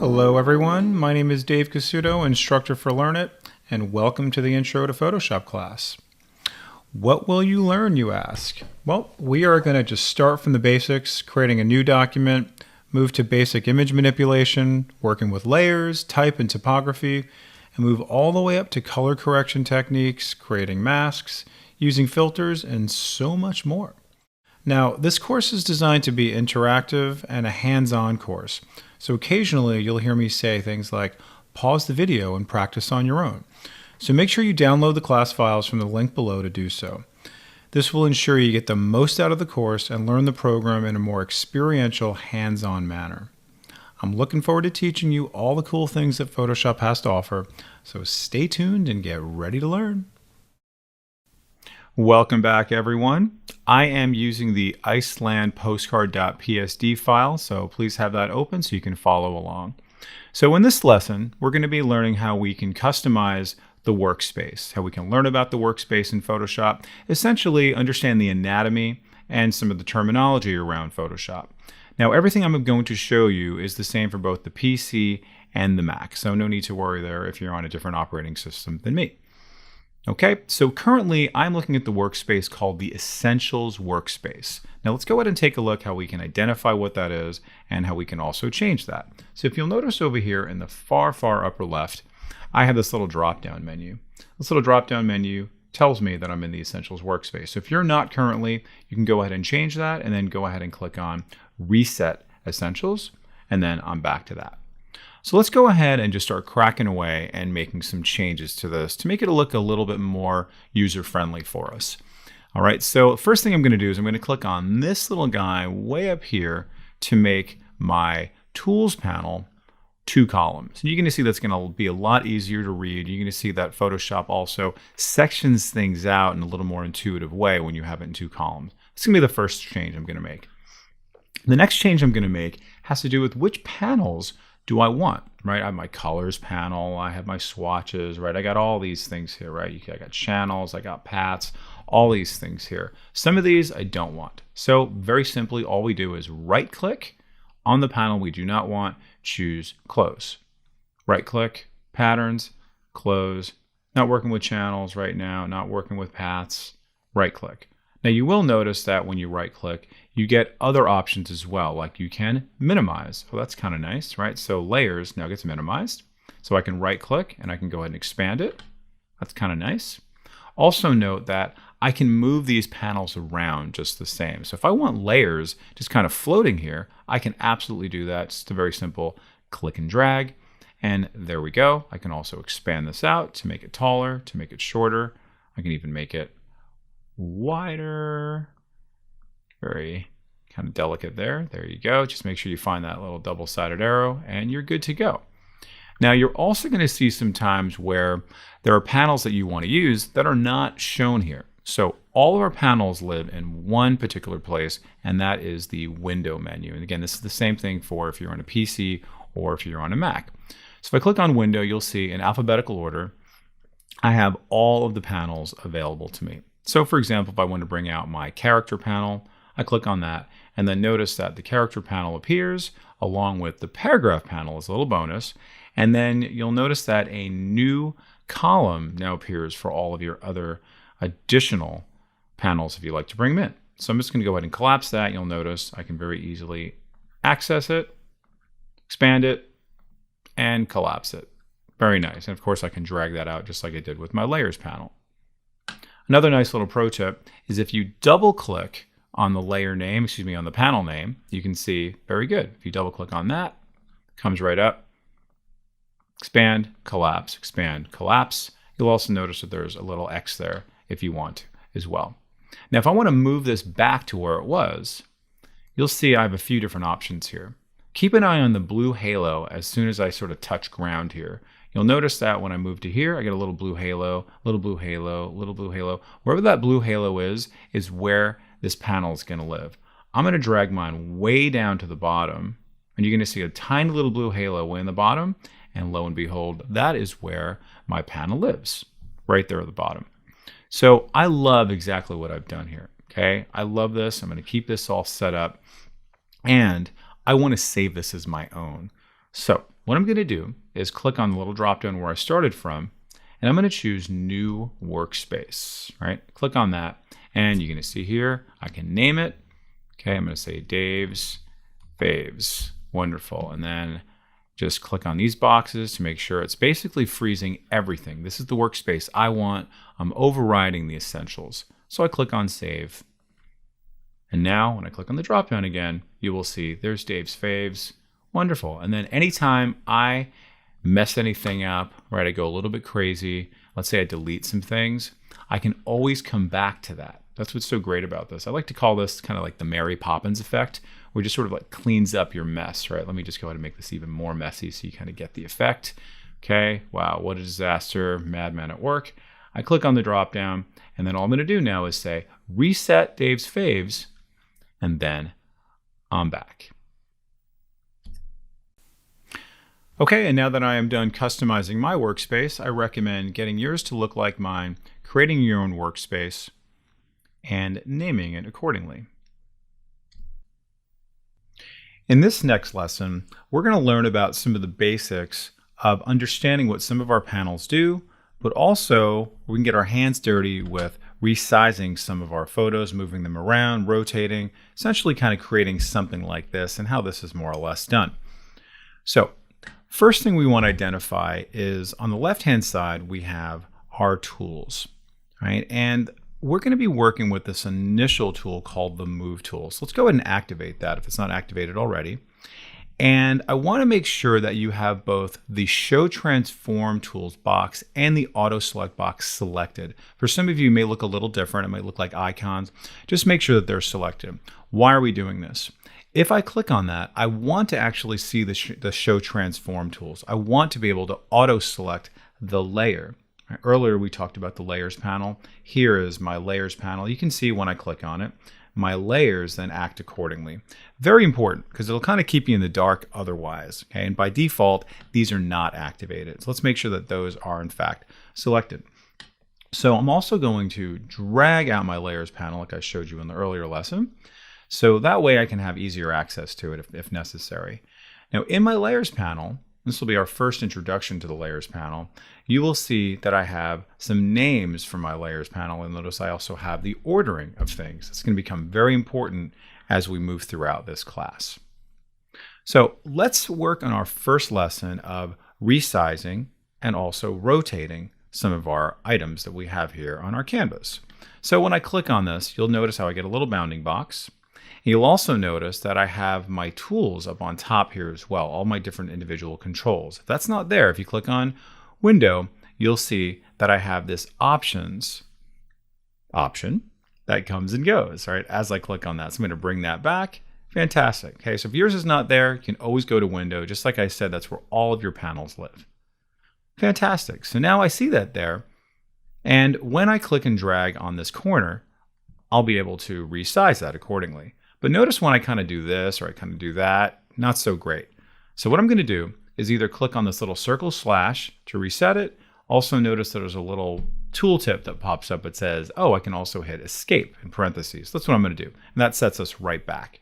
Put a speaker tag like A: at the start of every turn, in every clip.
A: Hello everyone, my name is Dave Casuto, instructor for Learnit, and welcome to the Intro to Photoshop class. What will you learn, you ask? Well, we are going to just start from the basics, creating a new document, move to basic image manipulation, working with layers, type and typography, and move all the way up to color correction techniques, creating masks, using filters, and so much more. Now, this course is designed to be interactive and a hands-on course. So occasionally you'll hear me say things like, pause the video and practice on your own. So make sure you download the class files from the link below to do so. This will ensure you get the most out of the course and learn the program in a more experiential, hands-on manner. I'm looking forward to teaching you all the cool things that Photoshop has to offer, so stay tuned and get ready to learn. Welcome back, everyone. I am using the Iceland postcard.psd file, so please have that open so you can follow along. So in this lesson, we're going to be learning how we can customize the workspace, how we can learn about the workspace in Photoshop, essentially understand the anatomy and some of the terminology around Photoshop. Now, everything I'm going to show you is the same for both the PC and the Mac, so no need to worry there if you're on a different operating system than me. Okay, so currently I'm looking at the workspace called the Essentials workspace. Now let's go ahead and take a look how we can identify what that is and how we can also change that. So if you'll notice over here in the far upper left, I have this little drop-down menu. This little drop-down menu tells me that I'm in the Essentials workspace. So if you're not currently, you can go ahead and change that and then go ahead and click on Reset Essentials, and then I'm back to that. So let's go ahead and just start cracking away and making some changes to this to make it look a little bit more user-friendly for us. All right, so first thing I'm going to do is I'm going to click on this little guy way up here to make my Tools panel 2 columns. And you're going to see that's going to be a lot easier to read. You're going to see that Photoshop also sections things out in a little more intuitive way when you have it in 2 columns. It's going to be the first change I'm going to make. The next change I'm going to make has to do with which panels do I want, right? I have my colors panel, I have my swatches, right? I got all these things here, right? I got channels, I got paths, all these things here. Some of these I don't want. So very simply, all we do is right click on the panel we do not want, choose close. Right click, patterns, close. Not working with channels right now, not working with paths, right click. Now you will notice that when you right click, you get other options as well, like you can minimize. Well, that's kind of nice, right? So layers now gets minimized. So I can right click and I can go ahead and expand it. That's kind of nice. Also note that I can move these panels around just the same. So if I want layers just kind of floating here, I can absolutely do that. It's a very simple click and drag. And there we go. I can also expand this out to make it taller, to make it shorter. I can even make it wider. Very kind of delicate there. There you go. Just make sure you find that little double-sided arrow and you're good to go. Now you're also going to see some times where there are panels that you want to use that are not shown here. So all of our panels live in one particular place, and that is the window menu. And again, this is the same thing for if you're on a PC or if you're on a Mac. So if I click on window, you'll see in alphabetical order, I have all of the panels available to me. So for example, if I want to bring out my character panel, I click on that and then notice that the character panel appears along with the paragraph panel as a little bonus. And then you'll notice that a new column now appears for all of your other additional panels if you like to bring them in. So I'm just going to go ahead and collapse that. You'll notice I can very easily access it, expand it, and collapse it. Very nice. And of course I can drag that out just like I did with my layers panel. Another nice little pro tip is if you double click on the layer name, on the panel name, you can see very good. If you double click on that, it comes right up. Expand, collapse, expand, collapse. You'll also notice that there's a little X there if you want to as well. Now, if I want to move this back to where it was, you'll see I have a few different options here. Keep an eye on the blue halo as soon as I sort of touch ground here. You'll notice that when I move to here, I get a little blue halo, little blue halo, little blue halo. Wherever that blue halo is where this panel is going to live. I'm going to drag mine way down to the bottom, and you're going to see a tiny little blue halo way in the bottom, and lo and behold, that is where my panel lives, right there at the bottom. So I love exactly what I've done here, okay? I love this. I'm going to keep this all set up, and I want to save this as my own. So what I'm going to do is click on the little drop down where I started from, and I'm going to choose New Workspace, right? Click on that, and you're going to see here, I can name it. Okay, I'm going to say Dave's Faves. Wonderful. And then just click on these boxes to make sure it's basically freezing everything. This is the workspace I want. I'm overriding the essentials. So I click on Save. And now when I click on the drop down again, you will see there's Dave's Faves. Wonderful. And then anytime I mess anything up, right, I go a little bit crazy, let's say I delete some things, I can always come back to that. That's what's so great about this. I like to call this kind of like the Mary Poppins effect, where it just sort of like cleans up your mess, right? Let me just go ahead and make this even more messy so you kind of get the effect. Okay, wow, what a disaster, madman at work. I click on the drop down, and then all I'm going to do now is say reset Dave's Faves, and then I'm back. Okay, and now that I am done customizing my workspace, I recommend getting yours to look like mine, creating your own workspace, and naming it accordingly. In this next lesson, we're going to learn about some of the basics of understanding what some of our panels do, but also we can get our hands dirty with resizing some of our photos, moving them around, rotating, essentially kind of creating something like this and how this is more or less done. So, first thing we want to identify is on the left-hand side, we have our tools, right? And we're going to be working with this initial tool called the Move tool. So let's go ahead and activate that if it's not activated already. And I want to make sure that you have both the Show Transform Tools box and the Auto Select box selected. For some of you, it may look a little different. It might look like icons. Just make sure that they're selected. Why are we doing this? If I click on that, I want to actually see the Show Transform Tools. I want to be able to auto-select the layer. Earlier, we talked about the Layers panel. Here is my Layers panel. You can see when I click on it, my layers then act accordingly. Very important because it'll kind of keep you in the dark otherwise. Okay? And by default, these are not activated. So let's make sure that those are in fact selected. So I'm also going to drag out my Layers panel like I showed you in the earlier lesson. So that way I can have easier access to it if necessary. Now in my Layers panel, this will be our first introduction to the Layers panel, you will see that I have some names for my Layers panel, and notice I also have the ordering of things. It's going to become very important as we move throughout this class. So let's work on our first lesson of resizing and also rotating some of our items that we have here on our canvas. So when I click on this, you'll notice how I get a little bounding box. You'll also notice that I have my tools up on top here as well, all my different individual controls. If that's not there, if you click on Window, you'll see that I have this Options option that comes and goes, right? As I click on that, so I'm going to bring that back. Fantastic. Okay, so if yours is not there, you can always go to Window. Just like I said, that's where all of your panels live. Fantastic. So now I see that there, and when I click and drag on this corner, I'll be able to resize that accordingly. But notice when I kind of do this or I kind of do that, not so great. So what I'm going to do is either click on this little circle slash to reset it. Also notice that there's a little tooltip that pops up that says, oh, I can also hit escape in parentheses. That's what I'm going to do. And that sets us right back.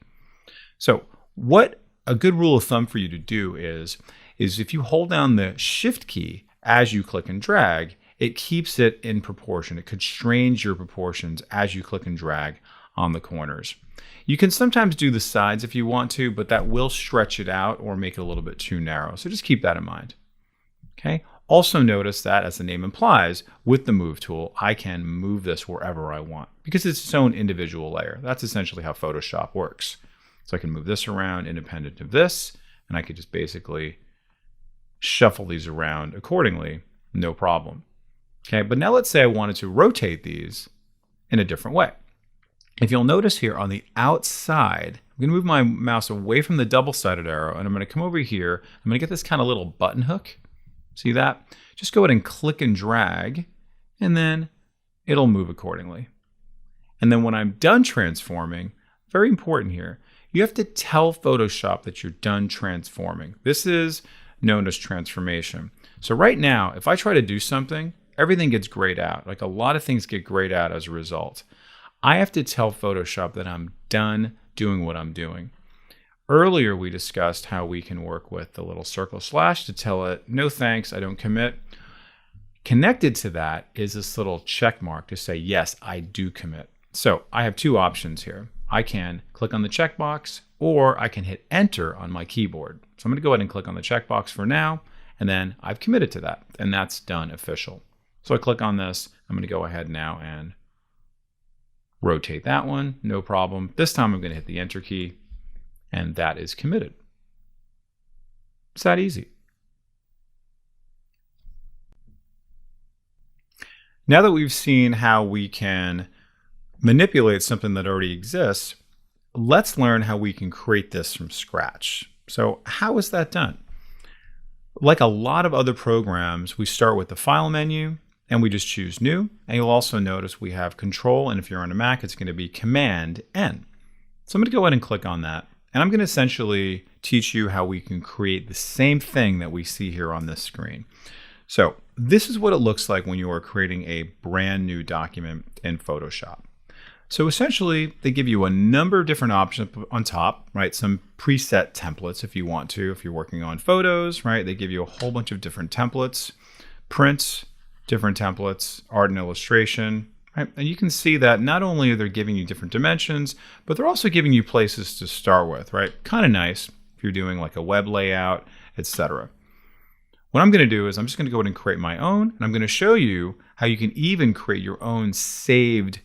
A: So what a good rule of thumb for you to do is if you hold down the Shift key as you click and drag, it keeps it in proportion. It constrains your proportions as you click and drag on the corners. You can sometimes do the sides if you want to, but that will stretch it out or make it a little bit too narrow. So just keep that in mind. Okay. Also notice that, as the name implies, with the Move tool, I can move this wherever I want because it's its own individual layer. That's essentially how Photoshop works. So I can move this around independent of this, and I could just basically shuffle these around accordingly, no problem. Okay, but now let's say I wanted to rotate these in a different way. If you'll notice here on the outside, I'm going to move my mouse away from the double-sided arrow, and I'm going to come over here. I'm going to get this kind of little button hook. See that? Just go ahead and click and drag, and then it'll move accordingly. And then when I'm done transforming, very important here, you have to tell Photoshop that you're done transforming. This is known as transformation. So right now, if I try to do something, everything gets grayed out. Like a lot of things get grayed out as a result. I have to tell Photoshop that I'm done doing what I'm doing. Earlier, we discussed how we can work with the little circle slash to tell it, no thanks, I don't commit. Connected to that is this little check mark to say, yes, I do commit. So I have two options here. I can click on the checkbox, or I can hit enter on my keyboard. So I'm going to go ahead and click on the checkbox for now, and then I've committed to that, and that's done official. So I click on this. I'm going to go ahead now and rotate that one, no problem. This time I'm going to hit the enter key, and that is committed. It's that easy. Now that we've seen how we can manipulate something that already exists, let's learn how we can create this from scratch. So how is that done? Like a lot of other programs, we start with the File menu and we just choose New. And you'll also notice we have Control, and if you're on a Mac, it's going to be Command-N. So I'm going to go ahead and click on that. And I'm going to essentially teach you how we can create the same thing that we see here on this screen. So this is what it looks like when you are creating a brand new document in Photoshop. So essentially, they give you a number of different options on top, right? Some preset templates if you want to, if you're working on photos, right? They give you a whole bunch of different templates, prints, different templates, art and illustration, right? And you can see that not only are they giving you different dimensions, but they're also giving you places to start with, right? Kind of nice if you're doing like a web layout, etc. What I'm going to do is I'm just going to go ahead and create my own, and I'm going to show you how you can even create your own saved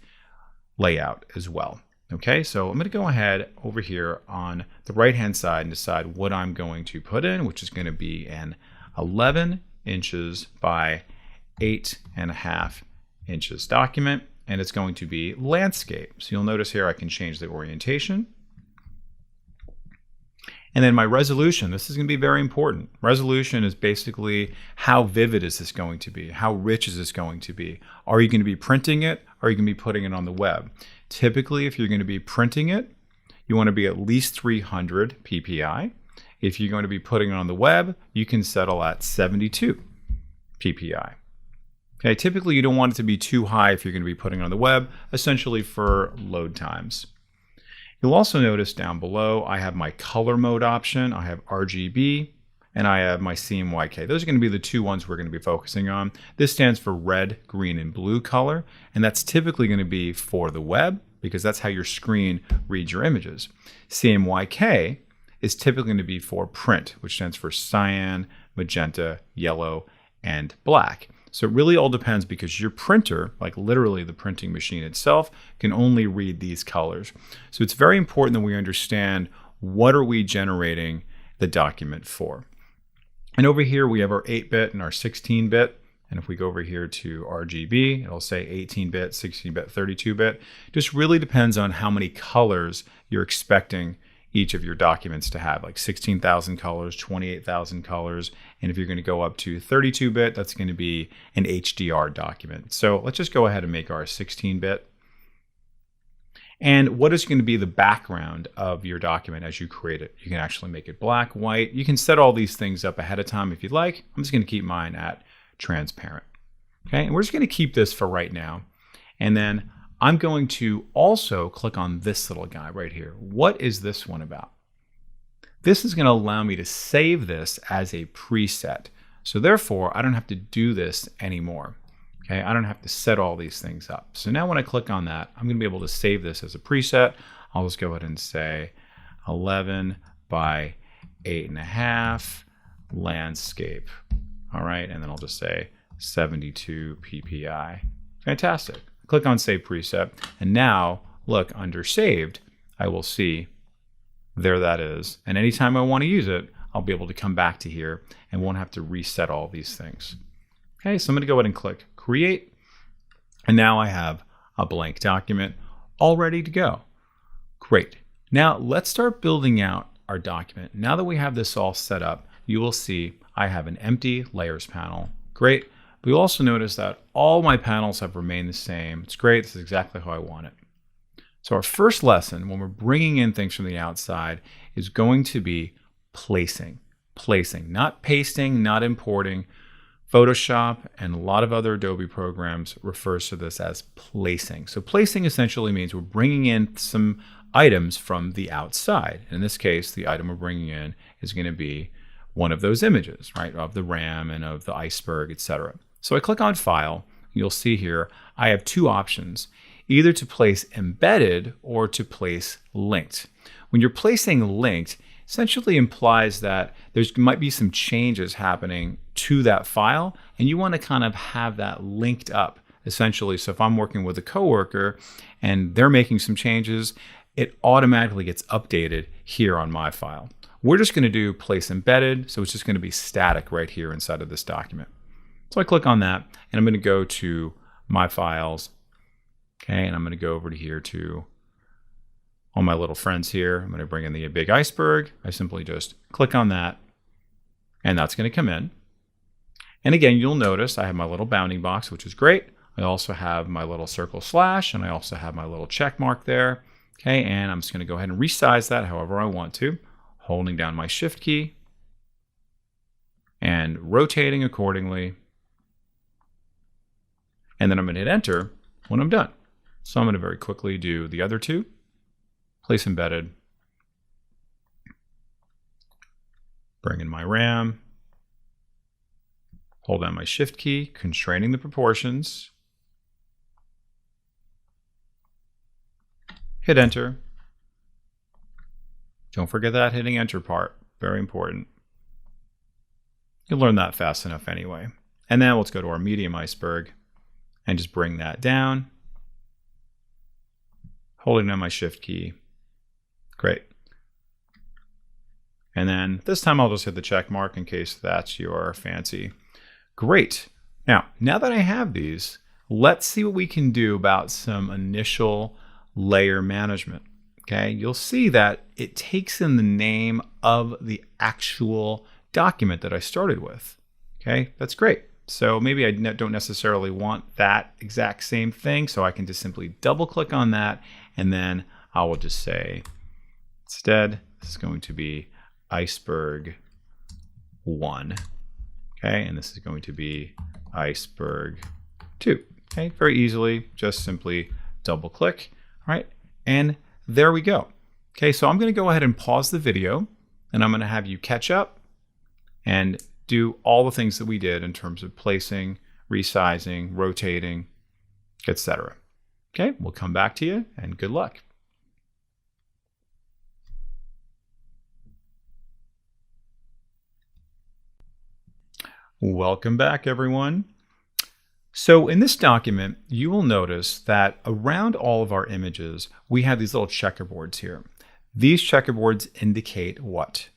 A: layout as well. Okay, so I'm going to go ahead over here on the right hand side and decide what I'm going to put in, which is going to be an 11 inches by 8.5 inches document, and it's going to be landscape. So you'll notice here I can change the orientation. And then my resolution, this is going to be very important. Resolution is basically how vivid is this going to be? How rich is this going to be? Are you going to be printing it? Or are you going to be putting it on the web? Typically, if you're going to be printing it, you want to be at least 300 ppi. If you're going to be putting it on the web, you can settle at 72 ppi. Okay, typically you don't want it to be too high if you're going to be putting it on the web, essentially for load times. You'll also notice down below, I have my color mode option, I have RGB, and I have my CMYK. Those are going to be the two ones we're going to be focusing on. This stands for red, green, and blue color, and that's typically going to be for the web, because that's how your screen reads your images. CMYK is typically going to be for print, which stands for cyan, magenta, yellow, and black. So it really all depends, because your printer, like literally the printing machine itself, can only read these colors. So it's very important that we understand what are we generating the document for. And over here we have our 8-bit and our 16-bit. And if we go over here to RGB, it'll say 18-bit, 16-bit, 32-bit. Just really depends on how many colors you're expecting each of your documents to have, like 16,000 colors, 28,000 colors. And if you're going to go up to 32-bit, that's going to be an HDR document. So let's just go ahead and make our 16-bit. And what is going to be the background of your document as you create it? You can actually make it black, white. You can set all these things up ahead of time if you'd like. I'm just going to keep mine at transparent. Okay, and we're just going to keep this for right now. And then I'm going to also click on this little guy right here. What is this one about? This is going to allow me to save this as a preset. So therefore, I don't have to do this anymore. Okay, I don't have to set all these things up. So now when I click on that, I'm going to be able to save this as a preset. I'll just go ahead and say 11 by 8.5 landscape. All right, and then I'll just say 72 ppi. Fantastic. Click on Save Preset, and now look under Saved, I will see there that is. And anytime I want to use it, I'll be able to come back to here and won't have to reset all these things. Okay, so I'm going to go ahead and click Create, and now I have a blank document all ready to go. Great. Now let's start building out our document. Now that we have this all set up, you will see I have an empty layers panel. Great. But you'll also notice that all my panels have remained the same. It's great. This is exactly how I want it. So our first lesson, when we're bringing in things from the outside, is going to be placing. Placing, not pasting, not importing. Photoshop and a lot of other Adobe programs refers to this as placing. So placing essentially means we're bringing in some items from the outside. In this case, the item we're bringing in is going to be one of those images, right, of the ram and of the iceberg, etc. So I click on File. You'll see here I have two options, either to place embedded or to place linked. When you're placing linked, essentially implies that there might be some changes happening to that file, and you want to kind of have that linked up, essentially. So if I'm working with a coworker and they're making some changes, it automatically gets updated here on my file. We're just going to do place embedded, so it's just going to be static right here inside of this document. So I click on that, and I'm going to go to my files, okay, and I'm going to go over to here to all my little friends here. I'm going to bring in the big iceberg. I simply just click on that, and that's going to come in. And again, you'll notice I have my little bounding box, which is great. I also have my little circle slash, and I also have my little check mark there. Okay, and I'm just going to go ahead and resize that however I want to, holding down my shift key and rotating accordingly. And then I'm going to hit enter when I'm done. So I'm going to very quickly do the other two. Place embedded, bring in my RAM, hold down my shift key, constraining the proportions, hit enter. Don't forget that hitting enter part, very important. You'll learn that fast enough anyway. And now let's go to our medium iceberg and just bring that down, holding down my shift key. Great. And then this time I'll just hit the check mark in case that's your fancy. Great. Now that I have these, let's see what we can do about some initial layer management. Okay, you'll see that it takes in the name of the actual document that I started with. Okay, that's great. So maybe I don't necessarily want that exact same thing, so I can just simply double click on that, and then I will just say, instead, this is going to be iceberg 1, okay, and this is going to be iceberg 2. Okay, very easily, just simply double click, all right, and there we go. Okay, so I'm going to go ahead and pause the video, and I'm going to have you catch up and do all the things that we did in terms of placing, resizing, rotating, etc. Okay, we'll come back to you, and good luck. Welcome back, everyone. So in this document, you will notice that around all of our images, we have these little checkerboards here. These checkerboards indicate what?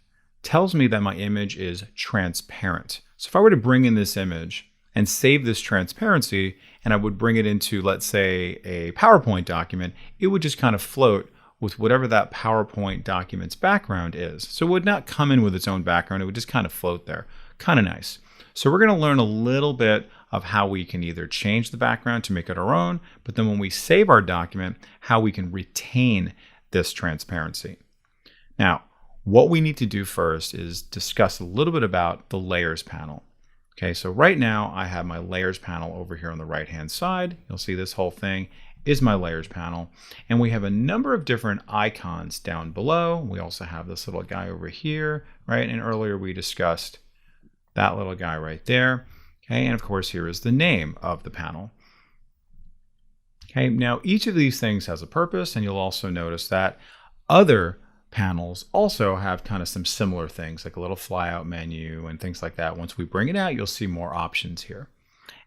A: Tells me that my image is transparent. So if I were to bring in this image and save this transparency, and I would bring it into, let's say, a PowerPoint document, it would just kind of float with whatever that PowerPoint document's background is. So it would not come in with its own background, it would just kind of float there. Kind of nice. So we're going to learn a little bit of how we can either change the background to make it our own, but then when we save our document, how we can retain this transparency. Now, what we need to do first is discuss a little bit about the layers panel. Okay, so right now I have my layers panel over here on the right hand side. You'll see this whole thing is my layers panel, and we have a number of different icons down below. We also have this little guy over here, right? And earlier we discussed that little guy right there. Okay, and of course here is the name of the panel. Okay, now each of these things has a purpose, and you'll also notice that other panels also have kind of some similar things, like a little flyout menu and things like that. Once we bring it out, you'll see more options here.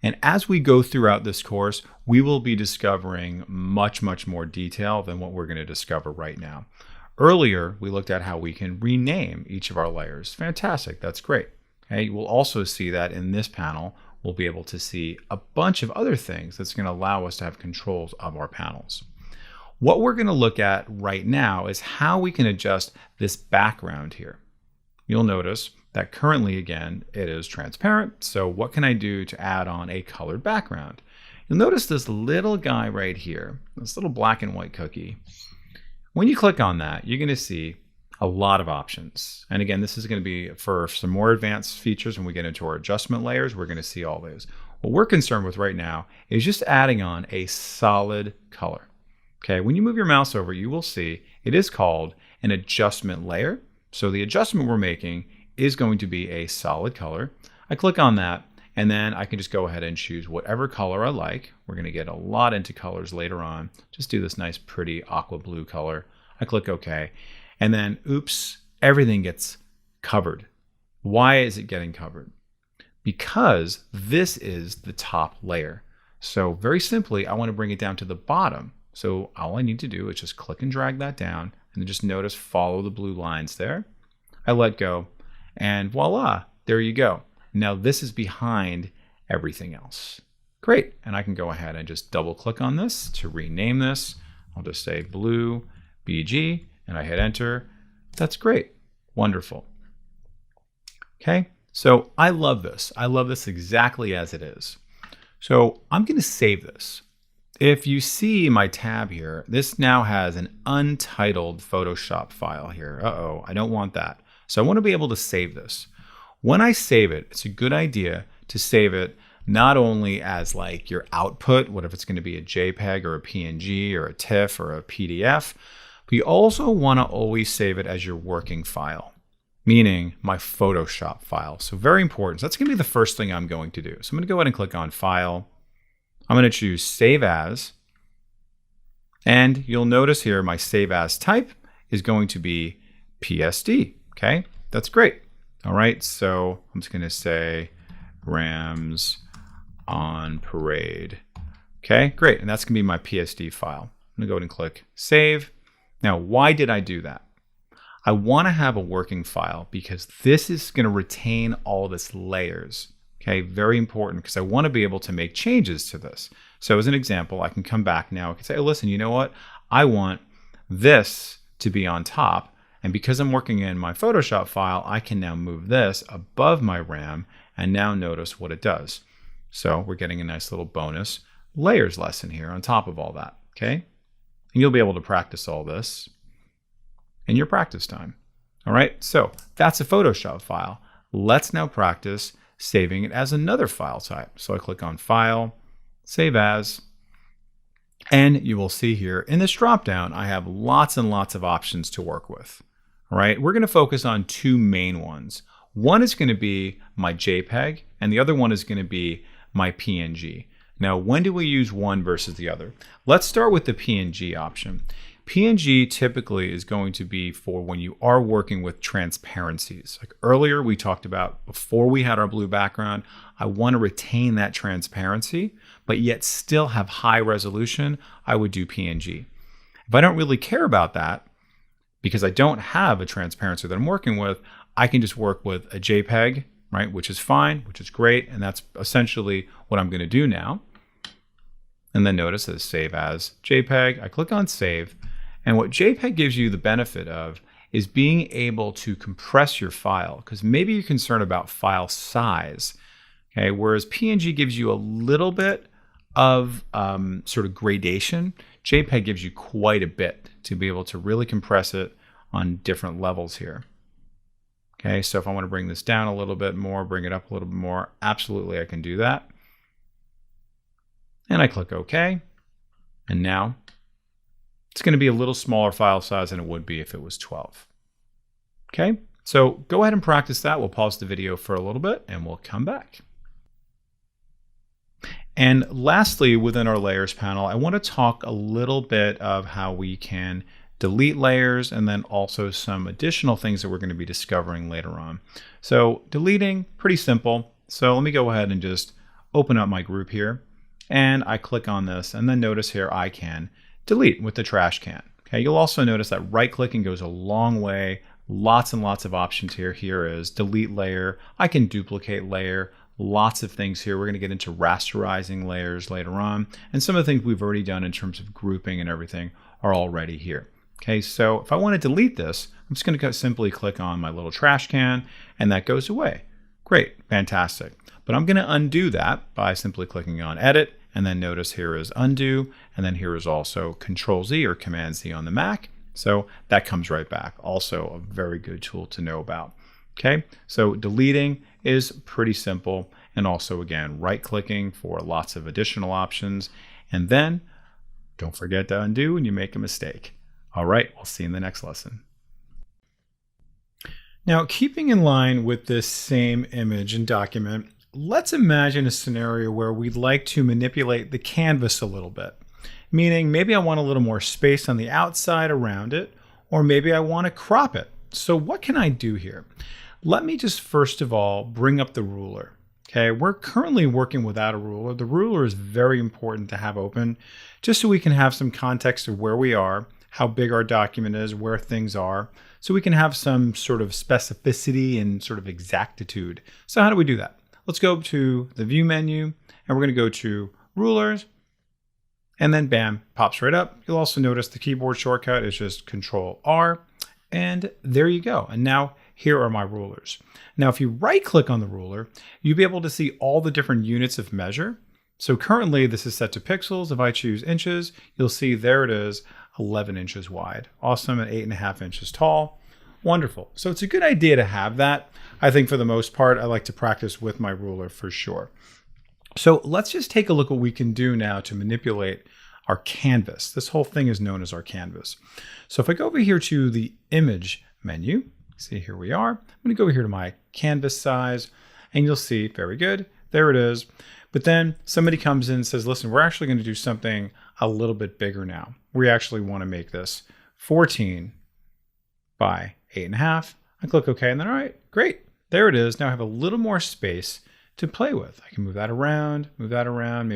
A: And as we go throughout this course, we will be discovering much, much more detail than what we're going to discover right now. Earlier, we looked at how we can rename each of our layers. Fantastic, that's great. Okay, you will also see that in this panel, we'll be able to see a bunch of other things that's going to allow us to have controls of our panels. What we're going to look at right now is how we can adjust this background here. You'll notice that currently, again, it is transparent. So what can I do to add on a colored background? You'll notice this little guy right here, this little black and white cookie. When you click on that, you're going to see a lot of options. And again, this is going to be for some more advanced features when we get into our adjustment layers. We're going to see all those. What we're concerned with right now is just adding on a solid color. Okay, when you move your mouse over, you will see it is called an adjustment layer. So the adjustment we're making is going to be a solid color. I click on that, and then I can just go ahead and choose whatever color I like. We're going to get a lot into colors later on. Just do this nice, pretty aqua blue color. I click OK, and then, oops, everything gets covered. Why is it getting covered? Because this is the top layer. So very simply, I want to bring it down to the bottom. So all I need to do is just click and drag that down, and then just notice, follow the blue lines there. I let go, and voila, there you go. Now this is behind everything else. Great, and I can go ahead and just double click on this to rename this. I'll just say blue BG, and I hit enter. That's great, wonderful. Okay, so I love this. I love this exactly as it is. So I'm going to save this. If you see my tab here, this now has an untitled Photoshop file here. Uh-oh, I don't want that. So I want to be able to save this. When I save it, it's a good idea to save it not only as like your output, what if it's going to be a JPEG or a PNG or a TIFF or a PDF, but you also want to always save it as your working file, meaning my Photoshop file. So very important. So that's going to be the first thing I'm going to do. So I'm going to go ahead and click on File. I'm going to choose Save As. And you'll notice here my Save As type is going to be PSD. Okay, that's great. All right, so I'm just going to say Rams on Parade. Okay, great. And that's going to be my PSD file. I'm going to go ahead and click Save. Now, why did I do that? I want to have a working file because this is going to retain all of its layers. Okay, very important because I want to be able to make changes to this. So as an example, I can come back now. I can say, oh, listen, you know what? I want this to be on top. And because I'm working in my Photoshop file, I can now move this above my RAM and now notice what it does. So we're getting a nice little bonus layers lesson here on top of all that. Okay, and you'll be able to practice all this in your practice time. All right, so that's a Photoshop file. Let's now practice saving it as another file type. So I click on File, Save As, and you will see here in this dropdown, I have lots and lots of options to work with. All right, we're going to focus on two main ones. One is going to be my JPEG, and the other one is going to be my PNG. Now, when do we use one versus the other? Let's start with the PNG option. PNG typically is going to be for when you are working with transparencies. Like earlier we talked about, before we had our blue background, I want to retain that transparency, but yet still have high resolution, I would do PNG. If I don't really care about that, because I don't have a transparency that I'm working with, I can just work with a JPEG, right, which is fine, which is great, and that's essentially what I'm going to do now. And then notice it Save As JPEG. I click on Save. And what JPEG gives you the benefit of is being able to compress your file, because maybe you're concerned about file size. Okay, whereas PNG gives you a little bit of sort of gradation, JPEG gives you quite a bit to be able to really compress it on different levels here. Okay, so if I want to bring this down a little bit more, bring it up a little bit more, absolutely I can do that. And I click OK. And now it's going to be a little smaller file size than it would be if it was 12. Okay, so go ahead and practice that. We'll pause the video for a little bit and we'll come back. And lastly, within our layers panel, I want to talk a little bit of how we can delete layers and then also some additional things that we're going to be discovering later on. So deleting, pretty simple. So let me go ahead and just open up my group here and I click on this and then notice here I can delete with the trash can. Okay, you'll also notice that right clicking goes a long way. Lots and lots of options here. Here is delete layer. I can duplicate layer. Lots of things here. We're going to get into rasterizing layers later on. And some of the things we've already done in terms of grouping and everything are already here. Okay, so if I want to delete this, I'm just going to simply click on my little trash can and that goes away. Great, fantastic. But I'm going to undo that by simply clicking on Edit. And then notice here is undo, and then here is also Control Z or Command Z on the Mac. So that comes right back. Also a very good tool to know about. Okay, so deleting is pretty simple. And also again, right clicking for lots of additional options. And then Don't forget to undo when you make a mistake. All right, we'll see you in the next lesson. Now, keeping in line with this same image and document, let's imagine a scenario where we'd like to manipulate the canvas a little bit. Meaning maybe I want a little more space on the outside around it, or maybe I want to crop it. So what can I do here? Let me just first of all bring up the ruler. Okay, we're currently working without a ruler. The ruler is very important to have open just so we can have some context of where we are, how big our document is, where things are, so we can have some sort of specificity and sort of exactitude. So how do we do that? Let's go to the View menu, and we're going to go to Rulers, and then bam, pops right up. You'll also notice the keyboard shortcut is just Control-R, and there you go. And now here are my rulers. Now, if you right-click on the ruler, you'll be able to see all the different units of measure. So currently, this is set to pixels. If I choose inches, you'll see there it is, 11 inches wide. Awesome, and 8.5 inches tall. Wonderful. So it's a good idea to have that. I think for the most part, I like to practice with my ruler for sure. So let's just take a look what we can do now to manipulate our canvas. This whole thing is known as our canvas. So if I go over here to the image menu, see here we are. I'm going to go over here to my canvas size, and you'll see, very good, there it is. But then somebody comes in and says, listen, we're actually going to do something a little bit bigger now. We actually want to make this 14 by 8.5. I click OK, and then all right, great. There it is. Now I have a little more space to play with. I can move that around, Maybe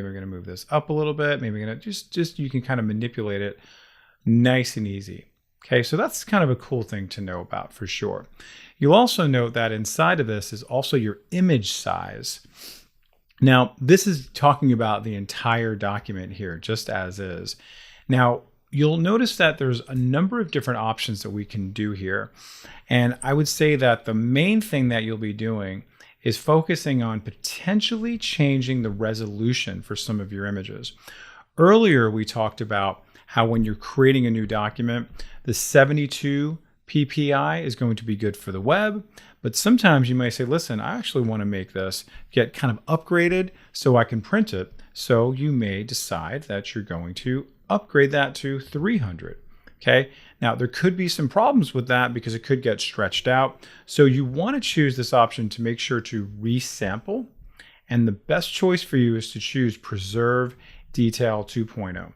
A: we're going to move this up a little bit. Maybe we're going to just you can kind of manipulate it nice and easy. Okay, so that's kind of a cool thing to know about for sure. You'll also note that inside of this is also your image size. Now, this is talking about the entire document here, just as is. Now, you'll notice that there's a number of different options that we can do here. And I would say that the main thing that you'll be doing is focusing on potentially changing the resolution for some of your images. Earlier, we talked about how when you're creating a new document, the 72 ppi is going to be good for the web, but sometimes you may say, listen, I actually want to make this get kind of upgraded so I can print it. So you may decide that you're going to upgrade that to 300. Okay, now there could be some problems with that because it could get stretched out. So you want to choose this option to make sure to resample. And the best choice for you is to choose Preserve Detail 2.0.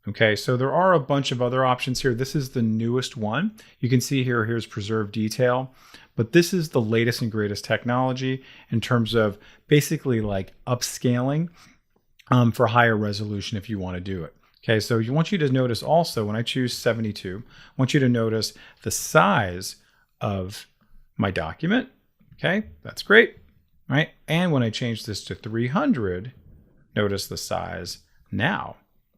A: Okay, so there are a bunch of other options here. This is the newest one. You can see here's Preserve Detail, but this is the latest and greatest technology in terms of basically like upscaling for higher resolution if you want to do it. Okay, so I want you to notice also when I choose 72, I want you to notice the size of my document. Okay, that's great, right? And when I change this to 300, notice the size now.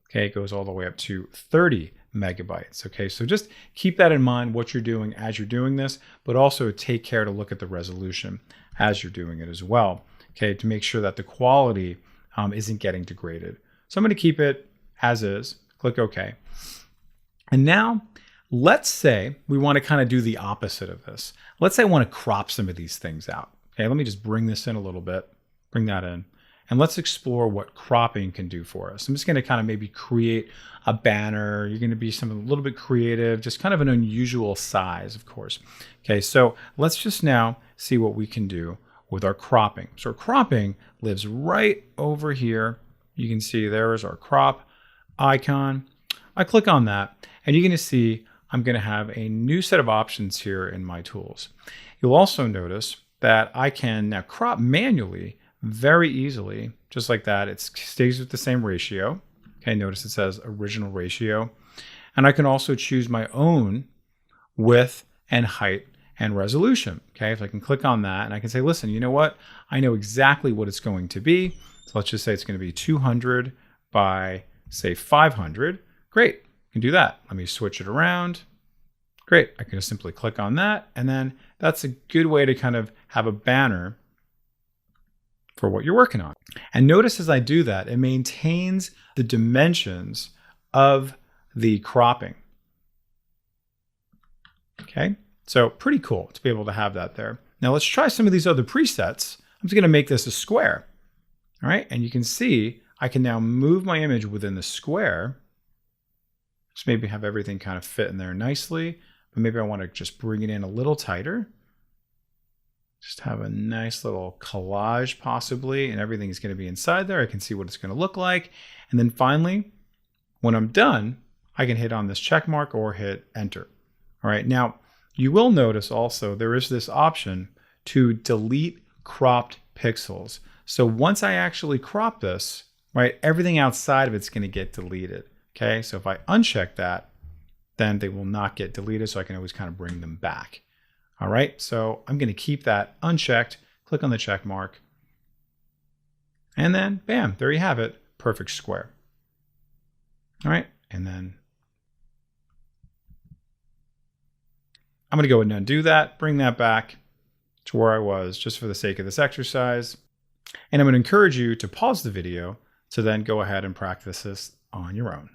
A: Okay, it goes all the way up to 30 megabytes. Okay, so just keep that in mind what you're doing as you're doing this, but also take care to look at the resolution as you're doing it as well. Okay, to make sure that the quality isn't getting degraded. So I'm going to keep it as is, click OK. And now let's say we want to kind of do the opposite of this. Let's say I want to crop some of these things out. Okay, let me just bring this in a little bit, bring that in. And let's explore what cropping can do for us. I'm just going to kind of maybe create a banner. You're going to be something a little bit creative, just kind of an unusual size, of course. Okay, so let's just now see what we can do with our cropping. So our cropping lives right over here. You can see there is our crop icon. I click on that, and you're going to see I'm going to have a new set of options here in my tools. You'll also notice that I can now crop manually very easily, just like that. It stays with the same ratio. Okay, notice it says original ratio. And I can also choose my own width and height and resolution. Okay, if I can click on that and I can say, listen, you know what? I know exactly what it's going to be. So let's just say it's going to be 200 by, say, 500. Great, I can do that. Let me switch it around. Great, I can just simply click on that. And then that's a good way to kind of have a banner for what you're working on. And notice as I do that, it maintains the dimensions of the cropping. Okay, so pretty cool to be able to have that there. Now let's try some of these other presets. I'm just going to make this a square. All right, and you can see I can now move my image within the square. Just maybe have everything kind of fit in there nicely, but maybe I want to just bring it in a little tighter. Just have a nice little collage possibly, and everything is going to be inside there. I can see what it's going to look like. And then finally, when I'm done, I can hit on this check mark or hit enter. All right, now you will notice also there is this option to delete cropped pixels. So once I actually crop this, right, everything outside of it's going to get deleted. Okay, so if I uncheck that, then they will not get deleted, so I can always kind of bring them back. All right, so I'm going to keep that unchecked, click on the check mark, and then bam, there you have it, perfect square. All right, and then I'm going to go ahead and undo that, bring that back to where I was just for the sake of this exercise. And I'm going to encourage you to pause the video to then go ahead and practice this on your own.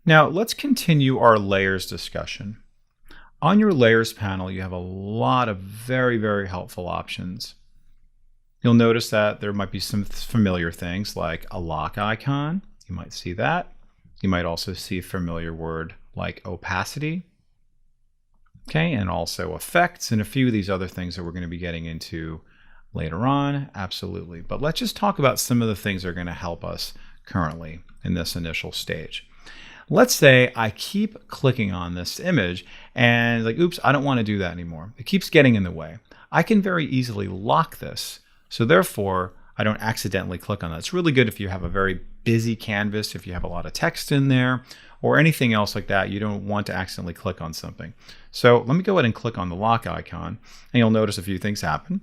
A: Now let's continue our layers discussion. On your layers panel, you have a lot of very, very helpful options. You'll notice that there might be some familiar things like a lock icon. You might see that. You might also see a familiar word like opacity. Okay, and also effects and a few of these other things that we're going to be getting into later on. Absolutely. But let's just talk about some of the things that are going to help us currently in this initial stage. Let's say I keep clicking on this image and like, oops, I don't want to do that anymore. It keeps getting in the way. I can very easily lock this. So therefore, I don't accidentally click on that. It's really good if you have a very busy canvas, if you have a lot of text in there, or anything else like that. You don't want to accidentally click on something. So let me go ahead and click on the lock icon, and you'll notice a few things happen.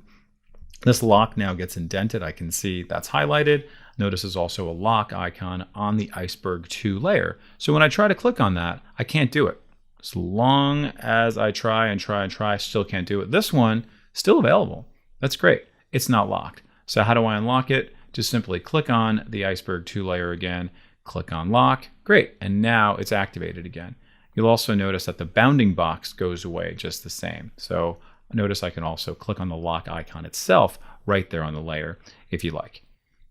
A: This lock now gets indented. I can see that's highlighted. Notice there's also a lock icon on the Iceberg 2 layer. So when I try to click on that, I can't do it. As long as I try and try and try, I still can't do it. This one, still available. That's great. It's not locked. So how do I unlock it? Just simply click on the Iceberg 2 layer again, click on lock. Great. And now it's activated again. You'll also notice that the bounding box goes away just the same. So notice I can also click on the lock icon itself right there on the layer if you like.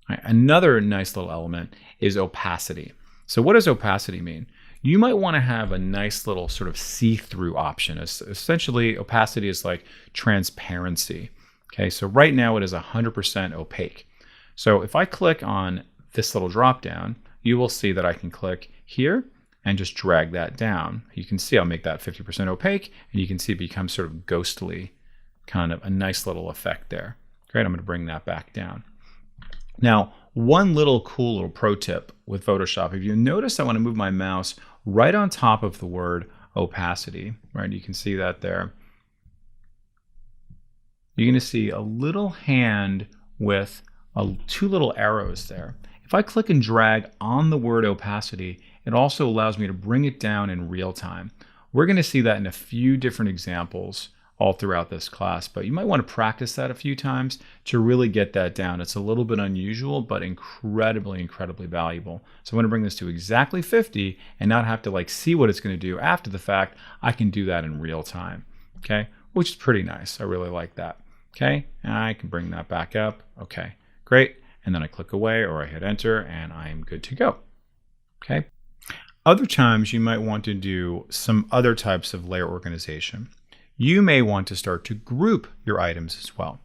A: All right, another nice little element is opacity. So what does opacity mean? You might want to have a nice little sort of see-through option. Essentially, opacity is like transparency. Okay, so right now it is 100% opaque. So if I click on this little drop down, you will see that I can click here and just drag that down. You can see I'll make that 50% opaque, and you can see it becomes sort of ghostly, kind of a nice little effect there. Great, I'm going to bring that back down. Now, one little cool little pro tip with Photoshop, if you notice that when I move my mouse right on top of the word opacity, right, you can see that there, you're going to see a little hand with two little arrows there. If I click and drag on the word opacity, it also allows me to bring it down in real time. We're going to see that in a few different examples all throughout this class, but you might want to practice that a few times to really get that down. It's a little bit unusual, but incredibly, incredibly valuable. So I'm going to bring this to exactly 50 and not have to like see what it's going to do after the fact. I can do that in real time, okay? Which is pretty nice. I really like that, okay? And I can bring that back up, okay, great. And then I click away or I hit enter and I'm good to go, okay? Other times you might want to do some other types of layer organization. You may want to start to group your items as well.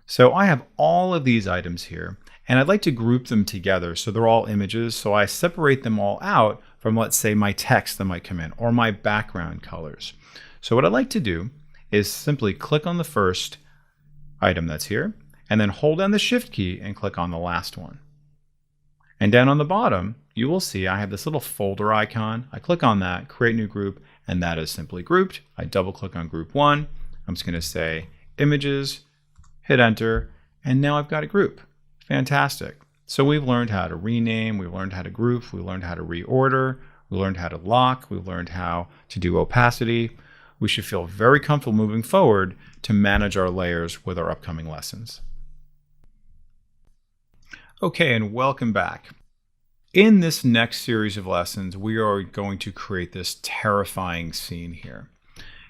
A: So I have all of these items here, and I'd like to group them together so they're all images. So I separate them all out from, let's say, my text that might come in or my background colors. So what I'd like to do is simply click on the first item that's here, and then hold down the Shift key and click on the last one. And down on the bottom, you will see I have this little folder icon. I click on that, create new group, and that is simply grouped. I double click on group 1. I'm just going to say images, hit enter, and now I've got a group. Fantastic. So we've learned how to rename, we've learned how to group, we learned how to reorder, we learned how to lock, we learned how to do opacity. We should feel very comfortable moving forward to manage our layers with our upcoming lessons. Okay, and welcome back. In this next series of lessons, we are going to create this terrifying scene here.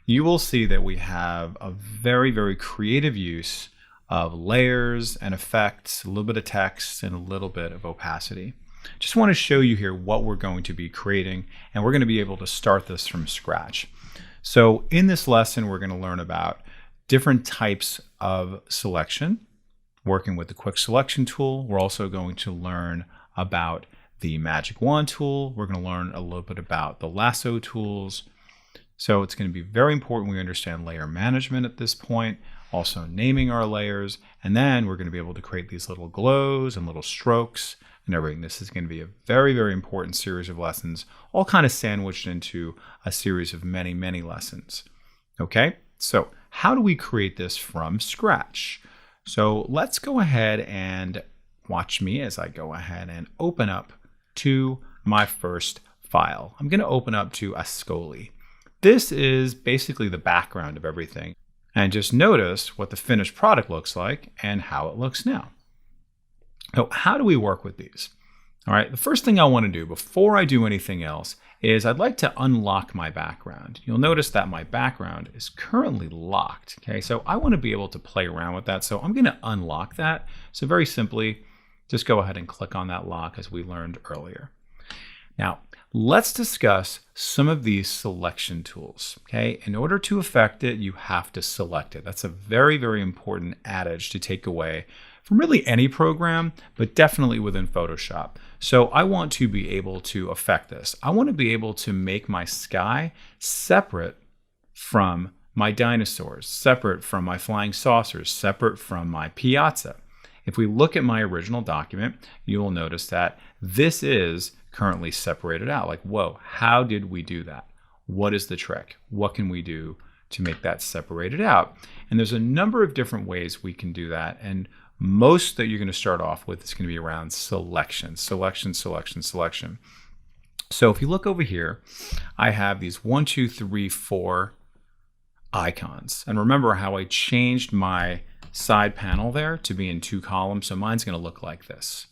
A: You will see that we have a very, very creative use of layers and effects, a little bit of text, and a little bit of opacity. Just want to show you here what we're going to be creating, and we're going to be able to start this from scratch. So in this lesson, we're going to learn about different types of selection, working with the quick selection tool. We're also going to learn about the magic wand tool. We're going to learn a little bit about the lasso tools. So it's going to be very important we understand layer management at this point, also naming our layers, and then we're going to be able to create these little glows and little strokes and everything. This is going to be a very, very important series of lessons, all kind of sandwiched into a series of many, many lessons. Okay, so how do we create this from scratch? So let's go ahead and watch me as I go ahead and open up to my first file. I'm going to open up to Ascoli. This is basically the background of everything. And just notice what the finished product looks like and how it looks now. So how do we work with these? All right, the first thing I want to do before I do anything else is I'd like to unlock my background. You'll notice that my background is currently locked. Okay, so I want to be able to play around with that. So I'm going to unlock that. So very simply, just go ahead and click on that lock as we learned earlier. Now, let's discuss some of these selection tools. Okay, in order to affect it, you have to select it. That's a very, very important adage to take away from really any program, but definitely within Photoshop. So I want to be able to affect this. I want to be able to make my sky separate from my dinosaurs, separate from my flying saucers, separate from my piazza. If we look at my original document, you will notice that this is currently separated out. Like, whoa, how did we do that? What is the trick? What can we do to make that separated out? And there's a number of different ways we can do that. And most that you're going to start off with is going to be around selection, selection, selection, selection. So if you look over here, I have these 1, 2, 3, 4 icons. And remember how I changed my side panel there to be in 2 columns. So mine's going to look like this.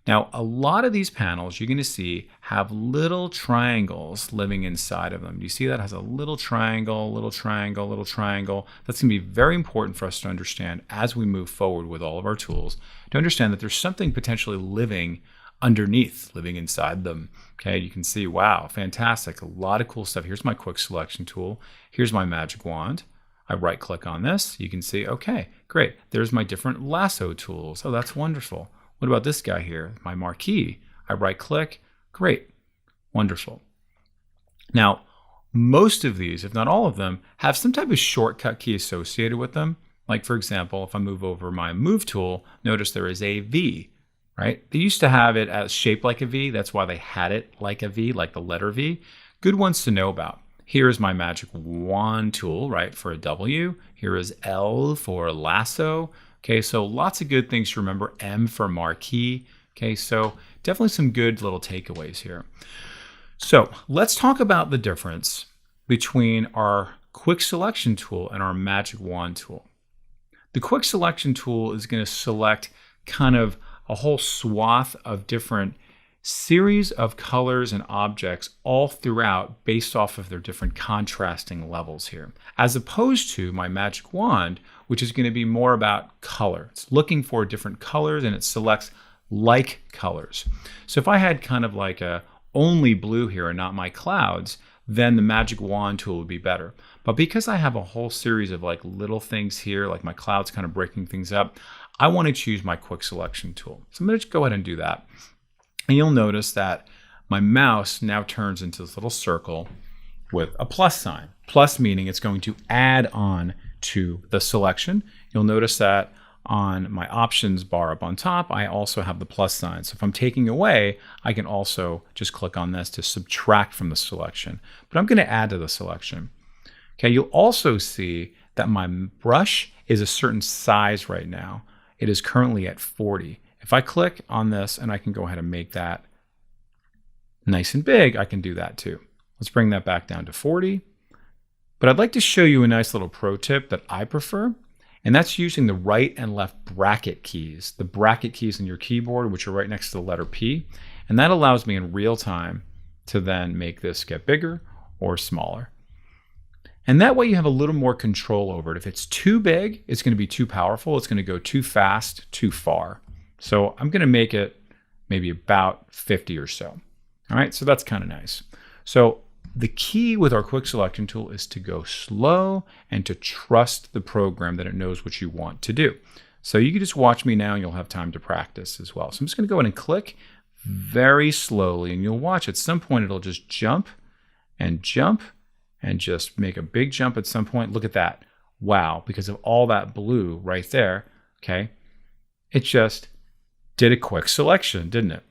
A: Now, a lot of these panels you're going to see have little triangles living inside of them. Do you see that? It has a little triangle, little triangle, little triangle. That's going to be very important for us to understand as we move forward with all of our tools, to understand that there's something potentially living underneath, living inside them. Okay, you can see, wow, fantastic. A lot of cool stuff. Here's my quick selection tool. Here's my magic wand. I right click on this. You can see, okay, great. There's my different lasso tools. Oh, that's wonderful. What about this guy here, my marquee? I right click, great, wonderful. Now, most of these, if not all of them, have some type of shortcut key associated with them. Like for example, if I move over my move tool, notice there is a V, right? They used to have it as shaped like a V. That's why they had it like a V, like the letter V. Good ones to know about. Here is my magic wand tool, right, for a W. Here is L for lasso. Okay, so lots of good things to remember. M for marquee. Okay, so definitely some good little takeaways here. So let's talk about the difference between our quick selection tool and our magic wand tool. The quick selection tool is going to select kind of a whole swath of different series of colors and objects all throughout based off of their different contrasting levels here, as opposed to my magic wand, which is going to be more about color. It's looking for different colors and it selects like colors. So if I had kind of like a only blue here and not my clouds, then the magic wand tool would be better. But because I have a whole series of like little things here, like my clouds kind of breaking things up, I want to choose my quick selection tool. So I'm going to go ahead and do that. And you'll notice that my mouse now turns into this little circle with a plus sign. Plus meaning it's going to add on to the selection. You'll notice that on my options bar up on top, I also have the plus sign. So if I'm taking away, I can also just click on this to subtract from the selection. But I'm going to add to the selection. Okay, you'll also see that my brush is a certain size right now. It is currently at 40. If I click on this and I can go ahead and make that nice and big, I can do that too. Let's bring that back down to 40. But I'd like to show you a nice little pro tip that I prefer, and that's using the right and left bracket keys, the bracket keys on your keyboard, which are right next to the letter P. And that allows me in real time to then make this get bigger or smaller. And that way you have a little more control over it. If it's too big, it's going to be too powerful. It's going to go too fast, too far. So I'm going to make it maybe about 50 or so. All right, so that's kind of nice. So the key with our quick selection tool is to go slow and to trust the program that it knows what you want to do. So you can just watch me now and you'll have time to practice as well. So I'm just going to go ahead and click very slowly, and you'll watch at some point it'll just jump and just make a big jump at some point. Look at that. Wow, because of all that blue right there, okay, it just did a quick selection, didn't it?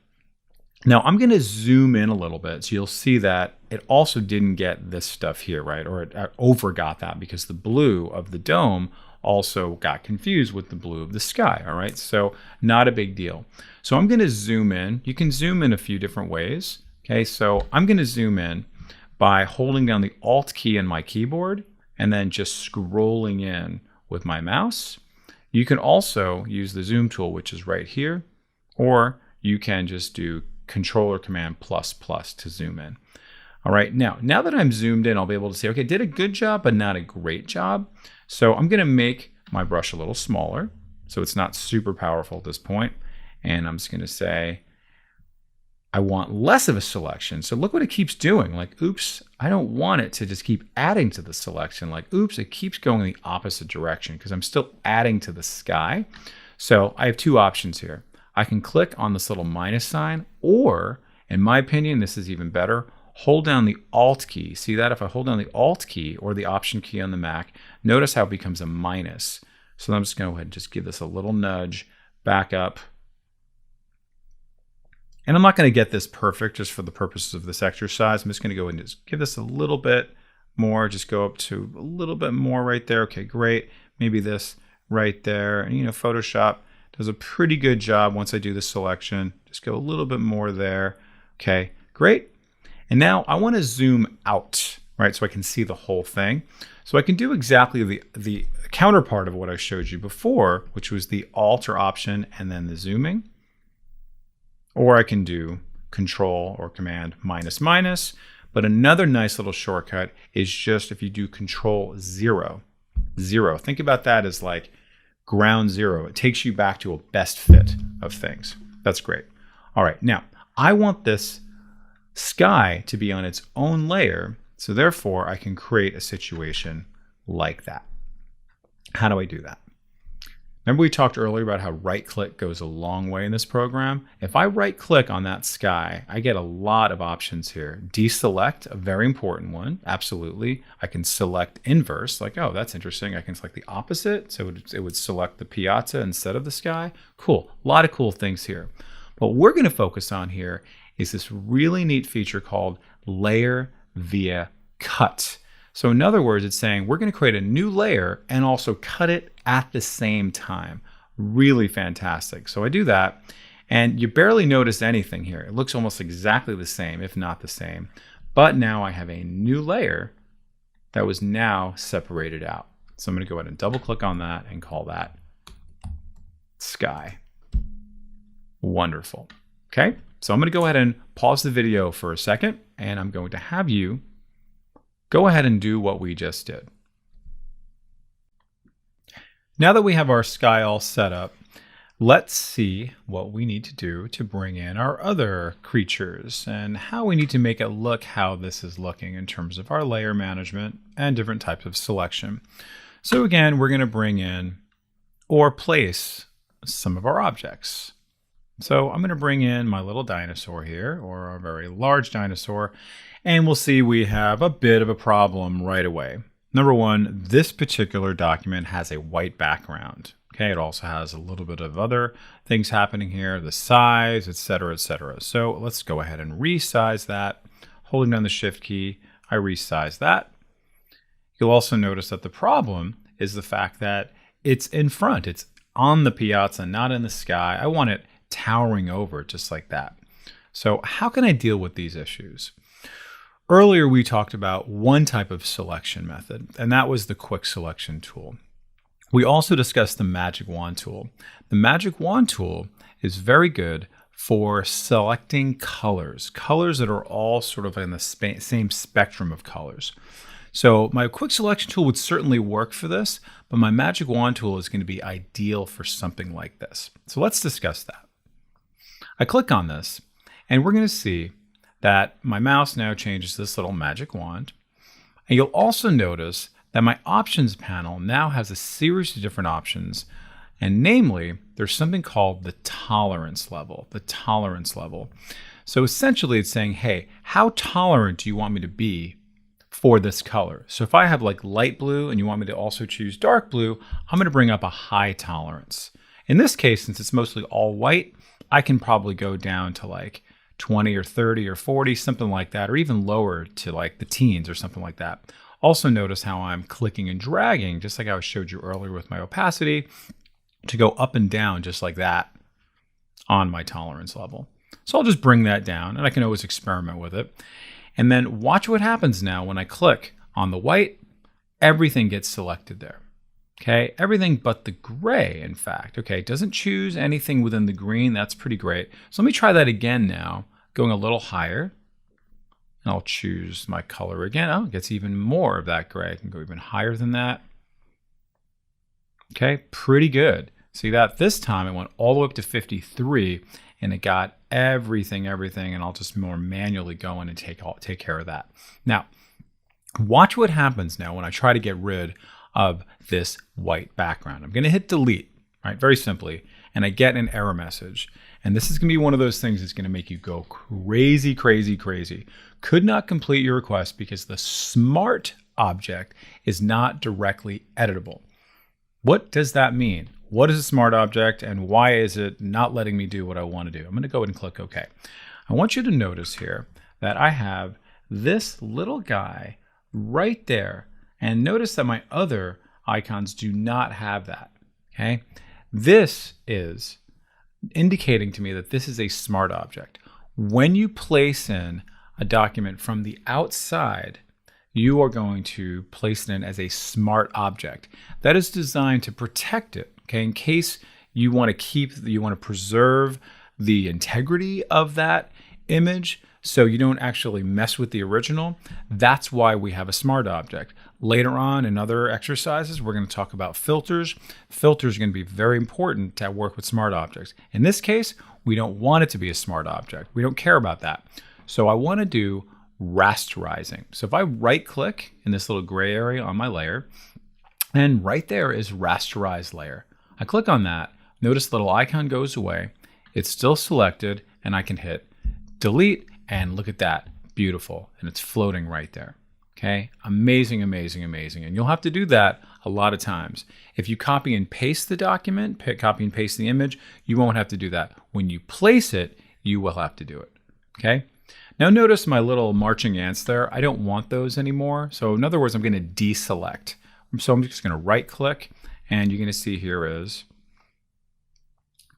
A: Now I'm going to zoom in a little bit so you'll see that it also didn't get this stuff here, right? Or it overgot that because the blue of the dome also got confused with the blue of the sky, all right? So not a big deal. So I'm going to zoom in. You can zoom in a few different ways, okay? So I'm going to zoom in by holding down the Alt key on my keyboard and then just scrolling in with my mouse. You can also use the zoom tool, which is right here, or you can just do Control or Command plus to zoom in. All right, now that I'm zoomed in, I'll be able to say, okay, did a good job, but not a great job. So I'm gonna make my brush a little smaller, so it's not super powerful at this point. And I'm just gonna say, I want less of a selection. So look what it keeps doing. Like, oops, I don't want it to just keep adding to the selection. Like, oops, it keeps going in the opposite direction because I'm still adding to the sky. So I have two options here. I can click on this little minus sign, or in my opinion, this is even better, hold down the Alt key. See that? If I hold down the Alt key or the Option key on the Mac, notice how it becomes a minus. So I'm just going to go ahead and just give this a little nudge back up. And I'm not going to get this perfect just for the purposes of this exercise. I'm just going to go and just give this a little bit more, just go up to a little bit more right there. Okay, great. Maybe this right there. And Photoshop does a pretty good job once I do the selection. Just go a little bit more there. Okay, great. And now I want to zoom out, right? So I can see the whole thing. So I can do exactly the counterpart of what I showed you before, which was the Alt or Option and then the zooming. Or I can do Control or Command minus. But another nice little shortcut is just if you do Control 0. Think about that as like ground zero. It takes you back to a best fit of things. That's great. All right, now I want this sky to be on its own layer, so therefore I can create a situation like that. How do I do that? Remember we talked earlier about how right-click goes a long way in this program? If I right-click on that sky, I get a lot of options here. Deselect, a very important one, absolutely. I can select inverse, like, oh, that's interesting. I can select the opposite, so it would select the piazza instead of the sky. Cool, a lot of cool things here. What we're gonna focus on here is this really neat feature called Layer via Cut. So in other words, it's saying we're going to create a new layer and also cut it at the same time. Really fantastic. So I do that, and you barely notice anything here. It looks almost exactly the same, if not the same. But now I have a new layer that was now separated out. So I'm going to go ahead and double click on that and call that sky. Wonderful. Okay, so I'm going to go ahead and pause the video for a second, and I'm going to have you go ahead and do what we just did. Now that we have our sky all set up, let's see what we need to do to bring in our other creatures and how we need to make it look how this is looking in terms of our layer management and different types of selection. So again, we're going to bring in or place some of our objects. So I'm going to bring in my little dinosaur here, or a very large dinosaur, and we'll see we have a bit of a problem right away. Number one, this particular document has a white background. Okay, it also has a little bit of other things happening here, the size, etc., etc. So let's go ahead and resize that. Holding down the Shift key, I resize that. You'll also notice that the problem is the fact that it's in front. It's on the piazza, not in the sky. I want it towering over just like that. So how can I deal with these issues? Earlier, we talked about one type of selection method, and that was the quick selection tool. We also discussed the magic wand tool. The magic wand tool is very good for selecting colors that are all sort of in the same spectrum of colors. So my quick selection tool would certainly work for this, but my magic wand tool is going to be ideal for something like this. So let's discuss that. I click on this, and we're going to see that my mouse now changes to this little magic wand. And you'll also notice that my options panel now has a series of different options. And namely, there's something called the tolerance level, So essentially it's saying, hey, how tolerant do you want me to be for this color? So if I have like light blue and you want me to also choose dark blue, I'm going to bring up a high tolerance. In this case, since it's mostly all white, I can probably go down to like 20 or 30 or 40, something like that, or even lower to like the teens or something like that. Also notice how I'm clicking and dragging, just like I showed you earlier with my opacity, to go up and down just like that on my tolerance level. So I'll just bring that down, and I can always experiment with it. And then watch what happens now when I click on the white. Everything gets selected there. Okay, everything but the gray, in fact. Okay, it doesn't choose anything within the green. That's pretty great. So let me try that again now, going a little higher. And I'll choose my color again. Oh, it gets even more of that gray. I can go even higher than that. Okay, pretty good. See that? This time it went all the way up to 53, and it got everything, and I'll just more manually go in and take care of that. Now, watch what happens now when I try to get rid of this white background. I'm going to hit delete, right? Very simply, and I get an error message. And this is going to be one of those things that's going to make you go crazy. Could not complete your request because the smart object is not directly editable. What does that mean? What is a smart object, and why is it not letting me do what I want to do? I'm going to go ahead and click OK. I want you to notice here that I have this little guy right there, and notice that my other icons do not have that. Okay, this is indicating to me that this is a smart object. When you place in a document from the outside, you are going to place it in as a smart object. That is designed to protect it. Okay, in case you want to preserve the integrity of that image so you don't actually mess with the original. That's why we have a smart object. Later on in other exercises, we're going to talk about filters. Filters are going to be very important to work with smart objects. In this case, we don't want it to be a smart object. We don't care about that. So I want to do rasterizing. So if I right click in this little gray area on my layer, and right there is rasterize layer. I click on that, notice the little icon goes away, it's still selected, and I can hit delete, and look at that, beautiful, and it's floating right there. Okay, amazing. And you'll have to do that a lot of times. If you copy and paste the document, copy and paste the image, you won't have to do that. When you place it, you will have to do it. Okay, now notice my little marching ants there. I don't want those anymore. So in other words, I'm going to deselect. So I'm just going to right click, and you're going to see here is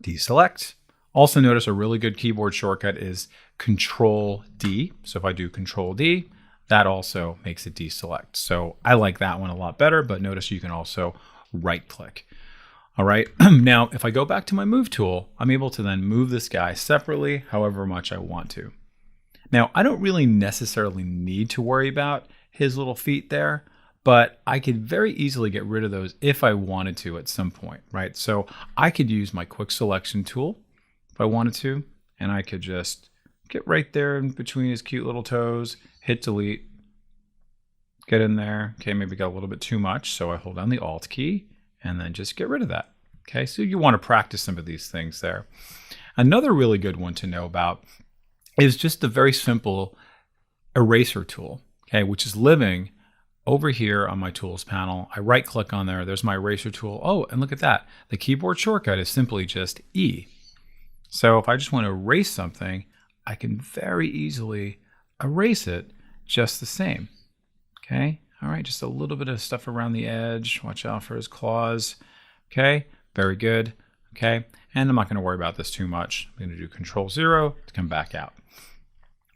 A: deselect. Also notice a really good keyboard shortcut is Control D. So if I do Control D, that also makes it deselect. So I like that one a lot better, but notice you can also right click. All right, now if I go back to my move tool, I'm able to then move this guy separately however much I want to. Now I don't really necessarily need to worry about his little feet there, but I could very easily get rid of those if I wanted to at some point, right? So I could use my quick selection tool if I wanted to, and I could just get right there in between his cute little toes, hit delete, get in there. Okay, maybe got a little bit too much, so I hold down the Alt key and then just get rid of that. Okay, so you want to practice some of these things there. Another really good one to know about is just the very simple eraser tool, okay, which is living over here on my tools panel. I right click on there, there's my eraser tool. Oh, and look at that. The keyboard shortcut is simply just E. So if I just want to erase something, I can very easily erase it just the same. Okay, all right, just a little bit of stuff around the edge. Watch out for his claws. Okay, very good. Okay, and I'm not going to worry about this too much. I'm going to do Control-0 to come back out.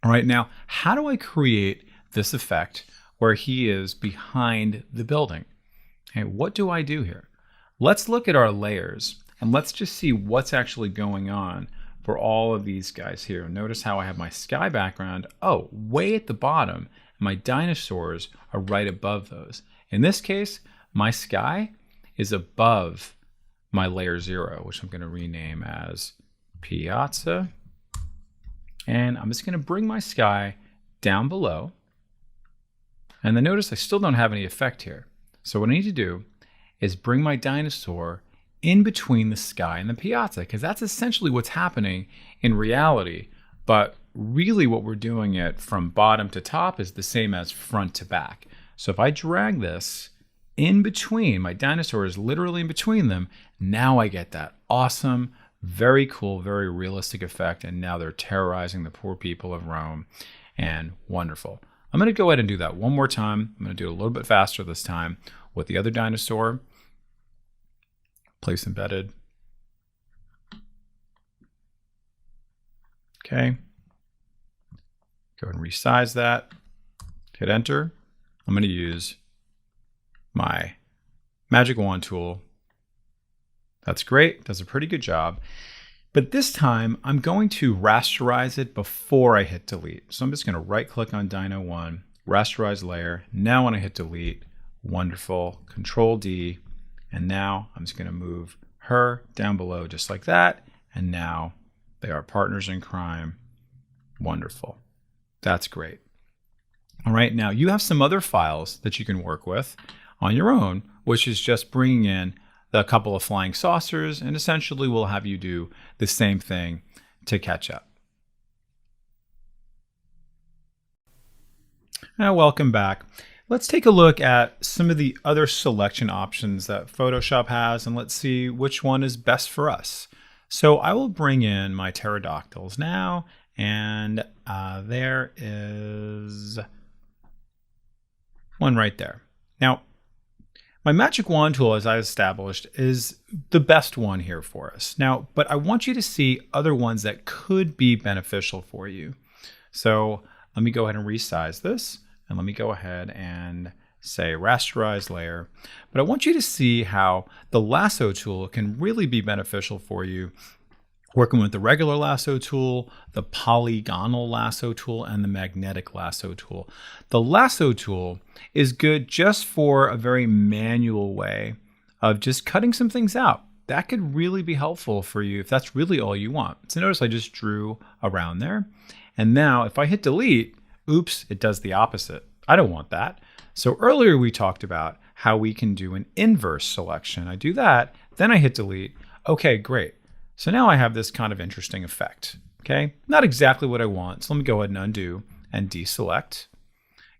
A: All right, now, how do I create this effect where he is behind the building? Okay, what do I do here? Let's look at our layers and let's just see what's actually going on for all of these guys here. Notice how I have my sky background, oh, way at the bottom. My dinosaurs are right above those. In this case, my sky is above my layer 0, which I'm going to rename as Piazza. And I'm just going to bring my sky down below. And then notice I still don't have any effect here. So what I need to do is bring my dinosaur in between the sky and the piazza, because that's essentially what's happening in reality. But really what we're doing it from bottom to top is the same as front to back. So if I drag this in between, my dinosaur is literally in between them, now I get that awesome, very cool, very realistic effect. And now they're terrorizing the poor people of Rome, and wonderful. I'm going to go ahead and do that one more time. I'm going to do it a little bit faster this time with the other dinosaur. Place embedded. Okay. Go ahead and resize that. Hit enter. I'm going to use my magic wand tool. That's great. Does a pretty good job. But this time, I'm going to rasterize it before I hit delete. So I'm just going to right click on Dino 1, rasterize layer. Now when I hit delete, wonderful, Control D. And now I'm just going to move her down below just like that. And now they are partners in crime. Wonderful. That's great. All right, now you have some other files that you can work with on your own, which is just bringing in a couple of flying saucers, and essentially we'll have you do the same thing to catch up. Now, welcome back. Let's take a look at some of the other selection options that Photoshop has, and let's see which one is best for us. So I will bring in my pterodactyls now, and there is one right there. Now, my magic wand tool, as I established, is the best one here for us. Now, but I want you to see other ones that could be beneficial for you. So let me go ahead and resize this, and let me go ahead and say rasterize layer. But I want you to see how the lasso tool can really be beneficial for you, working with the regular lasso tool, the polygonal lasso tool, and the magnetic lasso tool. The lasso tool is good just for a very manual way of just cutting some things out. That could really be helpful for you if that's really all you want. So notice I just drew around there. And now if I hit delete, oops, it does the opposite. I don't want that. So earlier we talked about how we can do an inverse selection. I do that, then I hit delete. Okay, great. So now I have this kind of interesting effect, okay? Not exactly what I want, so let me go ahead and undo and deselect.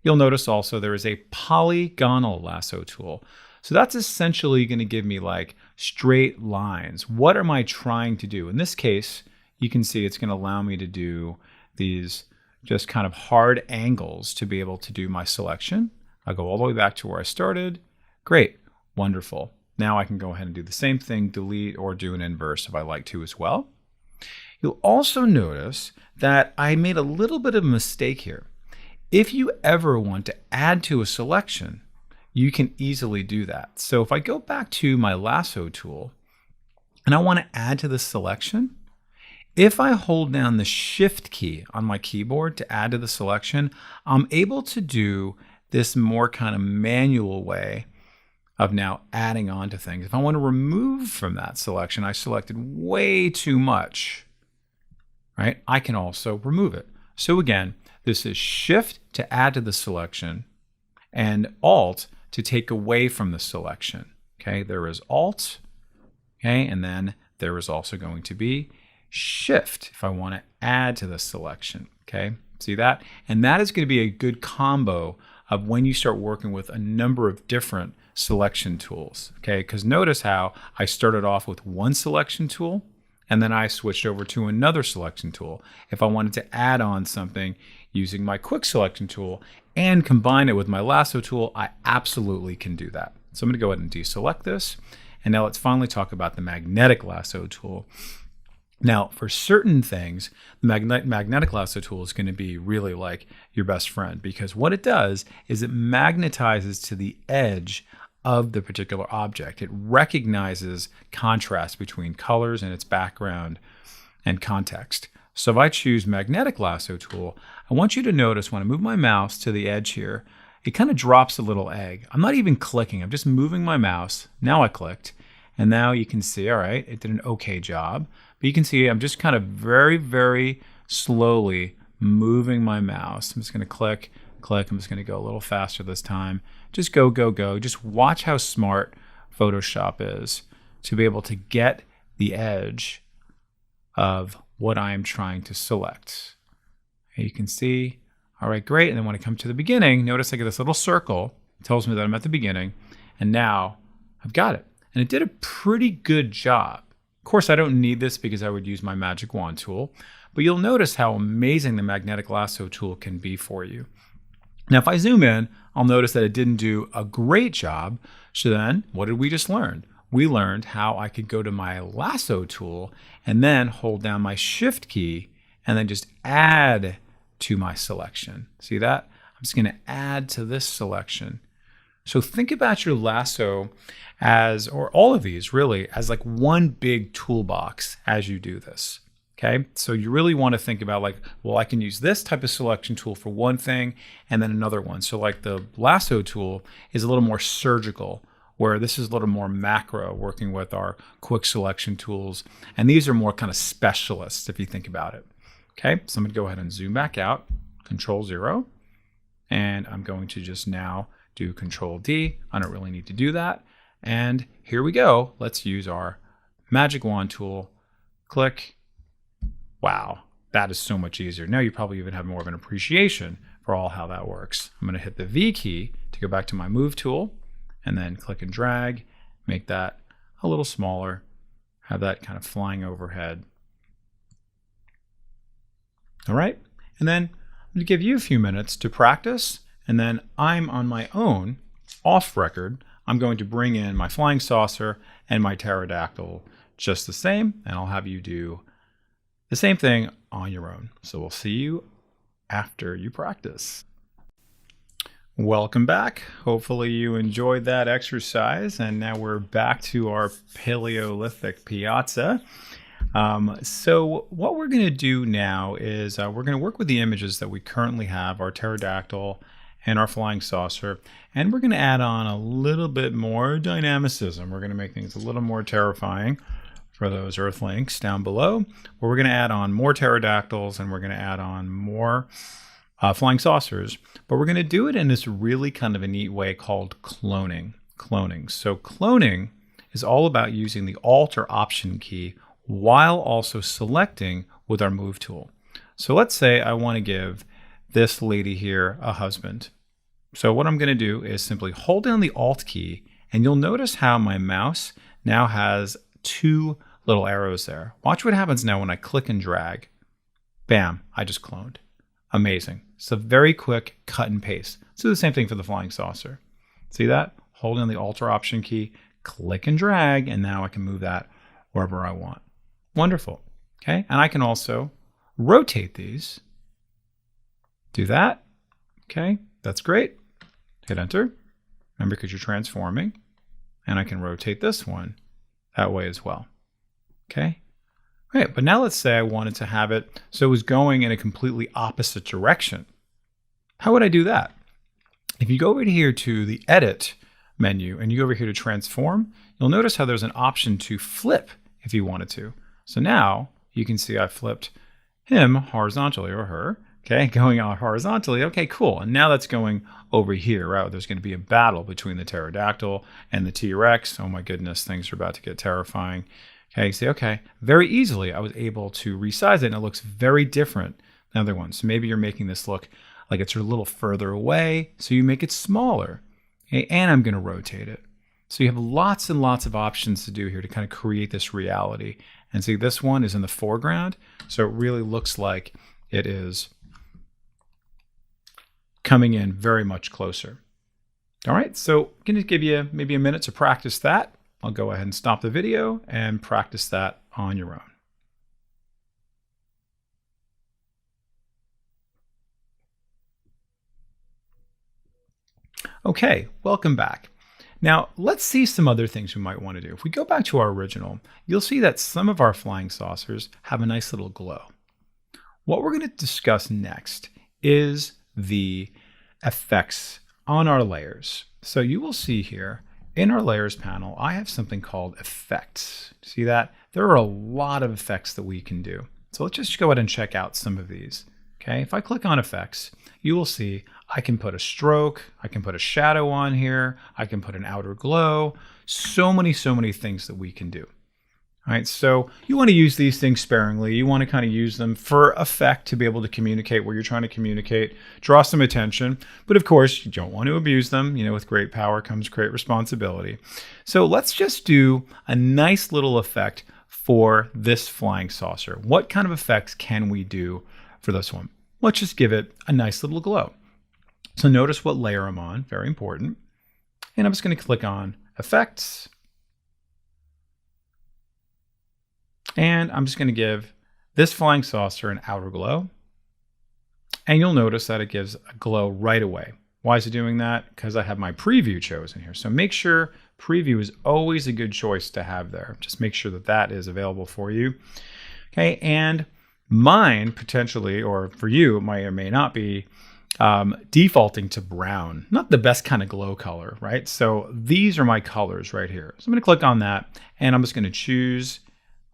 A: You'll notice also there is a polygonal lasso tool. So that's essentially going to give me like straight lines. What am I trying to do? In this case, you can see it's going to allow me to do these just kind of hard angles to be able to do my selection. I'll go all the way back to where I started. Great, wonderful. Now I can go ahead and do the same thing, delete, or do an inverse if I like to as well. You'll also notice that I made a little bit of a mistake here. If you ever want to add to a selection, you can easily do that. So if I go back to my lasso tool and I want to add to the selection, if I hold down the Shift key on my keyboard to add to the selection, I'm able to do this more kind of manual way of now adding on to things. If I want to remove from that selection, I selected way too much, right? I can also remove it. So again, this is Shift to add to the selection and Alt to take away from the selection. Okay, there is Alt, okay, and then there is also going to be Shift if I want to add to the selection. Okay, see that? And that is going to be a good combo of when you start working with a number of different selection tools. Okay, because notice how I started off with one selection tool and then I switched over to another selection tool. If I wanted to add on something using my quick selection tool and combine it with my lasso tool, I absolutely can do that. So I'm going to go ahead and deselect this. And now let's finally talk about the magnetic lasso tool. Now, for certain things, the magnetic lasso tool is going to be really like your best friend, because what it does is it magnetizes to the edge of the particular object. It recognizes contrast between colors and its background and context. So if I choose magnetic lasso tool, I want you to notice when I move my mouse to the edge here, it kind of drops a little egg. I'm not even clicking, I'm just moving my mouse. Now I clicked, and now you can see, all right, it did an okay job. But you can see I'm just kind of very, very slowly moving my mouse. I'm just going to click, click. I'm just going to go a little faster this time. Just go, go, go. Just watch how smart Photoshop is to be able to get the edge of what I am trying to select. And you can see, all right, great. And then when I come to the beginning, notice I get this little circle. It tells me that I'm at the beginning. And now I've got it. And it did a pretty good job. Of course, I don't need this because I would use my magic wand tool, but you'll notice how amazing the magnetic lasso tool can be for you. Now, if I zoom in, I'll notice that it didn't do a great job. So then what did we just learn? We learned how I could go to my lasso tool and then hold down my shift key and then just add to my selection. See that? I'm just going to add to this selection. So think about your lasso as, or all of these really, as like one big toolbox as you do this. Okay, so you really want to think about like, well, I can use this type of selection tool for one thing and then another one. So like the lasso tool is a little more surgical, where this is a little more macro, working with our quick selection tools. And these are more kind of specialists if you think about it. Okay, so I'm going to go ahead and zoom back out, Control 0, and I'm going to just now do Control D. I don't really need to do that. And here we go. Let's use our magic wand tool. Click. Wow, that is so much easier. Now you probably even have more of an appreciation for all how that works. I'm going to hit the V key to go back to my move tool and then click and drag, make that a little smaller, have that kind of flying overhead. All right, and then I'm going to give you a few minutes to practice, and then I'm on my own, off record, I'm going to bring in my flying saucer and my pterodactyl just the same, and I'll have you do the same thing on your own. So we'll see you after you practice. Welcome back. Hopefully you enjoyed that exercise, and now we're back to our Paleolithic piazza. So what we're going to do now is we're going to work with the images that we currently have, our pterodactyl and our flying saucer, and we're going to add on a little bit more dynamicism. We're going to make things a little more terrifying for those earthlings down below, where we're going to add on more pterodactyls and we're going to add on more flying saucers, but we're going to do it in this really kind of a neat way called cloning. So cloning is all about using the Alt or Option key while also selecting with our move tool. So let's say I want to give this lady here a husband. So what I'm going to do is simply hold down the Alt key, and you'll notice how my mouse now has two little arrows there. Watch what happens now when I click and drag. Bam, I just cloned. Amazing. It's a very quick cut and paste. Let's do the same thing for the flying saucer. See that? Hold down the Alt or Option key, click and drag, and now I can move that wherever I want. Wonderful. Okay, and I can also rotate these. Do that. Okay, that's great. Hit enter. Remember, because you're transforming. And I can rotate this one that way as well. Okay. Great. But now let's say I wanted to have it so it was going in a completely opposite direction. How would I do that? If you go over here to the Edit menu and you go over here to Transform, you'll notice how there's an option to flip if you wanted to. So now you can see I flipped him horizontally, or her, okay, going out horizontally. Okay, cool. And now that's going over here, right? There's going to be a battle between the pterodactyl and the T-Rex. Oh my goodness, things are about to get terrifying. Okay, you see, okay, very easily I was able to resize it, and it looks very different than the other ones. So maybe you're making this look like it's a little further away, so you make it smaller. Okay, and I'm going to rotate it. So you have lots and lots of options to do here to kind of create this reality. And see, this one is in the foreground, so it really looks like it is coming in very much closer. All right, so I'm going to give you maybe a minute to practice that. I'll go ahead and stop the video and practice that on your own. Okay, welcome back. Now, let's see some other things we might want to do. If we go back to our original, you'll see that some of our flying saucers have a nice little glow. What we're going to discuss next is the effects on our layers. So you will see here in our layers panel, I have something called effects. See that? There are a lot of effects that we can do. So let's just go ahead and check out some of these. Okay, if I click on effects, you will see I can put a stroke, I can put a shadow on here, I can put an outer glow, so many things that we can do. All right, so you want to use these things sparingly. You want to kind of use them for effect to be able to communicate what you're trying to communicate, draw some attention. But of course, you don't want to abuse them. You know, with great power comes great responsibility. So let's just do a nice little effect for this flying saucer. What kind of effects can we do for this one? Let's just give it a nice little glow. So notice what layer I'm on, very important. And I'm just going to click on Effects. And I'm just going to give this flying saucer an outer glow. And you'll notice that it gives a glow right away. Why is it doing that? Because I have my preview chosen here. So make sure preview is always a good choice to have there. Just make sure that that is available for you. Okay, and mine potentially, or for you, it may or may not be defaulting to brown. Not the best kind of glow color, right? So these are my colors right here. So I'm going to click on that, and I'm just going to choose,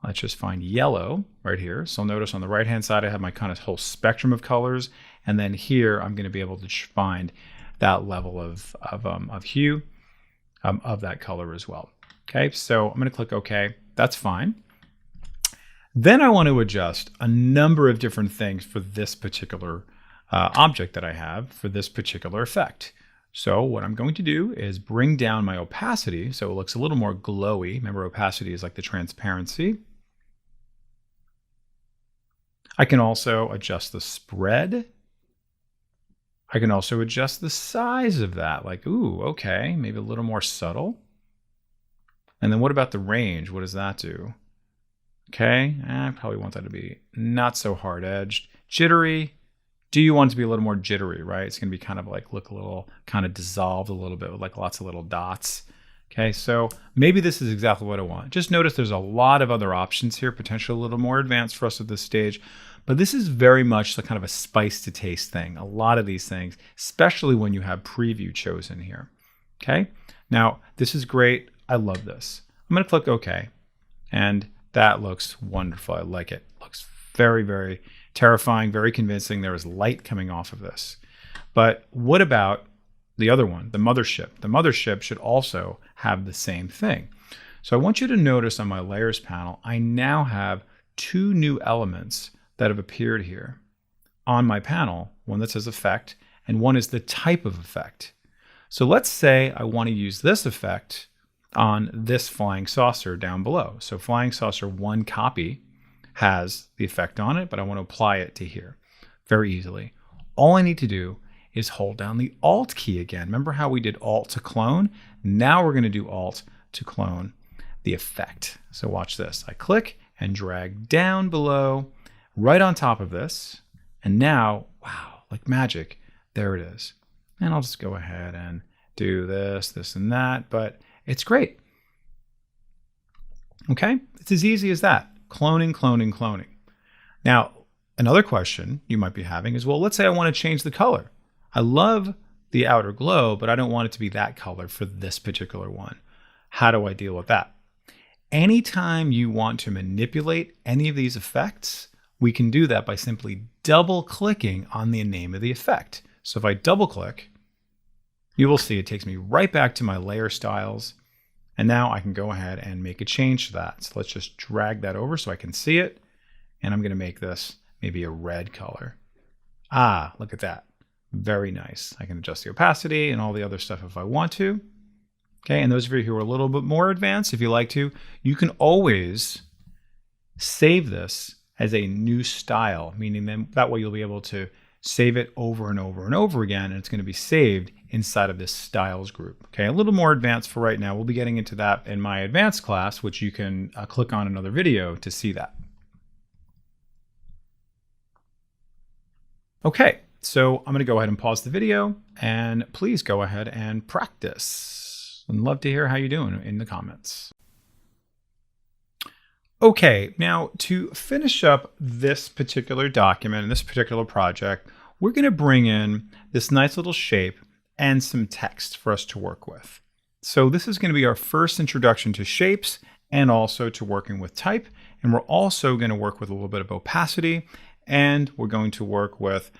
A: let's just find yellow right here. So notice on the right-hand side, I have my kind of whole spectrum of colors. And then here, I'm going to be able to find that level of hue of that color as well. Okay, so I'm going to click OK. That's fine. Then I want to adjust a number of different things for this particular object that I have for this particular effect. So what I'm going to do is bring down my opacity so it looks a little more glowy. Remember, opacity is like the transparency. I can also adjust the spread. I can also adjust the size of that, like, ooh, okay, maybe a little more subtle. And then what about the range? What does that do? Okay, I probably want that to be not so hard-edged. Jittery. Do you want it to be a little more jittery, right? It's going to be kind of like look a little kind of dissolved a little bit with like lots of little dots. Okay, so maybe this is exactly what I want. Just notice there's a lot of other options here, potentially a little more advanced for us at this stage. But this is very much the kind of a spice to taste thing. A lot of these things, especially when you have preview chosen here. Okay, now this is great. I love this. I'm going to click OK. And that looks wonderful. I like it. Looks very terrifying, very convincing. There is light coming off of this. But what about the other one, the mothership? The mothership should also have the same thing. So I want you to notice on my layers panel, I now have two new elements that have appeared here on my panel, one that says effect, and one is the type of effect. So let's say I want to use this effect on this flying saucer down below. So flying saucer 1 copy has the effect on it, but I want to apply it to here very easily. All I need to do is hold down the Alt key again. Remember how we did Alt to clone? Now we're going to do Alt to clone the effect. So watch this. I click and drag down below, right on top of this. And now, wow, like magic, there it is. And I'll just go ahead and do this, this, and that, but it's great. Okay, it's as easy as that. Cloning, cloning, cloning. Now, another question you might be having is, well, let's say I want to change the color. I love the outer glow, but I don't want it to be that color for this particular one. How do I deal with that? Anytime you want to manipulate any of these effects, we can do that by simply double clicking on the name of the effect. So if I double click, you will see it takes me right back to my layer styles. And now I can go ahead and make a change to that. So let's just drag that over so I can see it. And I'm going to make this maybe a red color. Ah, look at that. Very nice. I can adjust the opacity and all the other stuff if I want to. Okay, and those of you who are a little bit more advanced, if you like to, you can always save this as a new style, meaning then that way you'll be able to save it over and over and over again, and it's going to be saved inside of this styles group. Okay, a little more advanced for right now. We'll be getting into that in my advanced class, which you can click on another video to see that. Okay, so I'm going to go ahead and pause the video, and please go ahead and practice. I'd love to hear how you're doing in the comments. Okay, now to finish up this particular document and this particular project, we're going to bring in this nice little shape and some text for us to work with. So this is going to be our first introduction to shapes and also to working with type. And we're also going to work with a little bit of opacity, and we're going to work with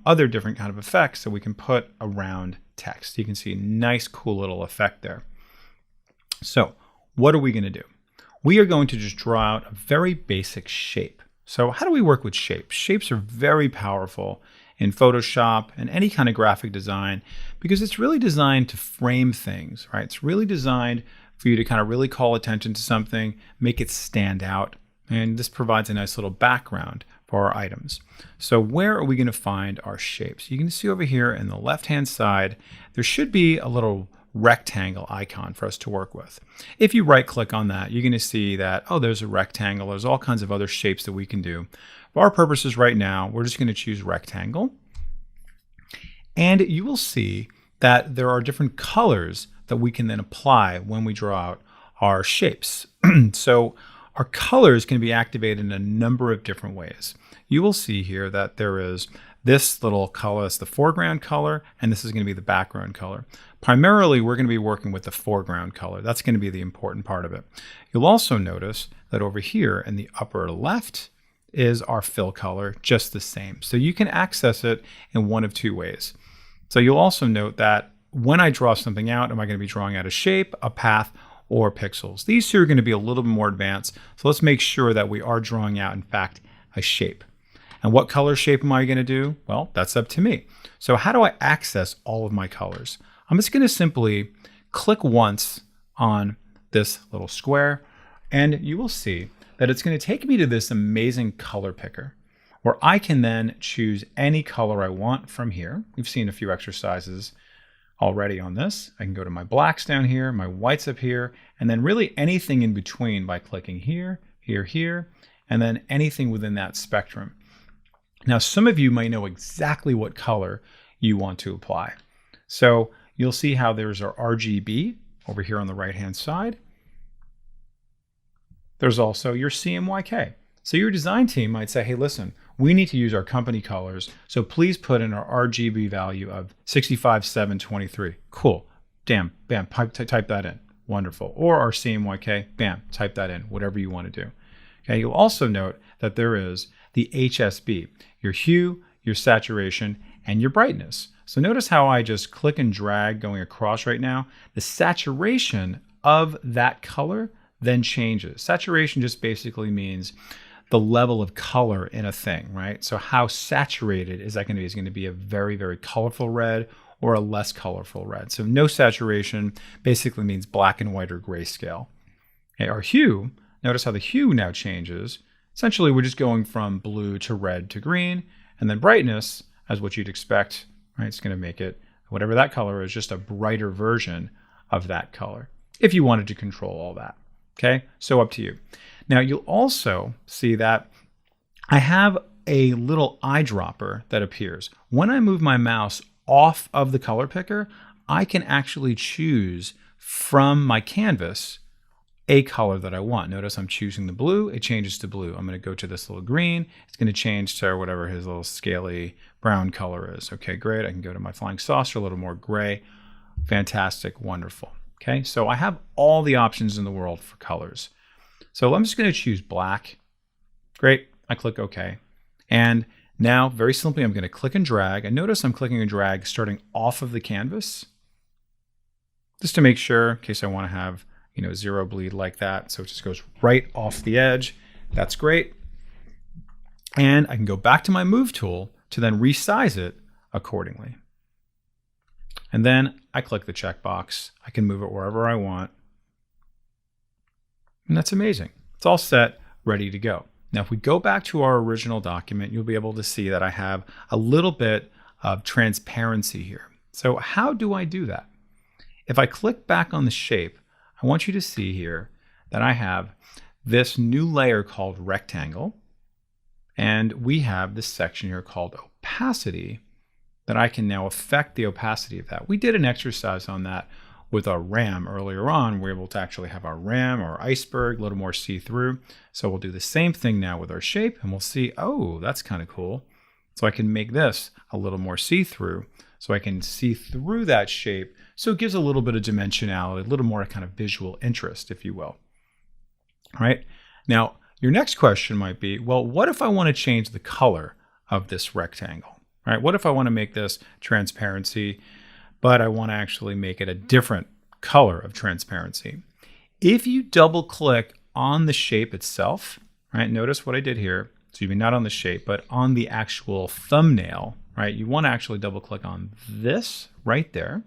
A: other different kind of effects that we can put around text. You can see a nice, cool little effect there. So what are we going to do? We are going to just draw out a very basic shape. So how do we work with shapes? Shapes are very powerful in Photoshop and any kind of graphic design because it's really designed to frame things, right? It's really designed for you to kind of really call attention to something, make it stand out, and this provides a nice little background for our items. So where are we going to find our shapes? You can see over here in the left-hand side, there should be a little rectangle icon for us to work with. If you right-click on that, you're going to see that, oh, there's a rectangle. There's all kinds of other shapes that we can do. For our purposes right now, we're just going to choose rectangle. And you will see that there are different colors that we can then apply when we draw out our shapes. So our colors can be activated in a number of different ways. You will see here that there is this little color, it's the foreground color, and this is going to be the background color. Primarily, we're going to be working with the foreground color. That's going to be the important part of it. You'll also notice that over here in the upper left is our fill color, just the same. So you can access it in one of two ways. So you'll also note that when I draw something out, am I going to be drawing out a shape, a path, or pixels? These two are going to be a little bit more advanced. So let's make sure that we are drawing out, in fact, a shape. And what color shape am I going to do? Well, that's up to me. So how do I access all of my colors? I'm just going to simply click once on this little square, and you will see that it's going to take me to this amazing color picker where I can then choose any color I want from here. We've seen a few exercises already on this. I can go to my blacks down here, my whites up here, and then really anything in between by clicking here, here, here, and then anything within that spectrum. Now, some of you might know exactly what color you want to apply. So you'll see how there's our RGB over here on the right-hand side. There's also your CMYK. So your design team might say, hey, listen, we need to use our company colors, so please put in our RGB value of 65723. Cool. Damn, bam, type that in. Wonderful. Or our CMYK, bam, type that in, whatever you want to do. Okay, you'll also note that there is the HSB, your hue, your saturation, and your brightness. So notice how I just click and drag going across right now. The saturation of that color then changes. Saturation just basically means the level of color in a thing, right? So how saturated is that going to be? Is it going to be a very, very colorful red or a less colorful red? So no saturation basically means black and white or grayscale. Okay, our hue, notice how the hue now changes. Essentially, we're just going from blue to red to green, and then brightness, as what you'd expect, right? It's going to make it, whatever that color is, just a brighter version of that color, if you wanted to control all that. Okay, so up to you. Now, you'll also see that I have a little eyedropper that appears. When I move my mouse off of the color picker, I can actually choose from my canvas a color that I want. Notice I'm choosing the blue, it changes to blue. I'm going to go to this little green, it's going to change to whatever his little scaly brown color is. Okay, great. I can go to my flying saucer, a little more gray. Fantastic, wonderful. Okay, so I have all the options in the world for colors. So I'm just going to choose black. Great, I click OK. And now, very simply, I'm going to click and drag. And notice I'm clicking and drag starting off of the canvas, just to make sure, in case I want to have zero bleed like that. So it just goes right off the edge. That's great. And I can go back to my move tool to then resize it accordingly. And then I click the checkbox. I can move it wherever I want. And that's amazing. It's all set, ready to go. Now, if we go back to our original document, you'll be able to see that I have a little bit of transparency here. So how do I do that? If I click back on the shape, I want you to see here that I have this new layer called rectangle, and we have this section here called opacity that I can now affect the opacity of that. We did an exercise on that with our RAM earlier on. We're able to actually have our RAM or iceberg a little more see-through. So we'll do the same thing now with our shape, and we'll see, oh, that's kind of cool. So I can make this a little more see-through, so I can see through that shape. So it gives a little bit of dimensionality, a little more kind of visual interest, if you will. All right. Now, your next question might be, well, what if I want to change the color of this rectangle? All right. What if I want to make this transparency, but I want to actually make it a different color of transparency? If you double click on the shape itself, right? Notice what I did here. So you'd be not on the shape, but on the actual thumbnail, right? You want to actually double click on this right there.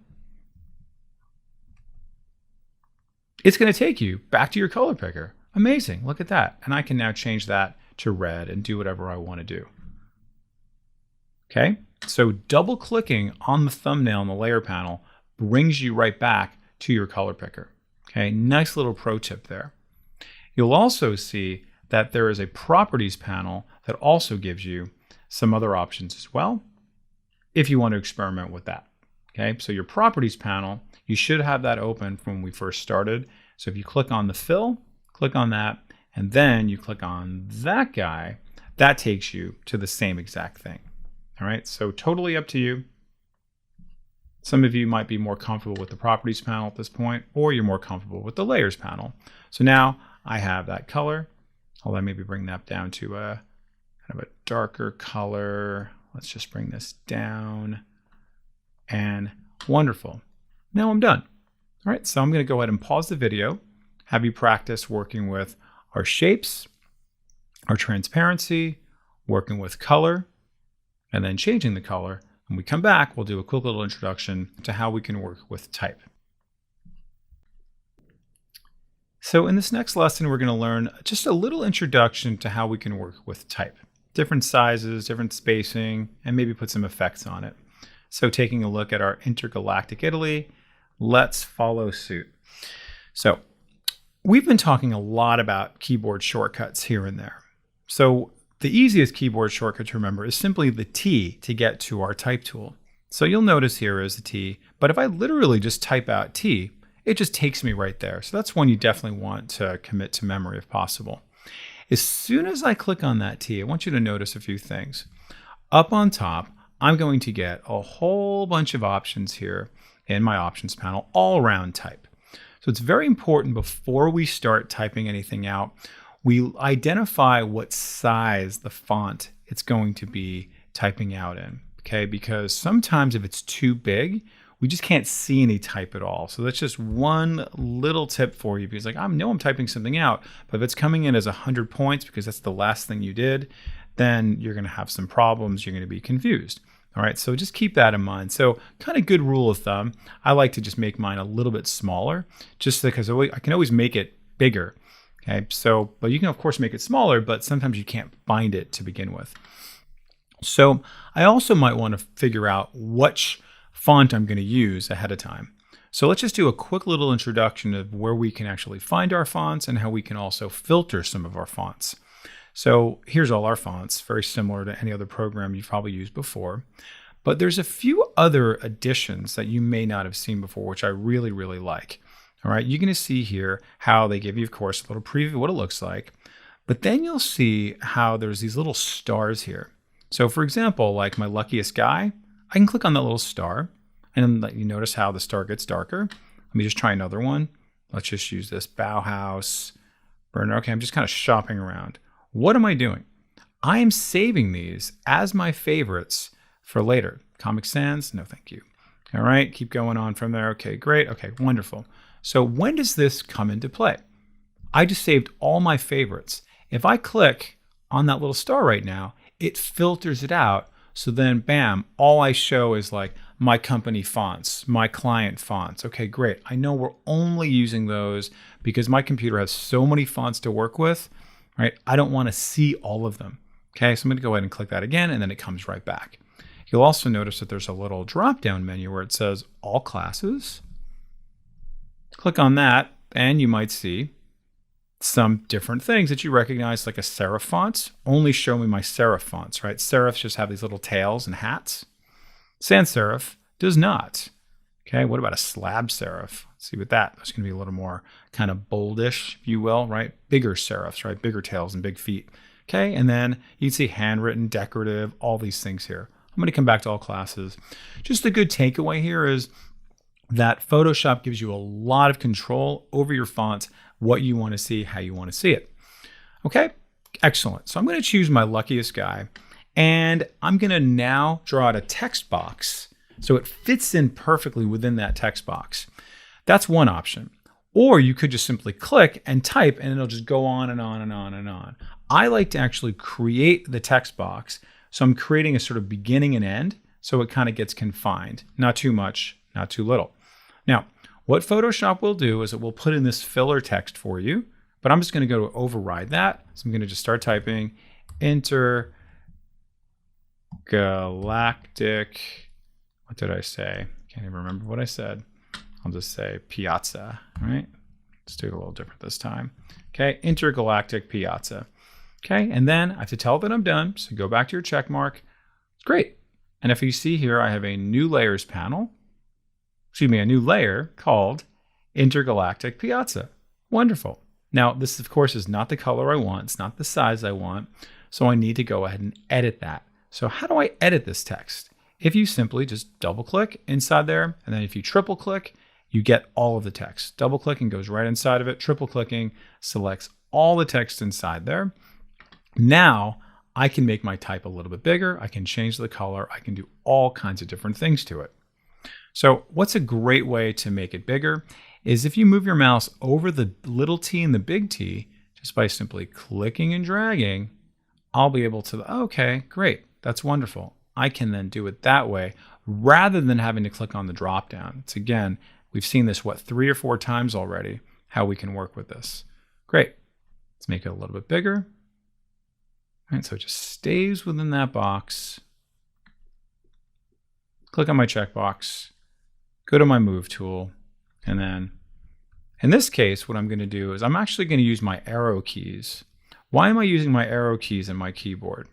A: It's going to take you back to your color picker. Amazing. Look at that. And I can now change that to red and do whatever I want to do. Okay. So double clicking on the thumbnail in the layer panel brings you right back to your color picker. Okay. Nice little pro tip there. You'll also see that there is a properties panel that also gives you some other options as well, if you want to experiment with that. Okay, so your properties panel, you should have that open from when we first started. So if you click on the fill, click on that, and then you click on that guy, that takes you to the same exact thing. All right, so totally up to you. Some of you might be more comfortable with the properties panel at this point, or you're more comfortable with the layers panel. So now I have that color. I'll maybe bring that down to a kind of a darker color. Let's just bring this down. And wonderful. Now I'm done. All right, so I'm going to go ahead and pause the video, have you practice working with our shapes, our transparency, working with color, and then changing the color. When we come back, we'll do a quick little introduction to how we can work with type. So in this next lesson, we're going to learn just a little introduction to how we can work with type. Different sizes, different spacing, and maybe put some effects on it. So taking a look at our intergalactic Italy, let's follow suit. So we've been talking a lot about keyboard shortcuts here and there. So the easiest keyboard shortcut to remember is simply the T to get to our type tool. So you'll notice here is the T, but if I literally just type out T, it just takes me right there. So that's one you definitely want to commit to memory if possible. As soon as I click on that T, I want you to notice a few things. Up on top, I'm going to get a whole bunch of options here in my options panel all around type. So it's very important before we start typing anything out, we identify what size the font it's going to be typing out in, okay? Because sometimes if it's too big, we just can't see any type at all. So that's just one little tip for you, because like, I know I'm typing something out, but if it's coming in as 100 points because that's the last thing you did, then you're going to have some problems. You're going to be confused. All right, so just keep that in mind. So kind of good rule of thumb, I like to just make mine a little bit smaller, just because I can always make it bigger. Okay, so, but you can of course make it smaller, but sometimes you can't find it to begin with. So I also might want to figure out which font I'm going to use ahead of time. So let's just do a quick little introduction of where we can actually find our fonts and how we can also filter some of our fonts. So here's all our fonts, very similar to any other program you've probably used before. But there's a few other additions that you may not have seen before, which I really, really like. All right, you're going to see here how they give you, of course, a little preview of what it looks like. But then you'll see how there's these little stars here. So for example, like my luckiest guy, I can click on that little star, and then you notice how the star gets darker. Let me just try another one. Let's just use this Bauhaus burner. Okay, I'm just kind of shopping around. What am I doing? I am saving these as my favorites for later. Comic Sans, no thank you. All right, keep going on from there. Okay, great. Okay, wonderful. So when does this come into play? I just saved all my favorites. If I click on that little star right now, it filters it out. So then, bam, all I show is like my company fonts, my client fonts. Okay, great. I know we're only using those because my computer has so many fonts to work with, right? I don't want to see all of them. Okay, so I'm going to go ahead and click that again, and then it comes right back. You'll also notice that there's a little drop-down menu where it says All Classes. Click on that, and you might see some different things that you recognize, like a serif font. Only show me my serif fonts, right? Serifs just have these little tails and hats. Sans serif does not. Okay, what about a slab serif? Let's see with that. That's going to be a little more kind of boldish, if you will, right? Bigger serifs, right? Bigger tails and big feet. Okay, and then you can see handwritten, decorative, all these things here. I'm going to come back to all classes. Just a good takeaway here is that Photoshop gives you a lot of control over your fonts what you want to see, how you want to see it. Okay, excellent. So I'm going to choose my luckiest guy, and I'm going to now draw out a text box so it fits in perfectly within that text box. That's one option. Or you could just simply click and type, and it'll just go on and on and on and on. I like to actually create the text box, so I'm creating a sort of beginning and end, so it kind of gets confined. Not too much, not too little. Now, what Photoshop will do is it will put in this filler text for you, but I'm just going to go to override that. So I'm going to just start typing intergalactic, what did I say? Can't even remember what I said. I'll just say piazza, right? Let's do it a little different this time. Okay, intergalactic piazza. Okay, and then I have to tell it that I'm done. So go back to your check mark. It's great. And if you see here, I have a new layers panel. Excuse me, a new layer called intergalactic piazza. Wonderful. Now, this of course is not the color I want. It's not the size I want. So I need to go ahead and edit that. So how do I edit this text? If you simply just double click inside there, and then if you triple click, you get all of the text. Double clicking goes right inside of it. Triple clicking selects all the text inside there. Now I can make my type a little bit bigger. I can change the color. I can do all kinds of different things to it. So what's a great way to make it bigger is if you move your mouse over the little t and the big T, just by simply clicking and dragging, I'll be able to, okay, great. That's wonderful. I can then do it that way rather than having to click on the drop down. It's again, we've seen this, 3 or 4 times already, how we can work with this. Great. Let's make it a little bit bigger. All right, so it just stays within that box. Click on my checkbox, go to my move tool, and then in this case, what I'm going to do is I'm actually going to use my arrow keys. Why am I using my arrow keys in my keyboard?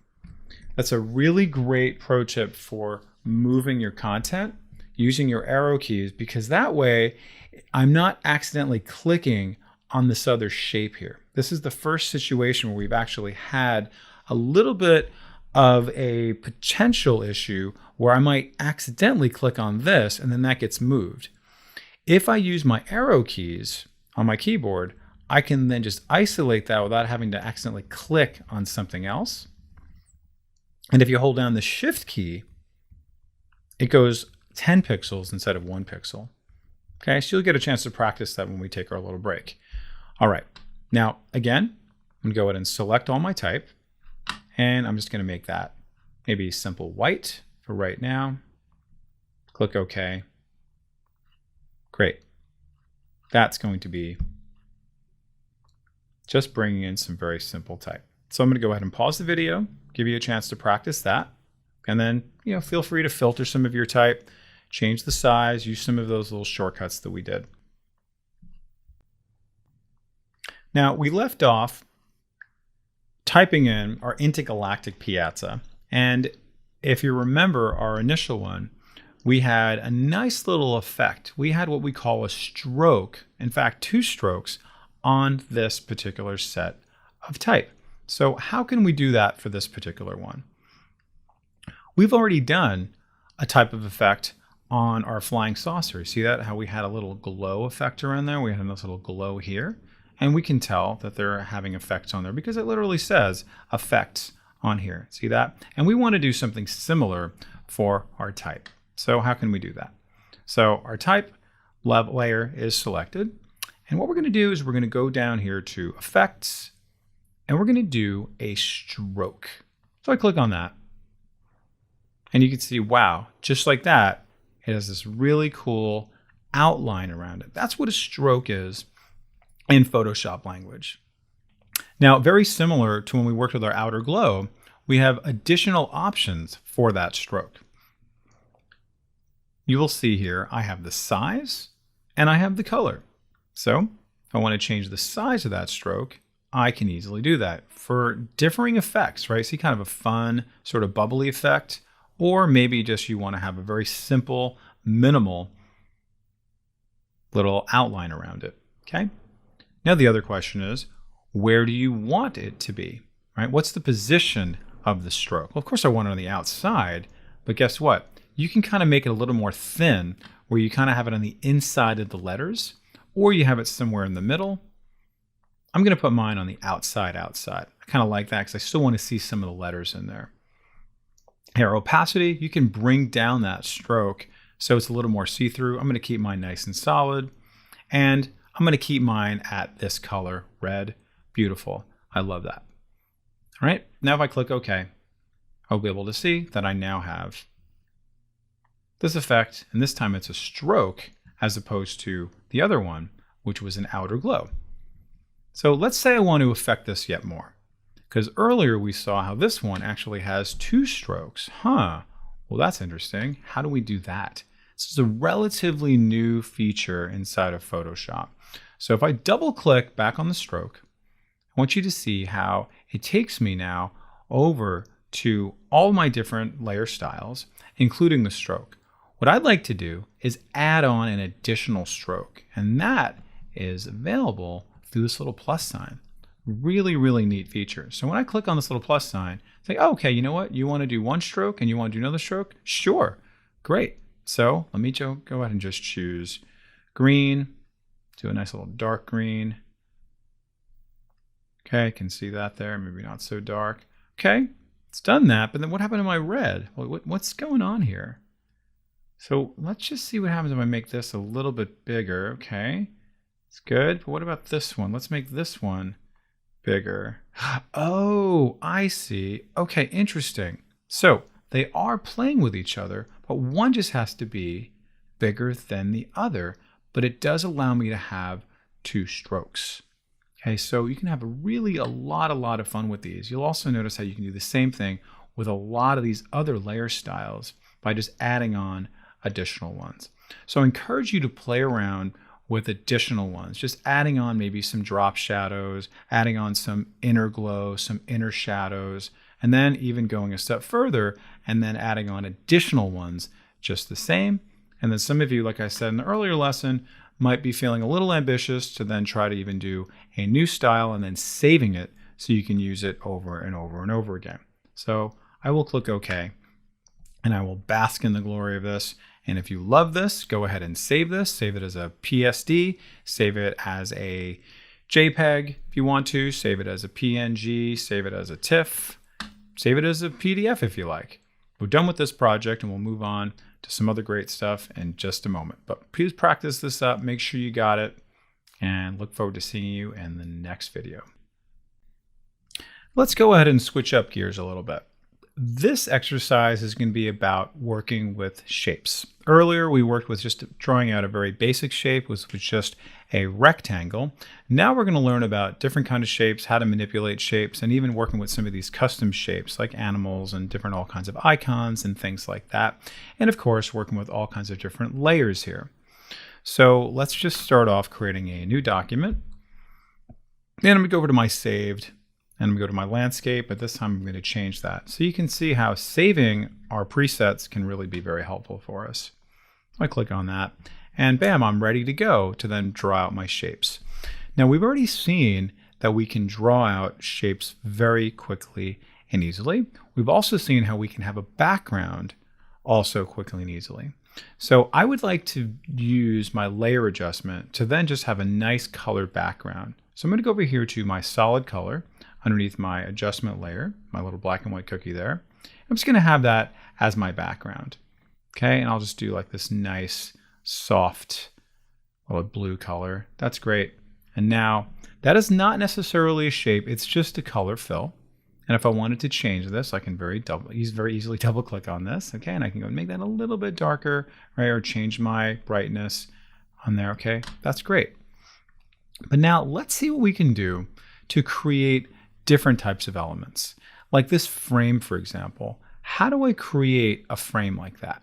A: That's a really great pro tip for moving your content, using your arrow keys, because that way I'm not accidentally clicking on this other shape here. This is the first situation where we've actually had a little bit of a potential issue where I might accidentally click on this and then that gets moved. If I use my arrow keys on my keyboard, I can then just isolate that without having to accidentally click on something else. And if you hold down the Shift key, it goes 10 pixels instead of 1 pixel. Okay, so you'll get a chance to practice that when we take our little break. All right, now again, I'm gonna go ahead and select all my type, and I'm just gonna make that maybe simple white for right now. Click OK. Great. That's going to be just bringing in some very simple type. So I'm going to go ahead and pause the video, give you a chance to practice that, and then feel free to filter some of your type, change the size, use some of those little shortcuts that we did. Now we left off typing in our intergalactic piazza, and if you remember our initial one, we had a nice little effect. We had what we call a stroke, in fact 2 strokes on this particular set of type. So how can we do that for this particular one? We've already done a type of effect on our flying saucer. See that? How we had a little glow effect around there? We had a nice little glow here. And we can tell that they're having effects on there because it literally says effects on here. See that? And we want to do something similar for our type. So how can we do that? So our type layer is selected. And what we're going to do is we're going to go down here to effects, and we're going to do a stroke. So I click on that, and you can see, wow, just like that, it has this really cool outline around it. That's what a stroke is in Photoshop language. Now, very similar to when we worked with our outer glow, we have additional options for that stroke. You will see here, I have the size and I have the color. So if I want to change the size of that stroke, I can easily do that for differing effects, right? See, kind of a fun sort of bubbly effect, or maybe just you want to have a very simple, minimal little outline around it, okay? Now the other question is, where do you want it to be, right? What's the position of the stroke? Well, of course I want it on the outside, but guess what? You can kind of make it a little more thin where you kind of have it on the inside of the letters, or you have it somewhere in the middle, I'm going to put mine on the outside. I kind of like that because I still want to see some of the letters in there. Here, opacity, you can bring down that stroke so it's a little more see-through. I'm going to keep mine nice and solid. And I'm going to keep mine at this color, red. Beautiful. I love that. All right, now if I click OK, I'll be able to see that I now have this effect, and this time it's a stroke as opposed to the other one, which was an outer glow. So let's say I want to affect this yet more, because earlier we saw how this one actually has 2 strokes. Well, that's interesting. How do we do that? This is a relatively new feature inside of Photoshop. So if I double click back on the stroke, I want you to see how it takes me now over to all my different layer styles, including the stroke. What I'd like to do is add on an additional stroke, and that is available through this little plus sign. Really, really neat feature. So when I click on this little plus sign, say, oh, okay, you know what? You want to do one stroke and you want to do another stroke? Sure, great. So let me go ahead and just choose green, do a nice little dark green. Okay, I can see that there, maybe not so dark. Okay, it's done that, but then what happened to my red? Well, what's going on here? So let's just see what happens if I make this a little bit bigger. Okay, it's good, but what about this one? Let's make this one bigger. Oh, I see. Okay, interesting. So they are playing with each other, but one just has to be bigger than the other, but it does allow me to have 2 strokes. Okay, so you can have a lot of fun with these. You'll also notice how you can do the same thing with a lot of these other layer styles by just adding on additional ones. So I encourage you to play around with additional ones, just adding on maybe some drop shadows, adding on some inner glow, some inner shadows, and then even going a step further and then adding on additional ones just the same. And then some of you, like I said in the earlier lesson, might be feeling a little ambitious to then try to even do a new style and then saving it so you can use it over and over and over again. So I will click OK, and I will bask in the glory of this. And if you love this, go ahead and save this. Save it as a PSD, save it as a JPEG if you want to, save it as a PNG, save it as a TIFF, save it as a PDF if you like. We're done with this project and we'll move on to some other great stuff in just a moment. But please practice this up, make sure you got it, and look forward to seeing you in the next video. Let's go ahead and switch up gears a little bit. This exercise is going to be about working with shapes. Earlier, we worked with just drawing out a very basic shape, which was just a rectangle. Now we're going to learn about different kinds of shapes, how to manipulate shapes, and even working with some of these custom shapes like animals and different all kinds of icons and things like that. And of course, working with all kinds of different layers here. So let's just start off creating a new document. And I'm going to go over to my saved. And I'm going to go to my landscape, but this time I'm going to change that. So you can see how saving our presets can really be very helpful for us. I click on that, and bam, I'm ready to go to then draw out my shapes. Now we've already seen that we can draw out shapes very quickly and easily. We've also seen how we can have a background also quickly and easily. So I would like to use my layer adjustment to then just have a nice colored background. So I'm going to go over here to my solid color underneath my adjustment layer, my little black and white cookie there. I'm just going to have that as my background. Okay, and I'll just do like this nice, soft, little blue color. That's great. And now, that is not necessarily a shape, it's just a color fill. And if I wanted to change this, I can very easily double click on this, okay? And I can go and make that a little bit darker, right? Or change my brightness on there, okay? That's great. But now let's see what we can do to create different types of elements. Like this frame, for example. How do I create a frame like that?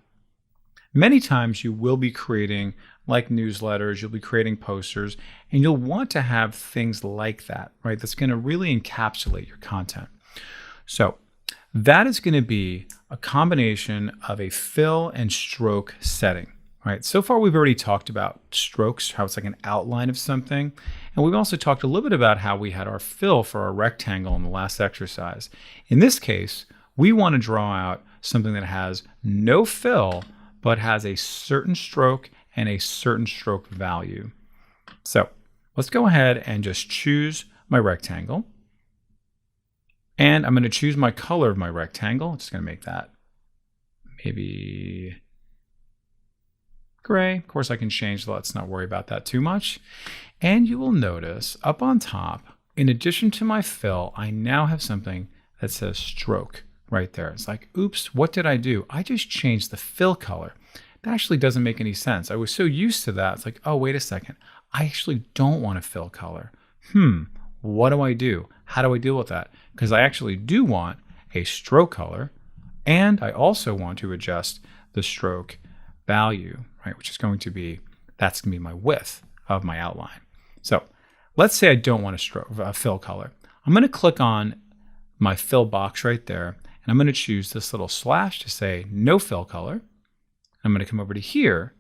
A: Many times you will be creating like newsletters, you'll be creating posters, and you'll want to have things like that, right? That's going to really encapsulate your content. So that is going to be a combination of a fill and stroke setting. Right. So far, we've already talked about strokes, how it's like an outline of something. And we've also talked a little bit about how we had our fill for our rectangle in the last exercise. In this case, we want to draw out something that has no fill, but has a certain stroke and a certain stroke value. So let's go ahead and just choose my rectangle. And I'm going to choose my color of my rectangle. I'm just going to make that maybe gray. Of course, I can change, so let's not worry about that too much. And you will notice up on top, in addition to my fill, I now have something that says stroke right there. It's like, oops, what did I do? I just changed the fill color. That actually doesn't make any sense. I was so used to that. It's like, oh, wait a second. I actually don't want a fill color. What do I do? How do I deal with that? Because I actually do want a stroke color, and I also want to adjust the stroke value, right? Which is going to be, that's going to be my width of my outline. So let's say I don't want a fill color. I'm going to click on my fill box right there, and I'm going to choose this little slash to say no fill color. I'm going to come over to here,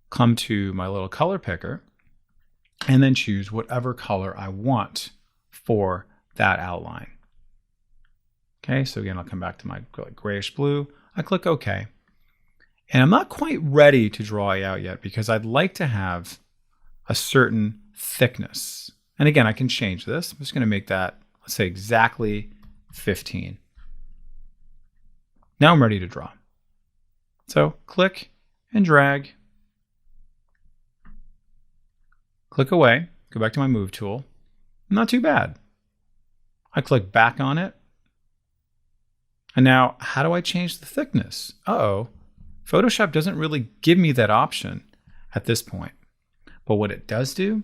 A: come to my little color picker, and then choose whatever color I want for that outline. Okay, so again, I'll come back to my grayish blue. I click OK. And I'm not quite ready to draw out yet because I'd like to have a certain thickness. And again, I can change this. I'm just going to make that, let's say, exactly 15. Now I'm ready to draw. So click and drag. Click away. Go back to my move tool. Not too bad. I click back on it. And now, how do I change the thickness? Photoshop doesn't really give me that option at this point. But what it does do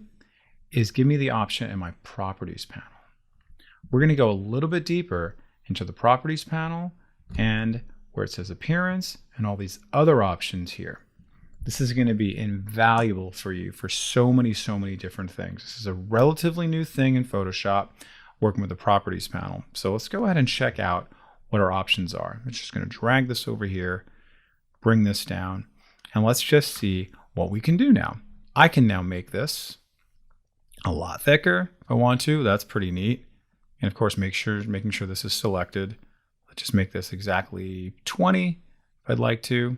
A: is give me the option in my properties panel. We're going to go a little bit deeper into the properties panel and where it says appearance and all these other options here. This is going to be invaluable for you for so many different things. This is a relatively new thing in Photoshop, working with the properties panel. So let's go ahead and check out what our options are. I'm just going to drag this over here, bring this down, and let's just see what we can do now. I can now make this a lot thicker if I want to. That's pretty neat. And of course, making sure this is selected. Let's just make this exactly 20 if I'd like to.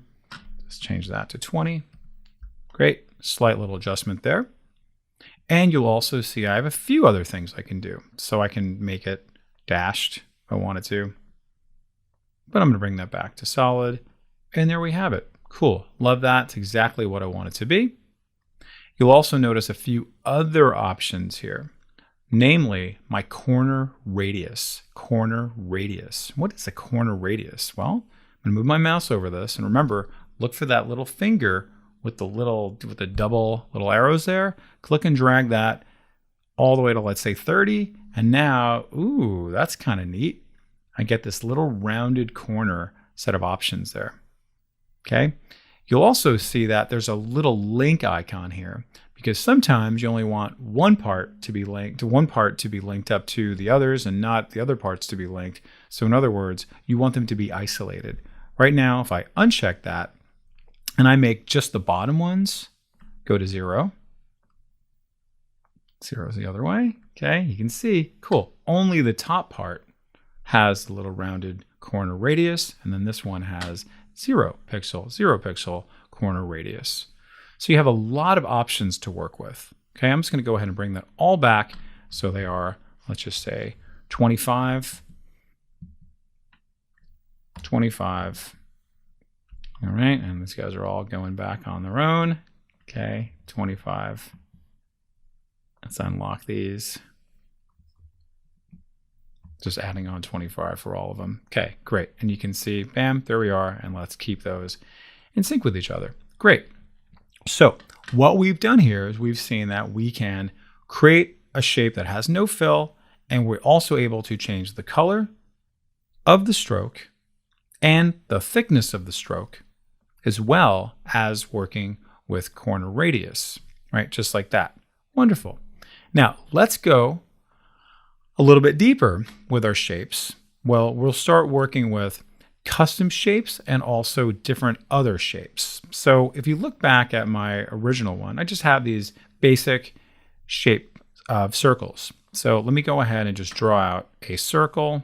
A: Let's change that to 20. Great, slight little adjustment there. And you'll also see I have a few other things I can do. So I can make it dashed if I wanted to. But I'm going to bring that back to solid. And there we have it. Cool. Love that. It's exactly what I want it to be. You'll also notice a few other options here, namely my corner radius. Corner radius. What is a corner radius? Well, I'm going to move my mouse over this, and remember, look for that little finger with the double little arrows there. Click and drag that all the way to, let's say, 30. And now, ooh, that's kind of neat. I get this little rounded corner set of options there. Okay. You'll also see that there's a little link icon here because sometimes you only want one part to be linked up to the others and not the other parts to be linked. So in other words, you want them to be isolated. Right now, if I uncheck that and I make just the bottom ones go to 0. 0 is the other way. Okay, you can see, cool. Only the top part has the little rounded corner radius, and then this one has 0 pixel corner radius. So you have a lot of options to work with. Okay, I'm just going to go ahead and bring that all back so they are, let's just say 25. All right, and these guys are all going back on their own. Okay, 25. Let's unlock these. Just adding on 25 for all of them. Okay, great. And you can see, bam, there we are. And let's keep those in sync with each other. Great. So what we've done here is we've seen that we can create a shape that has no fill, and we're also able to change the color of the stroke and the thickness of the stroke, as well as working with corner radius, right? Just like that. Wonderful. Now let's go a little bit deeper with our shapes. Well, we'll start working with custom shapes and also different other shapes. So if you look back at my original one, I just have these basic shape of circles. So let me go ahead and just draw out a circle.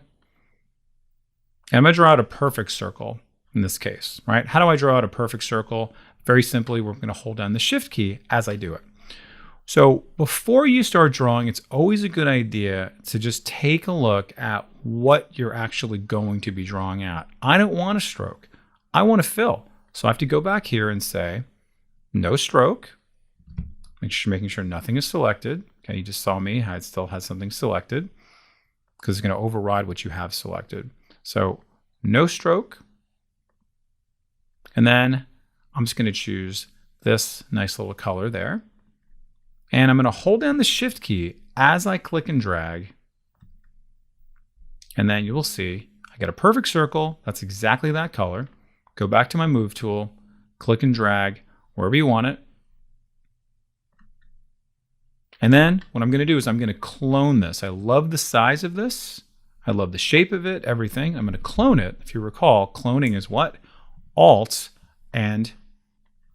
A: And I'm going to draw out a perfect circle in this case, right? How do I draw out a perfect circle? Very simply, we're going to hold down the Shift key as I do it. So before you start drawing, it's always a good idea to just take a look at what you're actually going to be drawing at. I don't want a stroke. I want to fill. So I have to go back here and say, no stroke. Making sure nothing is selected. Okay, you just saw me. I still had something selected because it's going to override what you have selected. So no stroke. And then I'm just going to choose this nice little color there. And I'm going to hold down the Shift key as I click and drag. And then you will see I get a perfect circle. That's exactly that color. Go back to my Move tool, click and drag wherever you want it. And then what I'm going to do is I'm going to clone this. I love the size of this. I love the shape of it, everything. I'm going to clone it. If you recall, cloning is what? Alt and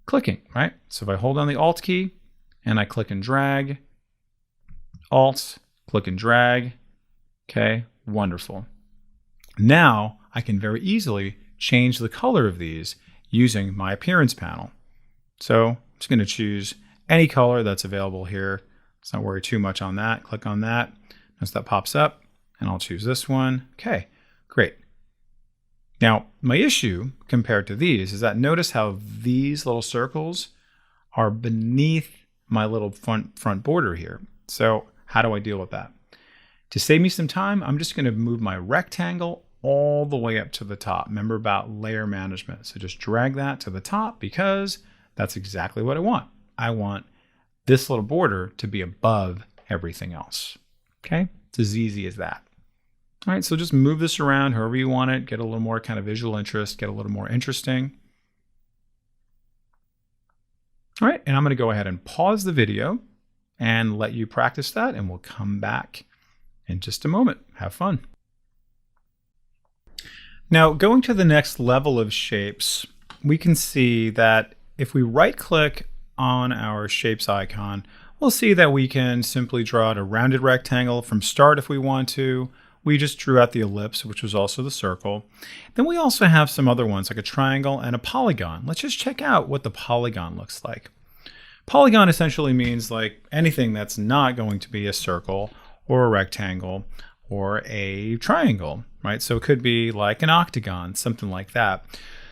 A: clicking, right? So if I hold down the Alt key and I click and drag, Alt, click and drag, okay, wonderful. Now I can very easily change the color of these using my appearance panel. So I'm just going to choose any color that's available here. Let's not worry too much on that. Click on that. Notice that pops up, and I'll choose this one. Okay, great. Now, my issue compared to these is that notice how these little circles are beneath my little front border here. So how do I deal with that? To save me some time, I'm just going to move my rectangle all the way up to the top. Remember about layer management. So just drag that to the top because that's exactly what I want. I want this little border to be above everything else. Okay, it's as easy as that. All right, so just move this around however you want it, get a little more kind of visual interest, get a little more interesting. All right, and I'm going to go ahead and pause the video and let you practice that, and we'll come back in just a moment. Have fun. Now, going to the next level of shapes, we can see that if we right-click on our shapes icon, we'll see that we can simply draw out a rounded rectangle from start if we want to. We just drew out the ellipse, which was also the circle. Then we also have some other ones like a triangle and a polygon. Let's just check out what the polygon looks like. Polygon essentially means like anything that's not going to be a circle or a rectangle or a triangle, right? So it could be like an octagon, something like that.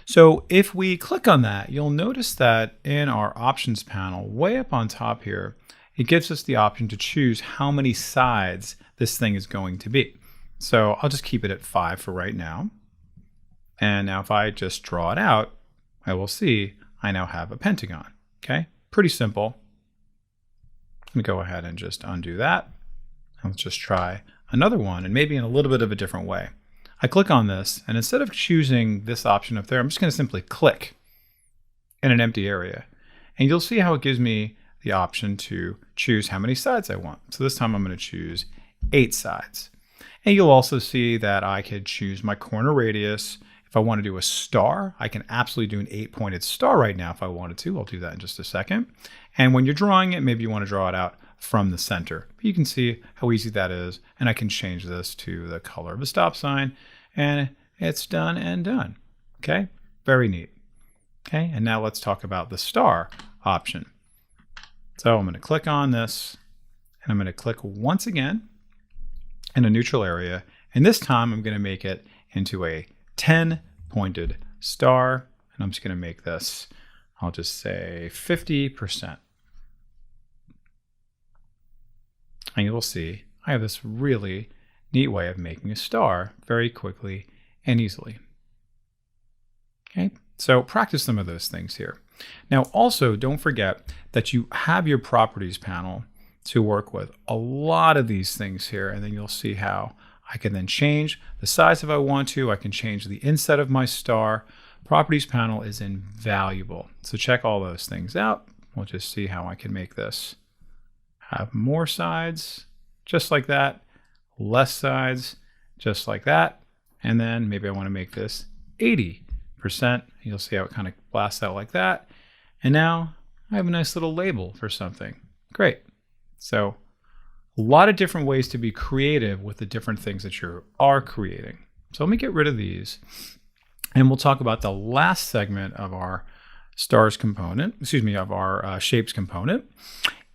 A: So if we click on that, you'll notice that in our options panel, way up on top here, it gives us the option to choose how many sides this thing is going to be. So I'll just keep it at 5 for right now. And now if I just draw it out, I will see I now have a pentagon. Okay, pretty simple. I'm gonna go ahead and just undo that. And let's just try another one, and maybe in a little bit of a different way. I click on this, and instead of choosing this option up there, I'm just going to simply click in an empty area. And you'll see how it gives me the option to choose how many sides I want. So this time I'm going to choose 8 sides. And you'll also see that I could choose my corner radius. If I want to do a star, I can absolutely do an 8-pointed star right now if I wanted to. I'll do that in just a second. And when you're drawing it, maybe you want to draw it out from the center. You can see how easy that is, and I can change this to the color of a stop sign, and it's done and done. Okay, very neat. Okay, and now let's talk about the star option. So I'm going to click on this, and I'm going to click once again in a neutral area, and this time I'm going to make it into a 10-pointed star, and I'm just going to make this, I'll just say 50%. And you'll see I have this really neat way of making a star very quickly and easily. Okay, so practice some of those things here. Now also don't forget that you have your properties panel to work with a lot of these things here, and then you'll see how I can then change the size if I want to. I can change the inset of my star. Properties panel is invaluable. So check all those things out. We'll just see how I can make this have more sides, just like that, less sides, just like that, and then maybe I want to make this 80%. You'll see how it kind of blasts out like that, and now I have a nice little label for something. Great. So a lot of different ways to be creative with the different things that you are creating. So let me get rid of these, and we'll talk about the last segment of our stars component, of our shapes component.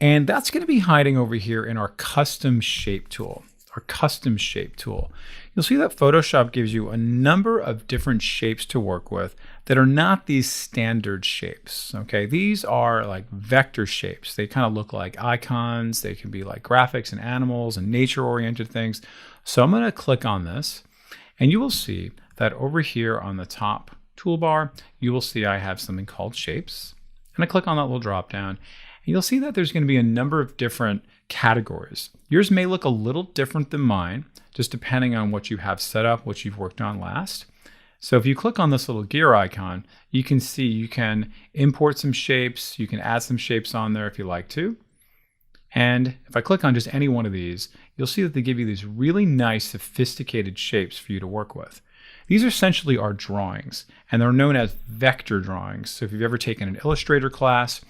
A: And that's going to be hiding over here in our custom shape tool. Our custom shape tool. You'll see that Photoshop gives you a number of different shapes to work with that are not these standard shapes. Okay, these are like vector shapes. They kind of look like icons. They can be like graphics and animals and nature-oriented things. So I'm going to click on this, and you will see that over here on the top toolbar, you will see I have something called shapes. And I click on that little drop down, and you'll see that there's going to be a number of different categories. Yours may look a little different than mine, just depending on what you have set up, what you've worked on last. So if you click on this little gear icon, you can see you can import some shapes, you can add some shapes on there if you like to. And if I click on just any one of these, you'll see that they give you these really nice, sophisticated shapes for you to work with. These essentially are drawings, and they're known as vector drawings. So if you've ever taken an Illustrator class,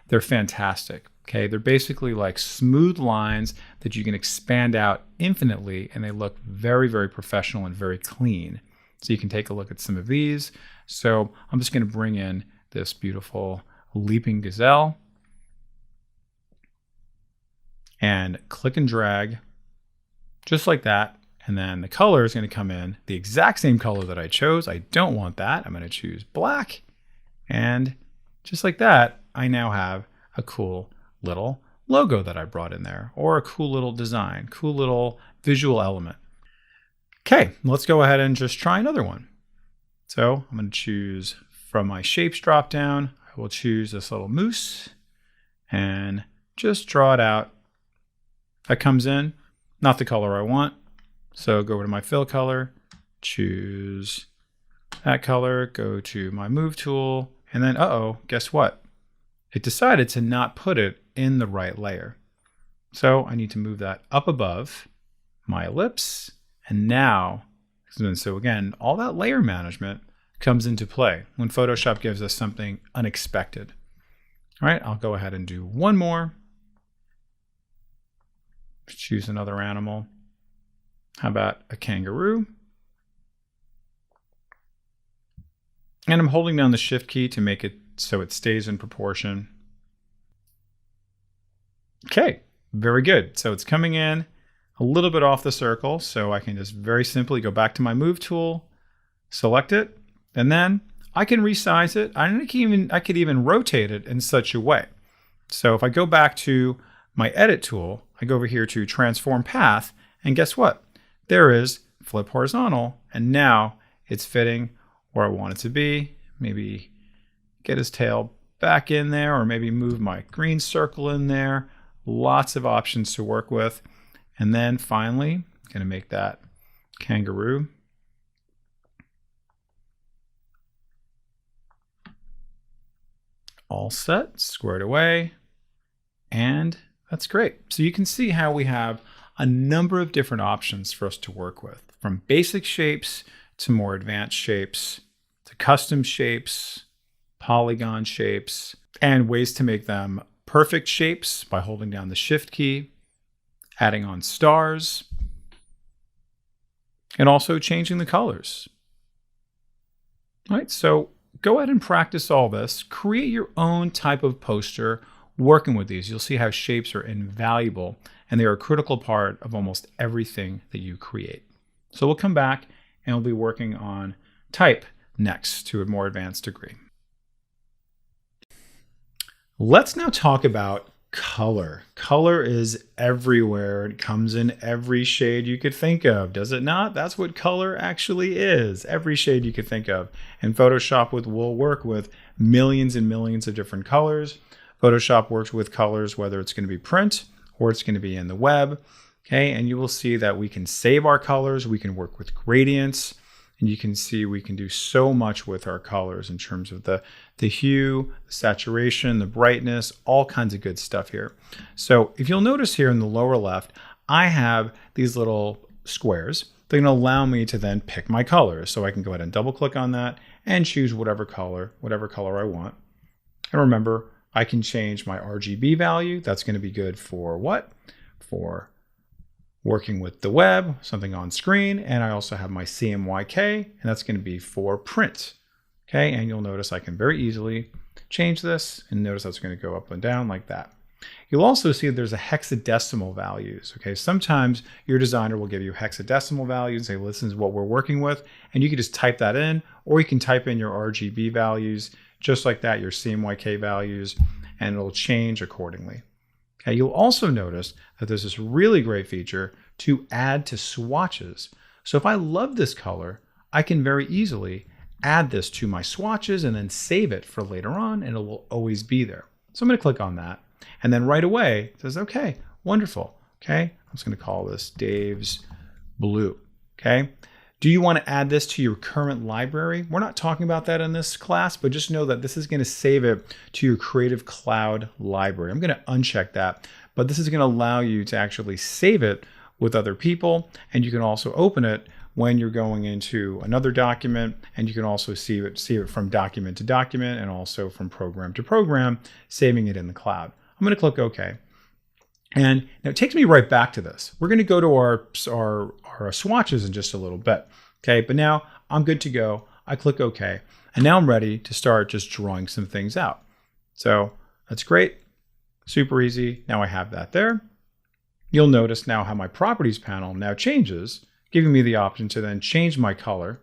A: they're fantastic. Okay, they're basically like smooth lines that you can expand out infinitely, and they look very, very professional and very clean. So you can take a look at some of these. So I'm just going to bring in this beautiful leaping gazelle and click and drag just like that. And then the color is going to come in the exact same color that I chose. I don't want that. I'm going to choose black. And just like that, I now have a cool little logo that I brought in there, or a cool little design, cool little visual element. Okay, let's go ahead and just try another one. So I'm going to choose from my shapes drop down. I will choose this little moose and just draw it out. That comes in, not the color I want. So go over to my fill color, choose that color, go to my move tool, and then guess what? It decided to not put it in the right layer. So I need to move that up above my ellipse. And now, so again, all that layer management comes into play when Photoshop gives us something unexpected. All right, I'll go ahead and do one more. Choose another animal. How about a kangaroo? And I'm holding down the Shift key to make it so it stays in proportion. Okay, very good. So it's coming in a little bit off the circle, so I can just very simply go back to my move tool, select it, and then I can resize it. I could even rotate it in such a way. So if I go back to my edit tool, I go over here to transform path, and guess what? There is flip horizontal, and now it's fitting where I want it to be. Maybe get his tail back in there, or maybe move my green circle in there. Lots of options to work with. And then finally, I'm going to make that kangaroo. All set, squared away, and that's great. So you can see how we have a number of different options for us to work with, from basic shapes to more advanced shapes, to custom shapes, polygon shapes, and ways to make them perfect shapes by holding down the Shift key, adding on stars, and also changing the colors. All right, so go ahead and practice all this. Create your own type of poster working with these. You'll see how shapes are invaluable, and they are a critical part of almost everything that you create. So we'll come back and we'll be working on type next to a more advanced degree. Let's now talk about color. Color is everywhere. It comes in every shade you could think of, does it not? That's what color actually is. Every shade you could think of. And Photoshop will work with millions and millions of different colors. Photoshop works with colors, whether it's going to be print or it's going to be in the web. Okay, and you will see that we can save our colors. We can work with gradients. And you can see we can do so much with our colors in terms of the hue, the saturation, the brightness, all kinds of good stuff here. So if you'll notice here in the lower left, I have these little squares. They're going to allow me to then pick my colors. So I can go ahead and double click on that and choose whatever color I want. And remember, I can change my RGB value. That's going to be good for what? For working with the web, something on screen, and I also have my CMYK, and that's going to be for print. Okay, and you'll notice I can very easily change this, and notice that's going to go up and down like that. You'll also see that there's a hexadecimal values. Okay, sometimes your designer will give you hexadecimal values and say, well, this is what we're working with, and you can just type that in, or you can type in your RGB values, just like that, your CMYK values, and it'll change accordingly. Okay, you'll also notice that there's this really great feature to add to swatches. So if I love this color, I can very easily add this to my swatches and then save it for later on, and it will always be there. So I'm going to click on that. And then right away, it says, okay, wonderful. Okay, I'm just going to call this Dave's Blue. Okay, do you want to add this to your current library? We're not talking about that in this class, but just know that this is going to save it to your Creative Cloud library. I'm going to uncheck that, but this is going to allow you to actually save it with other people, and you can also open it when you're going into another document, and you can also see it from document to document and also from program to program, saving it in the cloud. I'm going to click OK. And now it takes me right back to this. We're going to go to our swatches in just a little bit. Okay, but now I'm good to go. I click OK. And now I'm ready to start just drawing some things out. So that's great. Super easy. Now I have that there. You'll notice now how my properties panel now changes, giving me the option to then change my color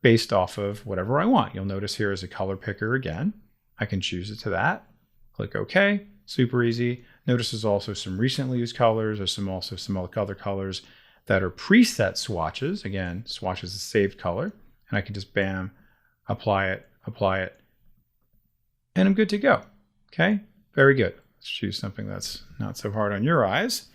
A: based off of whatever I want. You'll notice here is a color picker again. I can choose it to that. Click OK. Super easy. Notice there's also some recently used colors. There's also some other colors that are preset swatches. Again, swatch is a saved color. And I can just bam, apply it, and I'm good to go. Okay, very good. Let's choose something that's not so hard on your eyes.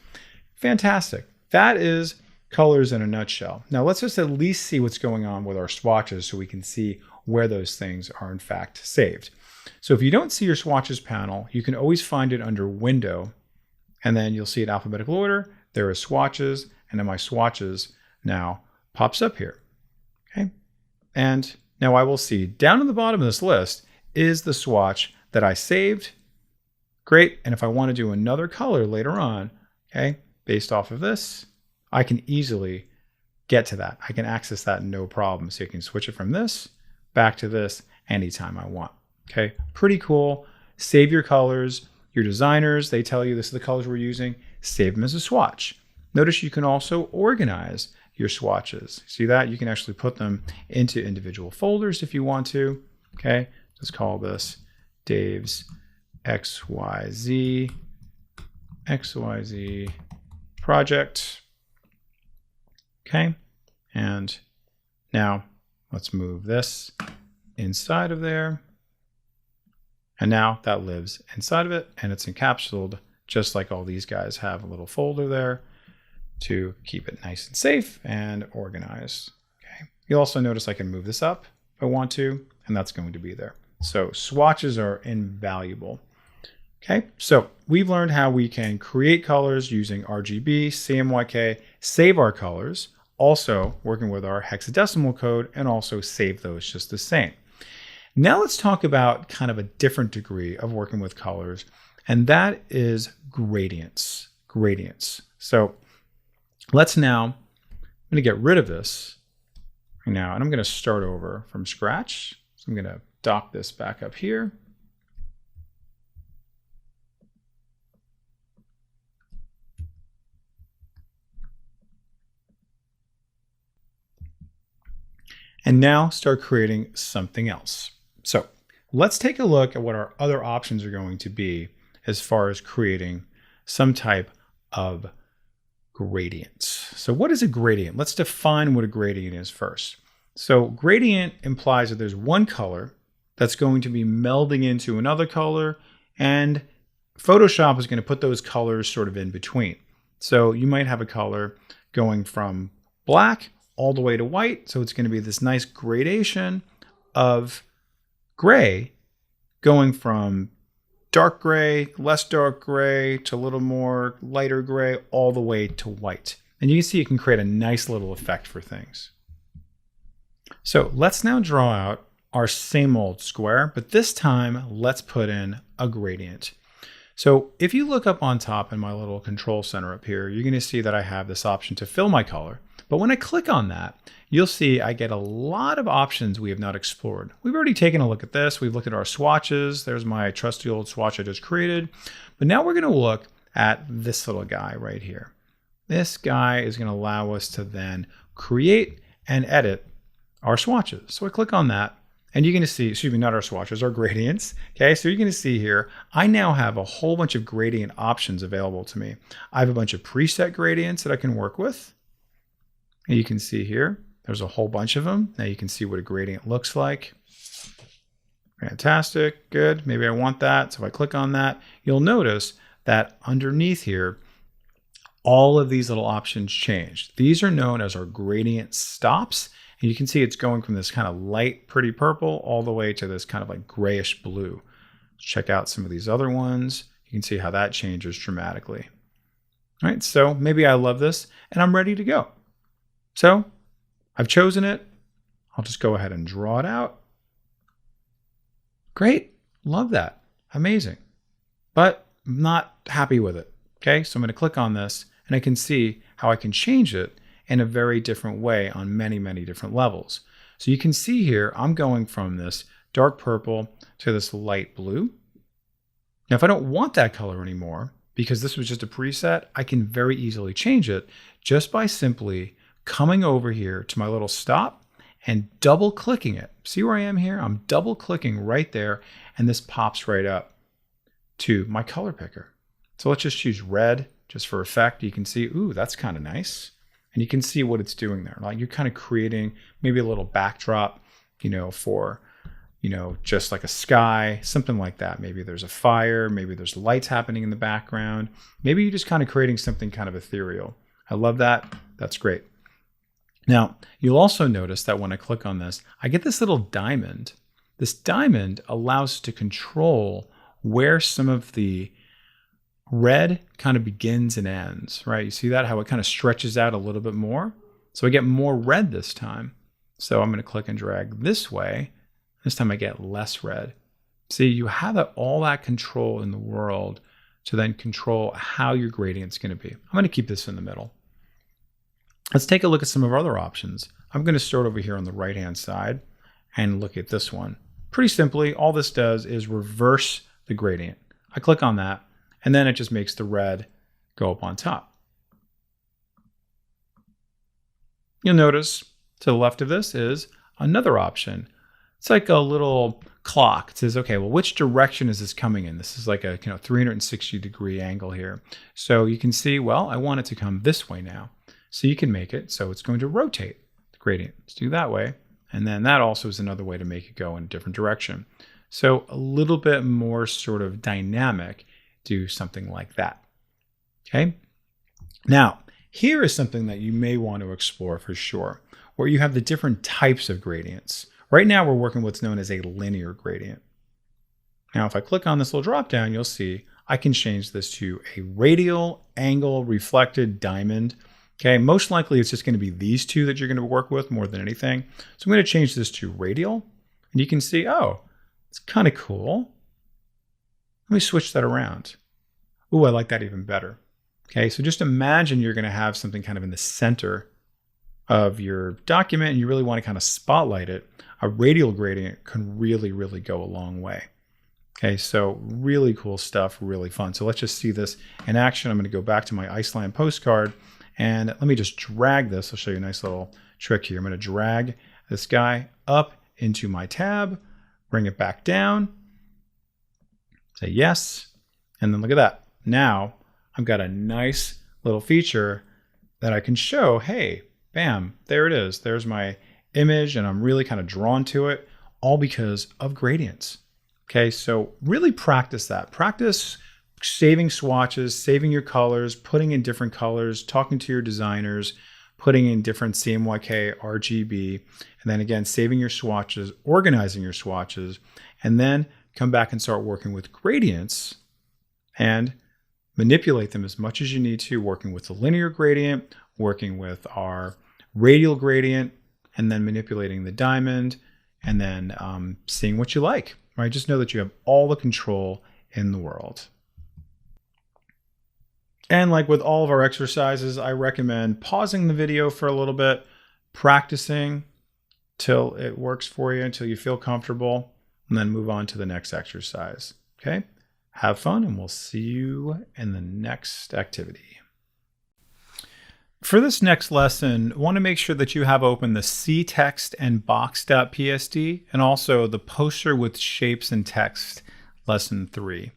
A: Fantastic. That is colors in a nutshell. Now let's just at least see what's going on with our swatches so we can see where those things are in fact saved. So if you don't see your swatches panel, you can always find it under Window, and then you'll see it alphabetical order. There are swatches, and then my swatches now pops up here. Okay, and now I will see down at the bottom of this list is the swatch that I saved. Great, and if I want to do another color later on, okay, based off of this, I can easily get to that. I can access that no problem. So you can switch it from this back to this anytime I want. Okay, pretty cool. Save your colors. Your designers, they tell you this is the colors we're using. Save them as a swatch. Notice you can also organize your swatches. See that? You can actually put them into individual folders if you want to. Okay, let's call this Dave's XYZ project. Okay, and now let's move this inside of there. And now that lives inside of it, and it's encapsulated just like all these guys have a little folder there to keep it nice and safe and organized. Okay. You'll also notice I can move this up if I want to, and that's going to be there. So swatches are invaluable. Okay, so we've learned how we can create colors using RGB, CMYK, save our colors, also working with our hexadecimal code, and also save those just the same. Now let's talk about kind of a different degree of working with colors, and that is gradients. So let's now, I'm going to get rid of this right now, and I'm going to start over from scratch. So I'm going to dock this back up here. And now start creating something else. So let's take a look at what our other options are going to be as far as creating some type of gradients. So what is a gradient? Let's define what a gradient is first. So gradient implies that there's one color that's going to be melding into another color, and Photoshop is going to put those colors sort of in between. So you might have a color going from black all the way to white. So it's going to be this nice gradation of gray going from dark gray, less dark gray, to a little more lighter gray, all the way to white. And you can see it can create a nice little effect for things. So let's now draw out our same old square, but this time let's put in a gradient. So if you look up on top in my little control center up here, you're going to see that I have this option to fill my color. But when I click on that, you'll see I get a lot of options we have not explored. We've already taken a look at this. We've looked at our swatches. There's my trusty old swatch I just created. But now we're going to look at this little guy right here. This guy is going to allow us to then create and edit our swatches. So I click on that, and you're going to see, excuse me, not our swatches, our gradients. Okay, so you're going to see here, I now have a whole bunch of gradient options available to me. I have a bunch of preset gradients that I can work with. And you can see here, there's a whole bunch of them. Now you can see what a gradient looks like. Fantastic, good. Maybe I want that. So if I click on that, you'll notice that underneath here, all of these little options changed. These are known as our gradient stops. And you can see it's going from this kind of light, pretty purple all the way to this kind of like grayish blue. Check out some of these other ones. You can see how that changes dramatically. All right, so maybe I love this and I'm ready to go. So I've chosen it. I'll just go ahead and draw it out. Great, love that, amazing. But I'm not happy with it. Okay, so I'm going to click on this and I can see how I can change it in a very different way on many, many different levels. So you can see here, I'm going from this dark purple to this light blue. Now, if I don't want that color anymore, because this was just a preset, I can very easily change it just by simply coming over here to my little stop and double clicking it. See where I am here? I'm double clicking right there, and this pops right up to my color picker. So let's just choose red just for effect. You can see, ooh, that's kind of nice. And you can see what it's doing there. Like you're kind of creating maybe a little backdrop, for, just like a sky, something like that. Maybe there's a fire, maybe there's lights happening in the background. Maybe you're just kind of creating something kind of ethereal. I love that. That's great. Now, you'll also notice that when I click on this, I get this little diamond. This diamond allows us to control where some of the red kind of begins and ends, right? You see that, how it kind of stretches out a little bit more? So I get more red this time. So I'm going to click and drag this way. This time I get less red. See, you have all that control in the world to then control how your gradient's going to be. I'm going to keep this in the middle. Let's take a look at some of our other options. I'm going to start over here on the right-hand side and look at this one. Pretty simply, all this does is reverse the gradient. I click on that, and then it just makes the red go up on top. You'll notice to the left of this is another option. It's like a little clock. It says, okay, well, which direction is this coming in? This is like a 360-degree angle here. So you can see, well, I want it to come this way now. So you can make it so it's going to rotate the gradient. Let's do that way. And then that also is another way to make it go in a different direction. So a little bit more sort of dynamic, do something like that. Okay. Now, here is something that you may want to explore for sure, where you have the different types of gradients. Right now, we're working with what's known as a linear gradient. Now, if I click on this little drop down, you'll see I can change this to a radial angle reflected diamond. Okay, most likely it's just going to be these two that you're going to work with more than anything. So I'm going to change this to radial, and you can see, oh, it's kind of cool. Let me switch that around. Ooh, I like that even better. Okay, so just imagine you're going to have something kind of in the center of your document and you really want to kind of spotlight it. A radial gradient can really, really go a long way. Okay, so really cool stuff, really fun. So let's just see this in action. I'm going to go back to my Iceland postcard and let me just drag this. I'll show you a nice little trick here. I'm going to drag this guy up into my tab, bring it back down, say yes, and then look at that. Now I've got a nice little feature that I can show. Hey, bam, there it is. There's my image and I'm really kind of drawn to it, all because of gradients. Okay, so really practice that. Practice saving swatches, saving your colors, putting in different colors, talking to your designers, putting in different CMYK, RGB, and then again, saving your swatches, organizing your swatches, and then come back and start working with gradients and manipulate them as much as you need to, working with the linear gradient, working with our radial gradient, and then manipulating the diamond, and then seeing what you like, right? Just know that you have all the control in the world. And like with all of our exercises, I recommend pausing the video for a little bit, practicing till it works for you, until you feel comfortable, and then move on to the next exercise. Okay? Have fun, and we'll see you in the next activity. For this next lesson, I want to make sure that you have open the ctext and box.psd and also the poster with shapes and text lesson 3.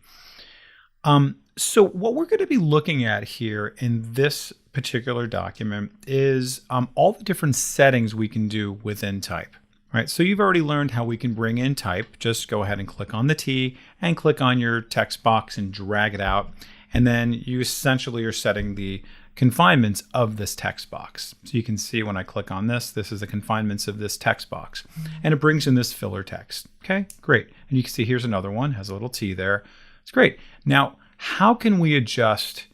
A: So what we're going to be looking at here in this particular document is all the different settings we can do within type. Right, so you've already learned how we can bring in type. Just go ahead and click on the T and click on your text box and drag it out. And then you essentially are setting the confinements of this text box. So you can see when I click on this, this is the confinements of this text box. And it brings in this filler text. Okay, great. And you can see here's another one, has a little T there. It's great. Now, how can we adjust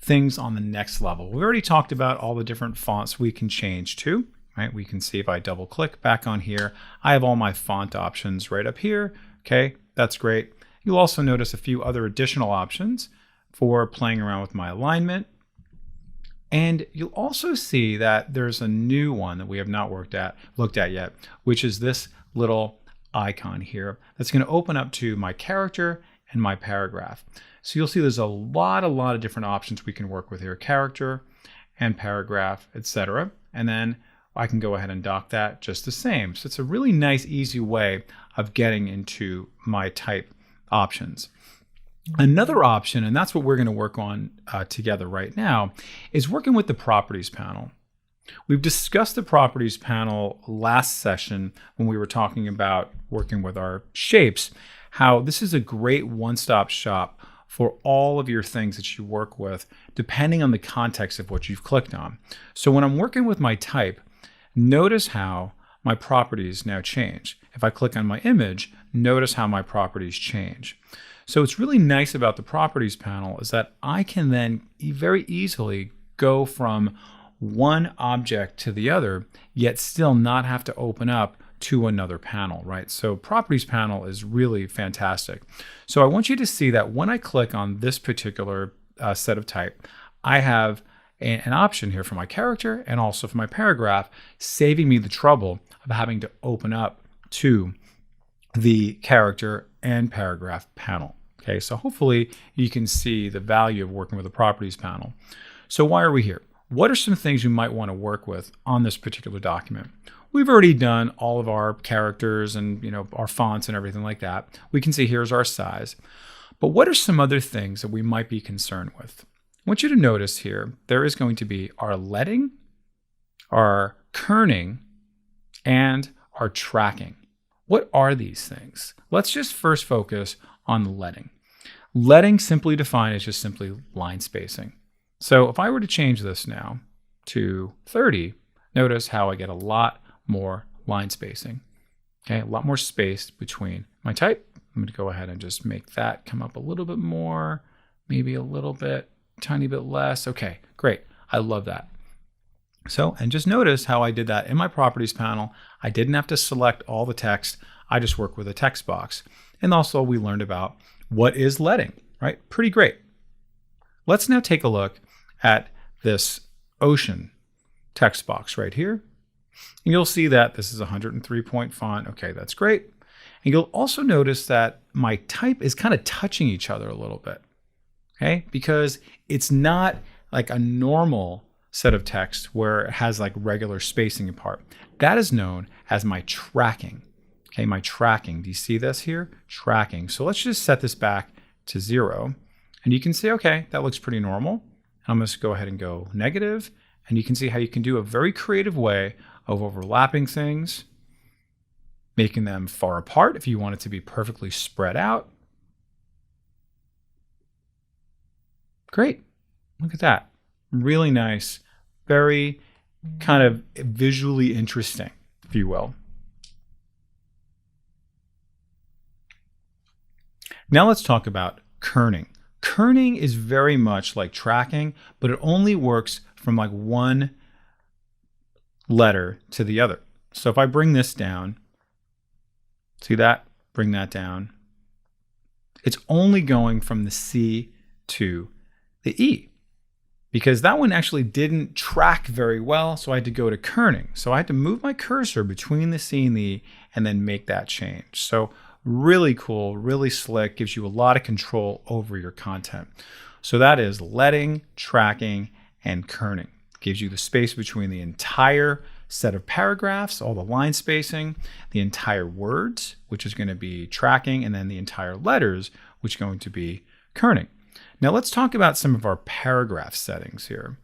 A: things on the next level? We already talked about all the different fonts we can change to. Right, we can see if I double click back on here, I have all my font options right up here. Okay, that's great. You'll also notice a few other additional options for playing around with my alignment. And you'll also see that there's a new one that we have not looked at yet, which is this little icon here that's going to open up to my character and my paragraph. So you'll see there's a lot of different options we can work with here, character and paragraph, etc. And then I can go ahead and dock that just the same. So it's a really nice, easy way of getting into my type options. Another option, and that's what we're going to work on together right now, is working with the properties panel. We've discussed the properties panel last session when we were talking about working with our shapes, how this is a great one-stop shop for all of your things that you work with, depending on the context of what you've clicked on. So when I'm working with my type, notice how my properties now change. If I click on my image, notice how my properties change. So what's really nice about the properties panel is that I can then very easily go from one object to the other, yet still not have to open up to another panel, right? So properties panel is really fantastic. So I want you to see that when I click on this particular set of type, I have an option here for my character and also for my paragraph, saving me the trouble of having to open up to the character and paragraph panel. Okay, so hopefully you can see the value of working with the properties panel. So why are we here? What are some things you might want to work with on this particular document? We've already done all of our characters and our fonts and everything like that. We can see here's our size. But what are some other things that we might be concerned with? I want you to notice here, there is going to be our leading, our kerning, and our tracking. What are these things? Let's just first focus on the leading. Leading, simply defined, is just simply line spacing. So if I were to change this now to 30, notice how I get a lot more line spacing. Okay, a lot more space between my type. I'm going to go ahead and just make that come up a little bit more, maybe a little bit, tiny bit less. Okay, great. I love that. So, and just notice how I did that in my properties panel. I didn't have to select all the text. I just worked with a text box. And also we learned about what is leading, right? Pretty great. Let's now take a look at this ocean text box right here. And you'll see that this is a 103 point font. Okay, that's great. And you'll also notice that my type is kind of touching each other a little bit. Okay, because it's not like a normal set of text where it has like regular spacing apart. That is known as my tracking. Okay, my tracking. Do you see this here? Tracking. So let's just set this back to 0. And you can see, okay, that looks pretty normal. I'm going to go ahead and go negative. And you can see how you can do a very creative way of overlapping things, making them far apart if you want it to be perfectly spread out. Great. Look at that. Really nice. Very kind of visually interesting, if you will. Now let's talk about kerning. Kerning is very much like tracking, but it only works from like one letter to the other. So if I bring this down, see that? Bring that down. It's only going from the C to the E. because that one actually didn't track very well. So I had to go to kerning. So I had to move my cursor between the C and the E and then make that change. So really cool, really slick, gives you a lot of control over your content. So that is letting, tracking, and kerning. Gives you the space between the entire set of paragraphs, all the line spacing, the entire words, which is going to be tracking, and then the entire letters, which is going to be kerning. Now let's talk about some of our paragraph settings here.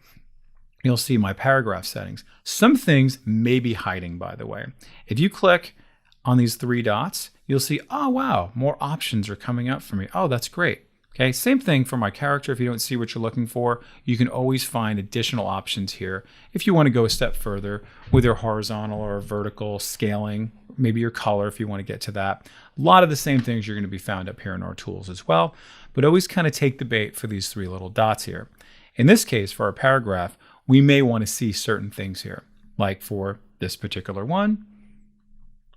A: You'll see my paragraph settings. Some things may be hiding, by the way. If you click on these three dots, you'll see, oh wow, more options are coming up for me. Oh, that's great. Okay, same thing for my character. If you don't see what you're looking for, you can always find additional options here. If you want to go a step further with your horizontal or vertical scaling, maybe your color if you want to get to that. A lot of the same things you're going to be found up here in our tools as well, but always kind of take the bait for these three little dots here. In this case, for our paragraph, we may want to see certain things here, like for this particular one.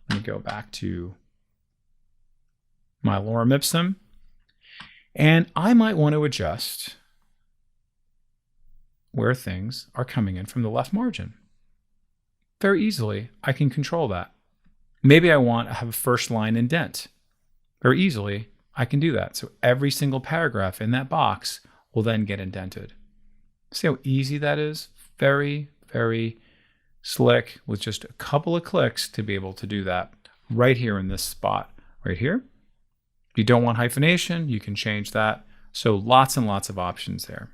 A: Let me go back to my lorem ipsum. And I might want to adjust where things are coming in from the left margin. Very easily, I can control that. Maybe I want to have a first line indent. Very easily, I can do that. So every single paragraph in that box will then get indented. See how easy that is? Very, very slick with just a couple of clicks to be able to do that right here in this spot right here. If you don't want hyphenation, you can change that. So lots and lots of options there.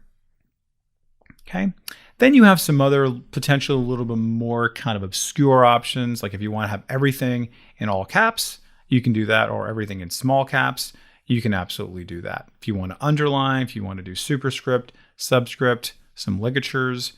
A: Okay. Then you have some other potential a little bit more kind of obscure options. Like if you want to have everything in all caps, you can do that, or everything in small caps, you can absolutely do that. If you want to underline, if you want to do superscript, subscript, some ligatures,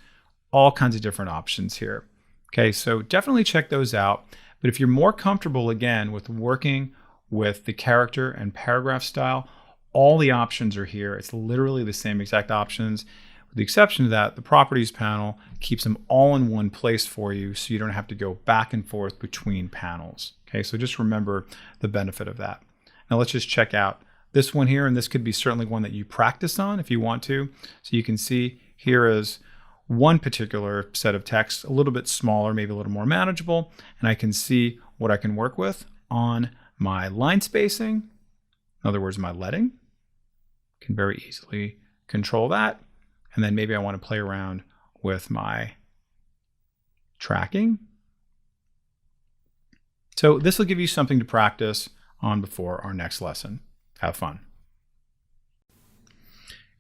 A: all kinds of different options here. Okay, so definitely check those out. But if you're more comfortable, again, with working with the character and paragraph style, all the options are here. It's literally the same exact options. With the exception of that, the properties panel keeps them all in one place for you, so you don't have to go back and forth between panels. Okay, so just remember the benefit of that. Now let's just check out this one here, and this could be certainly one that you practice on if you want to. So you can see here is one particular set of text, a little bit smaller, maybe a little more manageable, and I can see what I can work with on my line spacing. In other words, my leading. Can very easily control that. And then maybe I want to play around with my tracking. So this will give you something to practice on before our next lesson. Have fun.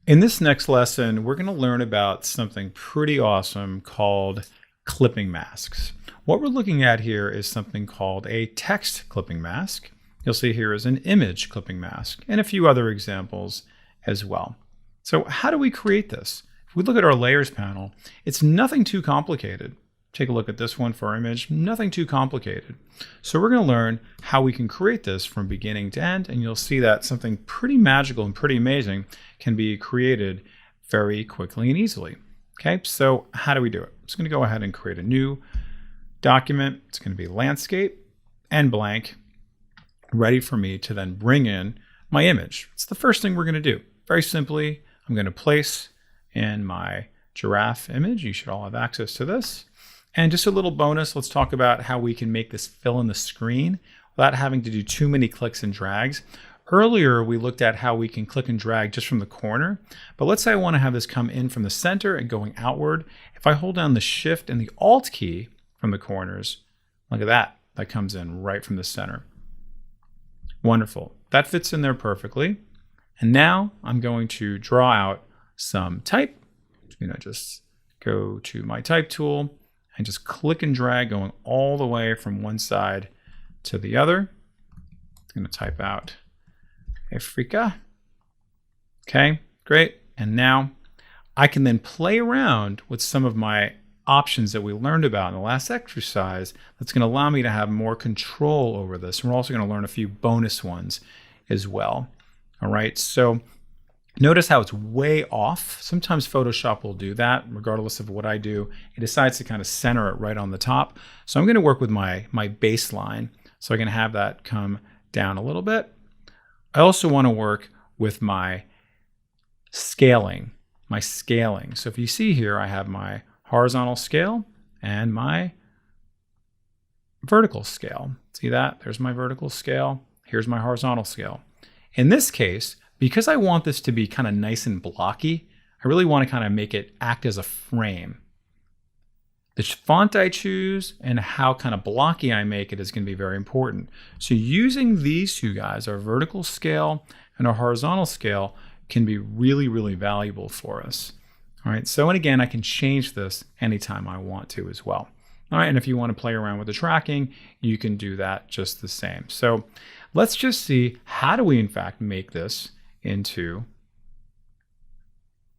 A: In this next lesson, we're going to learn about something pretty awesome called clipping masks. What we're looking at here is something called a text clipping mask. You'll see here is an image clipping mask and a few other examples as well. So how do we create this? If we look at our layers panel, it's nothing too complicated. Take a look at this one for our image, nothing too complicated. So we're going to learn how we can create this from beginning to end, and you'll see that something pretty magical and pretty amazing can be created very quickly and easily. Okay, so how do we do it? I'm just going to go ahead and create a new document. It's going to be landscape and blank, ready for me to then bring in my image. It's the first thing we're going to do. Very simply, I'm going to place in my giraffe image. You should all have access to this. And just a little bonus, let's talk about how we can make this fill in the screen without having to do too many clicks and drags. Earlier, we looked at how we can click and drag just from the corner, but let's say I want to have this come in from the center and going outward. If I hold down the Shift and the Alt key from the corners, look at that, that comes in right from the center. Wonderful, that fits in there perfectly. And now I'm going to draw out some type. I'm going to just go to my type tool and just click and drag going all the way from one side to the other. I'm going to type out Africa. Okay, great. And now I can then play around with some of my options that we learned about in the last exercise. That's going to allow me to have more control over this. And we're also going to learn a few bonus ones as well. All right, so notice how it's way off. Sometimes Photoshop will do that, regardless of what I do. It decides to kind of center it right on the top. So I'm going to work with my baseline. So I can have that come down a little bit. I also want to work with my scaling my scaling. So if you see here, I have my horizontal scale and my vertical scale. See that? There's my vertical scale. Here's my horizontal scale. In this case, because I want this to be kind of nice and blocky, I really want to kind of make it act as a frame. The font I choose and how kind of blocky I make it is going to be very important. So using these two guys, our vertical scale and our horizontal scale, can be really, really valuable for us. All right, so and again, I can change this anytime I want to as well. All right, and if you want to play around with the tracking, you can do that just the same. So let's just see, how do we in fact make this into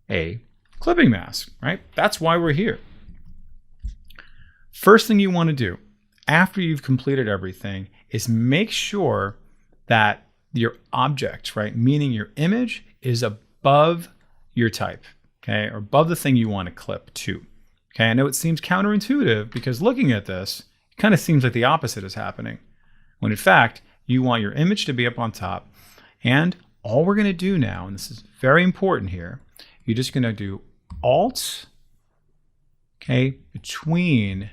A: a clipping mask, right? That's why we're here. First thing you want to do after you've completed everything is make sure that your object, right, meaning your image, is above your type, okay, or above the thing you want to clip to. Okay, I know it seems counterintuitive because looking at this, it kind of seems like the opposite is happening, when in fact, you want your image to be up on top. And all we're going to do now, and this is very important here, you're just going to do Alt, okay, between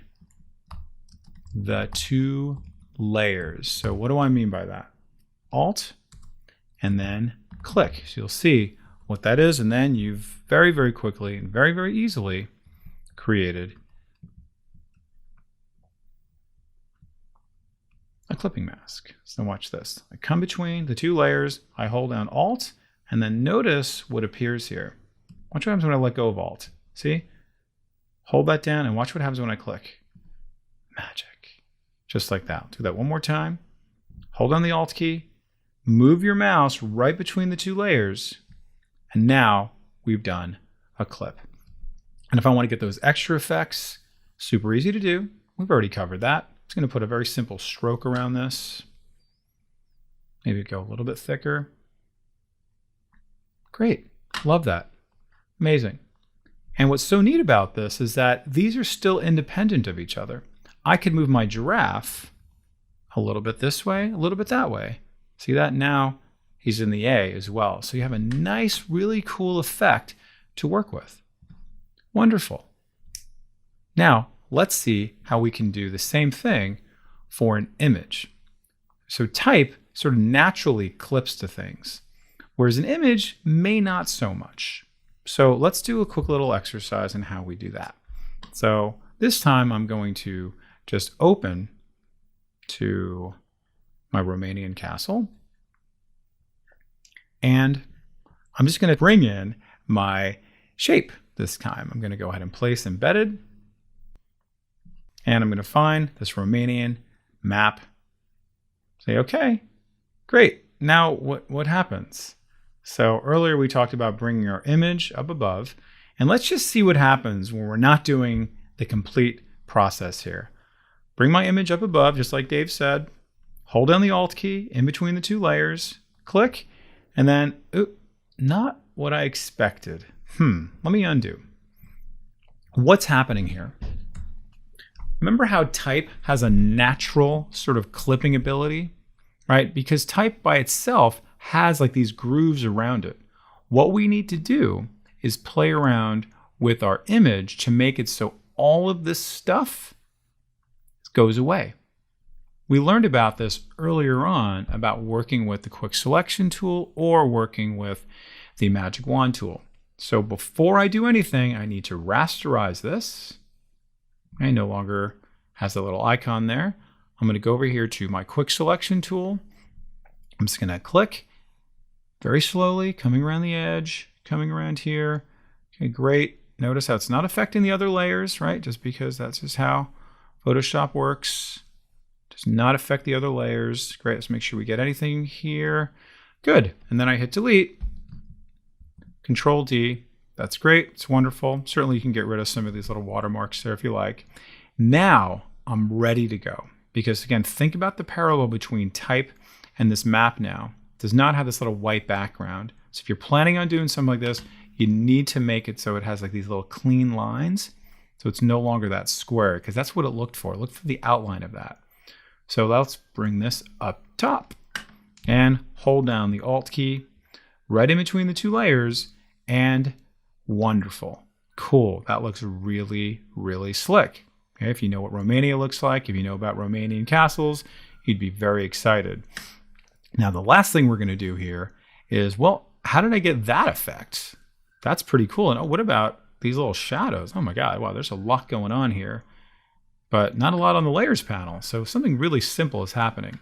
A: the two layers. So what do I mean by that? Alt, and then click. So you'll see what that is, and then you've very, very quickly and very, very easily created a clipping mask. So watch this. I come between the two layers, I hold down Alt, and then notice what appears here. Watch what happens when I let go of Alt. See? Hold that down and watch what happens when I click. Magic. Just like that. Do that one more time. Hold down the Alt key, move your mouse right between the two layers, and now we've done a clip. And if I want to get those extra effects, super easy to do. We've already covered that. I'm just going to put a very simple stroke around this. Maybe go a little bit thicker. Great. Love that. Amazing. And what's so neat about this is that these are still independent of each other. I could move my giraffe a little bit this way, a little bit that way. See that? Now he's in the A as well. So you have a nice, really cool effect to work with. Wonderful. Now, let's see how we can do the same thing for an image. So type sort of naturally clips to things, whereas an image may not so much. So let's do a quick little exercise in how we do that. So this time I'm going to just open to my Romanian castle, and I'm just going to bring in my shape this time. I'm going to go ahead and place embedded, and I'm going to find this Romanian map. Say, okay, great. Now what happens? So earlier we talked about bringing our image up above, and let's just see what happens when we're not doing the complete process here. Bring my image up above, just like Dave said. Hold down the Alt key in between the two layers, click, and then, not what I expected. Let me undo. What's happening here? Remember how type has a natural sort of clipping ability, right? Because type by itself has like these grooves around it. What we need to do is play around with our image to make it so all of this stuff goes away. We learned about this earlier on about working with the quick selection tool or working with the magic wand tool. So before I do anything, I need to rasterize this. I no longer has a little icon there. I'm going to go over here to my quick selection tool. I'm just going to click very slowly, coming around the edge, coming around here. Okay, great. Notice how it's not affecting the other layers, right? Just because that's just how Photoshop works. Does not affect the other layers. Great, let's make sure we get anything here. Good, and then I hit delete. Control D, that's great, it's wonderful. Certainly you can get rid of some of these little watermarks there if you like. Now I'm ready to go. Because again, think about the parallel between type and this map now. It does not have this little white background. So if you're planning on doing something like this, you need to make it so it has like these little clean lines. So it's no longer that square, because that's what it looked for. It looked for the outline of that. So let's bring this up top and hold down the Alt key right in between the two layers and Wonderful. Cool. That looks really, really slick. Okay, if you know what Romania looks like, if you know about Romanian castles, you'd be very excited. Now, the last thing we're going to do here is, well, how did I get that effect? That's pretty cool. And what about these little shadows? Oh my God, wow, there's a lot going on here, but not a lot on the layers panel. So something really simple is happening.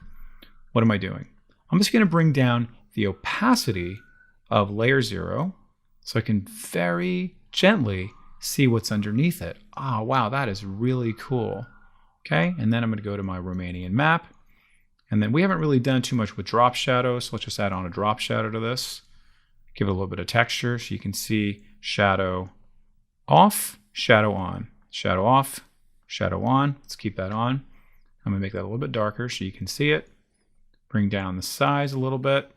A: What am I doing? I'm just going to bring down the opacity of layer 0 so I can very gently see what's underneath it. Oh, wow, that is really cool. Okay, and then I'm going to go to my Romanian map. And then we haven't really done too much with drop shadows, so let's just add on a drop shadow to this. Give it a little bit of texture so you can see shadow off, shadow on, shadow off, shadow on. Let's keep that on. I'm going to make that a little bit darker so you can see it. Bring down the size a little bit.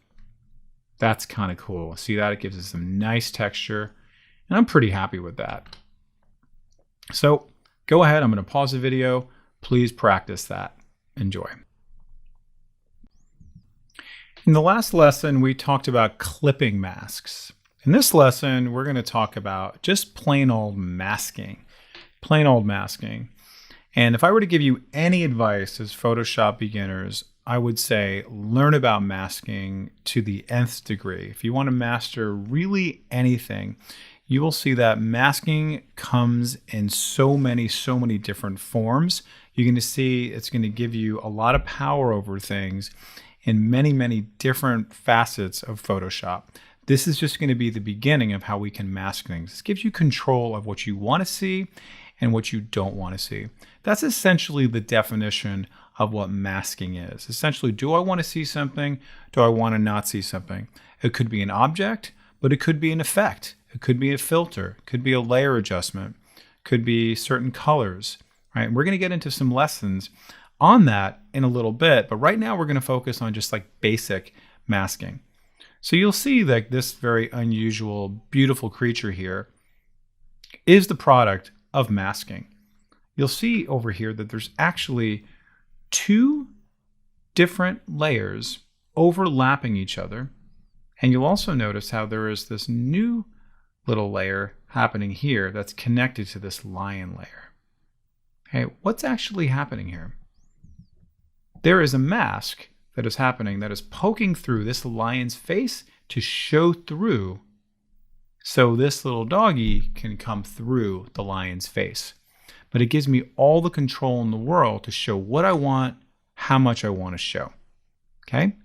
A: That's kind of cool. See that? It gives us some nice texture. And I'm pretty happy with that. So go ahead. I'm going to pause the video. Please practice that. Enjoy. In the last lesson, we talked about clipping masks. In this lesson, we're going to talk about just plain old masking. Plain old masking. And if I were to give you any advice as Photoshop beginners, I would say learn about masking to the nth degree. If you want to master really anything, you will see that masking comes in so many different forms. You're going to see it's going to give you a lot of power over things in many different facets of Photoshop. This is just going to be the beginning of how we can mask things. This gives you control of what you want to see and what you don't want to see. That's essentially the definition of what masking is. Essentially, do I want to see something? Do I want to not see something? It could be an object, but it could be an effect. It could be a filter. It could be a layer adjustment. It could be certain colors, right? And we're going to get into some lessons on that in a little bit, but right now we're going to focus on just like basic masking. So you'll see that this very unusual, beautiful creature here is the product of masking. You'll see over here that there's actually 2 different layers overlapping each other. And you'll also notice how there is this new little layer happening here that's connected to this lion layer. Okay, what's actually happening here? There is a mask that is happening that is poking through this lion's face to show through so this little doggy can come through the lion's face. But it gives me all the control in the world to show what I want, how much I want to show. Okay?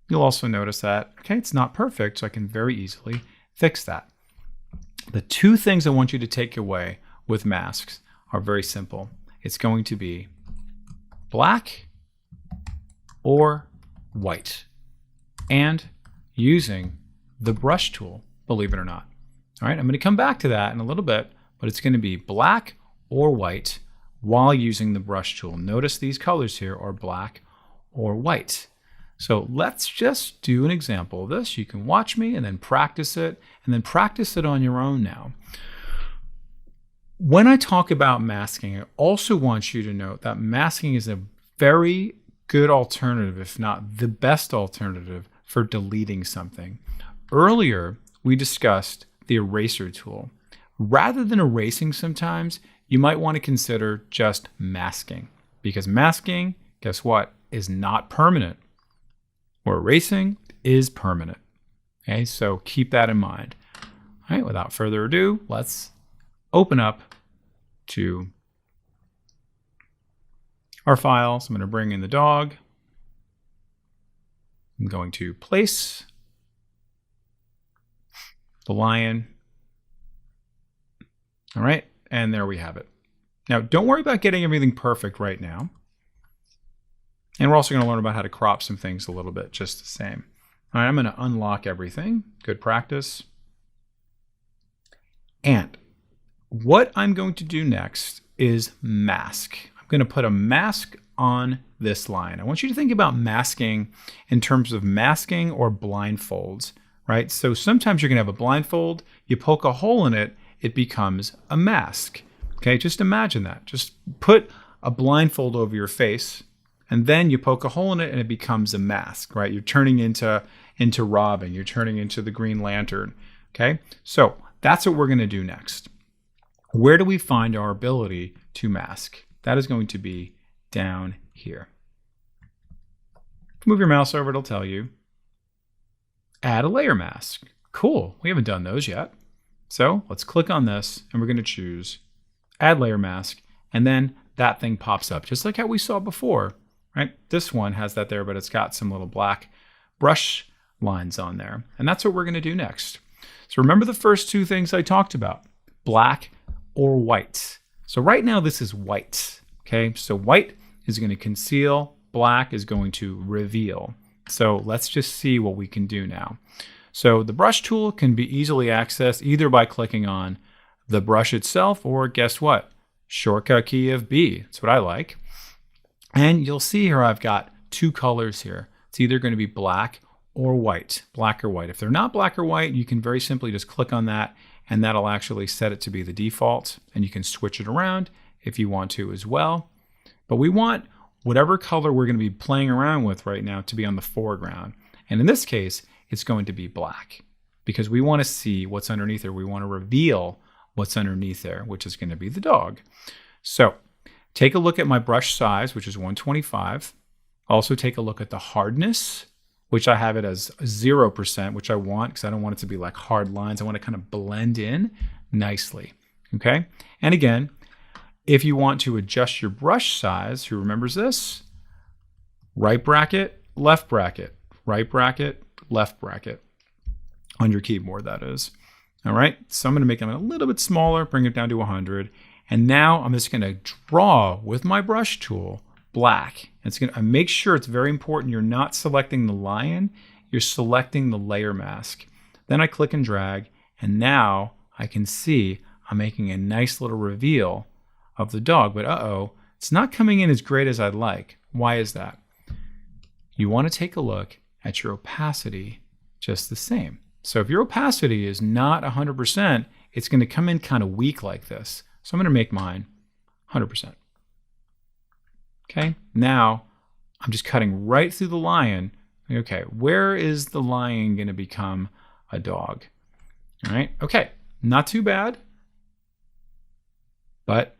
A: You'll also notice that, okay, it's not perfect, so I can very easily fix that. The 2 things I want you to take away with masks are very simple. It's going to be black or white, and using the brush tool, believe it or not. All right, I'm going to come back to that in a little bit, but it's going to be black or white while using the brush tool. Notice these colors here are black or white. So let's just do an example of this. You can watch me and then practice it on your own now. When I talk about masking, I also want you to note that masking is a very good alternative, if not the best alternative, for deleting something. Earlier, we discussed the eraser tool. Rather than erasing sometimes, you might want to consider just masking, because masking, guess what, is not permanent, where erasing is permanent. Okay, so keep that in mind. All right, without further ado, let's open up to our files. I'm going to bring in the dog. I'm going to place the lion. All right, and there we have it. Now, don't worry about getting everything perfect right now. And we're also going to learn about how to crop some things a little bit, just the same. All right, I'm going to unlock everything. Good practice. And what I'm going to do next is mask. I'm going to put a mask on this line. I want you to think about masking in terms of masking or blindfolds, right? So sometimes you're going to have a blindfold, you poke a hole in it, it becomes a mask. Okay, just imagine that. Just put a blindfold over your face, and then you poke a hole in it and it becomes a mask, right? You're turning into Robin, you're turning into the Green Lantern. Okay, so that's what we're going to do next. Where do we find our ability to mask? That is going to be down here. Move your mouse over, it'll tell you. Add a layer mask. Cool, we haven't done those yet. So let's click on this and we're going to choose Add Layer Mask, and then that thing pops up, just like how we saw before, right? This one has that there, but it's got some little black brush lines on there. And that's what we're going to do next. So remember the first two things I talked about, black or white. So right now this is white, okay? So white is going to conceal, black is going to reveal. So let's just see what we can do now. So the brush tool can be easily accessed either by clicking on the brush itself, or guess what? Shortcut key of B. That's what I like. And you'll see here I've got two colors here. It's either going to be black or white, black or white. If they're not black or white, you can very simply just click on that and that'll actually set it to be the default, and you can switch it around if you want to as well. But we want whatever color we're going to be playing around with right now to be on the foreground. And in this case, it's going to be black because we want to see what's underneath there. We want to reveal what's underneath there, which is going to be the dog. So take a look at my brush size, which is 125. Also take a look at the hardness, which I have it as 0%, which I want because I don't want it to be like hard lines. I want to kind of blend in nicely, okay? And again, if you want to adjust your brush size, who remembers this? Right bracket, left bracket, right bracket, left bracket on your keyboard, that is. All right, so I'm going to make them a little bit smaller, bring it down to 100. And now I'm just going to draw with my brush tool black. It's going to make sure, it's very important, you're not selecting the lion, you're selecting the layer mask. Then I click and drag, and now I can see I'm making a nice little reveal of the dog. But it's not coming in as great as I'd like. Why is that? You want to take a look at your opacity just the same. So if your opacity is not 100%, it's going to come in kind of weak like this. So I'm going to make mine 100%. Okay, now I'm just cutting right through the lion. Okay, where is the lion going to become a dog? All right, okay, not too bad, but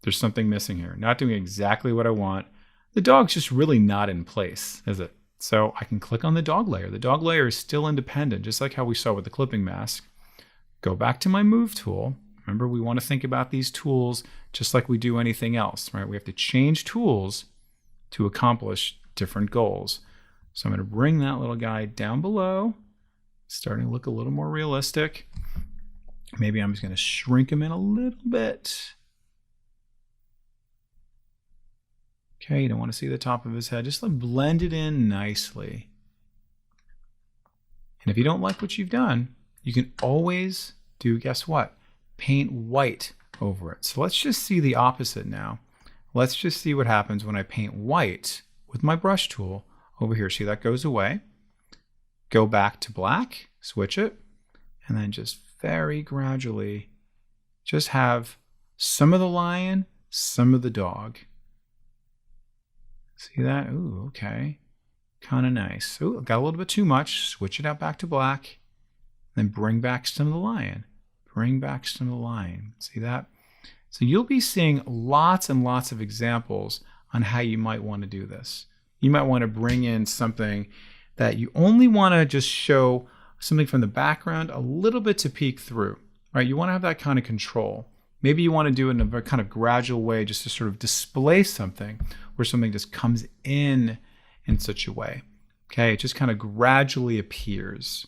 A: there's something missing here. Not doing exactly what I want. The dog's just really not in place, is it? So I can click on the dog layer. The dog layer is still independent, just like how we saw with the clipping mask. Go back to my move tool. Remember, we want to think about these tools just like we do anything else, right? We have to change tools to accomplish different goals. So I'm going to bring that little guy down below, starting to look a little more realistic. Maybe I'm just going to shrink him in a little bit. Okay, you don't want to see the top of his head. Just like blend it in nicely. And if you don't like what you've done, you can always do, guess what? Paint white over it. So let's just see the opposite now. Let's just see what happens when I paint white with my brush tool over here. See, that goes away. Go back to black, switch it, and then just very gradually just have some of the lion, some of the dog. See that? Ooh, okay. Kind of nice. Ooh, got a little bit too much. Switch it out back to black. Then bring back some of the lion. Bring back some of the lion. See that? So you'll be seeing lots and lots of examples on how you might want to do this. You might want to bring in something that you only want to just show something from the background a little bit to peek through, right? You want to have that kind of control. Maybe you want to do it in a very kind of gradual way just to sort of display something where something just comes in such a way. Okay, it just kind of gradually appears.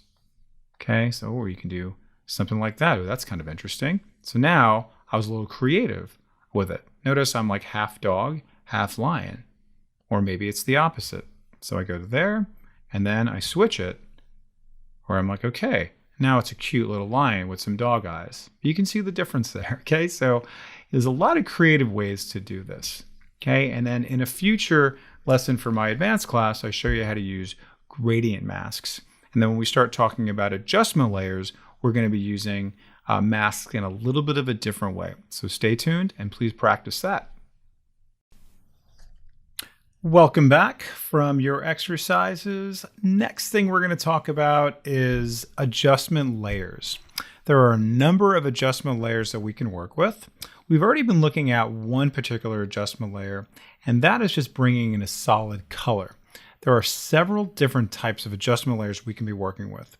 A: Okay, so or you can do something like that. Oh, that's kind of interesting. So now I was a little creative with it. Notice I'm like half dog, half lion. Or maybe it's the opposite. So I go to there and then I switch it. Or I'm like, okay, now it's a cute little lion with some dog eyes. You can see the difference there, okay? So there's a lot of creative ways to do this, okay? And then in a future lesson for my advanced class, I show you how to use gradient masks. And then when we start talking about adjustment layers, we're going to be using masks in a little bit of a different way. So stay tuned and please practice that. Welcome back from your exercises. Next thing we're going to talk about is adjustment layers. there are a number of adjustment layers that we can work with. We've already been looking at one particular adjustment layer, and that is just bringing in a solid color. There are several different types of adjustment layers we can be working with.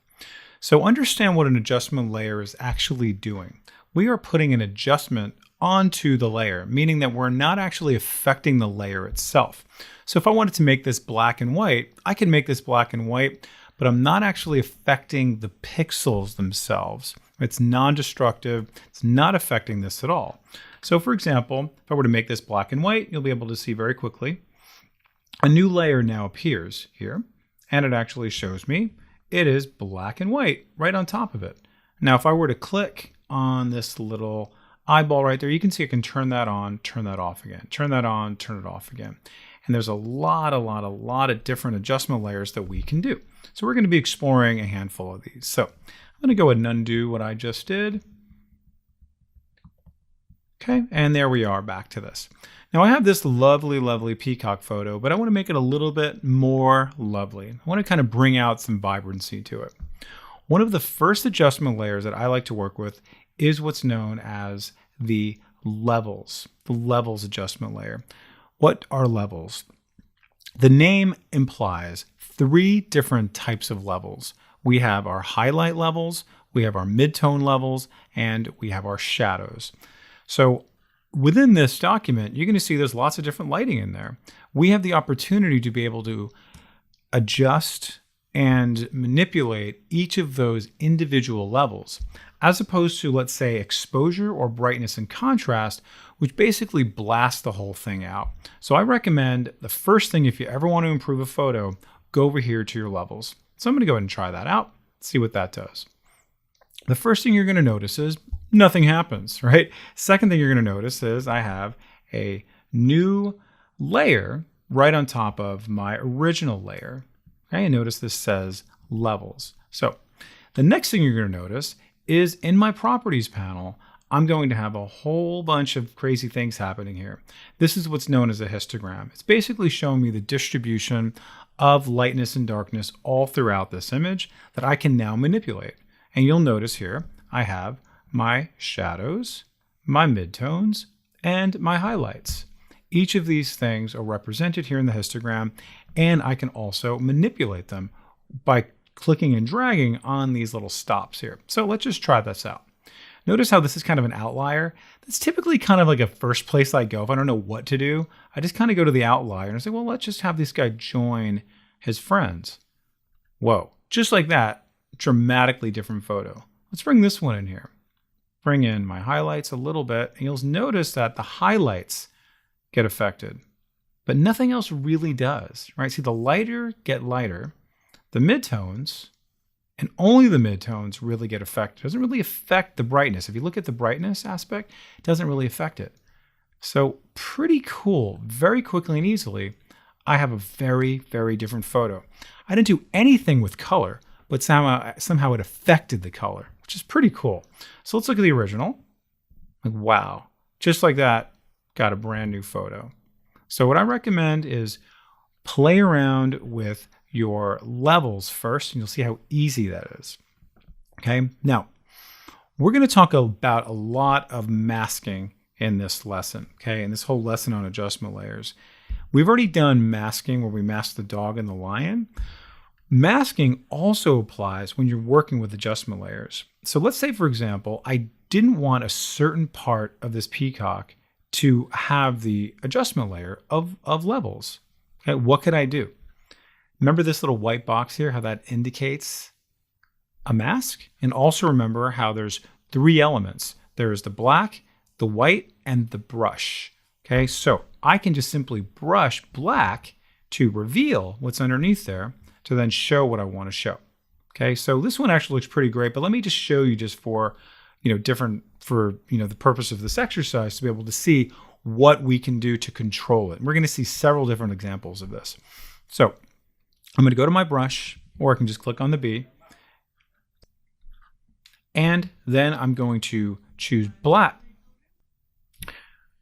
A: So understand what an adjustment layer is actually doing. We are putting an adjustment onto the layer, meaning that we're not actually affecting the layer itself. So if I wanted to make this black and white, I can make this black and white, but I'm not actually affecting the pixels themselves. It's non-destructive. It's not affecting this at all. So for example, if I were to make this black and white, you'll be able to see very quickly a new layer now appears here, and it actually shows me it is black and white right on top of it. Now, if I were to click on this little eyeball right there, you can see I can turn that on, turn that off again, turn that on, turn it off again. And there's a lot of different adjustment layers that we can do. So we're going to be exploring a handful of these. So I'm going to go ahead and undo what I just did. Okay, and there we are back to this. Now I have this lovely peacock photo, but I want to make it a little bit more lovely. I want to kind of bring out some vibrancy to it. One of the first adjustment layers that I like to work with is what's known as the levels adjustment layer. What are levels? The name implies 3 different types of levels. We have our highlight levels, we have our midtone levels, and we have our shadows. So within this document, you're going to see there's lots of different lighting in there. We have the opportunity to be able to adjust and manipulate each of those individual levels, as opposed to, let's say, exposure or brightness and contrast, which basically blasts the whole thing out. So I recommend the first thing, if you ever want to improve a photo, go over here to your levels. So I'm going to go ahead and try that out, see what that does. The first thing you're going to notice is nothing happens, right? Second thing you're going to notice is I have a new layer right on top of my original layer. Okay, and notice this says levels. So the next thing you're going to notice is in my properties panel, I'm going to have a whole bunch of crazy things happening here. This is what's known as a histogram. It's basically showing me the distribution of lightness and darkness all throughout this image that I can now manipulate. And you'll notice here, I have my shadows, my midtones, and my highlights. Each of these things are represented here in the histogram, and I can also manipulate them by clicking and dragging on these little stops here. So let's just try this out. Notice how this is kind of an outlier. That's typically kind of like a first place I go. If I don't know what to do, I just kind of go to the outlier and I say, well, let's just have this guy join his friends. Whoa, just like that, dramatically different photo. Let's bring this one in here. Bring in my highlights a little bit, and you'll notice that the highlights get affected, but nothing else really does, right? See, the lighter get lighter, the midtones, and only the midtones really get affected. It doesn't really affect the brightness. If you look at the brightness aspect, it doesn't really affect it. So pretty cool. Very quickly and easily, I have a very different photo. I didn't do anything with color, but somehow it affected the color, which is pretty cool. So let's look at the original. Like, wow, just like that, got a brand new photo. So what I recommend is play around with your levels first, and you'll see how easy that is. Okay, now we're going to talk about a lot of masking in this lesson, okay, and this whole lesson on adjustment layers. We've already done masking where we mask the dog and the lion. Masking also applies when you're working with adjustment layers. So let's say, for example, I didn't want a certain part of this peacock to have the adjustment layer of levels. Okay, what could I do? Remember this little white box here, how that indicates a mask? And also remember how there's 3 elements. There's the black, the white, and the brush. Okay, so I can just simply brush black to reveal what's underneath there to then show what I want to show. Okay, so this one actually looks pretty great, but let me just show you just for, the purpose of this exercise to be able to see what we can do to control it. We're going to see several different examples of this. So I'm going to go to my brush, or I can just click on the B. And then I'm going to choose black.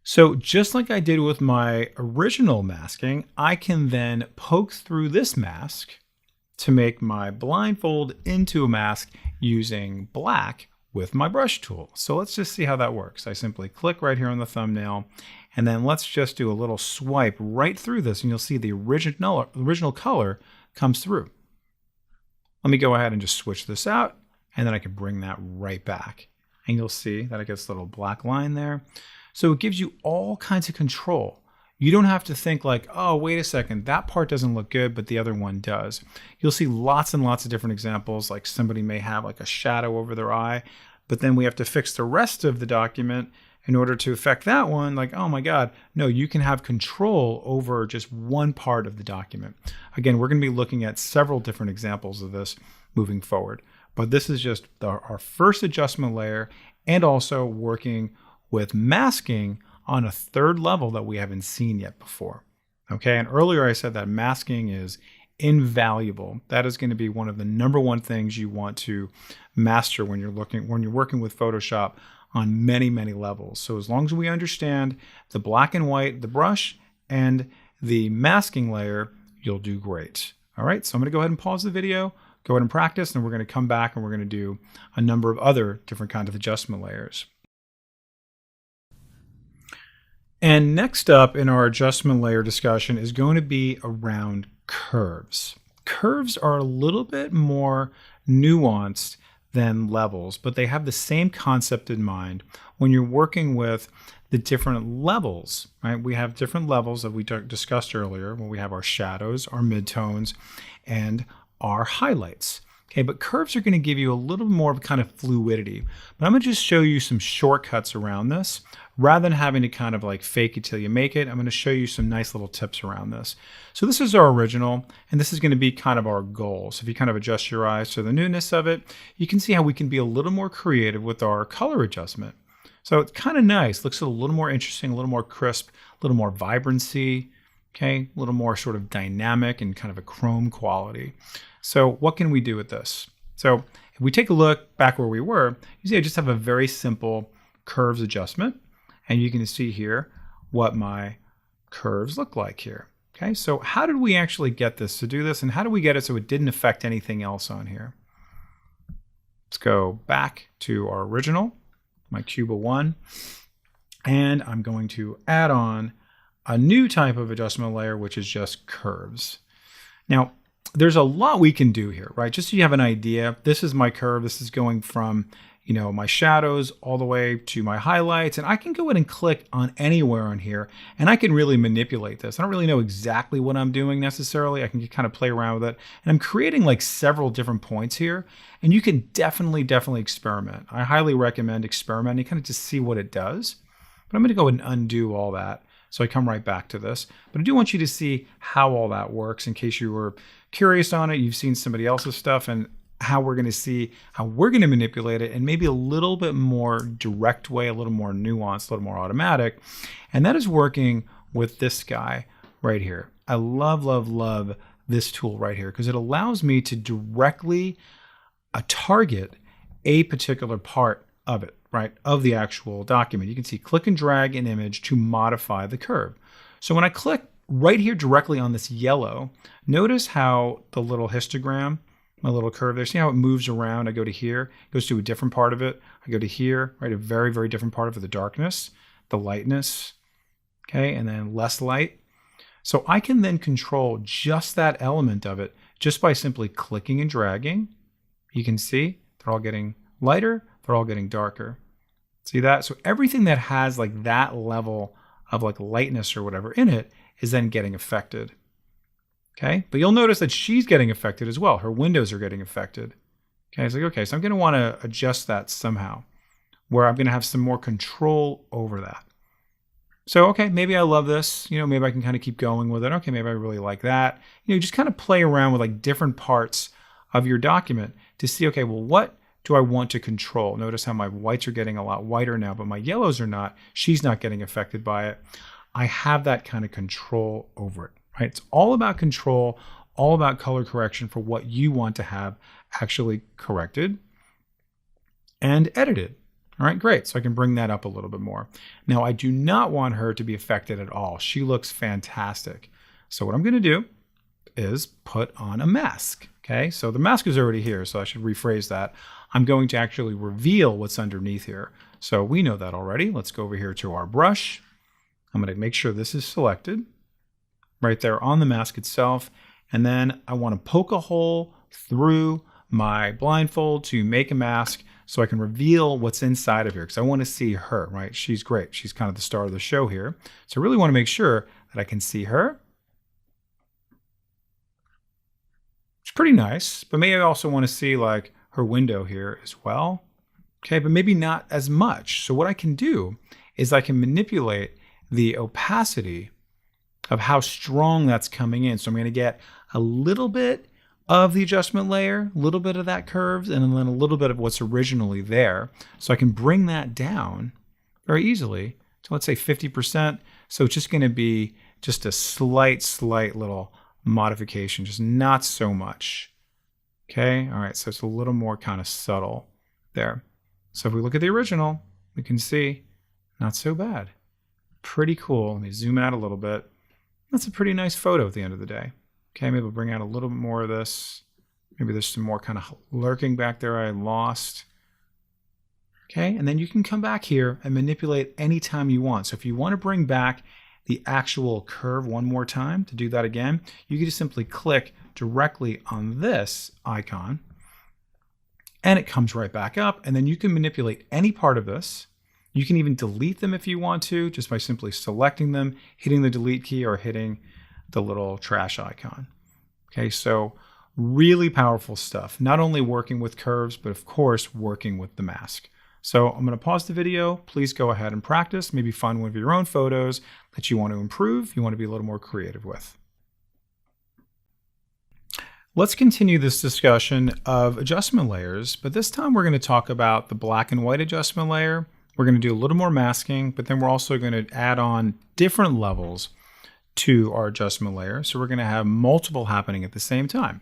A: So just like I did with my original masking, I can then poke through this mask to make my blindfold into a mask using black with my brush tool. So let's just see how that works. I simply click right here on the thumbnail, and then let's just do a little swipe right through this, and you'll see the original color comes through. Let me go ahead and just switch this out, and then I can bring that right back. And you'll see that it gets a little black line there. So it gives you all kinds of control. You don't have to think like, oh, wait a second, that part doesn't look good, but the other one does. You'll see lots and lots of different examples, like somebody may have like a shadow over their eye, but then we have to fix the rest of the document in order to affect that one. Like, oh my God, no, you can have control over just one part of the document. Again, we're going to be looking at several different examples of this moving forward, but this is just our first adjustment layer, and also working with masking on a third level that we haven't seen yet before. Okay, and earlier I said that masking is invaluable. That is going to be one of the #1 things you want to master when you're working with Photoshop on many, many levels. So as long as we understand the black and white, the brush, and the masking layer, you'll do great. All right, so I'm going to go ahead and pause the video, go ahead and practice, and we're going to come back and we're going to do a number of other different kinds of adjustment layers. And next up in our adjustment layer discussion is going to be around curves. Curves are a little bit more nuanced than levels, but they have the same concept in mind when you're working with the different levels, right? We have different levels that we discussed earlier when we have our shadows, our midtones, and our highlights. Okay, but curves are going to give you a little more of kind of fluidity. But I'm going to just show you some shortcuts around this. Rather than having to kind of like fake it till you make it, I'm going to show you some nice little tips around this. So this is our original, and this is going to be kind of our goal. So if you kind of adjust your eyes to the newness of it, you can see how we can be a little more creative with our color adjustment. So it's kind of nice, looks a little more interesting, a little more crisp, a little more vibrancy, okay, a little more sort of dynamic and kind of a chrome quality. So what can we do with this? So if we take a look back where we were, you see I just have a very simple curves adjustment, and you can see here what my curves look like here. Okay, so how did we actually get this to do this, and how do we get it so it didn't affect anything else on here? Let's go back to our original, my Cuba 1, and I'm going to add on a new type of adjustment layer, which is just curves. Now, there's a lot we can do here, right? Just so you have an idea, this is my curve. This is going from, you know, my shadows all the way to my highlights, and I can go ahead and click on anywhere on here, and I can really manipulate this. I don't really know exactly what I'm doing necessarily. I can kind of play around with it, and I'm creating like several different points here, and you can definitely experiment. I highly recommend experimenting, kind of just see what it does. But I'm going to go ahead and undo all that. So I come right back to this, but I do want you to see how all that works in case you were curious on it. You've seen somebody else's stuff, and how we're going to see how we're going to manipulate it in maybe a little bit more direct way, a little more nuanced, a little more automatic. And that is working with this guy right here. I love this tool right here because it allows me to directly target a particular part of it, right, of the actual document. You can see click and drag an image to modify the curve. So when I click right here directly on this yellow, notice how the little histogram, my little curve there, see how it moves around? I go to here, it goes to a different part of it. I go to here, right, a very different part of the darkness, the lightness, okay, and then less light. So I can then control just that element of it just by simply clicking and dragging. You can see they're all getting lighter, they're all getting darker. See that? So everything that has like that level of like lightness or whatever in it is then getting affected. Okay, but you'll notice that she's getting affected as well. Her windows are getting affected. Okay, it's like, okay, so I'm going to want to adjust that somehow where I'm going to have some more control over that. So, okay, maybe I love this. You know, maybe I can kind of keep going with it. Okay, maybe I really like that. You know, just kind of play around with like different parts of your document to see, okay, well, what do I want to control? Notice how my whites are getting a lot whiter now, but my yellows are not. She's not getting affected by it. I have that kind of control over it, right? It's all about control, all about color correction for what you want to have actually corrected and edited. All right, great. So I can bring that up a little bit more. Now, I do not want her to be affected at all. She looks fantastic. So what I'm going to do is put on a mask. Okay, so the mask is already here, so I should rephrase that. I'm going to actually reveal what's underneath here. So we know that already. Let's go over here to our brush. I'm going to make sure this is selected right there on the mask itself. And then I want to poke a hole through my blindfold to make a mask so I can reveal what's inside of here, because I want to see her, right? She's great. She's kind of the star of the show here. So I really want to make sure that I can see her. It's pretty nice, but maybe I also want to see like her window here as well. Okay, but maybe not as much. So what I can do is I can manipulate the opacity of how strong that's coming in. So I'm going to get a little bit of the adjustment layer, a little bit of that curves, and then a little bit of what's originally there. So I can bring that down very easily to, let's say, 50%. So it's just going to be just a slight little modification, just not so much. Okay, all right, so it's a little more kind of subtle there. So if we look at the original, we can see not so bad. Pretty cool. Let me zoom out a little bit. That's a pretty nice photo at the end of the day. Okay, maybe we'll bring out a little bit more of this. Maybe there's some more kind of lurking back there I lost. Okay, and then you can come back here and manipulate anytime you want. So if you want to bring back the actual curve one more time, to do that again, you can just simply click directly on this icon and it comes right back up, and then you can manipulate any part of this. You can even delete them if you want to, just by simply selecting them, hitting the delete key, or hitting the little trash icon. Okay, so really powerful stuff. Not only working with curves, but of course, working with the mask. So I'm going to pause the video. Please go ahead and practice. Maybe find one of your own photos that you want to improve, you want to be a little more creative with. Let's continue this discussion of adjustment layers, but this time we're going to talk about the black and white adjustment layer. We're going to do a little more masking, but then we're also going to add on different levels to our adjustment layer. So we're going to have multiple happening at the same time.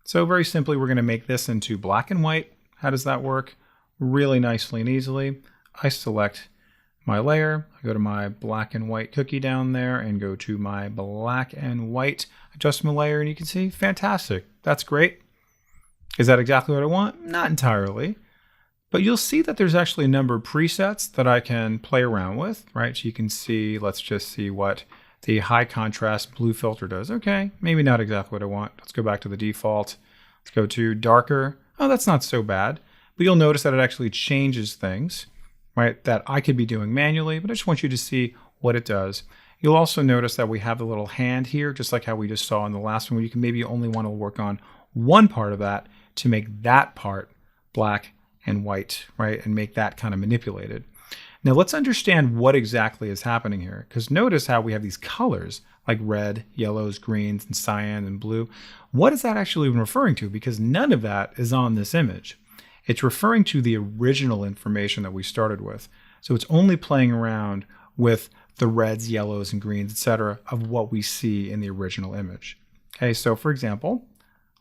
A: So very simply, we're going to make this into black and white. How does that work? Really nicely and easily. I select my layer, I go to my black and white cookie down there and go to my black and white adjustment layer, and you can see, fantastic. That's great. Is that exactly what I want? Not entirely. But you'll see that there's actually a number of presets that I can play around with, right? So you can see, let's just see what the high contrast blue filter does. Okay, maybe not exactly what I want. Let's go back to the default. Let's go to darker. Oh, that's not so bad. But you'll notice that it actually changes things, right, that I could be doing manually, but I just want you to see what it does. You'll also notice that we have the little hand here, just like how we just saw in the last one, where you can maybe only want to work on one part of that to make that part black and white, right, and make that kind of manipulated. Now let's understand what exactly is happening here, because notice how we have these colors like red, yellows, greens, and cyan and blue. What is that actually even referring to? Because none of that is on this image. It's referring to the original information that we started with. So it's only playing around with the reds, yellows, and greens, etc., of what we see in the original image. Okay, so for example,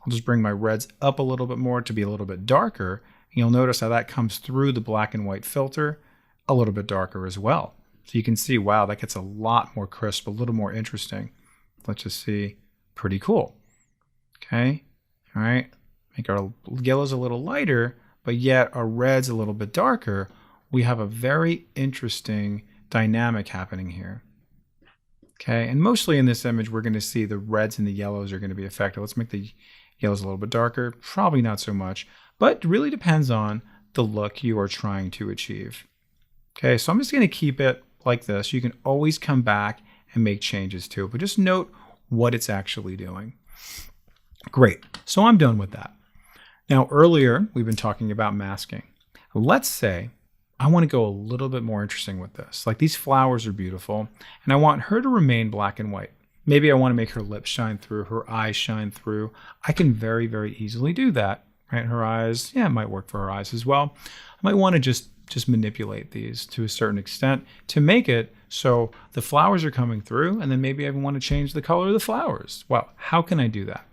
A: I'll just bring my reds up a little bit more to be a little bit darker. You'll notice how that comes through the black and white filter a little bit darker as well. So you can see, wow, that gets a lot more crisp, a little more interesting. Let's just see, pretty cool. Okay, all right, make our yellows a little lighter, but yet our red's a little bit darker. We have a very interesting dynamic happening here. Okay, and mostly in this image, we're going to see the reds and the yellows are going to be affected. Let's make the yellows a little bit darker, probably not so much, but it really depends on the look you are trying to achieve. Okay, so I'm just going to keep it like this. You can always come back and make changes to it, but just note what it's actually doing. Great, so I'm done with that. Now earlier, we've been talking about masking. Let's say I want to go a little bit more interesting with this. Like, these flowers are beautiful, and I want her to remain black and white. Maybe I want to make her lips shine through, her eyes shine through. I can very, very easily do that, right? Her eyes, yeah, it might work for her eyes as well. I might want to just manipulate these to a certain extent to make it so the flowers are coming through, and then maybe I want to change the color of the flowers. Well, how can I do that?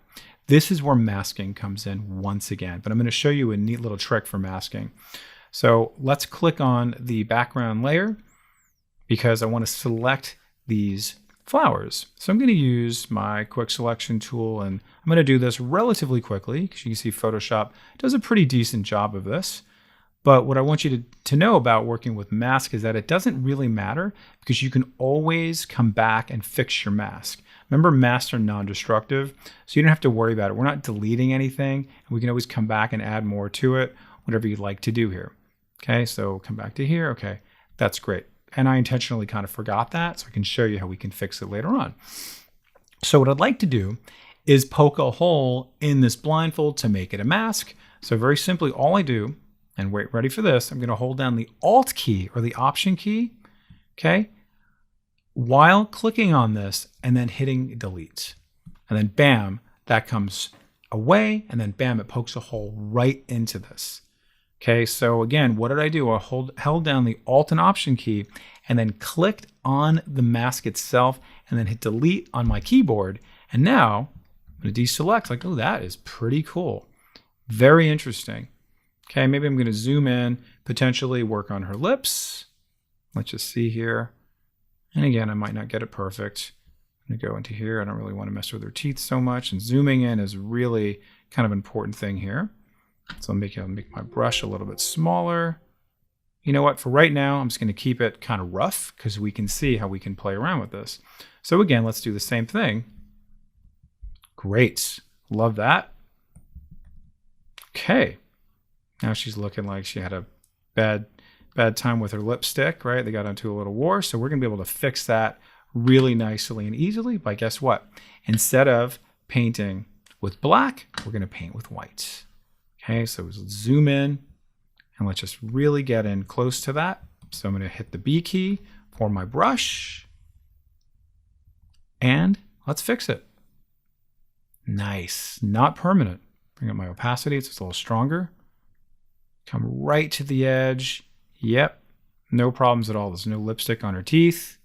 A: This is where masking comes in once again, but I'm going to show you a neat little trick for masking. So let's click on the background layer because I want to select these flowers. So I'm going to use my quick selection tool, and I'm going to do this relatively quickly because you can see Photoshop does a pretty decent job of this. But what I want you to know about working with mask is that it doesn't really matter because you can always come back and fix your mask. Remember, masks are non-destructive, so you don't have to worry about it. We're not deleting anything, and we can always come back and add more to it, whatever you'd like to do here. Okay, so come back to here. Okay, that's great. And I intentionally kind of forgot that, so I can show you how we can fix it later on. So what I'd like to do is poke a hole in this blindfold to make it a mask. So very simply, all I do, and wait, ready for this, I'm going to hold down the Alt key or the Option key, okay, while clicking on this and then hitting Delete. And then bam, that comes away, and then bam, it pokes a hole right into this. Okay, so again, what did I do? I held down the Alt and Option key and then clicked on the mask itself and then hit Delete on my keyboard. And now I'm going to deselect, like, oh, that is pretty cool. Very interesting. Okay, maybe I'm going to zoom in, potentially work on her lips. Let's just see here. And again, I might not get it perfect. I'm going to go into here. I don't really want to mess with her teeth so much. And zooming in is really kind of an important thing here. So I'll make my brush a little bit smaller. You know what? For right now, I'm just going to keep it kind of rough because we can see how we can play around with this. So again, let's do the same thing. Great. Love that. Okay. Now she's looking like she had a bad time with her lipstick, right? They got into a little war. So we're going to be able to fix that really nicely and easily by, guess what? Instead of painting with black, we're going to paint with white. Okay, so let's zoom in and let's just really get in close to that. So I'm going to hit the B key for my brush and let's fix it. Nice, not permanent. Bring up my opacity, it's just a little stronger. Come right to the edge. Yep, no problems at all. There's no lipstick on her teeth.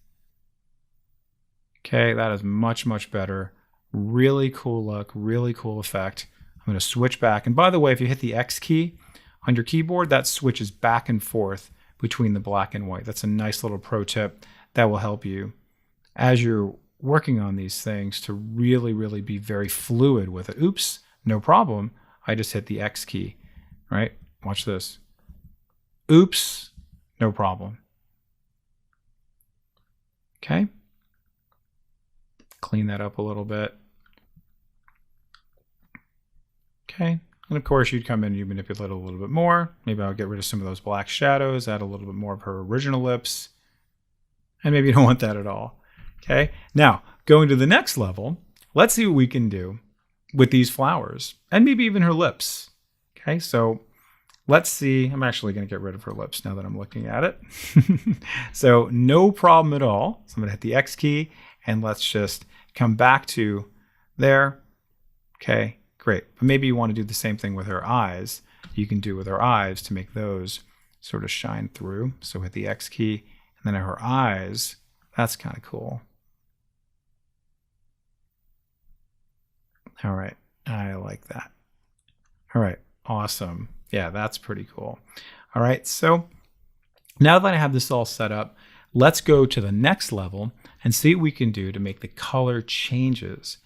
A: Okay, that is much, much better. Really cool look, really cool effect. I'm going to switch back. And by the way, if you hit the X key on your keyboard, that switches back and forth between the black and white. That's a nice little pro tip that will help you as you're working on these things to really, really be very fluid with it. Oops, no problem. I just hit the X key, right? Watch this. Oops, no problem. Okay. Clean that up a little bit. Okay. And of course, you'd come in and you manipulate it a little bit more. Maybe I'll get rid of some of those black shadows, add a little bit more of her original lips. And maybe you don't want that at all. Okay. Now, going to the next level, let's see what we can do with these flowers and maybe even her lips. Okay. So let's see. I'm actually going to get rid of her lips now that I'm looking at it. So no problem at all. So I'm going to hit the X key and let's just come back to there. Okay. Great. But maybe you want to do the same thing with her eyes. You can do with her eyes to make those sort of shine through. So hit the X key and then her eyes. That's kind of cool. All right. I like that. All right. Awesome. Yeah, that's pretty cool. All right. So now that I have this all set up, let's go to the next level and see what we can do to make the color changes.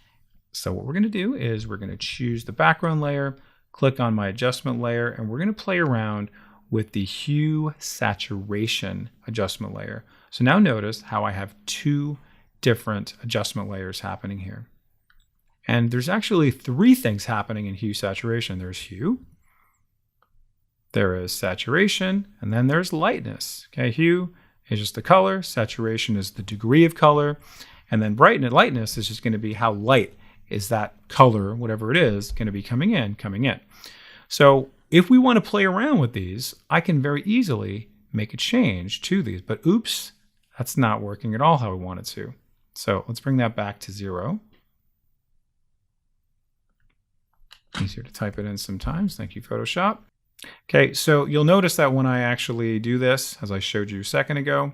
A: So what we're going to do is we're going to choose the background layer, click on my adjustment layer, and we're going to play around with the hue saturation adjustment layer. So now notice how I have two different adjustment layers happening here. And there's actually three things happening in hue saturation. There's hue, there is saturation, and then there's lightness. Okay, hue is just the color, saturation is the degree of color, and then lightness is just going to be how light is that color, whatever it is, going to be coming in. So if we want to play around with these, I can very easily make a change to these. But oops, that's not working at all how I want it to. So let's bring that back to 0. Easier to type it in sometimes. Thank you, Photoshop. Okay, so you'll notice that when I actually do this, as I showed you a second ago,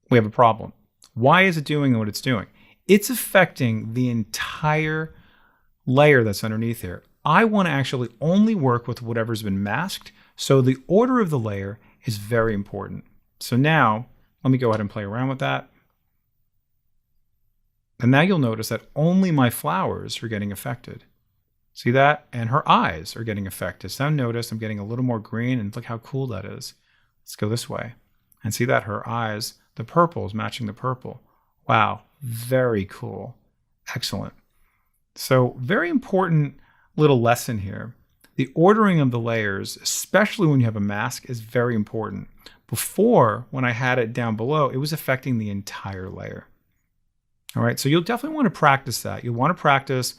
A: we have a problem. Why is it doing what it's doing? It's affecting the entire layer that's underneath here. I want to actually only work with whatever's been masked, so the order of the layer is very important. So now Let me go ahead and play around with that. And now you'll notice that only my flowers are getting affected. See that? And her eyes are getting affected. So now notice I'm getting a little more green, and look how cool that is. Let's go this way. And see that her eyes, the purple is matching the purple. Wow, very cool. Excellent. So very important little lesson here. The ordering of the layers, especially when you have a mask, is very important. Before, when I had it down below, it was affecting the entire layer. All right, so you'll definitely want to practice that. You'll want to practice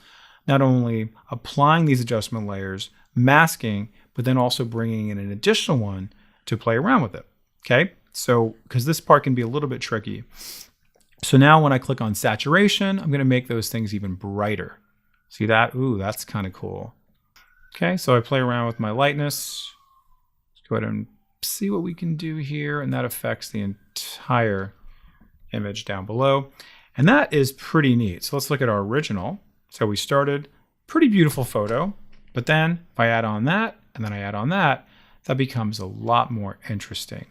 A: not only applying these adjustment layers, masking, but then also bringing in an additional one to play around with it. Okay, so because this part can be a little bit tricky. So now when I click on saturation, I'm going to make those things even brighter. See that? Ooh, that's kind of cool. Okay, so I play around with my lightness. Let's go ahead and see what we can do here, and that affects the entire image down below. And that is pretty neat. So let's look at our original. So we started, pretty beautiful photo, but then if I add on that, and then I add on that, that becomes a lot more interesting.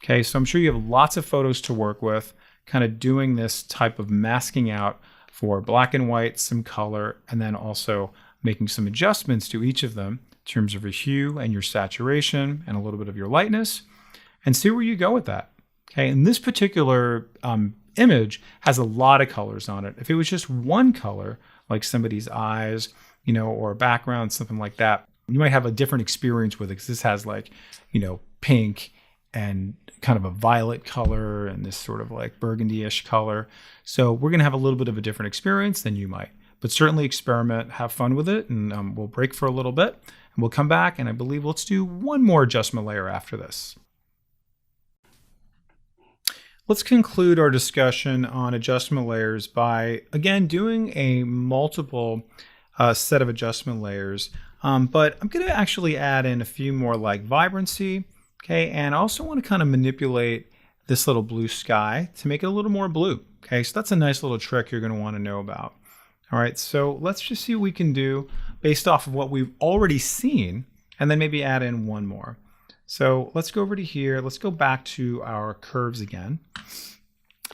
A: Okay, so I'm sure you have lots of photos to work with, kind of doing this type of masking out for black and white, some color, and then also making some adjustments to each of them in terms of your hue and your saturation and a little bit of your lightness, and see where you go with that. Okay, and this particular image has a lot of colors on it. If it was just one color, like somebody's eyes, you know, or a background, something like that, you might have a different experience with it, because this has like, you know, pink and kind of a violet color and this sort of like burgundy-ish color. So we're going to have a little bit of a different experience than you might, but certainly experiment, have fun with it, and we'll break for a little bit and we'll come back, and I believe let's do one more adjustment layer after this. Let's conclude our discussion on adjustment layers by, again, doing a multiple set of adjustment layers. But I'm going to actually add in a few more like vibrancy, okay? And I also want to kind of manipulate this little blue sky to make it a little more blue, okay? So that's a nice little trick you're going to want to know about. All right, so let's just see what we can do based off of what we've already seen, and then maybe add in one more. So let's go over to here. Let's go back to our curves again.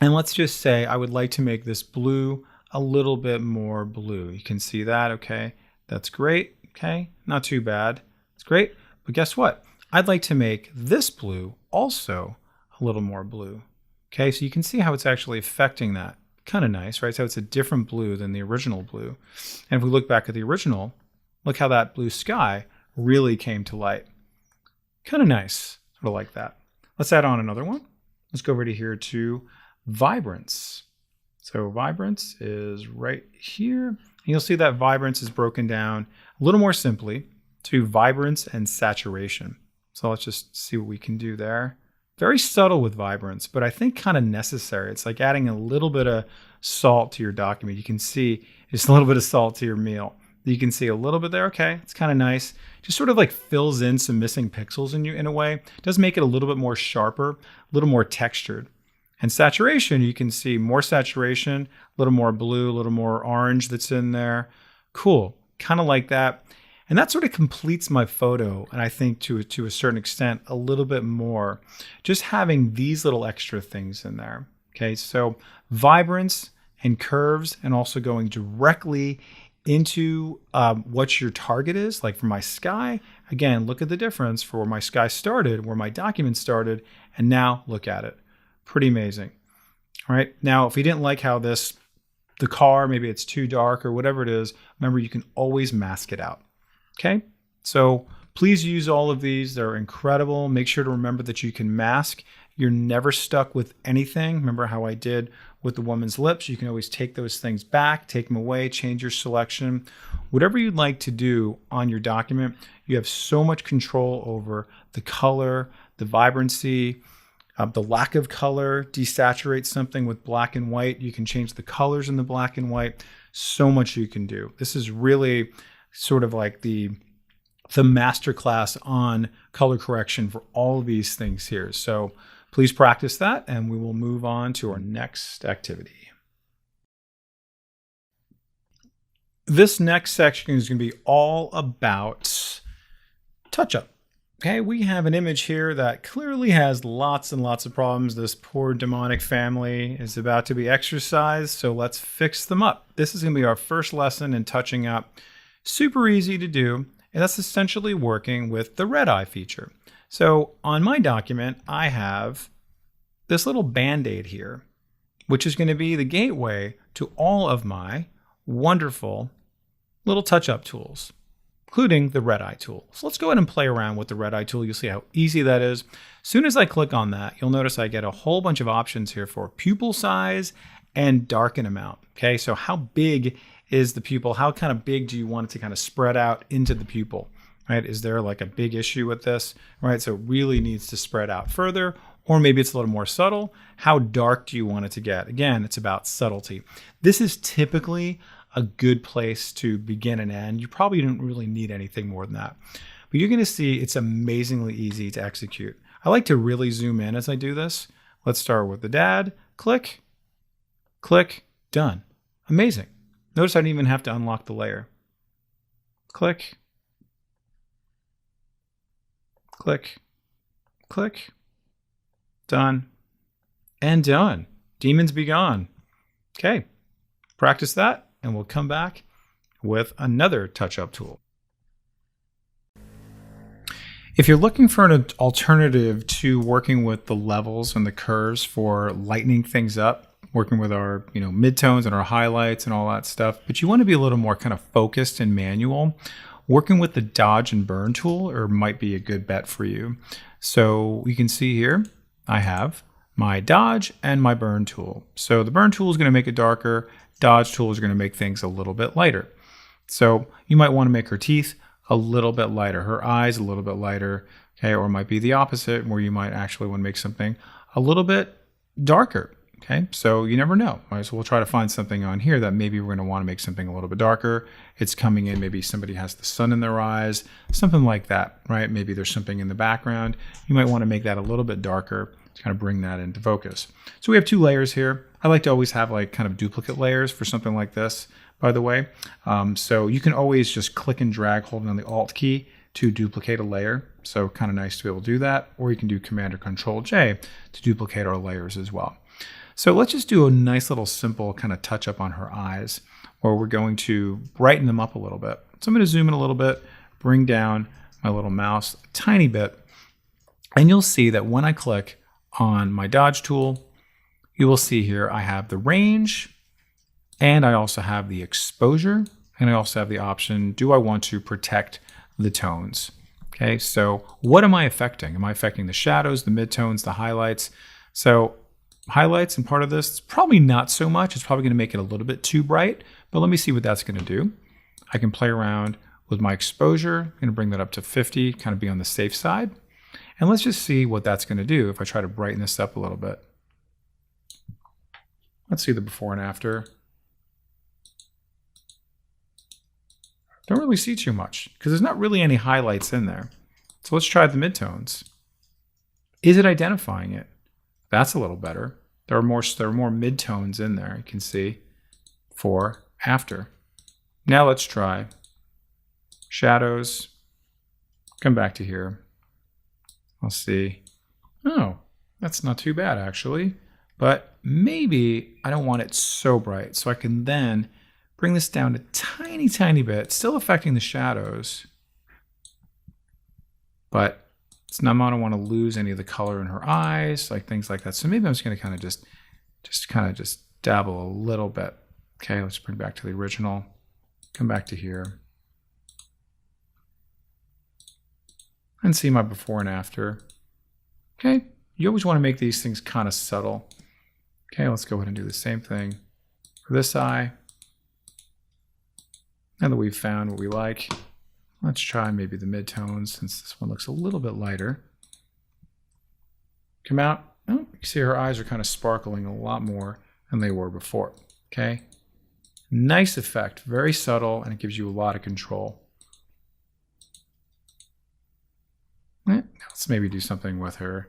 A: And let's just say I would like to make this blue a little bit more blue. You can see that, okay? That's great, okay? Not too bad. It's great. But guess what? I'd like to make this blue also a little more blue. Okay, so you can see how it's actually affecting that. Kind of nice, right? So it's a different blue than the original blue. And if we look back at the original, look how that blue sky really came to light. Kind of nice, sort of like that. Let's add on another one. Let's go over to here to vibrance. So vibrance is right here. And you'll see that vibrance is broken down a little more simply to vibrance and saturation. So let's just see what we can do there. Very subtle with vibrance, but I think kind of necessary. It's like adding a little bit of salt to your document. You can see just a little bit of salt to your meal. You can see a little bit there. Okay, it's kind of nice. Just sort of like fills in some missing pixels in a way. It does make it a little bit more sharper, a little more textured. And saturation, you can see more saturation, a little more blue, a little more orange that's in there. Cool, kind of like that. And that sort of completes my photo, and I think to a certain extent, a little bit more. Just having these little extra things in there. Okay, so vibrance and curves, and also going directly into what your target is. Like for my sky, again, look at the difference for where my sky started, where my document started, and now look at it. Pretty amazing. All right, now if you didn't like how the car, maybe it's too dark or whatever it is, remember you can always mask it out. Okay, so please use all of these. They're incredible. Make sure to remember that you can mask. You're never stuck with anything. Remember how I did with the woman's lips. You can always take those things back, take them away, change your selection. Whatever you'd like to do on your document, you have so much control over the color, the vibrancy, the lack of color. Desaturate something with black and white. You can change the colors in the black and white. So much you can do. This is really sort of like the masterclass on color correction for all of these things here. So please practice that, and we will move on to our next activity. This next section is going to be all about touch-up. Okay, we have an image here that clearly has lots and lots of problems. This poor demonic family is about to be exorcised, so let's fix them up. This is going to be our first lesson in touching up. Super easy to do, and that's essentially working with the red eye feature. So on my document, I have this little band-aid here, which is going to be the gateway to all of my wonderful little touch-up tools, including the red eye tool. So let's go ahead and play around with the red eye tool. You'll see how easy that is. As soon as I click on that, you'll notice I get a whole bunch of options here for pupil size and darken amount. Okay, so how big is the pupil? How kind of big do you want it to kind of spread out into the pupil? Right? Is there like a big issue with this? Right? So it really needs to spread out further, or maybe it's a little more subtle. How dark do you want it to get? Again, it's about subtlety. This is typically a good place to begin and end. You probably don't really need anything more than that. But you're going to see it's amazingly easy to execute. I like to really zoom in as I do this. Let's start with the dad. Click, click, done. Amazing. Notice I didn't even have to unlock the layer. Click, click, click, done, and done. Demons be gone. Okay, practice that, and we'll come back with another touch-up tool. If you're looking for an alternative to working with the levels and the curves for lightening things up, working with our midtones and our highlights and all that stuff, but you want to be a little more kind of focused and manual, working with the dodge and burn tool might be a good bet for you. So you can see here, I have my dodge and my burn tool. So the burn tool is going to make it darker. Dodge tool is going to make things a little bit lighter. So you might want to make her teeth a little bit lighter, her eyes a little bit lighter, okay? Or it might be the opposite, where you might actually want to make something a little bit darker, okay? So you never know, right? So we'll try to find something on here that maybe we're going to want to make something a little bit darker. It's coming in, maybe somebody has the sun in their eyes, something like that, right? Maybe there's something in the background. You might want to make that a little bit darker to kind of bring that into focus. So we have two layers here. I like to always have like kind of duplicate layers for something like this, by the way. So you can always just click and drag holding on the Alt key to duplicate a layer. So kind of nice to be able to do that. Or you can do Command or Control J to duplicate our layers as well. So let's just do a nice little simple kind of touch up on her eyes, where we're going to brighten them up a little bit. So I'm going to zoom in a little bit, bring down my little mouse a tiny bit, and you'll see that when I click on my dodge tool, you will see here I have the range, and I also have the exposure, and I also have the option, do I want to protect the tones? Okay, so what am I affecting? Am I affecting the shadows, the midtones, the highlights? So highlights and part of this, it's probably not so much. It's probably going to make it a little bit too bright, but let me see what that's going to do. I can play around with my exposure. I'm going to bring that up to 50, kind of be on the safe side. And let's just see what that's going to do if I try to brighten this up a little bit. Let's see the before and after. Don't really see too much because there's not really any highlights in there. So let's try the midtones. Is it identifying it? That's a little better. There are more midtones in there, you can see, for after. Now let's try shadows. Come back to here. Let's see. Oh, that's not too bad actually. But maybe I don't want it so bright. So I can then bring this down a tiny, tiny bit, still affecting the shadows. But it's not, I don't want to lose any of the color in her eyes, like things like that. So maybe I'm just going to kind of just dabble a little bit. Okay, let's bring back to the original. Come back to here. And see my before and after. Okay, you always want to make these things kind of subtle. Okay, let's go ahead and do the same thing for this eye. Now that we've found what we like, let's try maybe the midtones since this one looks a little bit lighter. Come out. Oh, you can see her eyes are kind of sparkling a lot more than they were before. Okay, nice effect, very subtle, and it gives you a lot of control. Let's maybe do something with her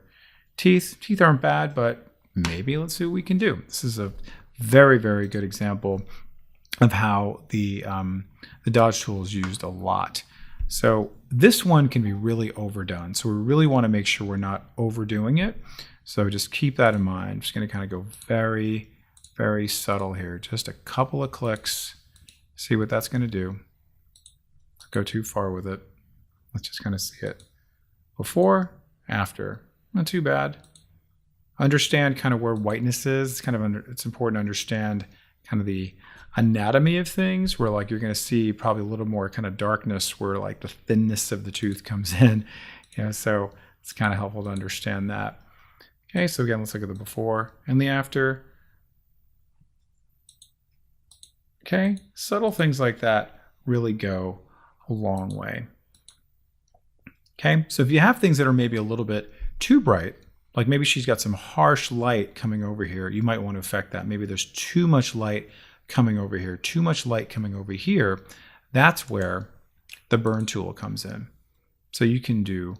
A: teeth. Teeth aren't bad, but maybe let's see what we can do. This is a very, very good example of how the dodge tool is used a lot. So this one can be really overdone. So we really want to make sure we're not overdoing it. So just keep that in mind. I'm just going to kind of go very, very subtle here. Just a couple of clicks. See what that's going to do. Don't go too far with it. Let's just kind of see it. Before, after. Not too bad. Understand kind of where whiteness is. It's kind of it's important to understand kind of the anatomy of things, where like you're going to see probably a little more kind of darkness where like the thinness of the tooth comes in. So it's kind of helpful to understand that. Okay, so again, let's look at the before and the after. Okay, subtle things like that really go a long way. Okay, so if you have things that are maybe a little bit too bright, like maybe she's got some harsh light coming over here, you might want to affect that. Maybe there's too much light coming over here, too much light coming over here. That's where the burn tool comes in. So you can do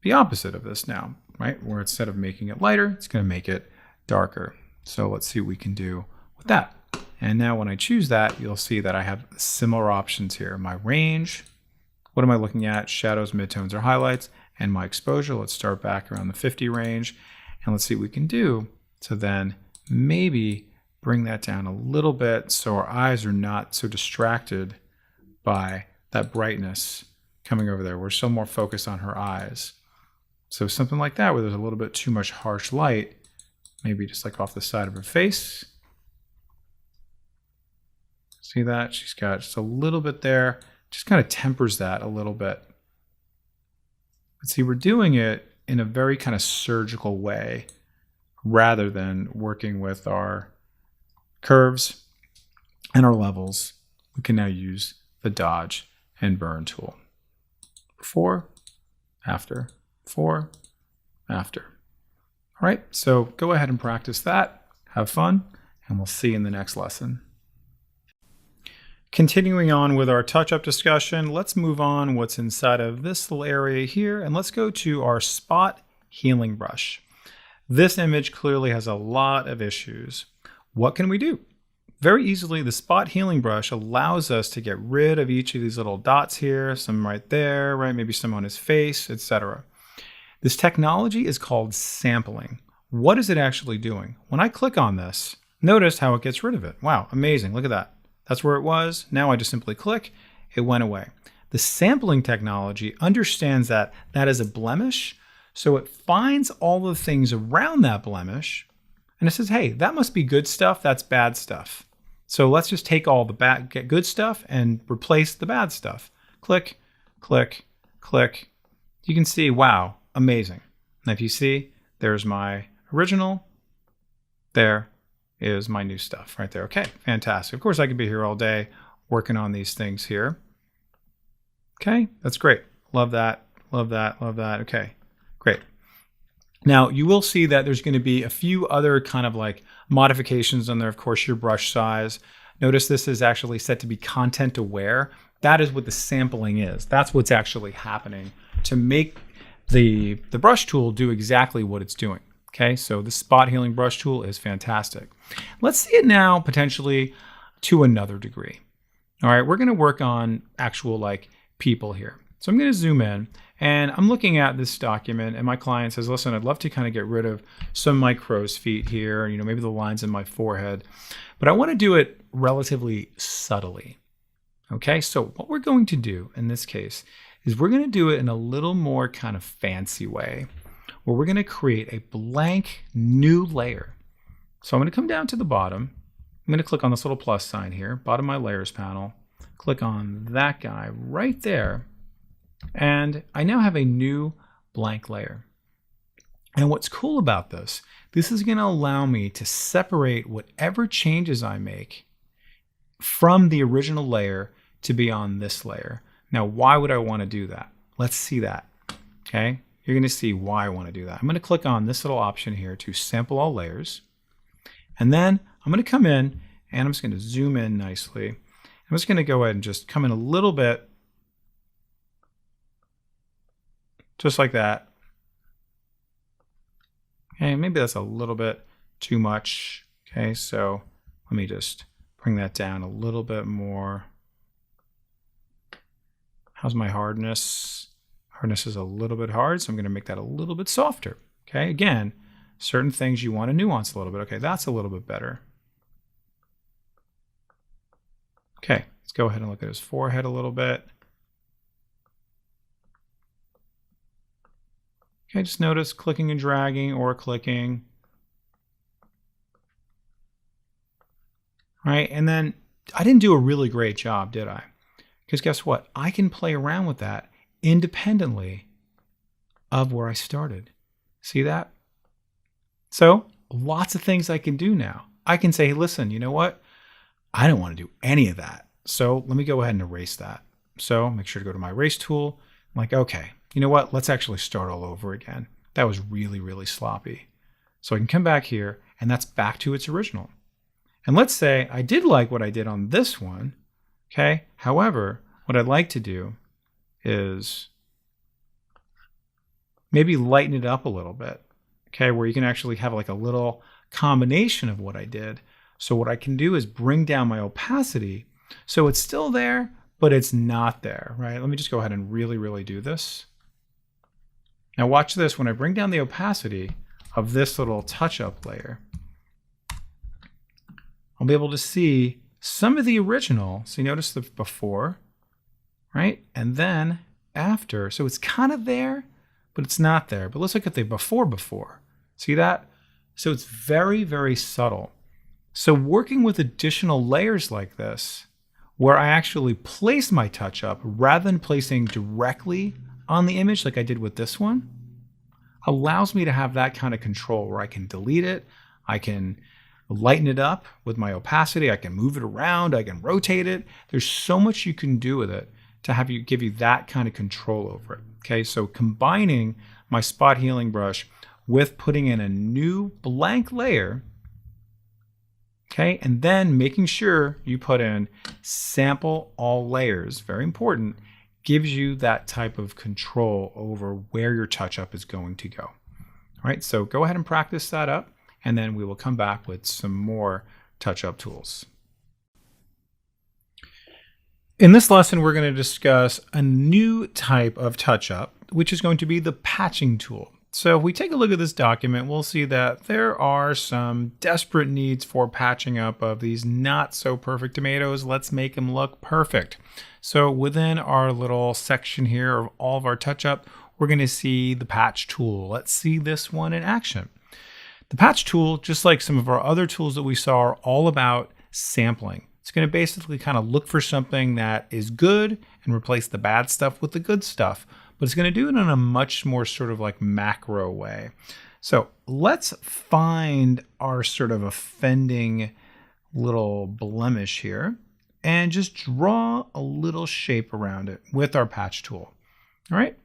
A: the opposite of this now, right? Where instead of making it lighter, it's going to make it darker. So let's see what we can do with that. And now when I choose that, you'll see that I have similar options here. My range, what am I looking at? Shadows, midtones, or highlights. And my exposure, let's start back around the 50 range. And let's see what we can do to then maybe bring that down a little bit so our eyes are not so distracted by that brightness coming over there. We're still more focused on her eyes. So something like that where there's a little bit too much harsh light, maybe just like off the side of her face. See that? She's got just a little bit there. Just kind of tempers that a little bit. But see, we're doing it in a very kind of surgical way rather than working with our curves and our levels. We can now use the dodge and burn tool. Before, after, before, after. All right, so go ahead and practice that. Have fun, and we'll see you in the next lesson. Continuing on with our touch-up discussion, let's move on what's inside of this little area here, and let's go to our spot healing brush. This image clearly has a lot of issues. What can we do? Very easily, the spot healing brush allows us to get rid of each of these little dots here, some right there, right? Maybe some on his face, etc. This technology is called sampling. What is it actually doing? When I click on this, notice how it gets rid of it. Wow, amazing, look at that. That's where it was. Now I just simply click, it went away. The sampling technology understands that that is a blemish, so it finds all the things around that blemish, and it says, hey, that must be good stuff, that's bad stuff. So let's just take all the good stuff and replace the bad stuff. Click, click, click. You can see, wow, amazing. And if you see, there's my original, there is my new stuff right there. Okay, fantastic. Of course, I could be here all day working on these things here. Okay, that's great. Love that, love that, love that. Okay, great. Now, you will see that there's going to be a few other kind of like modifications on there. Of course, your brush size. Notice this is actually set to be content aware. That is what the sampling is. That's what's actually happening to make the brush tool do exactly what it's doing. Okay, so the spot healing brush tool is fantastic. Let's see it now potentially to another degree. All right, we're going to work on actual like people here. So I'm going to zoom in and I'm looking at this document and my client says, listen, I'd love to kind of get rid of some of my crow's feet here, maybe the lines in my forehead, but I want to do it relatively subtly. Okay, so what we're going to do in this case is we're going to do it in a little more kind of fancy way, where we're going to create a blank new layer. So I'm going to come down to the bottom. I'm going to click on this little plus sign here, bottom of my layers panel, click on that guy right there, and I now have a new blank layer. And what's cool about this is going to allow me to separate whatever changes I make from the original layer to be on this layer. Now, why would I want to do that? Let's see that, okay? You're going to see why I want to do that. I'm going to click on this little option here to sample all layers. And then I'm going to come in and I'm just going to zoom in nicely. I'm just going to go ahead and just come in a little bit, just like that. Okay, maybe that's a little bit too much. Okay, so let me just bring that down a little bit more. How's my hardness? Hardness is a little bit hard, so I'm going to make that a little bit softer. Okay, again, certain things you want to nuance a little bit. Okay, that's a little bit better. Okay, let's go ahead and look at his forehead a little bit. Okay, just notice clicking and dragging or clicking. All right, and then I didn't do a really great job, did I? Because guess what? I can play around with that independently of where I started. See that? So lots of things I can do now. I can say, hey, listen, you know what? I don't want to do any of that. So let me go ahead and erase that. So make sure to go to my erase tool. I'm like, okay, you know what? Let's actually start all over again. That was really, really sloppy. So I can come back here and that's back to its original. And let's say I did like what I did on this one. Okay. However, what I'd like to do is maybe lighten it up a little bit. Okay. Where you can actually have like a little combination of what I did. So what I can do is bring down my opacity. So it's still there, but it's not there, right? Let me just go ahead and really, really do this. Now watch this. When I bring down the opacity of this little touch-up layer, I'll be able to see some of the original. So you notice the before, right? And then after. So it's kind of there, but it's not there. But let's look at the before. See that? So it's very, very subtle. So working with additional layers like this, where I actually place my touch up rather than placing directly on the image like I did with this one, allows me to have that kind of control where I can delete it, I can lighten it up with my opacity, I can move it around, I can rotate it. There's so much you can do with it to give you that kind of control over it. Okay, so combining my spot healing brush with putting in a new blank layer, okay, and then making sure you put in sample all layers, very important, gives you that type of control over where your touch-up is going to go. All right, so go ahead and practice that up, and then we will come back with some more touch-up tools. In this lesson, we're going to discuss a new type of touch-up, which is going to be the patching tool. So if we take a look at this document, we'll see that there are some desperate needs for patching up of these not so perfect tomatoes. Let's make them look perfect. So within our little section here of all of our touch-up, we're going to see the patch tool. Let's see this one in action. The patch tool, just like some of our other tools that we saw, are all about sampling. It's going to basically kind of look for something that is good and replace the bad stuff with the good stuff. But it's going to do it in a much more sort of like macro way. So let's find our sort of offending little blemish here and just draw a little shape around it with our patch tool. All right,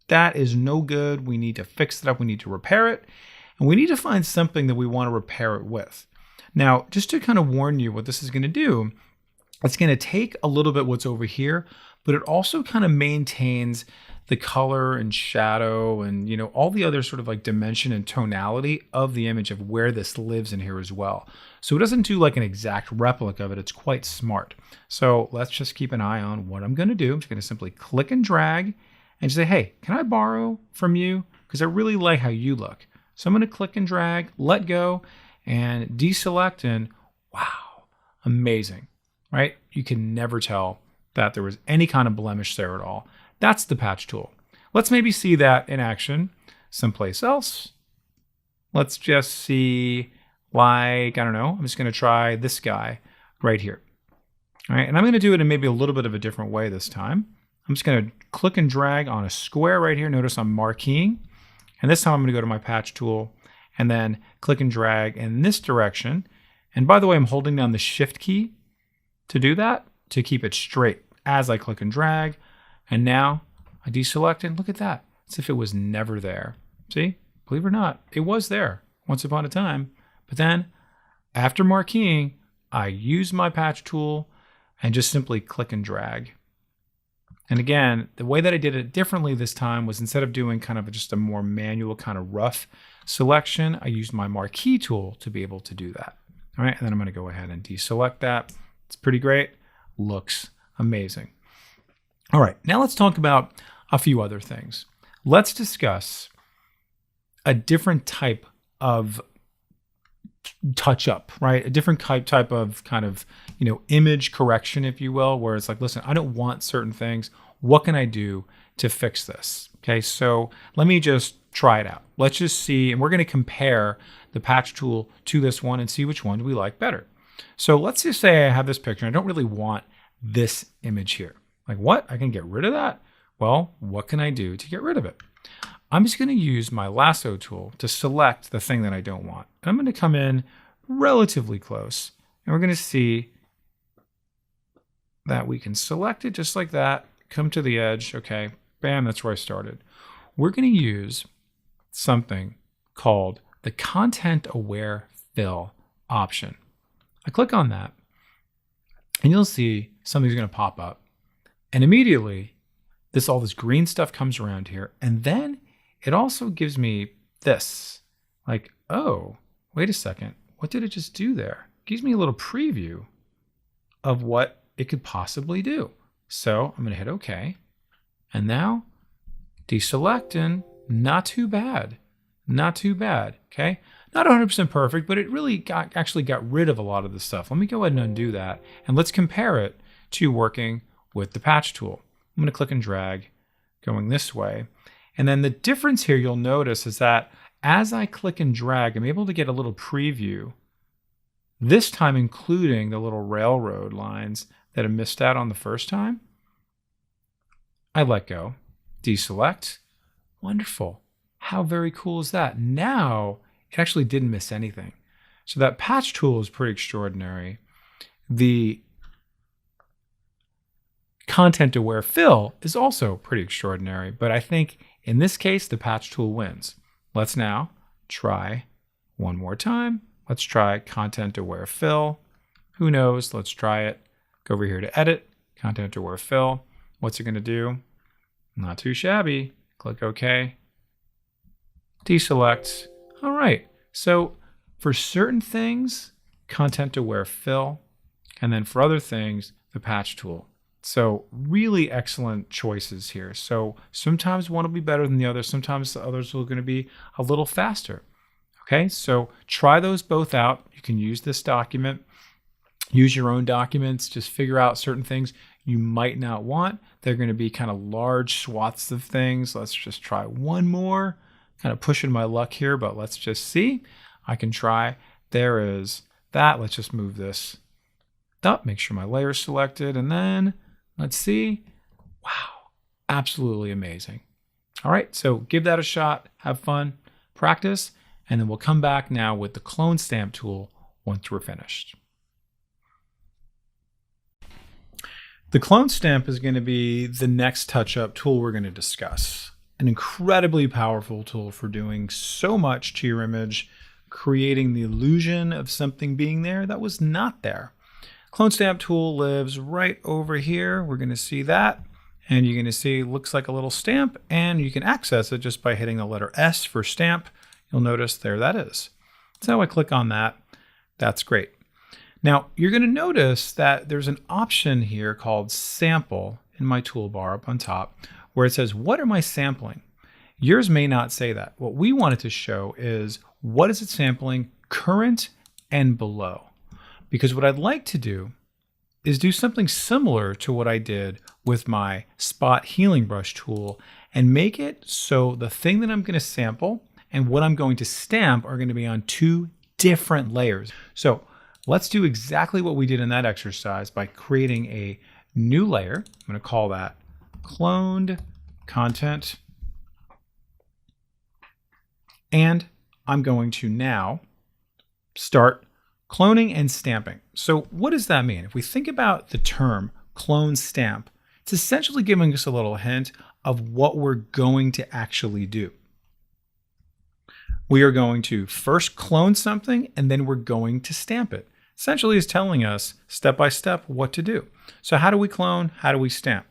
A: that is no good. We need to fix it up. We need to repair it. And we need to find something that we want to repair it with. Now, just to kind of warn you what this is going to do, it's going to take a little bit what's over here, but it also kind of maintains the color and shadow and, you know, all the other sort of like dimension and tonality of the image of where this lives in here as well. So it doesn't do like an exact replica of it. It's quite smart. So let's just keep an eye on what I'm going to do. I'm just going to simply click and drag and say, hey, can I borrow from you? Because I really like how you look. So I'm going to click and drag, let go, and deselect, and wow, amazing, right? You can never tell that there was any kind of blemish there at all. That's the patch tool. Let's maybe see that in action someplace else. Let's just see, like, I don't know, I'm just going to try this guy right here. All right, and I'm going to do it in maybe a little bit of a different way this time. I'm just going to click and drag on a square right here. Notice I'm marqueing. And this time I'm going to go to my patch tool and then click and drag in this direction. And by the way, I'm holding down the shift key to do that, to keep it straight as I click and drag. And now I deselect and look at that. As if it was never there. See, believe it or not, it was there once upon a time. But then after marqueing, I use my patch tool and just simply click and drag. And again, the way that I did it differently this time was instead of doing kind of just a more manual kind of rough selection, I used my marquee tool to be able to do that. All right, and then I'm going to go ahead and deselect that. It's pretty great. Looks amazing. All right, now let's talk about a few other things. Let's discuss a different type of touch up, right? A different type of kind of, image correction, if you will, where it's like, listen, I don't want certain things. What can I do to fix this? Okay, so let me just try it out. Let's just see, and we're going to compare the patch tool to this one and see which one we like better. So let's just say I have this picture. And I don't really want this image here. Like, what? I can get rid of that? Well, what can I do to get rid of it? I'm just going to use my lasso tool to select the thing that I don't want. And I'm going to come in relatively close, and we're going to see that we can select it just like that, come to the edge, okay, bam, that's where I started. We're going to use something called the Content Aware Fill option. I click on that, and you'll see something's going to pop up. And immediately, all this green stuff comes around here, and then it also gives me this, like, oh, wait a second, what did it just do there? It gives me a little preview of what it could possibly do. So I'm going to hit OK. And now deselect, and not too bad. Not too bad. Okay. Not 100% perfect, but it really actually got rid of a lot of the stuff. Let me go ahead and undo that. And let's compare it to working with the patch tool. I'm going to click and drag going this way. And then the difference here you'll notice is that as I click and drag, I'm able to get a little preview, this time including the little railroad lines that I missed out on the first time. I let go, deselect. Wonderful. How very cool is that? Now it actually didn't miss anything. So that patch tool is pretty extraordinary. The Content Aware Fill is also pretty extraordinary, but I think in this case, the patch tool wins. Let's now try one more time. Let's try Content Aware Fill. Who knows? Let's try it. Go over here to Edit, Content Aware Fill. What's it going to do? Not too shabby. Click OK. Deselect. All right. So for certain things, Content Aware Fill, and then for other things, the patch tool. So really excellent choices here. So sometimes one will be better than the other. Sometimes the others are going to be a little faster. Okay, so try those both out. You can use this document, use your own documents, just figure out certain things you might not want. They're going to be kind of large swaths of things. Let's just try one more. Kind of pushing my luck here, but let's just see. I can try. There is that. Let's just move this up, make sure my layer is selected, and then let's see. Wow, absolutely amazing. All right, so give that a shot, have fun, practice, and then we'll come back now with the clone stamp tool once we're finished. The clone stamp is going to be the next touch-up tool we're going to discuss. An incredibly powerful tool for doing so much to your image, creating the illusion of something being there that was not there. Clone stamp tool lives right over here. We're going to see that, and you're going to see it looks like a little stamp, and you can access it just by hitting the letter S for stamp. You'll notice there that is. So I click on that. That's great. Now you're going to notice that there's an option here called sample in my toolbar up on top where it says, what am I sampling? Yours may not say that. What we wanted to show is what is it sampling current and below. Because what I'd like to do is do something similar to what I did with my spot healing brush tool and make it so the thing that I'm going to sample and what I'm going to stamp are going to be on two different layers. So let's do exactly what we did in that exercise by creating a new layer. I'm going to call that cloned content. And I'm going to now start cloning and stamping. So what does that mean? If we think about the term clone stamp, it's essentially giving us a little hint of what we're going to actually do. We are going to first clone something and then we're going to stamp it. Essentially is telling us step by step what to do. So how do we clone? How do we stamp?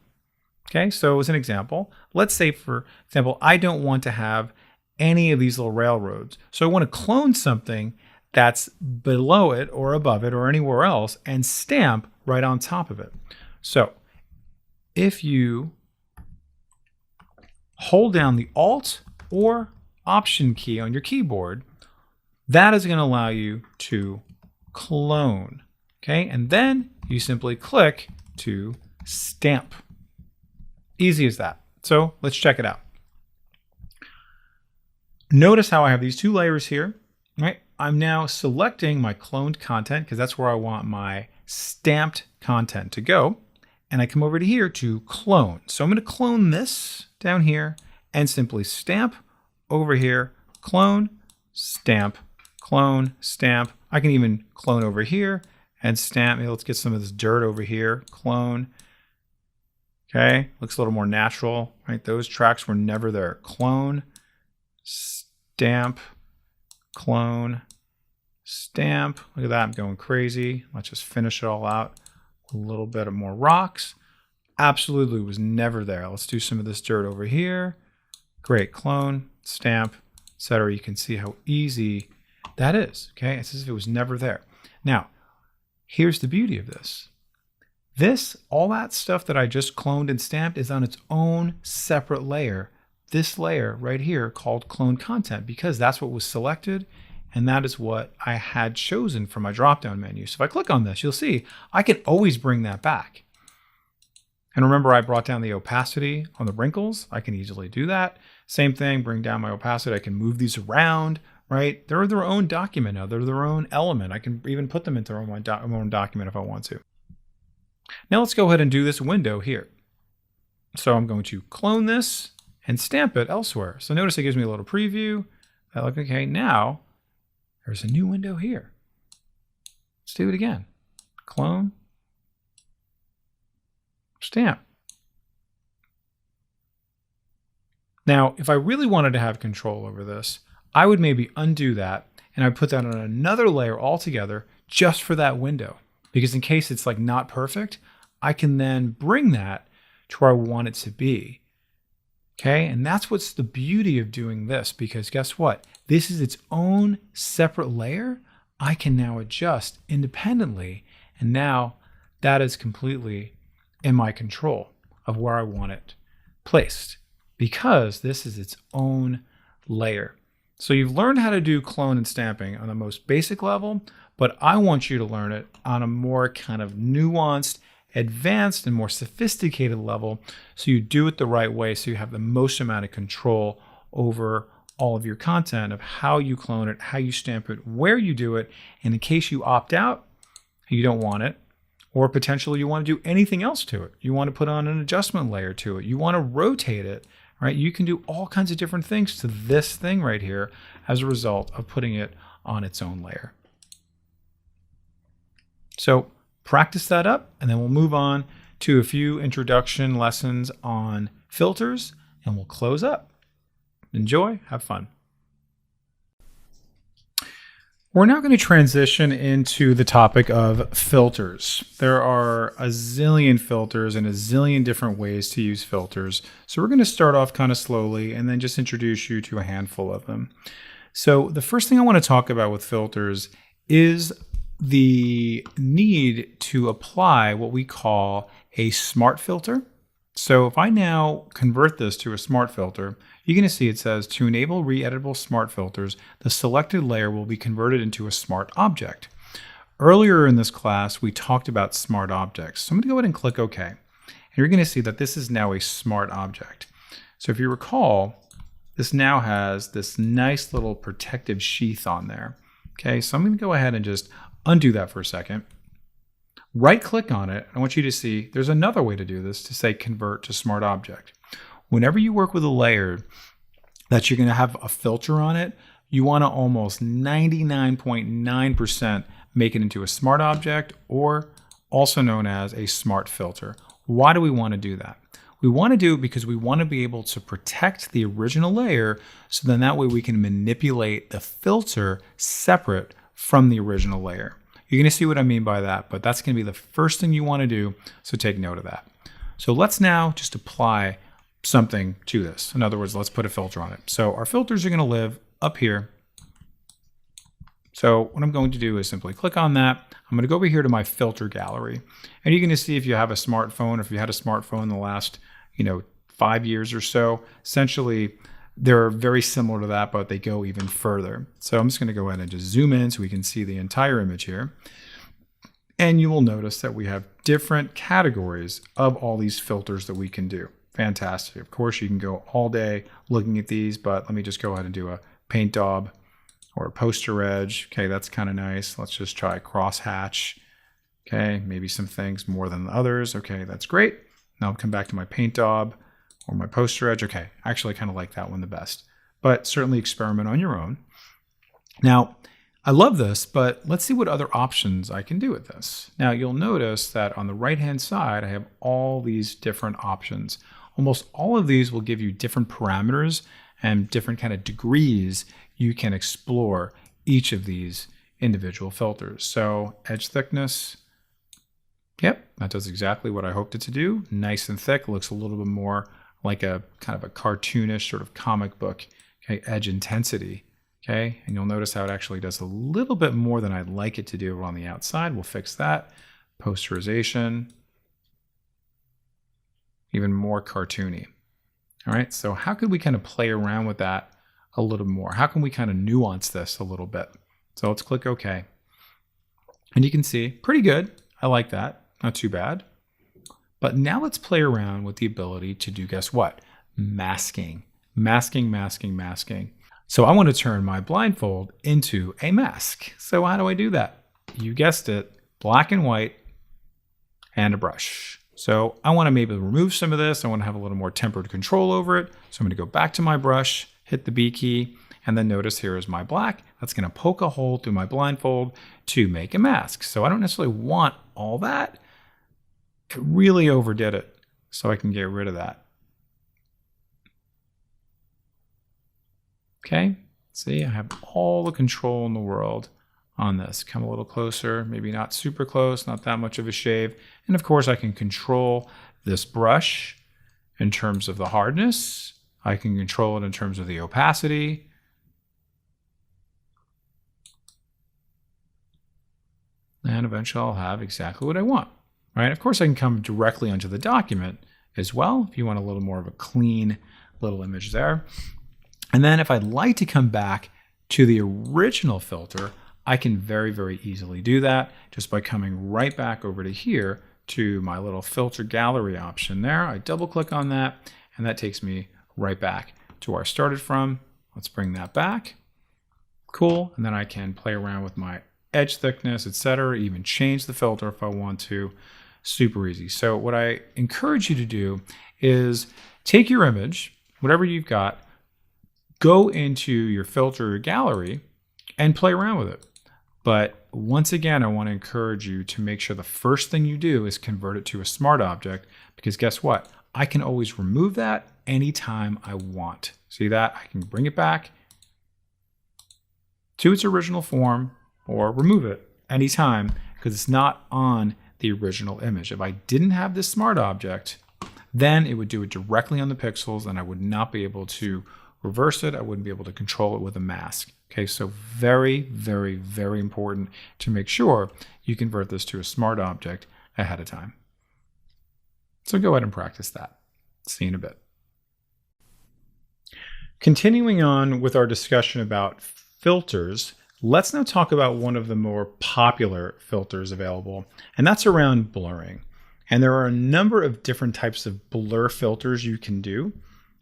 A: Okay, so as an example, let's say for example, I don't want to have any of these little railroads. So I want to clone something that's below it or above it or anywhere else and stamp right on top of it. So if you hold down the Alt or Option key on your keyboard, that is going to allow you to clone. Okay, and then you simply click to stamp. Easy as that. So let's check it out. Notice how I have these two layers here, right? I'm now selecting my cloned content because that's where I want my stamped content to go. And I come over to here to clone. So I'm going to clone this down here and simply stamp over here, clone, stamp, clone, stamp. I can even clone over here and stamp. Maybe let's get some of this dirt over here, clone. Okay, looks a little more natural, right? Those tracks were never there. Clone, stamp, clone, stamp. Look at that, I'm going crazy. Let's just finish it all out. A little bit of more rocks. Absolutely was never there. Let's do some of this dirt over here. Great, clone, stamp, etc. You can see how easy that is, okay? It's as if it was never there. Now, here's the beauty of this. All that stuff that I just cloned and stamped is on its own separate layer. This layer right here called clone content, because that's what was selected and that is what I had chosen from my drop-down menu. So if I click on this, you'll see I can always bring that back. And remember, I brought down the opacity on the wrinkles. I can easily do that. Same thing, bring down my opacity. I can move these around, right? They're their own document now. They're their own element. I can even put them into my own document if I want to. Now let's go ahead and do this window here. So I'm going to clone this and stamp it elsewhere. So notice it gives me a little preview. I look, okay, now there's a new window here. Let's do it again. Clone, stamp. Now, if I really wanted to have control over this, I would maybe undo that and I'd put that on another layer altogether just for that window. Because in case it's like not perfect, I can then bring that to where I want it to be. Okay, and that's what's the beauty of doing this, because guess what? This is its own separate layer. I can now adjust independently, and now that is completely in my control of where I want it placed, because this is its own layer. So you've learned how to do clone and stamping on the most basic level, but I want you to learn it on a more kind of nuanced, advanced, and more sophisticated level, so you do it the right way, so you have the most amount of control over all of your content, of how you clone it, how you stamp it, where you do it, and in case you opt out, you don't want it, or potentially you want to do anything else to it. You want to put on an adjustment layer to it. You want to rotate it, right? You can do all kinds of different things to this thing right here as a result of putting it on its own layer. So practice that up, and then we'll move on to a few introduction lessons on filters, and we'll close up. Enjoy, have fun. We're now going to transition into the topic of filters. There are a zillion filters and a zillion different ways to use filters. So we're going to start off kind of slowly and then just introduce you to a handful of them. So the first thing I want to talk about with filters is the need to apply what we call a smart filter. So if I now convert this to a smart filter, you're going to see it says to enable re-editable smart filters, the selected layer will be converted into a smart object. Earlier in this class, we talked about smart objects. So I'm going to go ahead and click OK. And you're going to see that this is now a smart object. So if you recall, this now has this nice little protective sheath on there. Okay, so I'm going to go ahead and just undo that for a second. Right click on it. I want you to see there's another way to do this, to say convert to smart object. Whenever you work with a layer that you're going to have a filter on it, you want to almost 99.9% make it into a smart object, or also known as a smart filter. Why do we want to do that? We want to do it because we want to be able to protect the original layer, so then that way we can manipulate the filter separate from the original layer. You're going to see what I mean by that, but that's going to be the first thing you want to do, so take note of that. So let's now just apply something to this. In other words, let's put a filter on it. So our filters are going to live up here. So what I'm going to do is simply click on that. I'm I'm going to go over here to my filter gallery. And you're going to see if you have a smartphone, if you had a smartphone in the last, 5 years or so, essentially they're very similar to that, but they go even further. So I'm just going to go ahead and just zoom in so we can see the entire image here. And you will notice that we have different categories of all these filters that we can do. Fantastic. Of course, you can go all day looking at these, but let me just go ahead and do a paint daub or a poster edge. Okay, that's kind of nice. Let's just try crosshatch. Okay, maybe some things more than others. Okay, that's great. Now I'll come back to my paint daub or my poster edge. Okay, actually I kind of like that one the best, but certainly experiment on your own. Now, I love this, but let's see what other options I can do with this. Now, you'll notice that on the right-hand side, I have all these different options. Almost all of these will give you different parameters and different kind of degrees you can explore each of these individual filters. So edge thickness, yep, that does exactly what I hoped it to do. Nice and thick, looks a little bit more like a kind of a cartoonish sort of comic book. Okay, edge intensity. Okay, and you'll notice how it actually does a little bit more than I'd like it to do on the outside. We'll fix that. Posterization, even more cartoony. All right, so how could we kind of play around with that a little more? How can we kind of nuance this a little bit? So let's click OK. And you can see, pretty good. I like that, not too bad. But now let's play around with the ability to do, guess what? Masking. Masking, masking, masking. So I want to turn my blindfold into a mask. So how do I do that? You guessed it, black and white and a brush. So I want to maybe remove some of this. I want to have a little more tempered control over it. So I'm going to go back to my brush, hit the B key, and then notice here is my black. That's going to poke a hole through my blindfold to make a mask. So I don't necessarily want all that. It really overdid it. So I can get rid of that. Okay, see, I have all the control in the world on this. Come a little closer, maybe not super close, not that much of a shave. And of course, I can control this brush in terms of the hardness. I can control it in terms of the opacity. And eventually I'll have exactly what I want, right? Of course, I can come directly onto the document as well if you want a little more of a clean little image there. And then if I'd like to come back to the original filter, I can very, very easily do that just by coming right back over to here to my little filter gallery option there. I double click on that and that takes me right back to where I started from. Let's bring that back. Cool. And then I can play around with my edge thickness, etc. Even change the filter if I want to. Super easy. So what I encourage you to do is take your image, whatever you've got, go into your filter gallery and play around with it. But once again, I want to encourage you to make sure the first thing you do is convert it to a smart object, because guess what? I can always remove that anytime I want. See that? I can bring it back to its original form or remove it anytime because it's not on the original image. If I didn't have this smart object, then it would do it directly on the pixels and I would not be able to reverse it. I wouldn't be able to control it with a mask. Okay, so very, very, very important to make sure you convert this to a smart object ahead of time. So go ahead and practice that. See you in a bit. Continuing on with our discussion about filters, let's now talk about one of the more popular filters available, and that's around blurring. And there are a number of different types of blur filters you can do.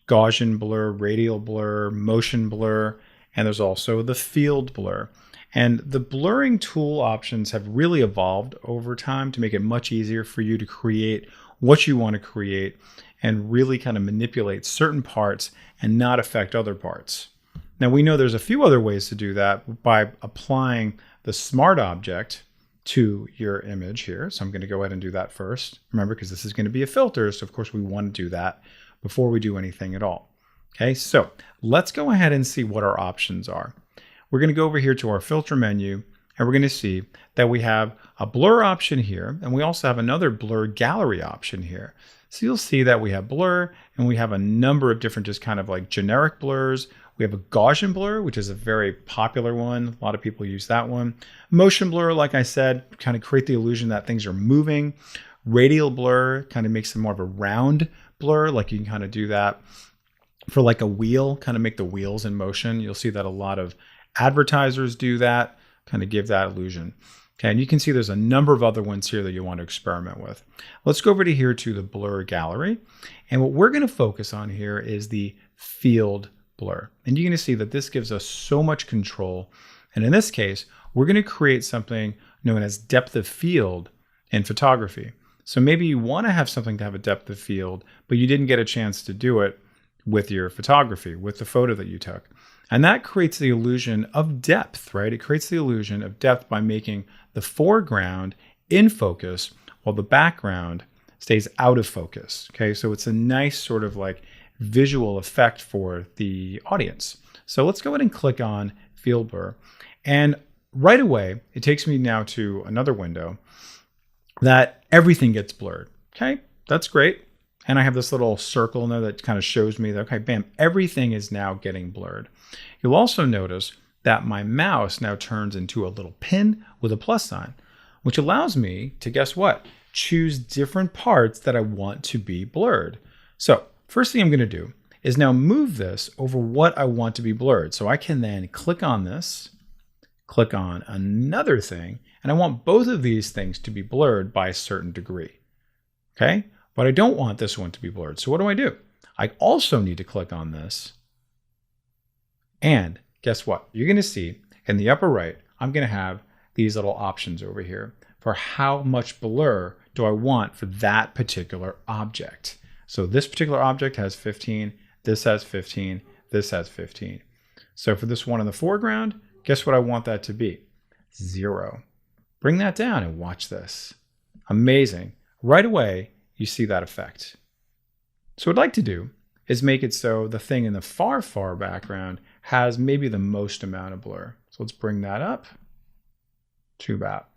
A: Gaussian blur, radial blur, motion blur, and there's also the field blur. And the blurring tool options have really evolved over time to make it much easier for you to create what you want to create and really kind of manipulate certain parts and not affect other parts. Now we know there's a few other ways to do that by applying the smart object to your image here. So I'm going to go ahead and do that first. Remember, because this is going to be a filter, so of course we want to do that before we do anything at all. Okay, so let's go ahead and see what our options are. We're going to go over here to our filter menu and we're going to see that we have a blur option here and we also have another blur gallery option here. So you'll see that we have blur and we have a number of different just kind of like generic blurs. We have a Gaussian blur, which is a very popular one. A lot of people use that one. Motion blur, like I said, kind of create the illusion that things are moving. Radial blur kind of makes it more of a round blur, like you can kind of do that for like a wheel, kind of make the wheels in motion. You'll see that a lot of advertisers do that, kind of give that illusion. Okay, and you can see there's a number of other ones here that you want to experiment with. Let's go over to here to the blur gallery. And what we're going to focus on here is the field blur. And you're going to see that this gives us so much control. And in this case, we're going to create something known as depth of field in photography. So maybe you want to have something to have a depth of field, but you didn't get a chance to do it with your photography, with the photo that you took. And that creates the illusion of depth, right? It creates the illusion of depth by making the foreground in focus while the background stays out of focus. Okay, so it's a nice sort of like visual effect for the audience. So let's go ahead and click on Field Blur. And right away, it takes me now to another window that everything gets blurred. Okay, that's great. And I have this little circle in there that kind of shows me that, okay, bam, everything is now getting blurred. You'll also notice that my mouse now turns into a little pin with a plus sign, which allows me to, guess what? Choose different parts that I want to be blurred. So first thing I'm going to do is now move this over what I want to be blurred. So I can then click on this, click on another thing, and I want both of these things to be blurred by a certain degree. Okay? But I don't want this one to be blurred. So what do? I also need to click on this. And guess what? You're going to see in the upper right, I'm going to have these little options over here for how much blur do I want for that particular object. So this particular object has 15, this has 15, this has 15. So for this one in the foreground, guess what I want that to be? 0. Bring that down and watch this. Amazing. Right away, you see that effect. So what I'd like to do is make it so the thing in the far, far background has maybe the most amount of blur. So let's bring that up to about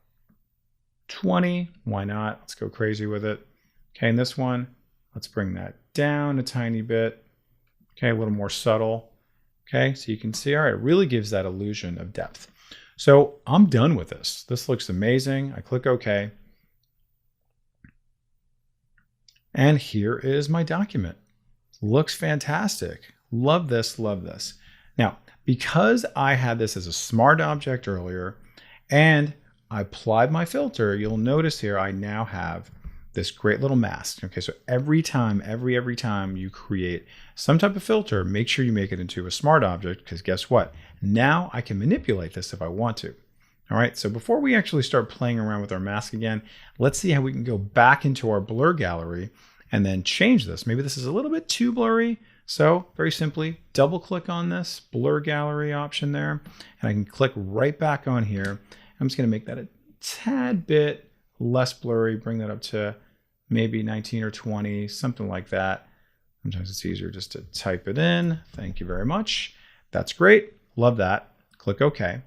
A: 20. Why not? Let's go crazy with it. Okay, and this one, let's bring that down a tiny bit. Okay, a little more subtle. Okay, so you can see, all right, it really gives that illusion of depth. So I'm done with this. This looks amazing. I click OK. And here is my document. Looks fantastic. Love this, love this. Now, because I had this as a smart object earlier and I applied my filter, you'll notice here I now have this great little mask. Okay, so every time you create some type of filter, make sure you make it into a smart object, because guess what? Now I can manipulate this if I want to. All right, so before we actually start playing around with our mask again, let's see how we can go back into our blur gallery and then change this. Maybe this is a little bit too blurry. So very simply, double click on this blur gallery option there, and I can click right back on here. I'm just gonna make that a tad bit less blurry, bring that up to maybe 19 or 20, something like that. Sometimes it's easier just to type it in. Thank you very much. That's great, love that. Click OK.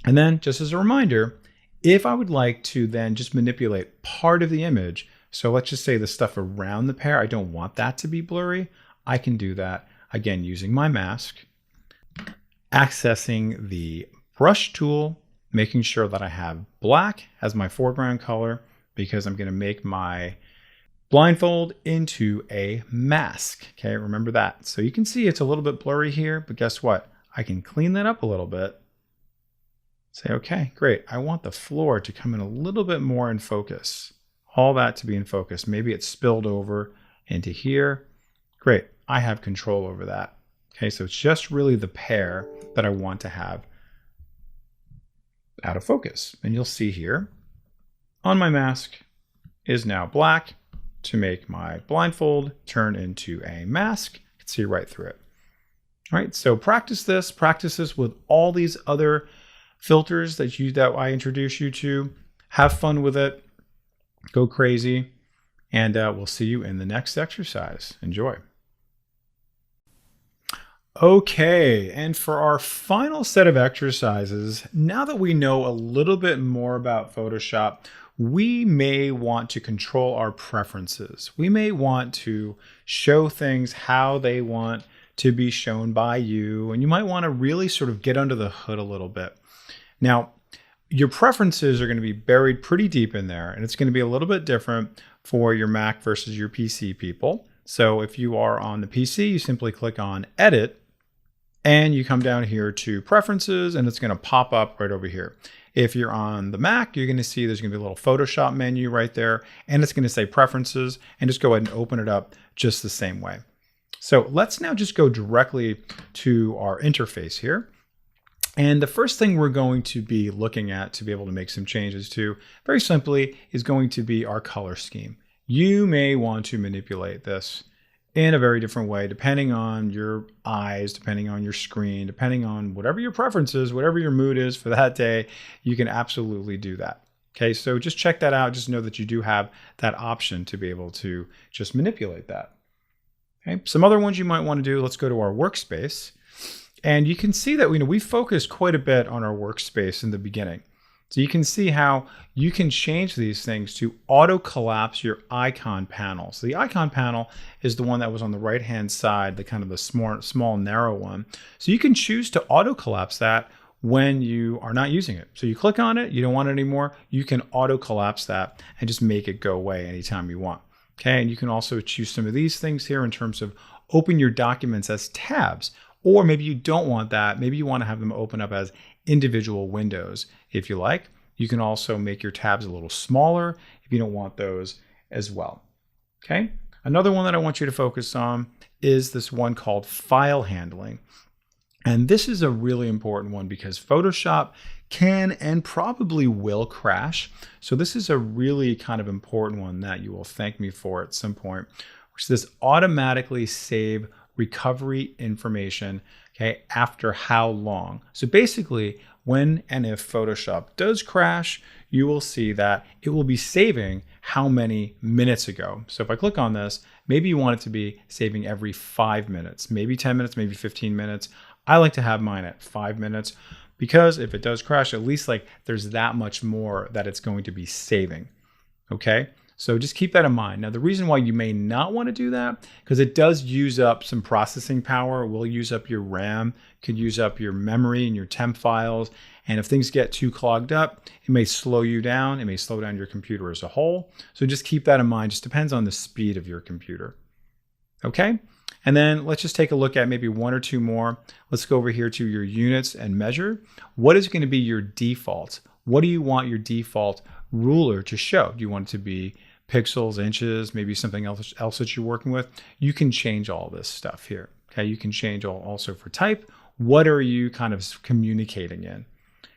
A: And then just as a reminder, if I would like to then just manipulate part of the image, so let's just say the stuff around the pear, I don't want that to be blurry, I can do that, again, using my mask, accessing the brush tool, making sure that I have black as my foreground color, because I'm going to make my blindfold into a mask. Okay, remember that. So you can see it's a little bit blurry here, but guess what? I can clean that up a little bit. Say, okay, great. I want the floor to come in a little bit more in focus. All that to be in focus. Maybe it's spilled over into here. Great, I have control over that. Okay, so it's just really the pear that I want to have out of focus. And you'll see here on my mask is now black to make my blindfold turn into a mask. You can see right through it. All right, so practice this with all these other filters that I introduce you to. Have fun with it. Go crazy. And we'll see you in the next exercise. Enjoy. Okay, and for our final set of exercises, now that we know a little bit more about Photoshop, we may want to control our preferences. We may want to show things how they want to be shown by you, and you might want to really sort of get under the hood a little bit. Now, your preferences are going to be buried pretty deep in there, and it's going to be a little bit different for your Mac versus your PC people. So if you are on the PC, you simply click on Edit, and you come down here to Preferences, and it's going to pop up right over here. If you're on the Mac, you're going to see there's going to be a little Photoshop menu right there, and it's going to say Preferences, and just go ahead and open it up just the same way. So let's now just go directly to our interface here. And the first thing we're going to be looking at to be able to make some changes to, very simply, is going to be our color scheme. You may want to manipulate this in a very different way, depending on your eyes, depending on your screen, depending on whatever your preference is, whatever your mood is for that day, you can absolutely do that. Okay, so just check that out. Just know that you do have that option to be able to just manipulate that. Okay, some other ones you might want to do, let's go to our workspace. And you can see that we focused quite a bit on our workspace in the beginning. So you can see how you can change these things to auto collapse your icon panel. So the icon panel is the one that was on the right hand side, the kind of the small narrow one. So you can choose to auto collapse that when you are not using it. So you click on it, you don't want it anymore, you can auto collapse that and just make it go away anytime you want. Okay, and you can also choose some of these things here in terms of open your documents as tabs. Or maybe you don't want that. Maybe you want to have them open up as individual windows if you like. You can also make your tabs a little smaller if you don't want those as well. Okay. Another one that I want you to focus on is this one called file handling. And this is a really important one because Photoshop can and probably will crash. So this is a really kind of important one that you will thank me for at some point, which is this automatically save recovery information, okay, after how long. So basically, when and if Photoshop does crash, you will see that it will be saving how many minutes ago. So if I click on this, maybe you want it to be saving every 5 minutes, maybe 10 minutes, maybe 15 minutes. I like to have mine at 5 minutes because if it does crash, at least like there's that much more that it's going to be saving, okay? So just keep that in mind. Now, the reason why you may not want to do that, because it does use up some processing power. It will use up your RAM, could use up your memory and your temp files. And if things get too clogged up, it may slow you down. It may slow down your computer as a whole. So just keep that in mind. Just depends on the speed of your computer. Okay. And then let's just take a look at maybe one or two more. Let's go over here to your units and measure. What is going to be your default? What do you want your default ruler to show? Do you want it to be pixels, inches, maybe something else that you're working with? You can change all this stuff here. Okay, you can change also for type. What are you kind of communicating in?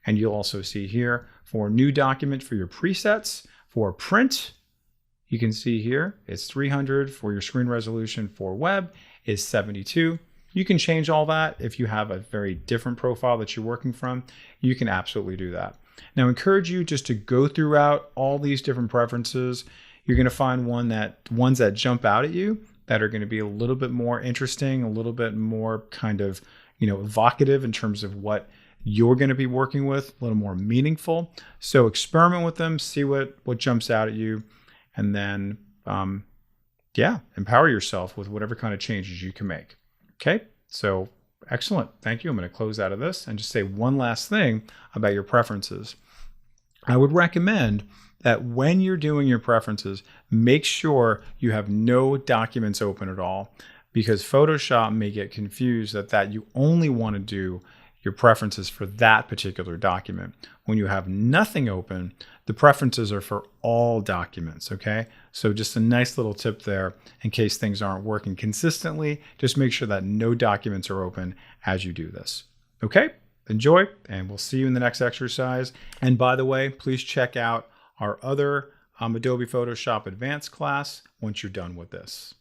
A: And you'll also see here for new document for your presets, for print, you can see here it's 300 for your screen resolution. For web is 72. You can change all that. If you have a very different profile that you're working from, you can absolutely do that. Now, I encourage you just to go throughout all these different preferences. You're going to find ones that jump out at you that are going to be a little bit more interesting, a little bit more kind of, evocative in terms of what you're going to be working with, a little more meaningful. So experiment with them, see what jumps out at you, and then, empower yourself with whatever kind of changes you can make. Okay, so excellent. Thank you. I'm going to close out of this and just say one last thing about your preferences. I would recommend that when you're doing your preferences, make sure you have no documents open at all, because Photoshop may get confused that you only want to do your preferences for that particular document. When you have nothing open, the preferences are for all documents, okay? So just a nice little tip there in case things aren't working consistently. Just make sure that no documents are open as you do this. Okay, enjoy, and we'll see you in the next exercise. And by the way, please check out our other Adobe Photoshop Advanced class once you're done with this.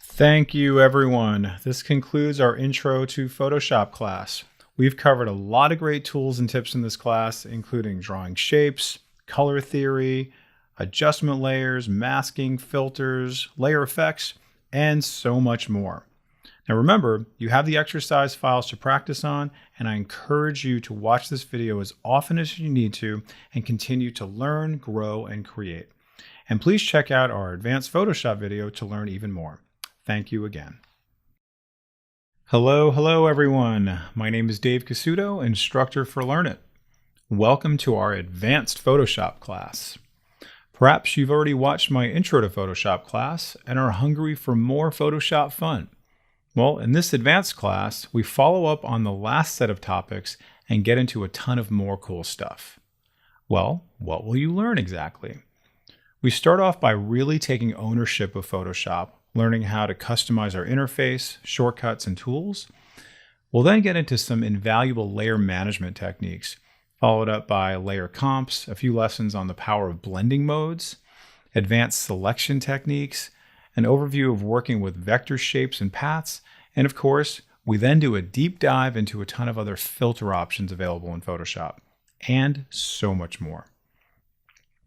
A: Thank you, everyone. This concludes our Intro to Photoshop class. We've covered a lot of great tools and tips in this class, including drawing shapes, color theory, adjustment layers, masking, filters, layer effects, and so much more. Now remember, you have the exercise files to practice on, and I encourage you to watch this video as often as you need to and continue to learn, grow, and create. And please check out our advanced Photoshop video to learn even more. Thank you again. Hello everyone. My name is Dave Casuto, instructor for Learnit. Welcome to our advanced Photoshop class. Perhaps you've already watched my intro to Photoshop class and are hungry for more Photoshop fun. Well, in this advanced class, we follow up on the last set of topics and get into a ton of more cool stuff. Well, what will you learn exactly? We start off by really taking ownership of Photoshop, learning how to customize our interface, shortcuts, and tools. We'll then get into some invaluable layer management techniques, followed up by layer comps, a few lessons on the power of blending modes, advanced selection techniques, an overview of working with vector shapes and paths, and of course, we then do a deep dive into a ton of other filter options available in Photoshop, and so much more.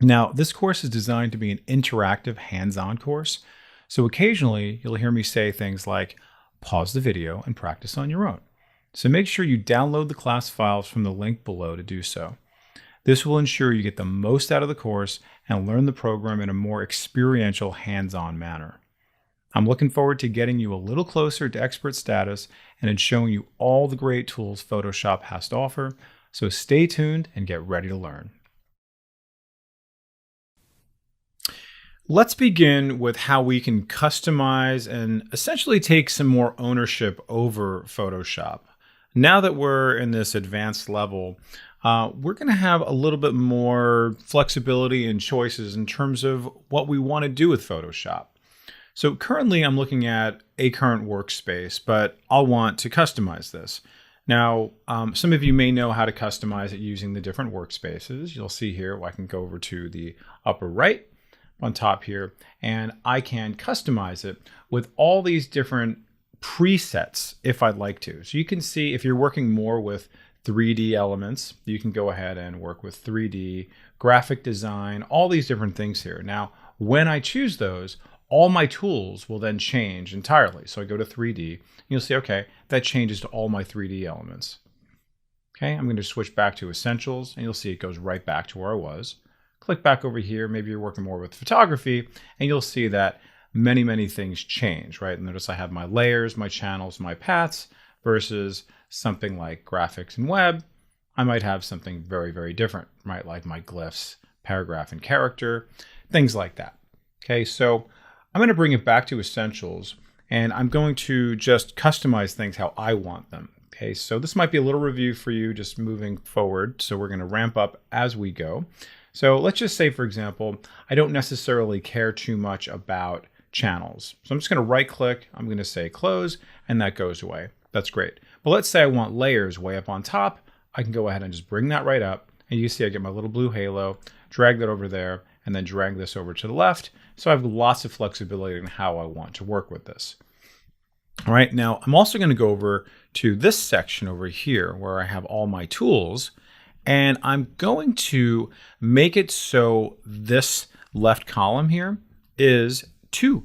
A: Now, this course is designed to be an interactive, hands-on course, so occasionally you'll hear me say things like, pause the video and practice on your own. So make sure you download the class files from the link below to do so. This will ensure you get the most out of the course and learn the program in a more experiential, hands-on manner. I'm looking forward to getting you a little closer to expert status and in showing you all the great tools Photoshop has to offer, so stay tuned and get ready to learn. Let's begin with how we can customize and essentially take some more ownership over Photoshop. Now that we're in this advanced level, we're going to have a little bit more flexibility and choices in terms of what we want to do with Photoshop. So currently I'm looking at a current workspace, but I'll want to customize this. Now, some of you may know how to customize it using the different workspaces. You'll see here, I can go over to the upper right on top here, and I can customize it with all these different presets if I'd like to. So you can see if you're working more with 3D elements, you can go ahead and work with 3D, graphic design, all these different things here. Now, when I choose those, all my tools will then change entirely. So I go to 3D, and you'll see, okay, that changes to all my 3D elements. Okay, I'm going to switch back to Essentials, and you'll see it goes right back to where I was. Click back over here, maybe you're working more with photography, and you'll see that many things change, right? Notice I have my layers, my channels, my paths, versus something like graphics and web. I might have something very different, right? Like my glyphs, paragraph and character, things like that. Okay, so I'm going to bring it back to Essentials, and I'm going to just customize things how I want them. Okay, so this might be a little review for you just moving forward. So we're going to ramp up as we go. So let's just say, for example, I don't necessarily care too much about channels. So I'm just going to right click, I'm going to say close, and that goes away. That's great. But let's say I want layers way up on top. I can go ahead and just bring that right up. And you see I get my little blue halo, drag that over there, and then drag this over to the left. So I have lots of flexibility in how I want to work with this. All right, now I'm also going to go over to this section over here where I have all my tools. And I'm going to make it so this left column here is 2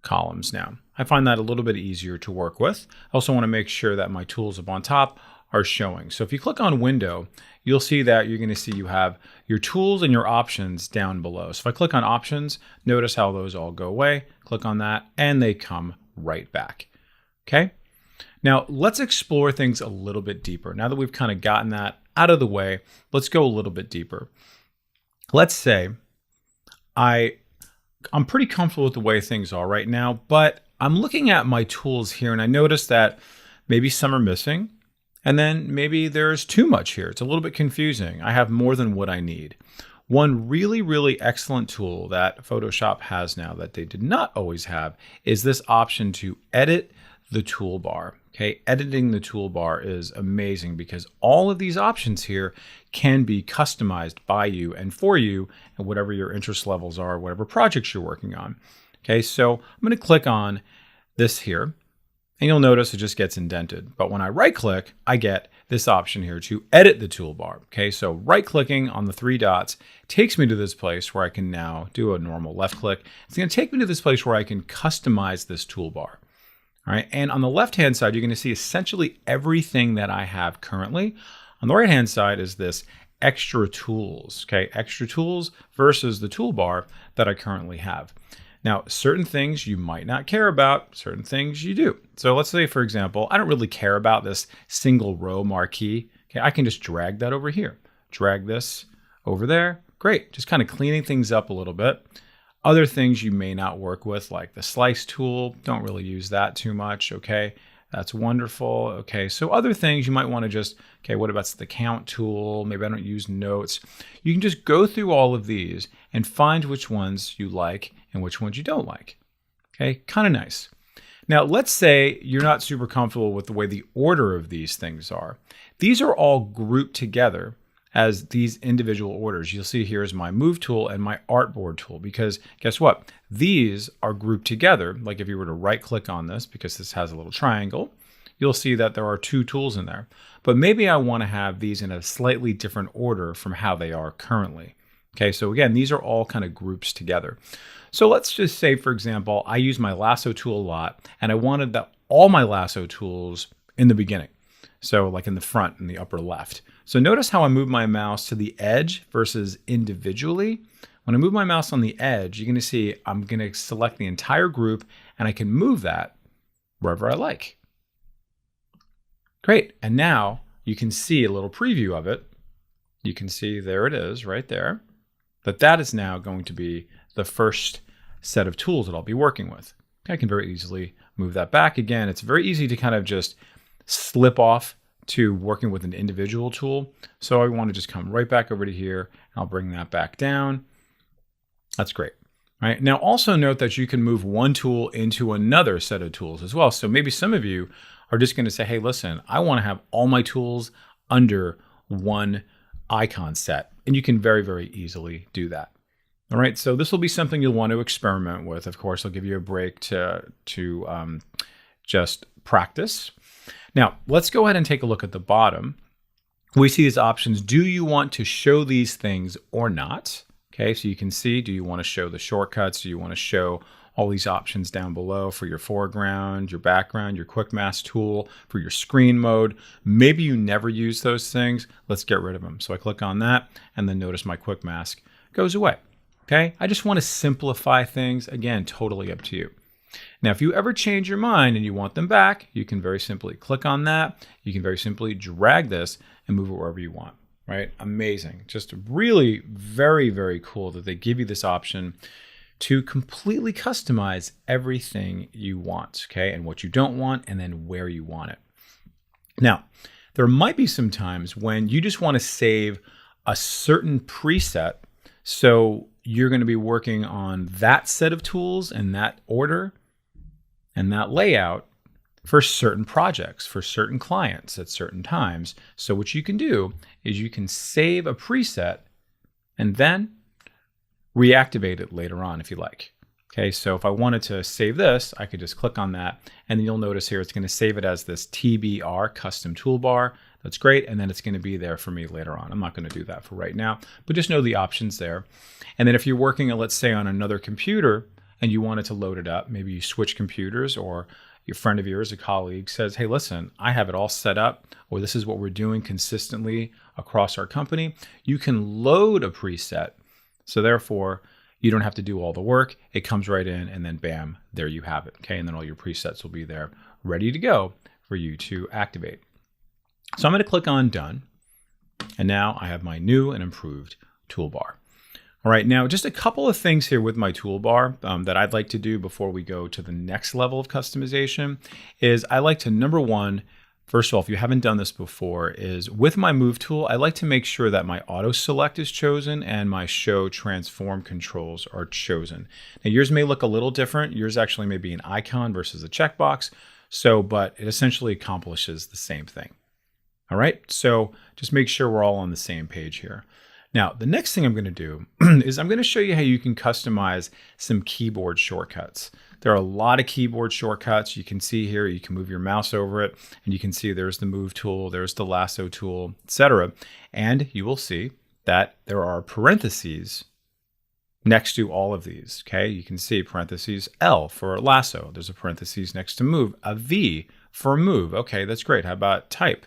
A: columns now. I find that a little bit easier to work with. I also want to make sure that my tools up on top are showing. So if you click on Window, you'll see that you're going to see you have your tools and your options down below. So if I click on Options, notice how those all go away. Click on that, and they come right back. Okay? Now, let's explore things a little bit deeper. Now that we've kind of gotten that out of the way, let's go a little bit deeper. Let's say I'm pretty comfortable with the way things are right now, but I'm looking at my tools here and I notice that maybe some are missing, and then maybe there's too much here. It's a little bit confusing. I have more than what I need. One really excellent tool that Photoshop has now that they did not always have is this option to edit the toolbar. Okay, editing the toolbar is amazing because all of these options here can be customized by you and for you, and whatever your interest levels are, whatever projects you're working on. Okay, so I'm going to click on this here, and you'll notice it just gets indented. But when I right click, I get this option here to edit the toolbar. Okay, so right clicking on the 3 dots takes me to this place where I can now do a normal left click. It's going to take me to this place where I can customize this toolbar. All right, and on the left-hand side, you're going to see essentially everything that I have currently. On the right-hand side is this extra tools, okay? Extra tools versus the toolbar that I currently have. Now, certain things you might not care about, certain things you do. So let's say, for example, I don't really care about this single row marquee. Okay, I can just drag that over here. Drag this over there. Great, just kind of cleaning things up a little bit. Other things you may not work with, like the slice tool, don't really use that too much, okay? That's wonderful. Okay, so other things you might want to just, okay, what about the count tool? Maybe I don't use notes. You can just go through all of these and find which ones you like and which ones you don't like. Okay, kind of nice. Now, let's say you're not super comfortable with the way the order of these things are. These are all grouped together as these individual orders. You'll see here is my move tool and my artboard tool, because guess what? These are grouped together. Like if you were to right click on this, because this has a little triangle, you'll see that there are two tools in there. But maybe I want to have these in a slightly different order from how they are currently. Okay, so again, these are all kind of groups together. So let's just say, for example, I use my lasso tool a lot, and I wanted all my lasso tools in the beginning. So like in the front, in the upper left. So notice how I move my mouse to the edge versus individually. When I move my mouse on the edge, you're going to see I'm going to select the entire group, and I can move that wherever I like. Great. And now you can see a little preview of it. You can see there it is right there. That is now going to be the first set of tools that I'll be working with. I can very easily move that back. Again, it's very easy to kind of just slip off to working with an individual tool. So I want to just come right back over to here, and I'll bring that back down. That's great. All right. Now also note that you can move one tool into another set of tools as well. So maybe some of you are just going to say, hey, listen, I want to have all my tools under one icon set. And you can very, very easily do that. All right, so this will be something you'll want to experiment with. Of course, I'll give you a break to just practice. Now, let's go ahead and take a look at the bottom. We see these options. Do you want to show these things or not? Okay, so you can see, do you want to show the shortcuts? Do you want to show all these options down below for your foreground, your background, your quick mask tool, for your screen mode? Maybe you never use those things. Let's get rid of them. So I click on that, and then notice my quick mask goes away. Okay, I just want to simplify things. Again, totally up to you. Now, if you ever change your mind and you want them back, you can very simply click on that. You can very simply drag this and move it wherever you want, right? Amazing. Just really very, very cool that they give you this option to completely customize everything you want, okay? And what you don't want, and then where you want it. Now, there might be some times when you just want to save a certain preset. So you're going to be working on that set of tools and that order and that layout for certain projects, for certain clients at certain times. So what you can do is you can save a preset and then reactivate it later on if you like. Okay, so if I wanted to save this, I could just click on that, and then you'll notice here it's going to save it as this TBR custom toolbar. That's great, and then it's going to be there for me later on. I'm not going to do that for right now, but just know the options there. And then if you're working, let's say, on another computer and you wanted to load it up, maybe you switch computers, or your friend of yours, a colleague, says, hey, listen, I have it all set up, or this is what we're doing consistently across our company. You can load a preset. So therefore, you don't have to do all the work. It comes right in, and then bam, there you have it. Okay, and then all your presets will be there ready to go for you to activate. So I'm going to click on Done, and now I have my new and improved toolbar. All right, now just a couple of things here with my toolbar that I'd like to do before we go to the next level of customization is I like to, number one, first of all, if you haven't done this before, is with my Move tool, I like to make sure that my Auto Select is chosen and my Show Transform controls are chosen. Now yours may look a little different. Yours actually may be an icon versus a checkbox, but it essentially accomplishes the same thing. All right, so just make sure we're all on the same page here. Now, the next thing I'm going to do is I'm going to show you how you can customize some keyboard shortcuts. There are a lot of keyboard shortcuts. You can see here, you can move your mouse over it, and you can see there's the Move tool, there's the Lasso tool, etc. And you will see that there are parentheses next to all of these, okay? You can see parentheses L for Lasso. There's a parentheses next to Move, a V for Move. Okay, that's great. How about Type?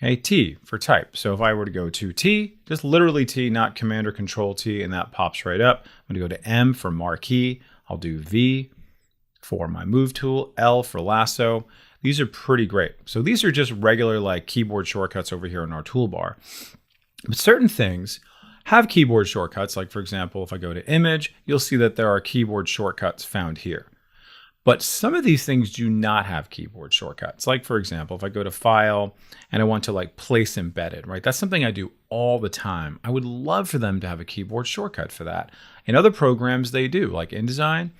A: Okay, T for type. So if I were to go to T, just literally T, not Command or Control T, and that pops right up. I'm going to go to M for marquee. I'll do V for my move tool, L for lasso. These are pretty great. So these are just regular like keyboard shortcuts over here in our toolbar. But certain things have keyboard shortcuts. Like for example, if I go to image, you'll see that there are keyboard shortcuts found here. But some of these things do not have keyboard shortcuts. Like for example, if I go to file and I want to like place embedded, right? That's something I do all the time. I would love for them to have a keyboard shortcut for that. In other programs, they do, like InDesign.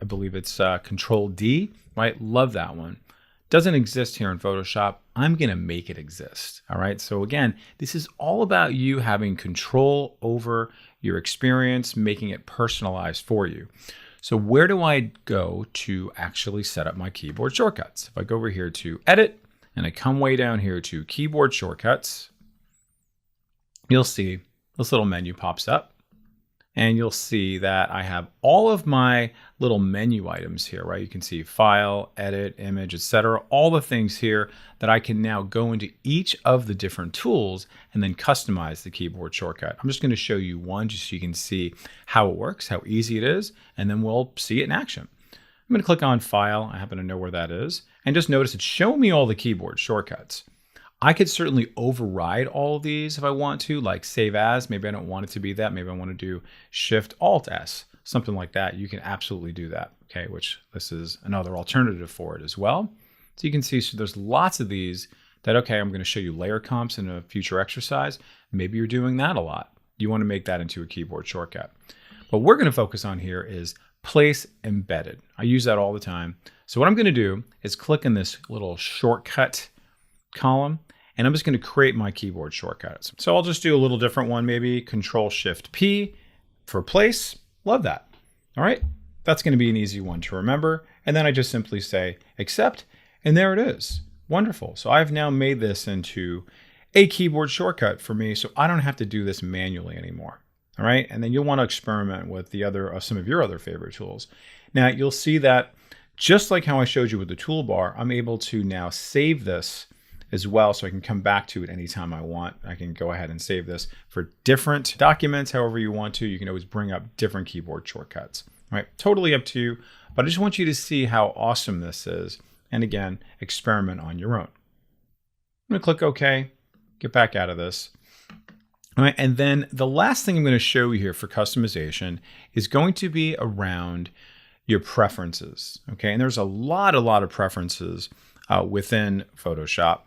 A: I believe it's Control D, right? Love that one. Doesn't exist here in Photoshop. I'm gonna make it exist, all right? So again, this is all about you having control over your experience, making it personalized for you. So where do I go to actually set up my keyboard shortcuts? If I go over here to Edit, and I come way down here to Keyboard Shortcuts, you'll see this little menu pops up. And you'll see that I have all of my little menu items here, right? You can see File, Edit, Image, etc. All the things here that I can now go into each of the different tools and then customize the keyboard shortcut. I'm just going to show you one just so you can see how it works, how easy it is, and then we'll see it in action. I'm going to click on File. I happen to know where that is. And just notice it's showing me all the keyboard shortcuts. I could certainly override all of these if I want to, like save as. Maybe I don't want it to be that. Maybe I want to do Shift-Alt-S, something like that. You can absolutely do that, okay, which this is another alternative for it as well. So you can see, so there's lots of these that, okay, I'm going to show you layer comps in a future exercise. Maybe you're doing that a lot. You want to make that into a keyboard shortcut. What we're going to focus on here is place embedded. I use that all the time. So what I'm going to do is click in this little shortcut column, and I'm just going to create my keyboard shortcuts. So I'll just do a little different one, maybe Control-Shift-P for place. Love that. All right, that's going to be an easy one to remember. And then I just simply say accept, and there it is. Wonderful. So I've now made this into a keyboard shortcut for me, so I don't have to do this manually anymore. All right, and then you'll want to experiment with the other some of your other favorite tools. Now you'll see that just like how I showed you with the toolbar, I'm able to now save this as well, so I can come back to it anytime I want. I can go ahead and save this for different documents, however you want to. You can always bring up different keyboard shortcuts. All right, totally up to you, but I just want you to see how awesome this is. And again, experiment on your own. I'm gonna click OK, get back out of this. All right, and then the last thing I'm gonna show you here for customization is going to be around your preferences, okay? And there's a lot of preferences within Photoshop.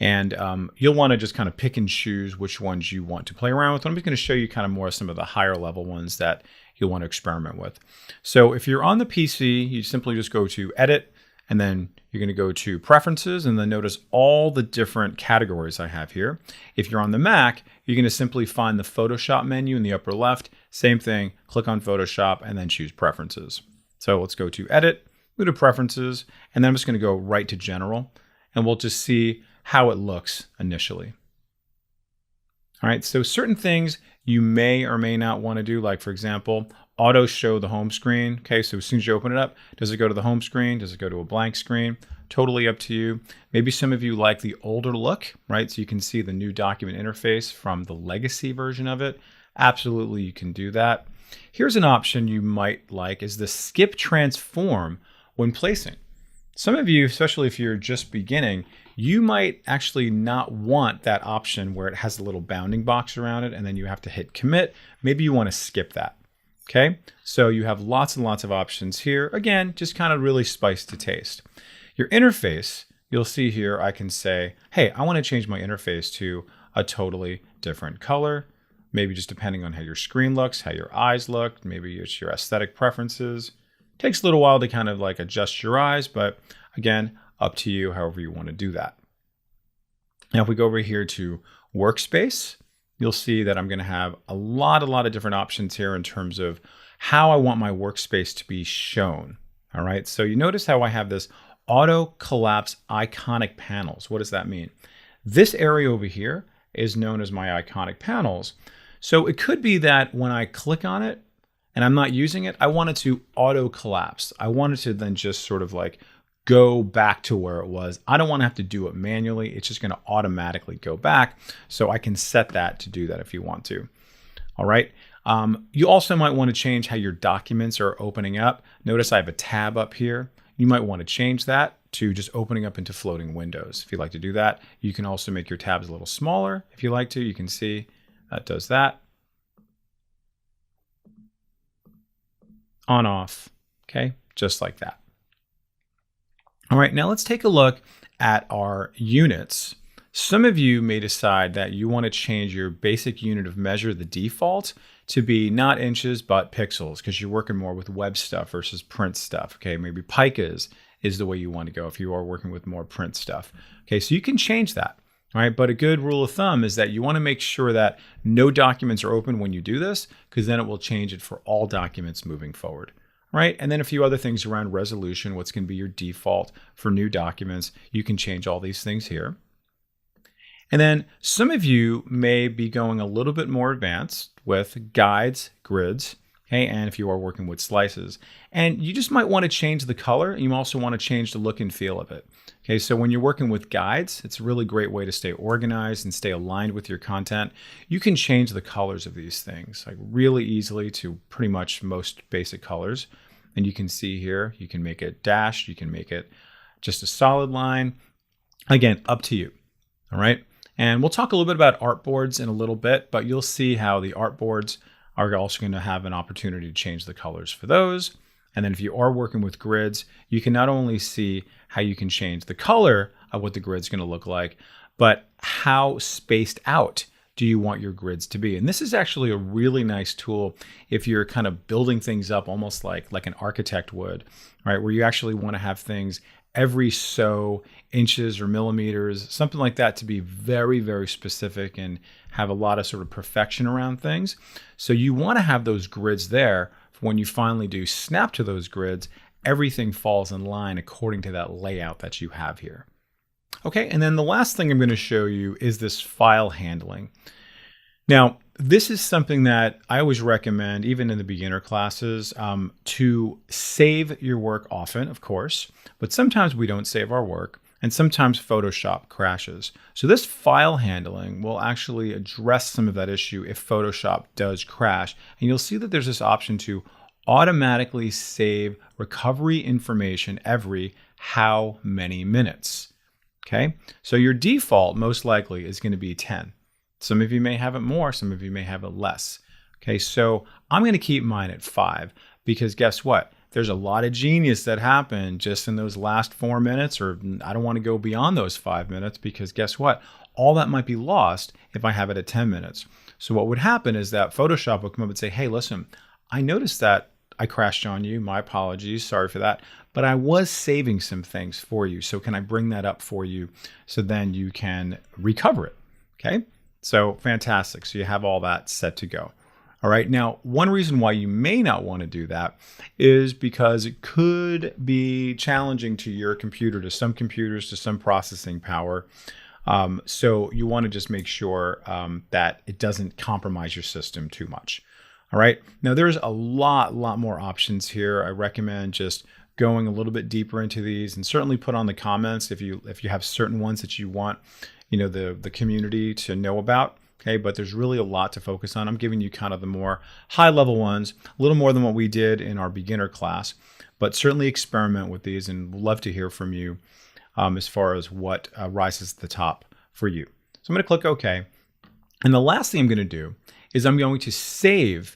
A: And you'll want to just kind of pick and choose which ones you want to play around with. I'm just going to show you kind of more some of the higher level ones that you'll want to experiment with. So if you're on the PC, you simply just go to Edit, and then you're going to go to Preferences, and then notice all the different categories I have here. If you're on the Mac, you're going to simply find the Photoshop menu in the upper left. Same thing, click on Photoshop, and then choose Preferences. So let's go to Edit, go to Preferences, and then I'm just going to go right to General, and we'll just see how it looks initially. All right, so certain things you may or may not want to do, like for example, auto show the home screen. Okay, so as soon as you open it up, does it go to the home screen? Does it go to a blank screen? Totally up to you. Maybe some of you like the older look, right? So you can see the new document interface from the legacy version of it. Absolutely, you can do that. Here's an option you might like, is the skip transform when placing. Some of you, especially if you're just beginning, you might actually not want that option where it has a little bounding box around it and then you have to hit commit. Maybe you want to skip that. Okay, so you have lots and lots of options here. Again, just kind of really spice to taste. Your interface, you'll see here, I can say, hey, I want to change my interface to a totally different color. Maybe just depending on how your screen looks, how your eyes look, maybe it's your aesthetic preferences. Takes a little while to kind of like adjust your eyes, but again, up to you, however you want to do that. Now, if we go over here to Workspace, you'll see that I'm going to have a lot of different options here in terms of how I want my workspace to be shown. All right, so you notice how I have this auto collapse iconic panels. What does that mean? This area over here is known as my iconic panels. So it could be that when I click on it and I'm not using it, I want it to auto collapse. I want it to then just sort of like go back to where it was. I don't want to have to do it manually. It's just going to automatically go back. So I can set that to do that if you want to. All right. You also might want to change how your documents are opening up. Notice I have a tab up here. You might want to change that to just opening up into floating windows. If you'd like to do that, you can also make your tabs a little smaller. If you like to, you can see that does that. On, off. Okay. Just like that. All right, now let's take a look at our units. Some of you may decide that you want to change your basic unit of measure, the default, to be not inches, but pixels, because you're working more with web stuff versus print stuff. Okay, maybe picas is the way you want to go if you are working with more print stuff. Okay, so you can change that. All right, but a good rule of thumb is that you want to make sure that no documents are open when you do this, because then it will change it for all documents moving forward. Right? And then a few other things around resolution, what's going to be your default for new documents. You can change all these things here. And then some of you may be going a little bit more advanced with guides, grids, okay, and if you are working with slices. And you just might want to change the color. You also want to change the look and feel of it. Okay, so when you're working with guides, it's a really great way to stay organized and stay aligned with your content. You can change the colors of these things like really easily to pretty much most basic colors. And you can see here, you can make it dashed, you can make it just a solid line. Again, up to you. All right. And we'll talk a little bit about artboards in a little bit, but you'll see how the artboards are also going to have an opportunity to change the colors for those. And then if you are working with grids, you can not only see how you can change the color of what the grid's going to look like, but how spaced out do you want your grids to be? And this is actually a really nice tool if you're kind of building things up almost like an architect would, right? Where you actually want to have things every so inches or millimeters, something like that, to be very, very specific and have a lot of sort of perfection around things. So you want to have those grids there for when you finally do snap to those grids, everything falls in line according to that layout that you have here. Okay, and then the last thing I'm going to show you is this file handling. Now, this is something that I always recommend, even in the beginner classes, to save your work often, of course, but sometimes we don't save our work, and sometimes Photoshop crashes. So this file handling will actually address some of that issue if Photoshop does crash. And you'll see that there's this option to automatically save recovery information every how many minutes. Okay, so your default most likely is going to be 10. Some of you may have it more, some of you may have it less. Okay, so I'm going to keep mine at 5 because guess what? There's a lot of genius that happened just in those last 4 minutes, or I don't want to go beyond those 5 minutes because guess what? All that might be lost if I have it at 10 minutes. So what would happen is that Photoshop will come up and say, hey, listen, I noticed that I crashed on you. My apologies. Sorry for that. But I was saving some things for you. So can I bring that up for you so then you can recover it? Okay. So fantastic. So you have all that set to go. All right. Now, one reason why you may not want to do that is because it could be challenging to your computer, to some computers, to some processing power. So you want to just make sure that it doesn't compromise your system too much. All right. Now there's a lot more options here. I recommend just going a little bit deeper into these, and certainly put on the comments if you have certain ones that you want, the community to know about. Okay, but there's really a lot to focus on. I'm giving you kind of the more high level ones, a little more than what we did in our beginner class, but certainly experiment with these, and we'd love to hear from you as far as what rises to the top for you. So I'm going to click OK. And the last thing I'm going to do is I'm going to save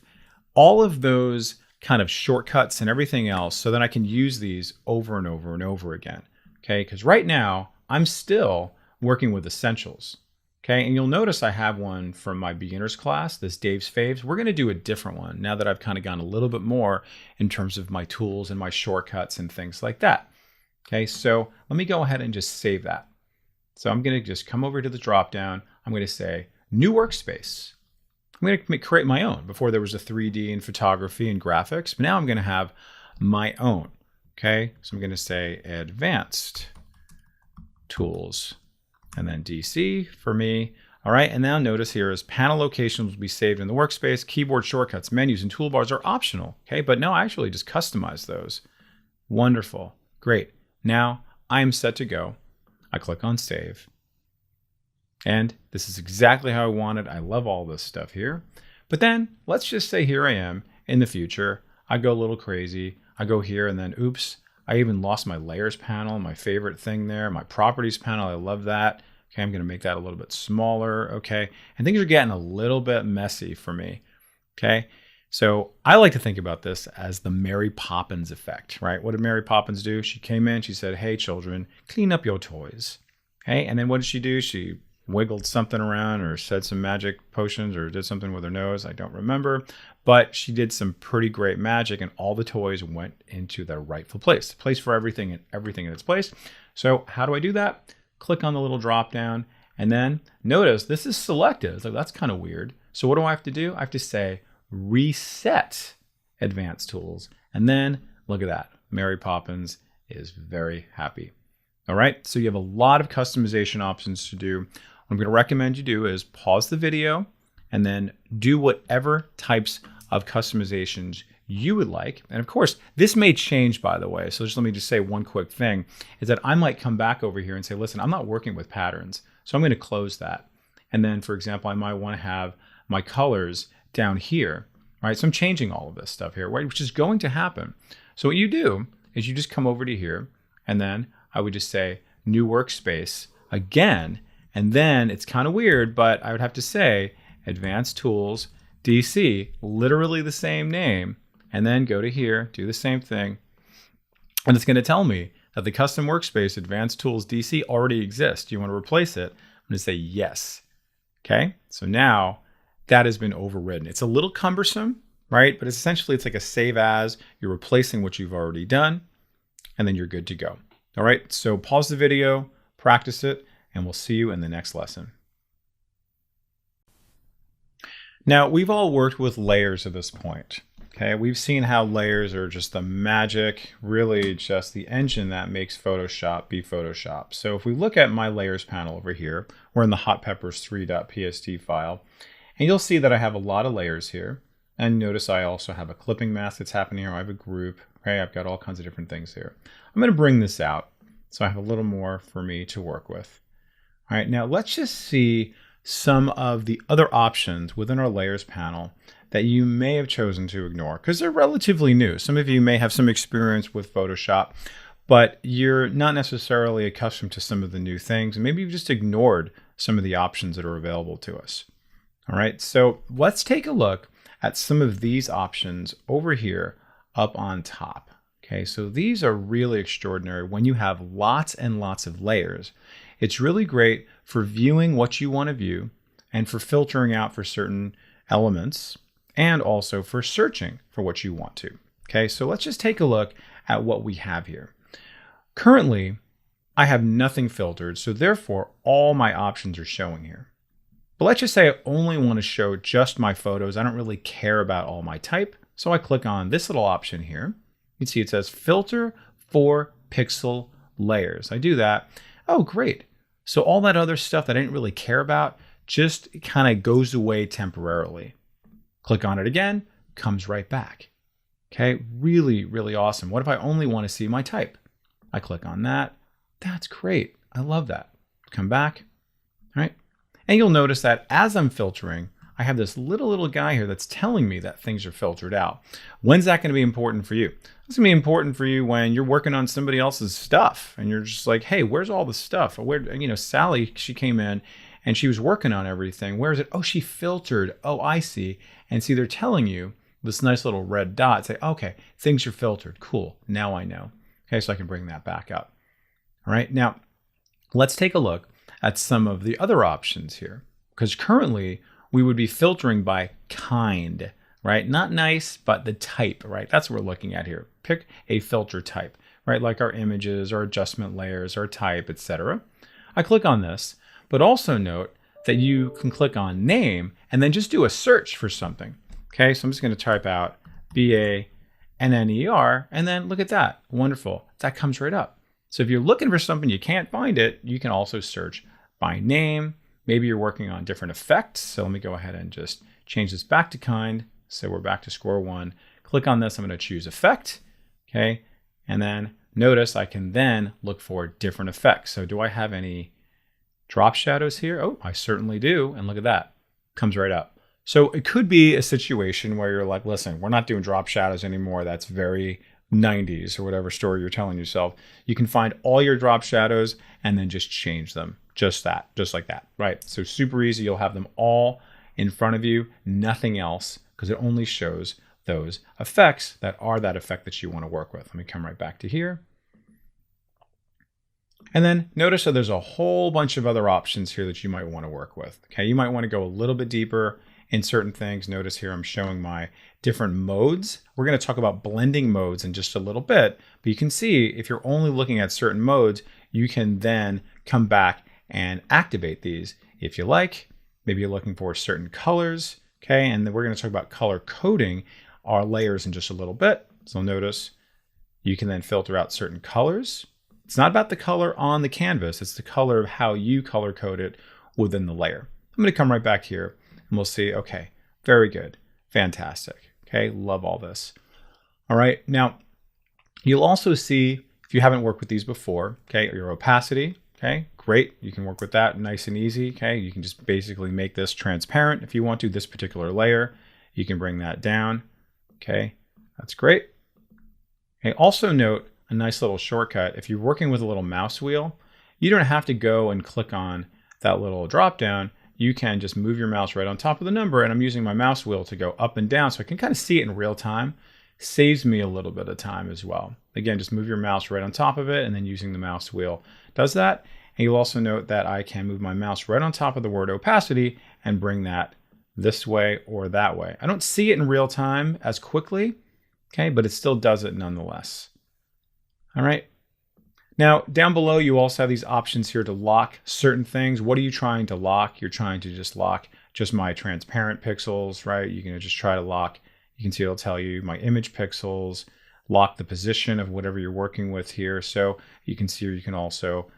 A: all of those kind of shortcuts and everything else so that I can use these over and over and over again. Okay, because right now I'm still working with essentials. Okay, and you'll notice I have one from my beginners class, this Dave's Faves. We're going to do a different one now that I've kind of gone a little bit more in terms of my tools and my shortcuts and things like that. Okay, so let me go ahead and just save that. So I'm going to just come over to the drop down. I'm going to say new workspace. I'm going to create my own. Before there was a 3D and photography and graphics, but now I'm going to have my own. Okay, so I'm going to say advanced tools and then DC for me. All right, and now notice here is panel locations will be saved in the workspace. Keyboard shortcuts, menus, and toolbars are optional. Okay, but no, I actually just customize those. Wonderful, great. Now I am set to go. I click on save. And this is exactly how I want it. I love all this stuff here. But then let's just say here I am in the future. I go a little crazy. I go here and then oops, I even lost my layers panel, my favorite thing there, my properties panel. I love that. Okay, I'm going to make that a little bit smaller. Okay, and things are getting a little bit messy for me. Okay, so I like to think about this as the Mary Poppins effect, right? What did Mary Poppins do? She came in, she said, hey, children, clean up your toys. Okay, and then what did she do? She wiggled something around or said some magic potions or did something with her nose. I don't remember, but she did some pretty great magic and all the toys went into their rightful place, the place for everything and everything in its place. So how do I do that? Click on the little drop down and then notice this is selected. It's like, that's kind of weird. So what do I have to do? I have to say reset advanced tools. And then look at that. Mary Poppins is very happy. All right. So you have a lot of customization options to do. What I'm going to recommend you do is pause the video and then do whatever types of customizations you would like. And of course, this may change, by the way. So just let me just say one quick thing is that I might come back over here and say, listen, I'm not working with patterns. So I'm going to close that. And then, for example, I might want to have my colors down here, right? So I'm changing all of this stuff here, right? Which is going to happen. So what you do is you just come over to here and then I would just say new workspace again. And then it's kind of weird, but I would have to say advanced tools, DC, literally the same name, and then go to here, do the same thing. And it's going to tell me that the custom workspace advanced tools DC already exists. Do you want to replace it? I'm going to say yes. Okay. So now that has been overridden. It's a little cumbersome, right? But essentially it's like a save as. You're replacing what you've already done and then you're good to go. All right. So pause the video, practice it, and we'll see you in the next lesson. Now, we've all worked with layers at this point. Okay, we've seen how layers are just the magic, really just the engine that makes Photoshop be Photoshop. So if we look at my layers panel over here, we're in the hotpeppers3.psd file, and you'll see that I have a lot of layers here. And notice I also have a clipping mask that's happening here. I have a group. Okay, I've got all kinds of different things here. I'm going to bring this out so I have a little more for me to work with. All right, now let's just see some of the other options within our layers panel that you may have chosen to ignore because they're relatively new. Some of you may have some experience with Photoshop, but you're not necessarily accustomed to some of the new things. And maybe you've just ignored some of the options that are available to us. All right, so let's take a look at some of these options over here up on top. Okay, so these are really extraordinary when you have lots and lots of layers. It's really great for viewing what you want to view and for filtering out for certain elements and also for searching for what you want to. Okay, so let's just take a look at what we have here. Currently, I have nothing filtered, so therefore all my options are showing here. But let's just say I only want to show just my photos. I don't really care about all my type. So I click on this little option here. You can see it says filter for pixel layers. I do that. Oh, great. So all that other stuff that I didn't really care about just kind of goes away temporarily. Click on it again, comes right back. Okay, really, really awesome. What if I only want to see my type? I click on that. That's great. I love that. Come back. All right. And you'll notice that as I'm filtering, I have this little guy here that's telling me that things are filtered out. When's that going to be important for you? It's going to be important for you when you're working on somebody else's stuff and you're just like, hey, where's all the stuff? Where, you know, Sally, she came in and she was working on everything. Where is it? Oh, she filtered. Oh, I see. And see, they're telling you this nice little red dot. Say, okay, things are filtered. Cool. Now I know. Okay, so I can bring that back up. All right. Now, let's take a look at some of the other options here, because currently we would be filtering by kind, right? Not nice, but the type, right? That's what we're looking at here. Pick a filter type, right? Like our images, our adjustment layers, our type, etc. I click on this, but also note that you can click on name and then just do a search for something. Okay, so I'm just going to type out BANNER, and then look at that. Wonderful. That comes right up. So if you're looking for something, you can't find it, you can also search by name. Maybe you're working on different effects. So let me go ahead and just change this back to kind. So we're back to square one. Click on this. I'm going to choose effect. Okay. And then notice I can then look for different effects. So do I have any drop shadows here? Oh, I certainly do. And look at that, comes right up. So it could be a situation where you're like, listen, we're not doing drop shadows anymore. That's very 90s or whatever story you're telling yourself. You can find all your drop shadows and then just change them. Just like that, right? So super easy. You'll have them all in front of you, nothing else, because it only shows those effects that are that effect that you want to work with. Let me come right back to here. And then notice that there's a whole bunch of other options here that you might want to work with. Okay, you might want to go a little bit deeper in certain things. Notice here I'm showing my different modes. We're going to talk about blending modes in just a little bit, but you can see if you're only looking at certain modes, you can then come back and activate these if you like. Maybe you're looking for certain colors, okay? And then we're going to talk about color coding our layers in just a little bit. So notice you can then filter out certain colors. It's not about the color on the canvas, it's the color of how you color code it within the layer. I'm going to come right back here and we'll see, okay, very good, fantastic, okay, love all this. All right, now you'll also see, if you haven't worked with these before, okay, your opacity, okay, great, you can work with that nice and easy, okay, you can just basically make this transparent if you want to, this particular layer, you can bring that down, okay, that's great. Okay, also note a nice little shortcut. If you're working with a little mouse wheel, you don't have to go and click on that little drop down. You can just move your mouse right on top of the number, and I'm using my mouse wheel to go up and down so I can kind of see it in real time. Saves me a little bit of time as well. Again, just move your mouse right on top of it, and then using the mouse wheel does that. And you'll also note that I can move my mouse right on top of the word opacity and bring that this way or that way. I don't see it in real time as quickly, okay, but it still does it nonetheless. All right. Now, down below, you also have these options here to lock certain things. What are you trying to lock? You're trying to just lock just my transparent pixels, right? You can just try to lock, you can see it'll tell you my image pixels, lock the position of whatever you're working with here. So you can see, or you can also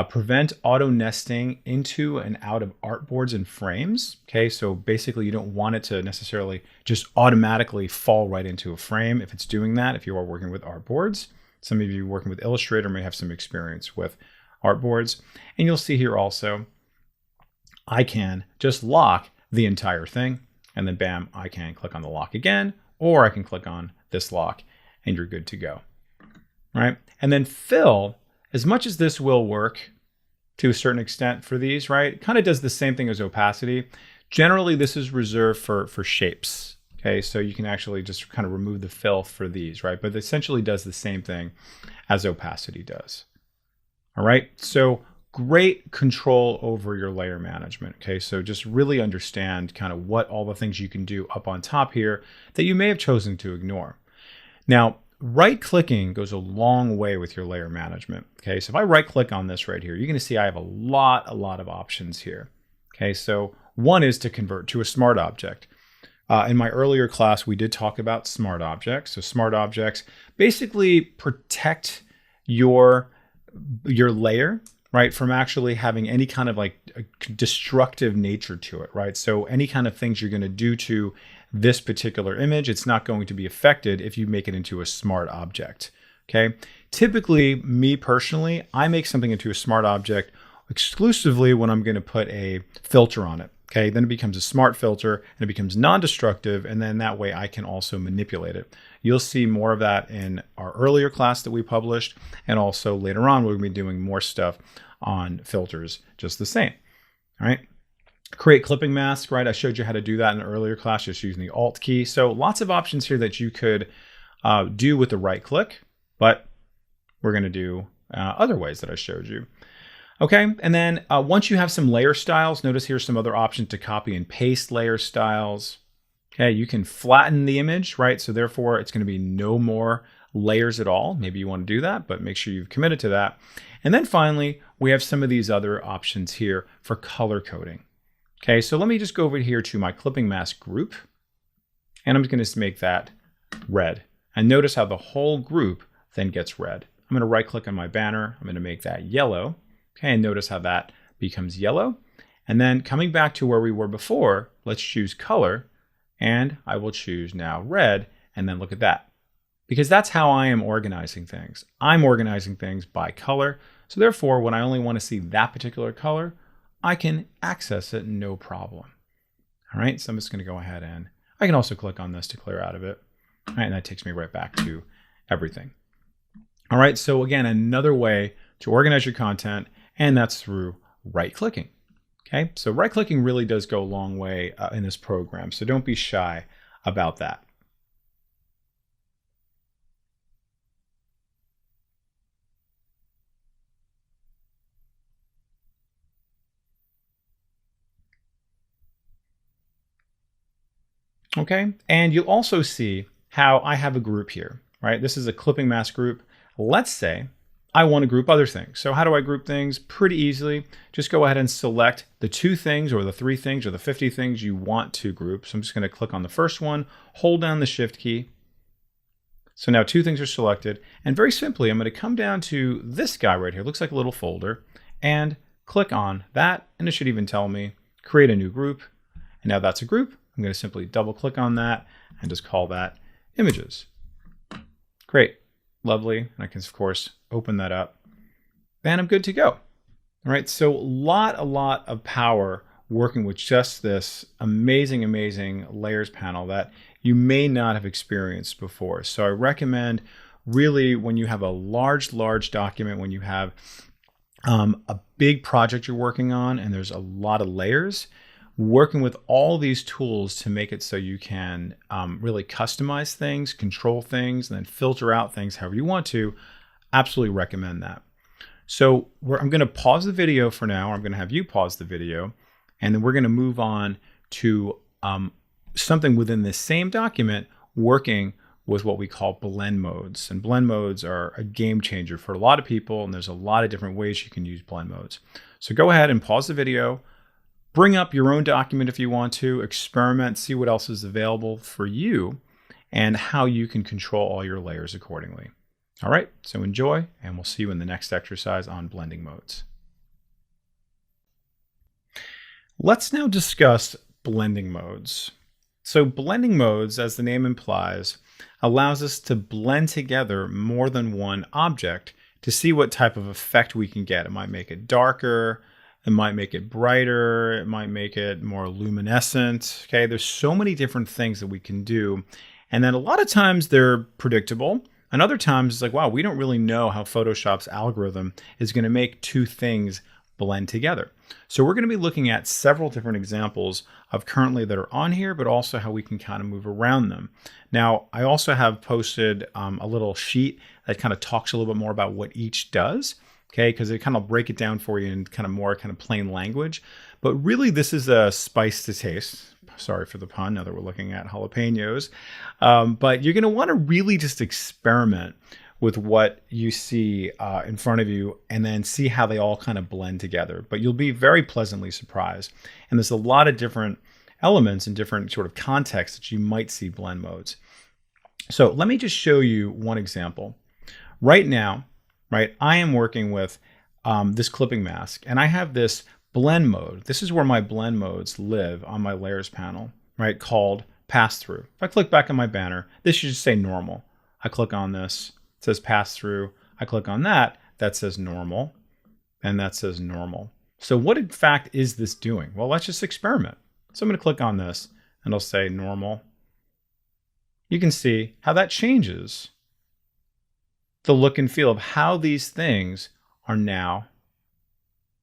A: prevent auto nesting into and out of artboards and frames. Okay, so basically you don't want it to necessarily just automatically fall right into a frame if it's doing that, if you are working with artboards. Some of you working with Illustrator may have some experience with artboards. And you'll see here also, I can just lock the entire thing. And then bam, I can click on the lock again, or I can click on this lock and you're good to go. All right. And then fill, as much as this will work to a certain extent for these, right? It kind of does the same thing as opacity. Generally, this is reserved for shapes. Okay, so you can actually just kind of remove the fill for these, right? But it essentially does the same thing as opacity does. All right, so great control over your layer management. Okay, so just really understand kind of what all the things you can do up on top here that you may have chosen to ignore. Now, right-clicking goes a long way with your layer management. Okay, so if I right-click on this right here, you're going to see I have a lot of options here. Okay, so one is to convert to a smart object. In my earlier class, we did talk about smart objects. So smart objects basically protect your layer, right, from actually having any kind of like a destructive nature to it, right? So any kind of things you're going to do to this particular image, it's not going to be affected if you make it into a smart object, okay? Typically, me personally, I make something into a smart object exclusively when I'm going to put a filter on it. Okay, then it becomes a smart filter and it becomes non-destructive, and then that way I can also manipulate it. You'll see more of that in our earlier class that we published, and also later on we'll be doing more stuff on filters just the same. All right, create clipping mask, right? I showed you how to do that in an earlier class just using the Alt key. So lots of options here that you could do with the right click, but we're going to do other ways that I showed you. Okay, and then once you have some layer styles, notice here's some other options to copy and paste layer styles. Okay, you can flatten the image, right? So therefore it's going to be no more layers at all. Maybe you want to do that, but make sure you've committed to that. And then finally, we have some of these other options here for color coding. Okay, so let me just go over here to my clipping mask group, and I'm going to make that red. And notice how the whole group then gets red. I'm going to right click on my banner. I'm going to make that yellow. Okay, and notice how that becomes yellow. And then coming back to where we were before, let's choose color, and I will choose now red, and then look at that. because that's how I am organizing things. I'm organizing things by color. So therefore, when I only want to see that particular color, I can access it no problem. All right, so I'm just going to go ahead and I can also click on this to clear out of it. All right, and that takes me right back to everything. All right, so again, another way to organize your content, and that's through right-clicking. Okay, so right-clicking really does go a long way in this program, so don't be shy about that. Okay, and you'll also see how I have a group here, right? This is a clipping mask group. Let's say I want to group other things. So how do I group things? Pretty easily. Just go ahead and select the 2 things or the 3 things or the 50 things you want to group. So I'm just going to click on the first one, hold down the Shift key. So now 2 things are selected. And very simply, I'm going to come down to this guy right here. Looks like a little folder. And click on that. And it should even tell me, create a new group. And now that's a group. I'm going to simply double click on that and just call that images. Great. Lovely. And I can, of course, open that up. And I'm good to go. All right. So a lot of power working with just this amazing layers panel that you may not have experienced before. So I recommend really when you have a large document, when you have a big project you're working on and there's a lot of layers, working with all these tools to make it so you can really customize things, control things, and then filter out things however you want to, absolutely recommend that. So I'm going to pause the video for now. I'm going to have you pause the video, and then we're going to move on to something within this same document working with what we call blend modes. And blend modes are a game changer for a lot of people, and there's a lot of different ways you can use blend modes. So go ahead and pause the video. Bring up your own document if you want to, experiment, see what else is available for you, and how you can control all your layers accordingly. All right, so enjoy, and we'll see you in the next exercise on blending modes. Let's now discuss blending modes. So blending modes, as the name implies, allows us to blend together more than one object to see what type of effect we can get. It might make it darker, it might make it brighter, it might make it more luminescent. Okay, there's so many different things that we can do. And then a lot of times they're predictable. And other times it's like, wow, we don't really know how Photoshop's algorithm is going to make 2 things blend together. So we're going to be looking at several different examples of currently that are on here, but also how we can kind of move around them. Now, I also have posted a little sheet that kind of talks a little bit more about what each does. Okay, because they kind of break it down for you in kind of more kind of plain language. But really, this is a spice to taste. Sorry for the pun, now that we're looking at jalapenos. But you're going to want to really just experiment with what you see in front of you and then see how they all kind of blend together. But you'll be very pleasantly surprised. And there's a lot of different elements and different sort of contexts that you might see blend modes. So let me just show you one example. Right now, right, I am working with this clipping mask, and I have this blend mode. This is where my blend modes live on my layers panel, right, called pass through. If I click back on my banner, this should just say normal. I click on this, it says pass through. I click on that, that says normal, and that says normal. So what in fact is this doing? Well, let's just experiment. So I'm going to click on this, and it'll say normal. You can see how that changes the look and feel of how these things are now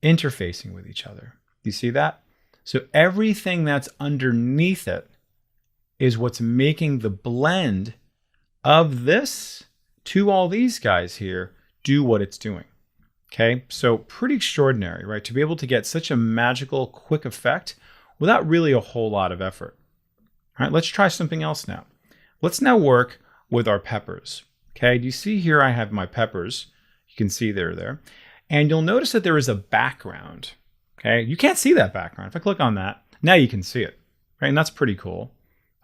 A: interfacing with each other. You see that? So everything that's underneath it is what's making the blend of this to all these guys here do what it's doing. Okay, so pretty extraordinary, right? To be able to get such a magical, quick effect without really a whole lot of effort. All right, let's try something else now. Let's now work with our peppers. Okay, do you see here I have my peppers? You can see they're there. And you'll notice that there is a background. Okay, you can't see that background. If I click on that, now you can see it, right? And that's pretty cool.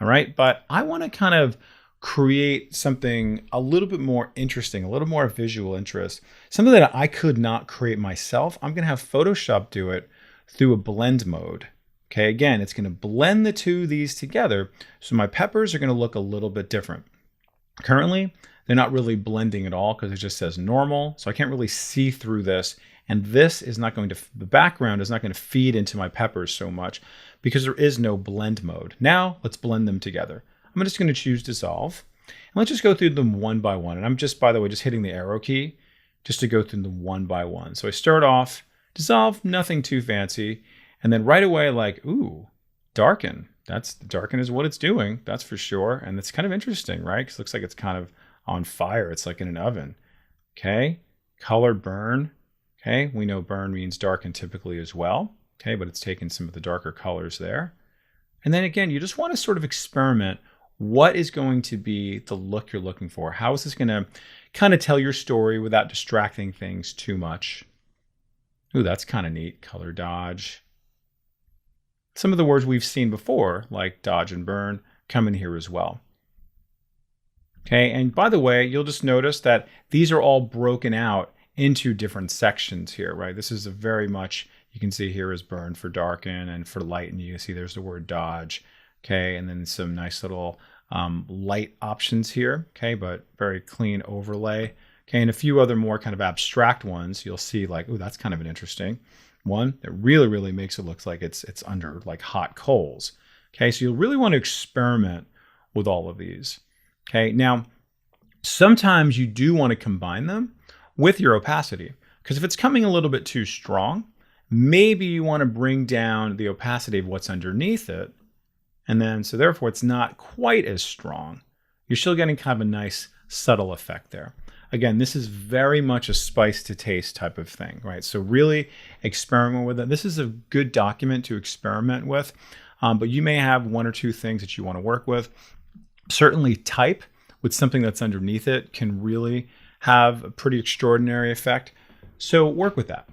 A: All right, but I want to kind of create something a little bit more interesting, a little more visual interest, something that I could not create myself. I'm going to have Photoshop do it through a blend mode. Okay, again, it's going to blend the two of these together. So my peppers are going to look a little bit different. Currently, they're not really blending at all because it just says normal. So I can't really see through this. And this is not going to, the background is not going to feed into my peppers so much because there is no blend mode. Now let's blend them together. I'm just going to choose dissolve. And let's just go through them one by one. And I'm just, by the way, just hitting the arrow key just to go through them one by one. So I start off, dissolve, nothing too fancy. And then right away, like, ooh, darken. Darken is what it's doing, that's for sure. And it's kind of interesting, right? Because it looks like it's kind of on fire. It's like in an oven. Okay, color burn. Okay, we know burn means darken typically as well. Okay, but it's taken some of the darker colors there. And then again, you just want to sort of experiment. What is going to be the look you're looking for? How is this going to kind of tell your story without distracting things too much? Ooh, that's kind of neat. Color dodge. Some of the words we've seen before, like dodge and burn, come in here as well. Okay, and by the way, you'll just notice that these are all broken out into different sections here, right? This is a very much, you can see here is burn for darken, and for lighten, you can see there's the word dodge. Okay, and then some nice little light options here, okay, but very clean overlay. Okay, and a few other more kind of abstract ones, you'll see like, oh, that's kind of an interesting one that really makes it look like it's under like hot coals. Okay, so you'll really want to experiment with all of these. Okay, now sometimes you do want to combine them with your opacity, because if it's coming a little bit too strong, maybe you want to bring down the opacity of what's underneath it. And then, so therefore it's not quite as strong. You're still getting kind of a nice subtle effect there. Again, this is very much a spice to taste type of thing, right? So really experiment with it. This is a good document to experiment with, but you may have one or two things that you want to work with. Certainly type with something that's underneath it can really have a pretty extraordinary effect. So work with that.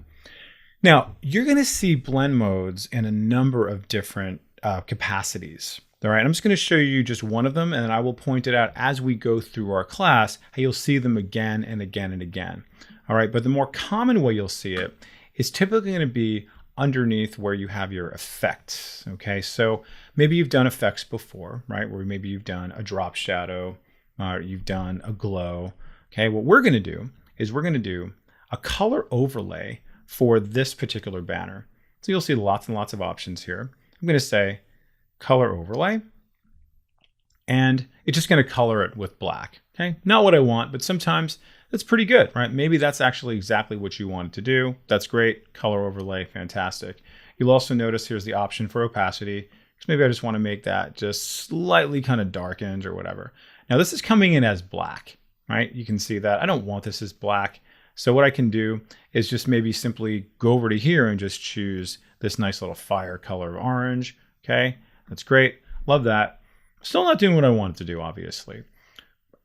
A: Now, you're going to see blend modes in a number of different capacities. All right, I'm just going to show you just one of them, and then I will point it out as we go through our class, how you'll see them again and again and again. All right, but the more common way you'll see it is typically going to be underneath where you have your effects. Okay, so maybe you've done effects before, right? Where maybe you've done a drop shadow, or you've done a glow. Okay, what we're going to do is we're going to do a color overlay for this particular banner. So you'll see lots and lots of options here. I'm going to say color overlay, and it's just going to color it with black. Okay, not what I want, but sometimes that's pretty good, right? Maybe that's actually exactly what you wanted to do. That's great. Color overlay, fantastic. You'll also notice here's the option for opacity. Maybe I just want to make that just slightly kind of darkened or whatever. Now this is coming in as black, right? You can see that. I don't want this as black. So what I can do is just maybe simply go over to here and just choose this nice little fire color of orange. Okay, that's great. Love that. Still not doing what I wanted to do, obviously.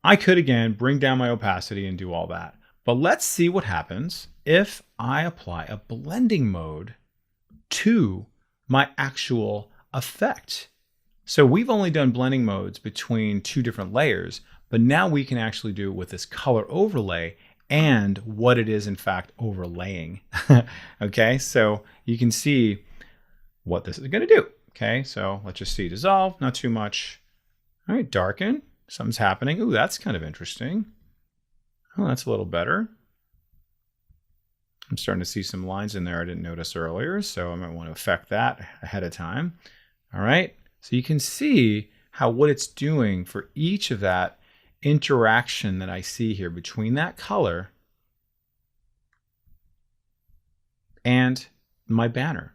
A: I could, again, bring down my opacity and do all that. But let's see what happens if I apply a blending mode to my actual effect. So we've only done blending modes between two different layers, but now we can actually do it with this color overlay and what it is in fact overlaying. Okay, so you can see what this is going to do. Okay, so let's just see dissolve, not too much. All right, darken, something's happening. Ooh, that's kind of interesting. Oh, that's a little better. I'm starting to see some lines in there I didn't notice earlier, so I might want to affect that ahead of time. All right, so you can see how what it's doing for each of that interaction that I see here between that color and my banner.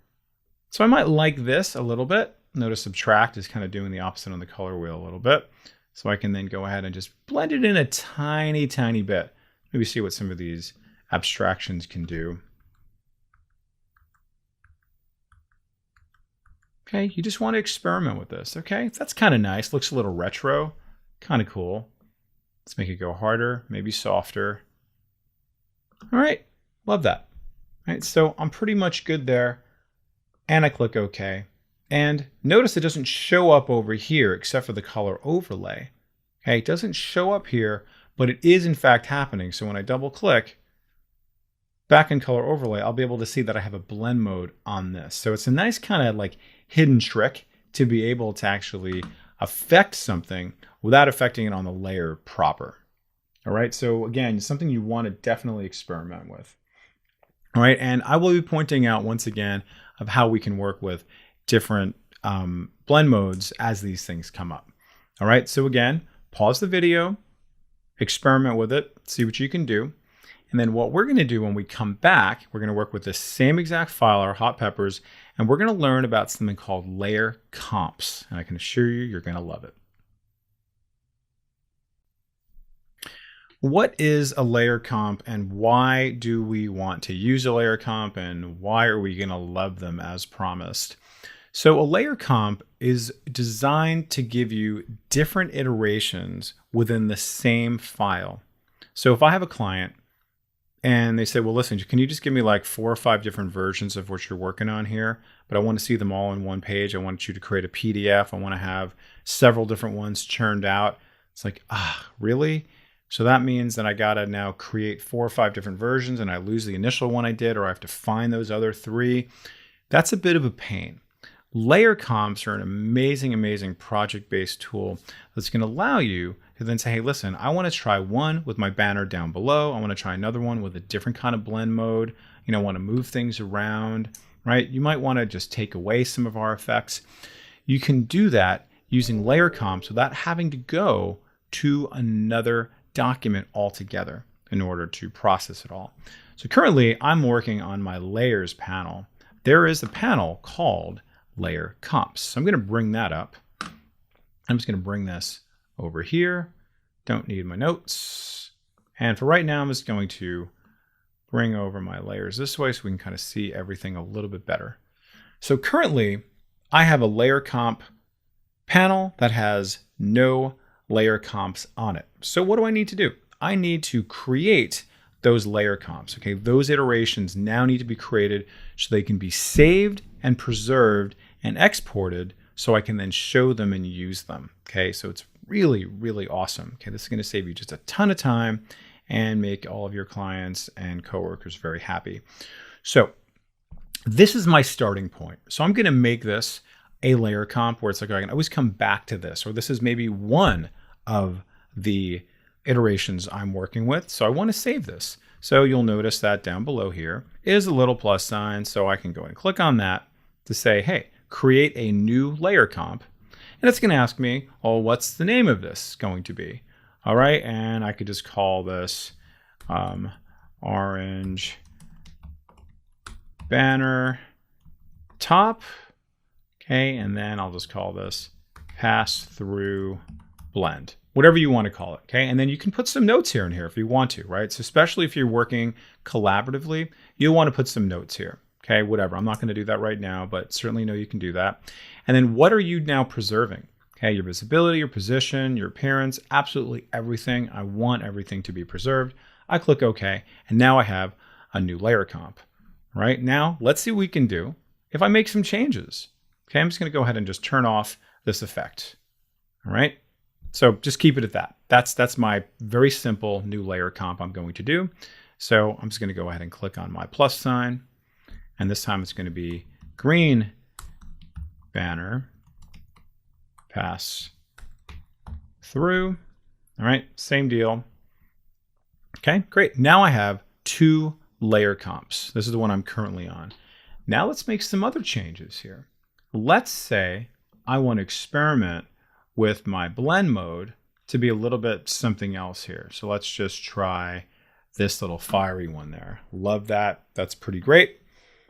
A: So I might like this a little bit. Notice subtract is kind of doing the opposite on the color wheel a little bit. So I can then go ahead and just blend it in a tiny, tiny bit. Maybe see what some of these abstractions can do. Okay, you just want to experiment with this. Okay, that's kind of nice. Looks a little retro, kind of cool. Let's make it go harder, maybe softer. All right, love that. All right, so I'm pretty much good there. And I click OK. And notice it doesn't show up over here except for the color overlay. Okay, it doesn't show up here, but it is in fact happening. So when I double click back in color overlay, I'll be able to see that I have a blend mode on this. So it's a nice kind of like hidden trick to be able to actually affect something without affecting it on the layer proper. All right, so again, something you want to definitely experiment with. All right, and I will be pointing out once again of how we can work with different blend modes as these things come up. All right, so again, pause the video, experiment with it, see what you can do. And then what we're going to do when we come back, we're going to work with the same exact file, our hot peppers, and we're going to learn about something called layer comps. And I can assure you, you're going to love it. What is a layer comp and why do we want to use a layer comp and why are we going to love them as promised? So a layer comp is designed to give you different iterations within the same file. So if I have a client and they say, well, listen, can you just give me like 4 or 5 different versions of what you're working on here? But I want to see them all in one page. I want you to create a PDF. I want to have several different ones churned out. It's like, really? So that means that I got to now create 4 or 5 different versions and I lose the initial one I did, or I have to find those other 3. That's a bit of a pain. Layer comps are an amazing, amazing project-based tool that's going to allow you to then say, hey, listen, I want to try one with my banner down below. I want to try another one with a different kind of blend mode. I want to move things around, right? You might want to just take away some of our effects. You can do that using layer comps without having to go to another document altogether in order to process it all. So currently I'm working on my layers panel. There is a panel called layer comps. So I'm going to bring that up. I'm just going to bring this over here. Don't need my notes. And for right now, I'm just going to bring over my layers this way so we can kind of see everything a little bit better. So currently I have a layer comp panel that has no layer comps on it. So what do I need to do? I need to create those layer comps. Okay, those iterations now need to be created so they can be saved and preserved and exported so I can then show them and use them. Okay, so it's really, really awesome. Okay, this is going to save you just a ton of time and make all of your clients and coworkers very happy. So this is my starting point. So I'm going to make this a layer comp where it's like I can always come back to this, or this is maybe one of the iterations I'm working with. So I want to save this. So you'll notice that down below here is a little plus sign. So I can go and click on that to say, hey, create a new layer comp. And it's going to ask me, oh, what's the name of this going to be? All right. And I could just call this orange banner top. Okay. And then I'll just call this pass through blend, whatever you want to call it. Okay. And then you can put some notes here and here if you want to, right? So especially if you're working collaboratively, you'll want to put some notes here. Okay. Whatever. I'm not going to do that right now, but certainly know you can do that. And then what are you now preserving? Okay. Your visibility, your position, your appearance, absolutely everything. I want everything to be preserved. I click OK. And now I have a new layer comp. Right now, let's see what we can do if I make some changes. Okay. I'm just going to go ahead and just turn off this effect. All right. So just keep it at that. That's my very simple new layer comp I'm going to do. So I'm just going to go ahead and click on my plus sign. And this time it's going to be green banner pass through. All right, same deal. Okay, great. Now I have 2 layer comps. This is the one I'm currently on. Now let's make some other changes here. Let's say I want to experiment with my blend mode to be a little bit something else here. So let's just try this little fiery one there. Love that. That's pretty great.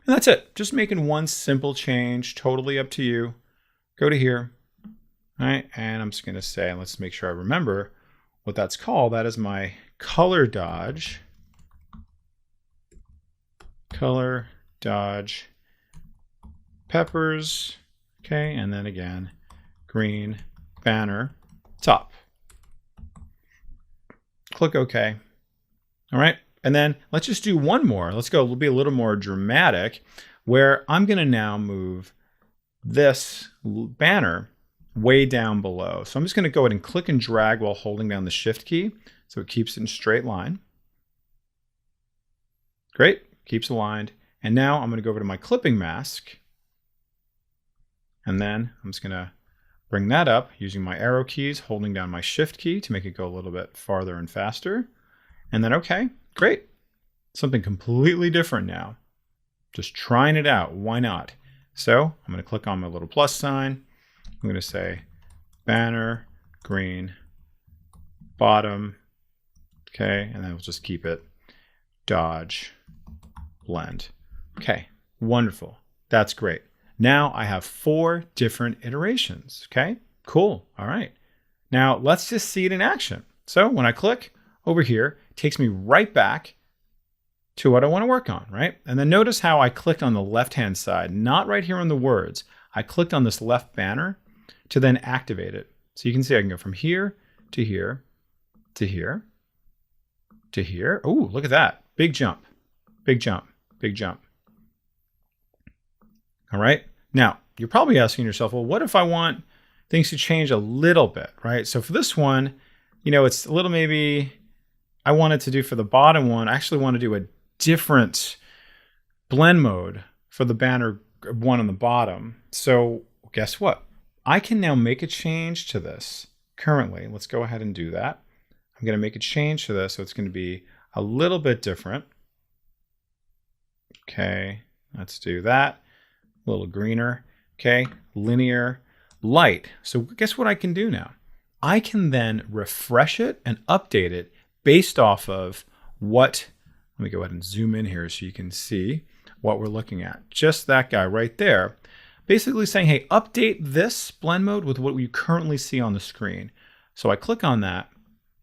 A: And that's it. Just making one simple change, totally up to you. Go to here. All right. And I'm just going to say, let's make sure I remember what that's called. That is my color dodge peppers. Okay. And then again, green banner top. Click OK. All right. And then let's just do one more. Let's go. It'll be a little more dramatic where I'm going to now move this banner way down below. So I'm just going to go ahead and click and drag while holding down the shift key. So it keeps it in straight line. Great. Keeps aligned. And now I'm going to go over to my clipping mask. And then I'm just going to bring that up using my arrow keys, holding down my shift key to make it go a little bit farther and faster. And then, okay, great. Something completely different now. Just trying it out. Why not? So I'm going to click on my little plus sign. I'm going to say banner, green, bottom. Okay, and then we'll just keep it dodge, blend. Okay, wonderful. That's great. Now I have 4 different iterations. Okay, cool. All right. Now let's just see it in action. So when I click over here, it takes me right back to what I want to work on, right? And then notice how I clicked on the left-hand side, not right here on the words. I clicked on this left banner to then activate it. So you can see I can go from here to here to here to here. Oh, look at that. Big jump, big jump, big jump. All right. Now, you're probably asking yourself, well, what if I want things to change a little bit, right? So for this one, you know, it's a little maybe I wanted to do for the bottom one. I actually want to do a different blend mode for the banner one on the bottom. So guess what? I can now make a change to this currently. Let's go ahead and do that. I'm going to make a change to this. So it's going to be a little bit different. Okay, let's do that. A little greener. Okay, linear, light. So guess what I can do now? I can then refresh it and update it based off of what, let me go ahead and zoom in here so you can see what we're looking at. Just that guy right there. Basically saying, hey, update this blend mode with what you currently see on the screen. So I click on that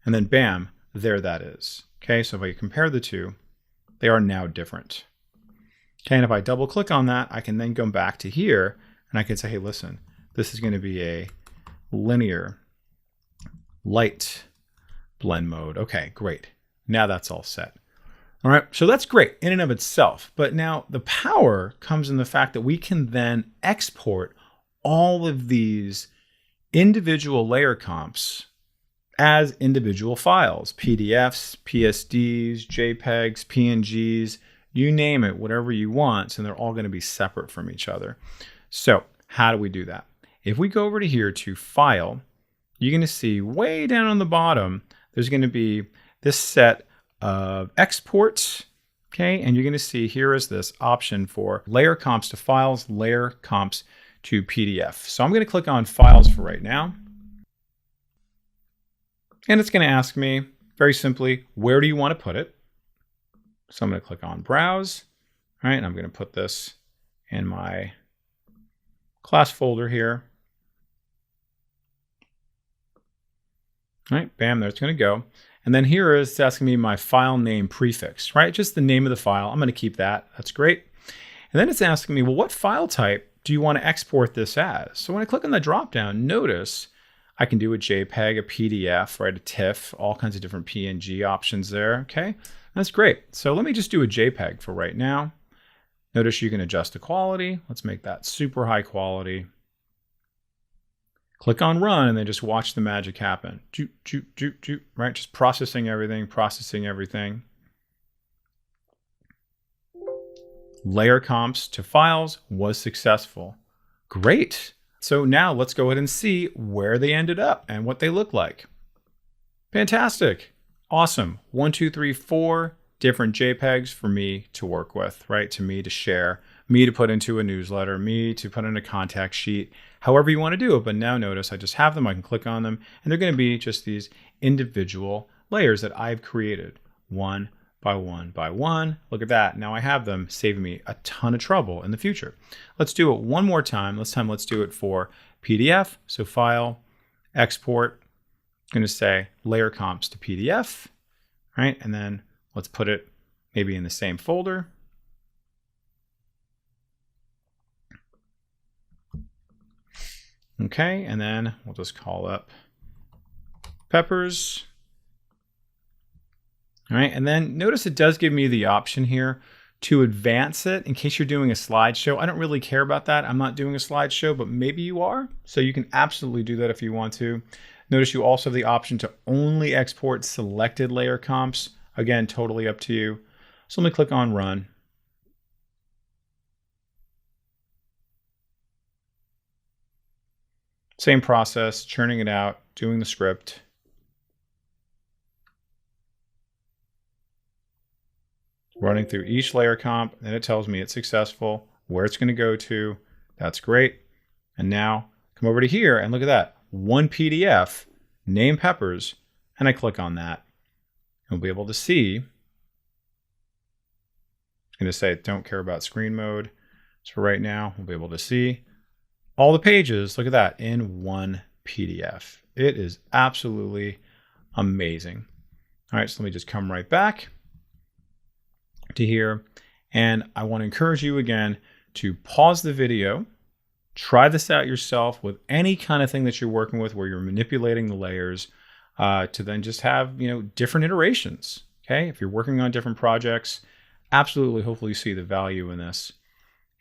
A: and then bam, there that is. Okay, so if I compare the two, they are now different. Okay, and if I double click on that, I can then go back to here and I can say, hey, listen, this is going to be a linear light blend mode. Okay, great. Now that's all set. All right, so that's great in and of itself. But now the power comes in the fact that we can then export all of these individual layer comps as individual files, PDFs, PSDs, JPEGs, PNGs, you name it, whatever you want. So they're all going to be separate from each other. So how do we do that? If we go over to here to File, you're going to see way down on the bottom, there's going to be this set of exports. Okay, and you're going to see here is this option for layer comps to files, layer comps to PDF. So I'm going to click on Files for right now. And it's going to ask me very simply, where do you want to put it? So I'm going to click on Browse. All right, and I'm going to put this in my class folder here. All right, bam, there it's going to go. And then here is asking me my file name prefix, right? Just the name of the file. I'm going to keep that. That's great. And then it's asking me, well, what file type do you want to export this as? So when I click on the drop down, notice I can do a JPEG, a PDF, right? A TIFF, all kinds of different PNG options there. Okay, that's great. So let me just do a JPEG for right now. Notice you can adjust the quality. Let's make that super high quality. Click on run and then just watch the magic happen. Right? Just processing everything, processing everything. Layer comps to files was successful. Great. So now let's go ahead and see where they ended up and what they look like. Fantastic. Awesome. 1, 2, 3, 4 different JPEGs for me to work with, right? To me to share, me to put into a newsletter, me to put in a contact sheet, however you want to do it. But now notice I just have them, I can click on them, and they're going to be just these individual layers that I've created one by one by one. Look at that. Now I have them, saving me a ton of trouble in the future. Let's do it one more time. This time let's do it for PDF. So File, Export. I'm going to say Layer Comps to PDF, right? And then let's put it maybe in the same folder. Okay, and then we'll just call up Peppers. All right, and then notice it does give me the option here to advance it in case you're doing a slideshow. I don't really care about that. I'm not doing a slideshow, but maybe you are. So you can absolutely do that if you want to. Notice you also have the option to only export selected layer comps. Again, totally up to you. So let me click on Run. Same process, churning it out, doing the script. Running through each layer comp, and it tells me it's successful, where it's going to go to. That's great. And now come over to here and look at that. One PDF, name peppers, and I click on that. And we'll be able to see. It's going to say don't care about screen mode. So right now we'll be able to see all the pages, look at that, in one PDF. It is absolutely amazing. All right, so let me just come right back to here. And I want to encourage you again to pause the video, try this out yourself with any kind of thing that you're working with where you're manipulating the layers to then just have, different iterations. Okay, if you're working on different projects, absolutely, hopefully you see the value in this,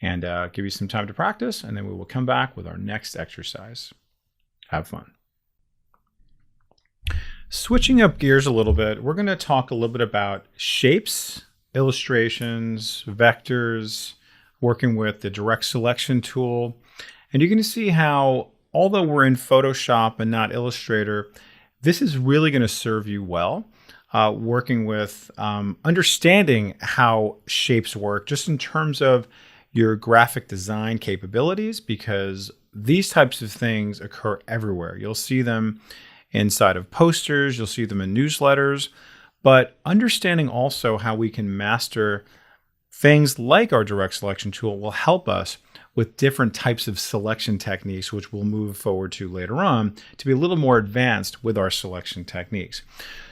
A: and give you some time to practice, and then we will come back with our next exercise. Have fun. Switching up gears a little bit, we're going to talk a little bit about shapes, illustrations, vectors, working with the direct selection tool. And you're going to see how, although we're in Photoshop and not Illustrator, this is really going to serve you well, working with understanding how shapes work, just in terms of your graphic design capabilities, because these types of things occur everywhere. You'll see them inside of posters, you'll see them in newsletters, but understanding also how we can master things like our direct selection tool will help us with different types of selection techniques, which we'll move forward to later on to be a little more advanced with our selection techniques.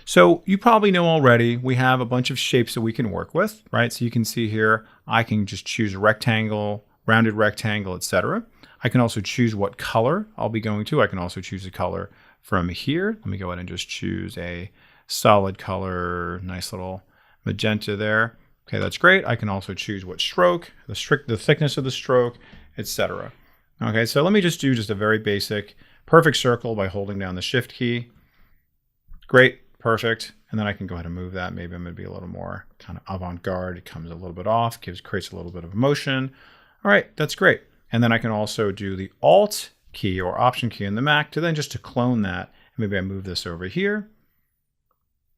A: So you probably know already, we have a bunch of shapes that we can work with, right? So you can see here, I can just choose a rectangle, rounded rectangle, etc. I can also choose what color I'll be going to. I can also choose a color from here. Let me go ahead and just choose a solid color, nice little magenta there. Okay, that's great. I can also choose what stroke, the thickness of the stroke, etc. Okay, so let me just do a very basic perfect circle by holding down the shift key. Great, perfect. And then I can go ahead and move that. Maybe I'm going to be a little more kind of avant-garde. It comes a little bit off, creates a little bit of motion. All right, that's great. And then I can also do the Alt key or Option key in the Mac to clone that. Maybe I move this over here.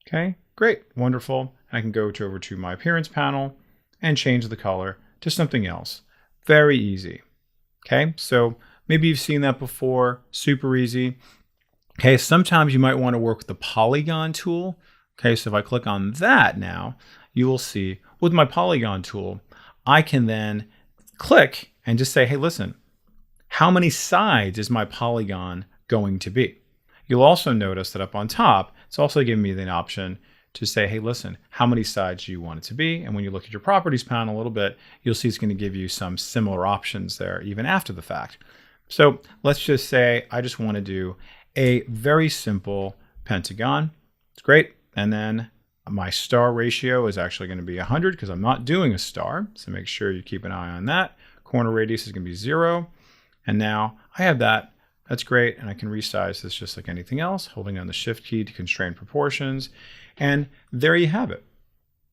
A: Okay, great, wonderful. I can go over to my appearance panel and change the color to something else. Very easy. Okay, so maybe you've seen that before, super easy. Okay, sometimes you might want to work with the polygon tool. Okay, so if I click on that now, you will see with my polygon tool, I can then click and just say, hey, listen, how many sides is my polygon going to be? You'll also notice that up on top, it's also giving me the option to say, hey, listen, how many sides do you want it to be? And when you look at your properties panel a little bit, you'll see it's going to give you some similar options there, even after the fact. So let's just say I just want to do a very simple pentagon. It's great. And then my star ratio is actually going to be 100 because I'm not doing a star. So make sure you keep an eye on that. Corner radius is going to be 0. And now I have that. That's great. And I can resize this just like anything else, holding down the shift key to constrain proportions. And there you have it.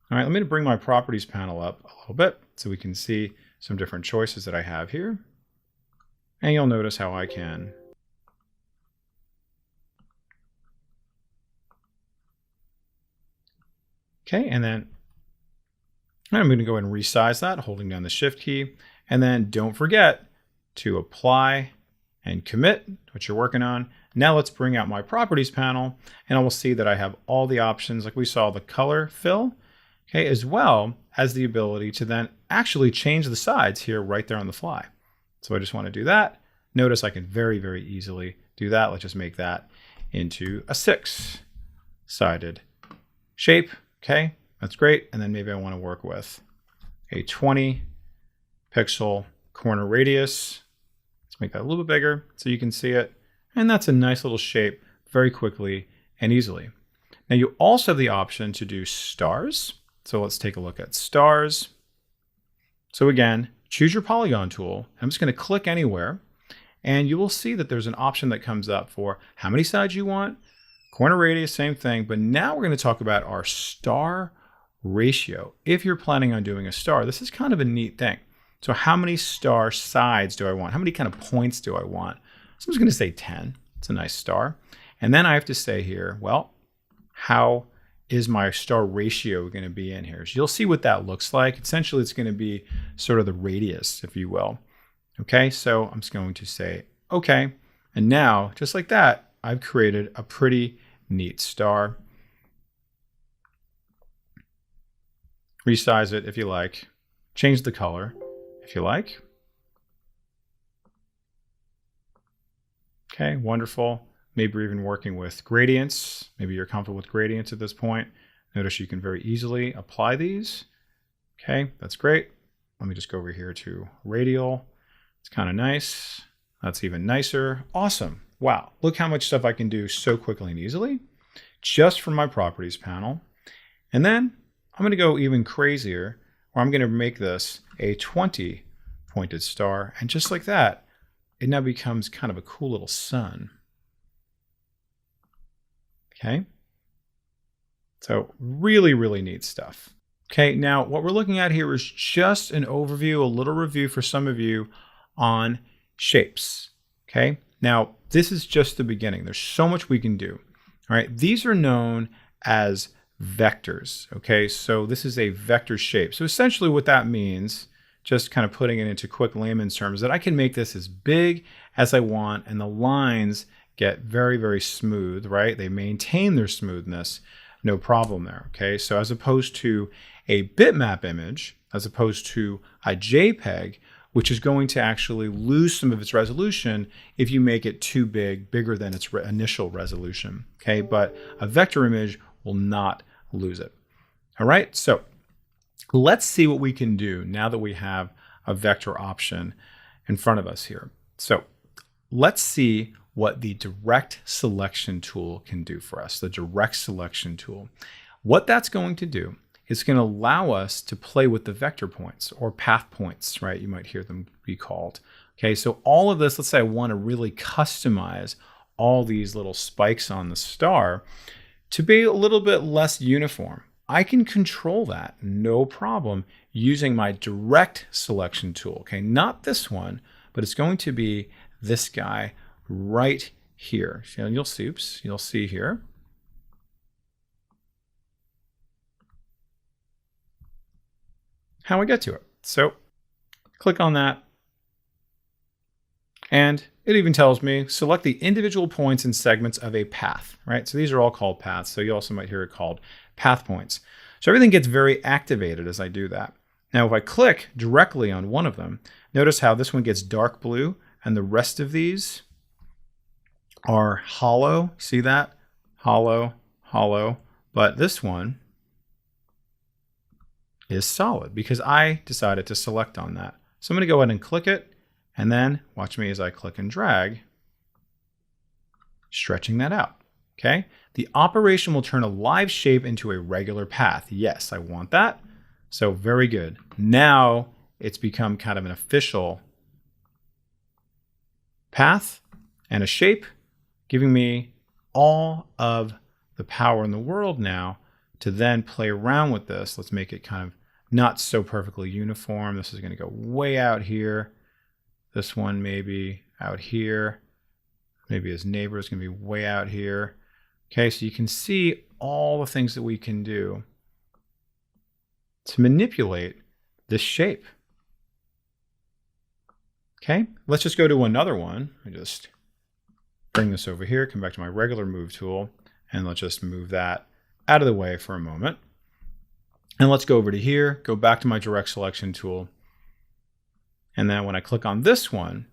A: All right, let me bring my properties panel up a little bit so we can see some different choices that I have here. And you'll notice how I can okay, and then I'm going to go ahead and resize that, holding down the shift key. And then don't forget to apply and commit what you're working on. Now let's bring out my properties panel, and I will see that I have all the options, like we saw the color fill, okay, as well as the ability to then actually change the sides here right there on the fly. So I just want to do that. Notice I can very, very easily do that. Let's just make that into a 6-sided shape. Okay, that's great. And then maybe I want to work with a 20 pixel corner radius. Let's make that a little bit bigger so you can see it. And that's a nice little shape very quickly and easily. Now you also have the option to do stars. So let's take a look at stars. So again, choose your polygon tool. I'm just going to click anywhere, and you will see that there's an option that comes up for how many sides you want, corner radius, same thing. But now we're going to talk about our star ratio. If you're planning on doing a star, this is kind of a neat thing. So how many star sides do I want? How many kind of points do I want? So I'm just going to say 10. It's a nice star. And then I have to say here, well, how is my star ratio going to be in here? So you'll see what that looks like. Essentially, it's going to be sort of the radius, if you will. Okay, so I'm just going to say, okay. And now, just like that, I've created a pretty neat star. Resize it if you like. Change the color if you like. Okay, wonderful. Maybe you're even working with gradients. Maybe you're comfortable with gradients at this point. Notice you can very easily apply these. Okay, that's great. Let me just go over here to radial. It's kind of nice. That's even nicer. Awesome. Wow, look how much stuff I can do so quickly and easily just from my properties panel. And then I'm going to go even crazier, where I'm going to make this a 20 pointed star. And just like that, it now becomes kind of a cool little sun. Okay. So really, really neat stuff. Okay, now what we're looking at here is just an overview, a little review for some of you on shapes. Okay, now this is just the beginning. There's so much we can do. All right, these are known as vectors. Okay, so this is a vector shape. So essentially what that means, just kind of putting it into quick layman's terms, that I can make this as big as I want and the lines get very, very smooth, right? They maintain their smoothness, no problem there, okay? So as opposed to a bitmap image, as opposed to a JPEG, which is going to actually lose some of its resolution if you make it too big, bigger than its initial resolution, okay? But a vector image will not lose it. All right, so let's see what we can do now that we have a vector option in front of us here. So let's see what the direct selection tool can do for us, the direct selection tool. What that's going to do is going to allow us to play with the vector points or path points, right? You might hear them be called. Okay, so all of this, let's say I want to really customize all these little spikes on the star to be a little bit less uniform. I can control that, no problem, using my direct selection tool. Okay, not this one, but it's going to be this guy right here. You'll see here. How I get to it. So click on that. And it even tells me select the individual points and segments of a path, right? So these are all called paths. So you also might hear it called path points. So everything gets very activated as I do that. Now, if I click directly on one of them, notice how this one gets dark blue and the rest of these are hollow. See that? Hollow, hollow. But this one is solid because I decided to select on that. So I'm going to go ahead and click it, and then watch me as I click and drag, stretching that out. Okay? The operation will turn a live shape into a regular path. Yes, I want that. So very good. Now it's become kind of an official path and a shape, giving me all of the power in the world now to then play around with this. Let's make it kind of not so perfectly uniform. This is going to go way out here. This one maybe out here. Maybe his neighbor is going to be way out here. Okay, so you can see all the things that we can do to manipulate this shape. Okay, let's just go to another one. I just bring this over here, come back to my regular move tool, and let's just move that out of the way for a moment. And let's go over to here, go back to my direct selection tool. And then when I click on this one,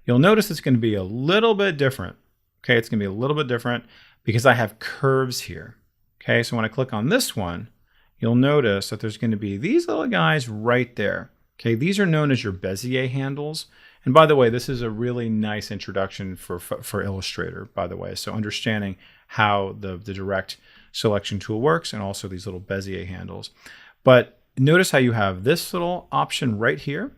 A: you'll notice it's going to be a little bit different. Okay, it's going to be a little bit different because I have curves here. Okay, so when I click on this one, you'll notice that there's going to be these little guys right there. Okay, these are known as your Bezier handles. And by the way, this is a really nice introduction for Illustrator, by the way. So understanding how the direct selection tool works and also these little Bezier handles. But notice how you have this little option right here.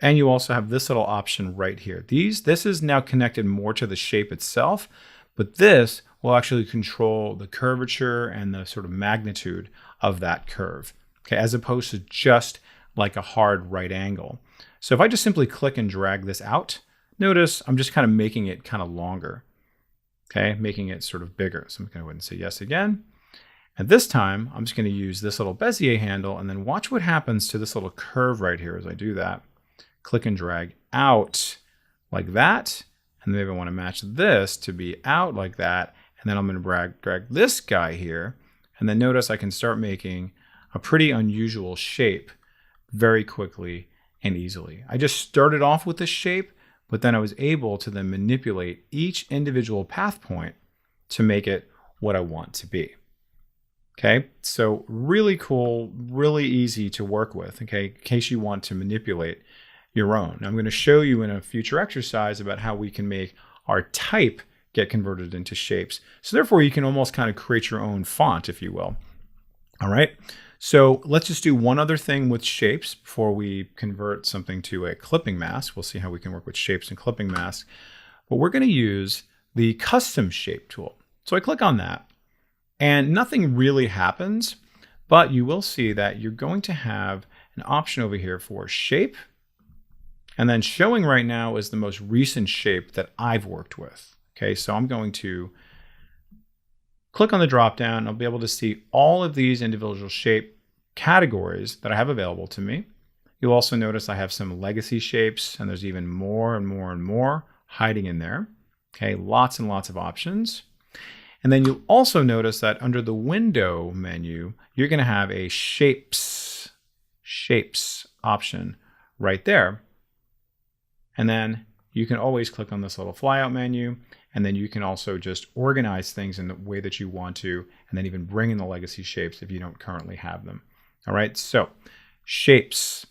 A: And you also have this little option right here. This is now connected more to the shape itself, but this will actually control the curvature and the sort of magnitude of that curve, okay, as opposed to just like a hard right angle. So if I just simply click and drag this out, notice I'm just kind of making it kind of longer. Okay, making it sort of bigger. So I'm going to go ahead and say yes again. And this time, I'm just going to use this little Bezier handle and then watch what happens to this little curve right here as I do that. Click and drag out like that. And maybe I want to match this to be out like that. And then I'm going to drag this guy here. And then notice I can start making a pretty unusual shape very quickly and easily. I just started off with this shape, but then I was able to then manipulate each individual path point to make it what I want to be. Okay, so really cool, really easy to work with, okay, in case you want to manipulate your own. Now, I'm going to show you in a future exercise about how we can make our type get converted into shapes. So therefore, you can almost kind of create your own font, if you will. All right, so let's just do one other thing with shapes before we convert something to a clipping mask. We'll see how we can work with shapes and clipping masks. But we're going to use the custom shape tool. So I click on that. And nothing really happens, but you will see that you're going to have an option over here for shape. And then showing right now is the most recent shape that I've worked with. Okay, so I'm going to click on the drop down. I'll be able to see all of these individual shape categories that I have available to me. You'll also notice I have some legacy shapes, and there's even more and more and more hiding in there. Okay, lots and lots of options. And then you'll also notice that under the window menu, you're going to have a shapes option right there. And then you can always click on this little flyout menu, and then you can also just organize things in the way that you want to, and then even bring in the legacy shapes if you don't currently have them. All right, so shapes.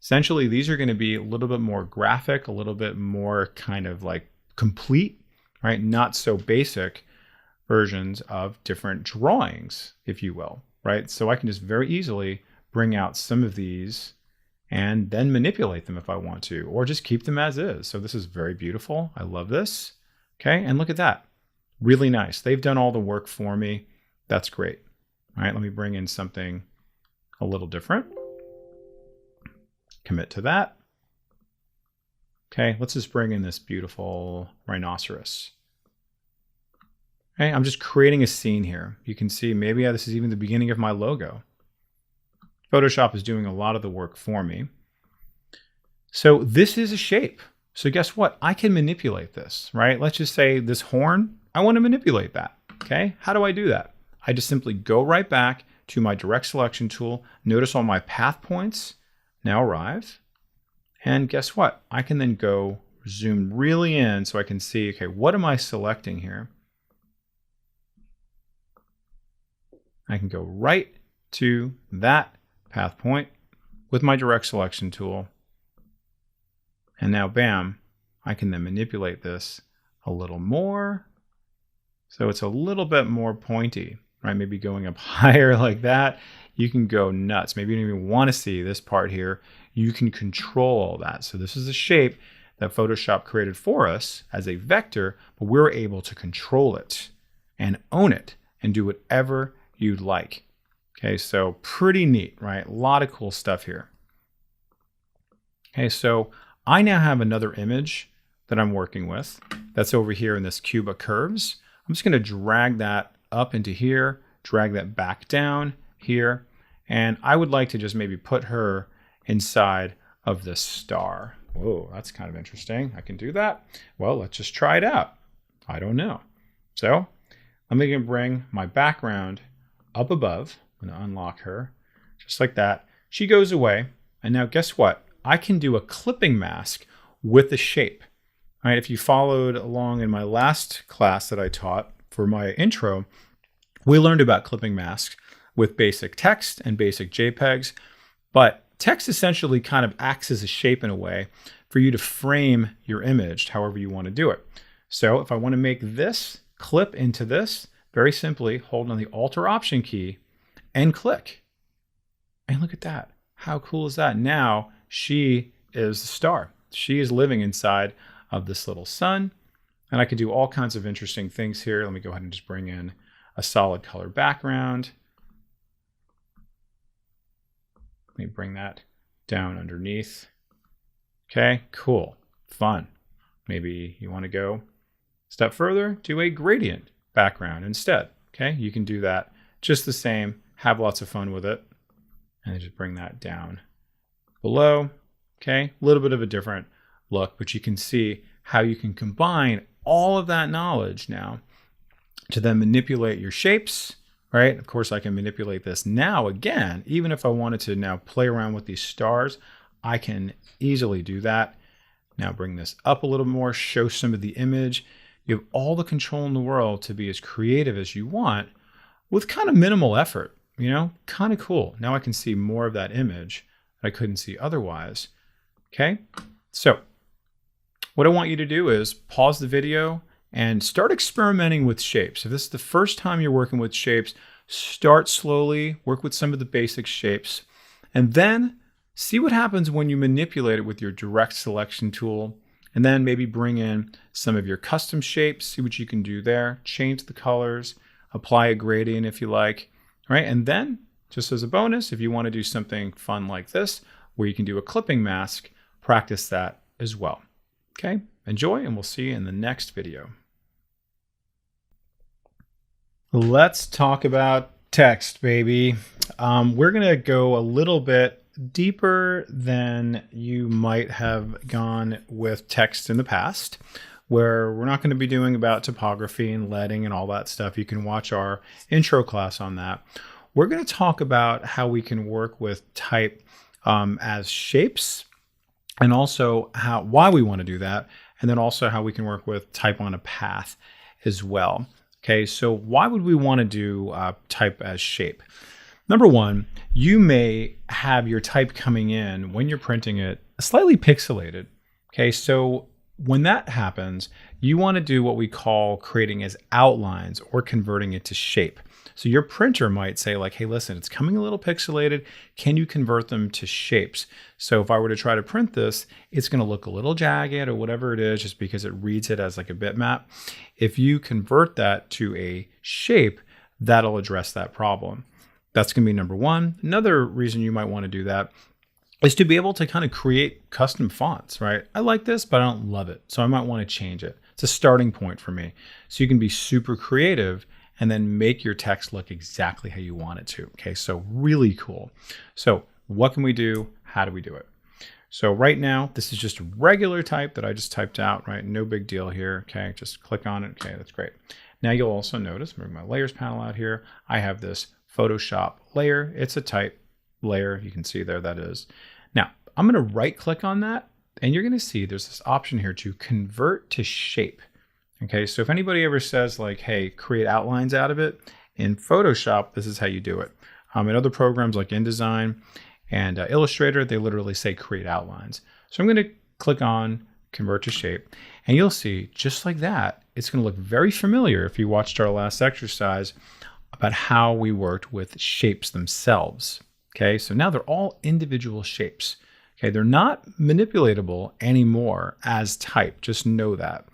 A: Essentially, these are going to be a little bit more graphic, a little bit more kind of like complete, right? Not so basic versions of different drawings, if you will, right? So I can just very easily bring out some of these and then manipulate them if I want to, or just keep them as is. So this is very beautiful. I love this. Okay, and look at that. Really nice. They've done all the work for me. That's great. All right, let me bring in something a little different. Commit to that. Okay, let's just bring in this beautiful rhinoceros. Okay, I'm just creating a scene here. You can see maybe this is even the beginning of my logo. Photoshop is doing a lot of the work for me. So this is a shape. So guess what? I can manipulate this, right? Let's just say this horn, I want to manipulate that. Okay, how do I do that? I just simply go right back to my direct selection tool. Notice all my path points now arrive. And guess what? I can then go zoom really in so I can see, okay, what am I selecting here? I can go right to that path point with my direct selection tool. And now, bam, I can then manipulate this a little more. So it's a little bit more pointy, right? Maybe going up higher like that. You can go nuts. Maybe you don't even want to see this part here. You can control all that. So this is a shape that Photoshop created for us as a vector, but we're able to control it and own it and do whatever you'd like. Okay, so pretty neat, right? A lot of cool stuff here. Okay, so I now have another image that I'm working with that's over here in this Cuba curves. I'm just going to drag that up into here, drag that back down here, and I would like to just maybe put her inside of this star. Whoa, that's kind of interesting. I can do that. Well, let's just try it out. I don't know. So I'm going to bring my background up above. I'm going to unlock her just like that. She goes away. And now guess what? I can do a clipping mask with the shape. All right, if you followed along in my last class that I taught for my intro, we learned about clipping masks with basic text and basic JPEGs. But text essentially kind of acts as a shape in a way for you to frame your image however you want to do it. So if I want to make this clip into this, very simply hold on the Alt or Option key and click. And look at that. How cool is that? Now she is the star. She is living inside of this little sun. And I can do all kinds of interesting things here. Let me go ahead and just bring in a solid color background. Let me bring that down underneath. Okay, cool, fun. Maybe you want to go a step further, do a gradient background instead. Okay, you can do that just the same, have lots of fun with it, and then just bring that down below. Okay, a little bit of a different look, but you can see how you can combine all of that knowledge now to then manipulate your shapes, right? Of course, I can manipulate this now again, even if I wanted to now play around with these stars, I can easily do that. Now bring this up a little more, show some of the image. You have all the control in the world to be as creative as you want with kind of minimal effort, you know, kind of cool. Now I can see more of that image that I couldn't see otherwise. Okay, so what I want you to do is pause the video and start experimenting with shapes. If this is the first time you're working with shapes, start slowly, work with some of the basic shapes, and then see what happens when you manipulate it with your direct selection tool, and then maybe bring in some of your custom shapes, see what you can do there, change the colors, apply a gradient if you like, right? And then, just as a bonus, if you want to do something fun like this, where you can do a clipping mask, practice that as well. Okay, enjoy, and we'll see you in the next video. Let's talk about text, baby. We're gonna go a little bit deeper than you might have gone with text in the past, where we're not going to be doing about typography and leading and all that stuff. You can watch our intro class on that. We're going to talk about how we can work with type as shapes, and also why we want to do that, and then also how we can work with type on a path as well. Okay, so why would we want to do type as shape? Number one, you may have your type coming in when you're printing it slightly pixelated. Okay, so when that happens, you want to do what we call creating as outlines or converting it to shape. So your printer might say like, hey, listen, it's coming a little pixelated. Can you convert them to shapes? So if I were to try to print this, it's going to look a little jagged or whatever it is, just because it reads it as like a bitmap. If you convert that to a shape, that'll address that problem. That's going to be number one. Another reason you might want to do that is to be able to kind of create custom fonts, right? I like this, but I don't love it, so I might want to change it. It's a starting point for me. So you can be super creative and then make your text look exactly how you want it to. Okay, so really cool. So what can we do? How do we do it? So right now, this is just regular type that I just typed out, right? No big deal here. Okay, just click on it. Okay, that's great. Now you'll also notice, bring my layers panel out here. I have this Photoshop layer. It's a type layer. You can see there that is. Now I'm going to right click on that, and you're going to see there's this option here to convert to shape. Okay, so if anybody ever says like, hey, create outlines out of it, in Photoshop, this is how you do it. In other programs like InDesign and Illustrator, they literally say create outlines. So I'm going to click on convert to shape, and you'll see just like that, it's going to look very familiar if you watched our last exercise about how we worked with shapes themselves. Okay, so now they're all individual shapes. Okay, they're not manipulatable anymore as type, just know that.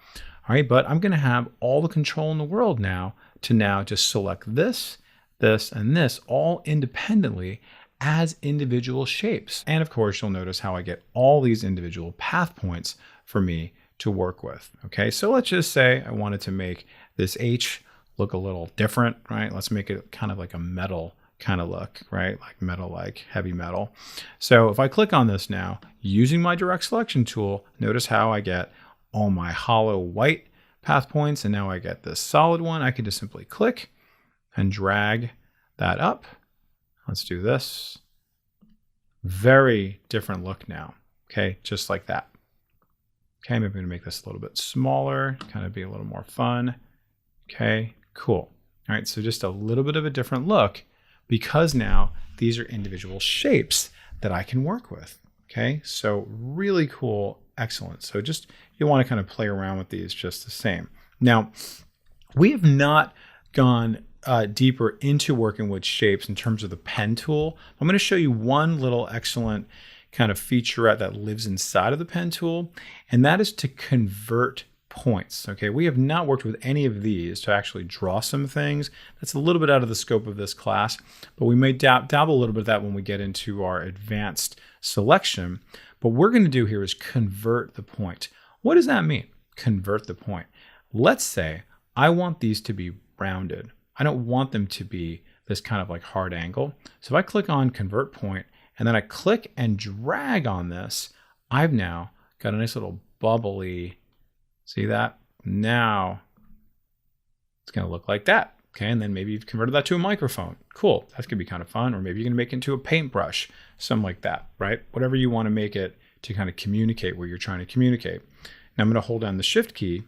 A: All right, but I'm going to have all the control in the world now to now just select this, this, and this all independently as individual shapes. And of course, you'll notice how I get all these individual path points for me to work with. Okay, so let's just say I wanted to make this H look a little different, right? Let's make it kind of like a metal kind of look, right? Like metal, like heavy metal. So if I click on this now, using my direct selection tool, notice how I get all my hollow white path points, and now I get this solid one. I can just simply click and drag that up. Let's do this. Very different look now, okay? Just like that. Okay, maybe I'm gonna make this a little bit smaller, kind of be a little more fun. Okay, cool. All right, so just a little bit of a different look because now these are individual shapes that I can work with. Okay, so really cool, excellent. So just, you want to kind of play around with these just the same. Now, we have not gone deeper into working with shapes in terms of the pen tool. I'm going to show you one little excellent kind of featurette that lives inside of the pen tool, and that is to convert points. Okay, we have not worked with any of these to actually draw some things. That's a little bit out of the scope of this class, but we may dabble a little bit of that when we get into our advanced selection. But what we're going to do here is convert the point. What does that mean? convert the point. Let's say I want these to be rounded. I don't want them to be this kind of like hard angle. So if I click on convert point and then I click and drag on this, I've now got a nice little bubbly, see that? Now it's going to look like that. Okay, and then maybe you've converted that to a microphone. Cool, that could be kind of fun. Or maybe you can make it into a paintbrush, something like that, right? Whatever you want to make it to kind of communicate what you're trying to communicate. Now I'm going to hold down the Shift key,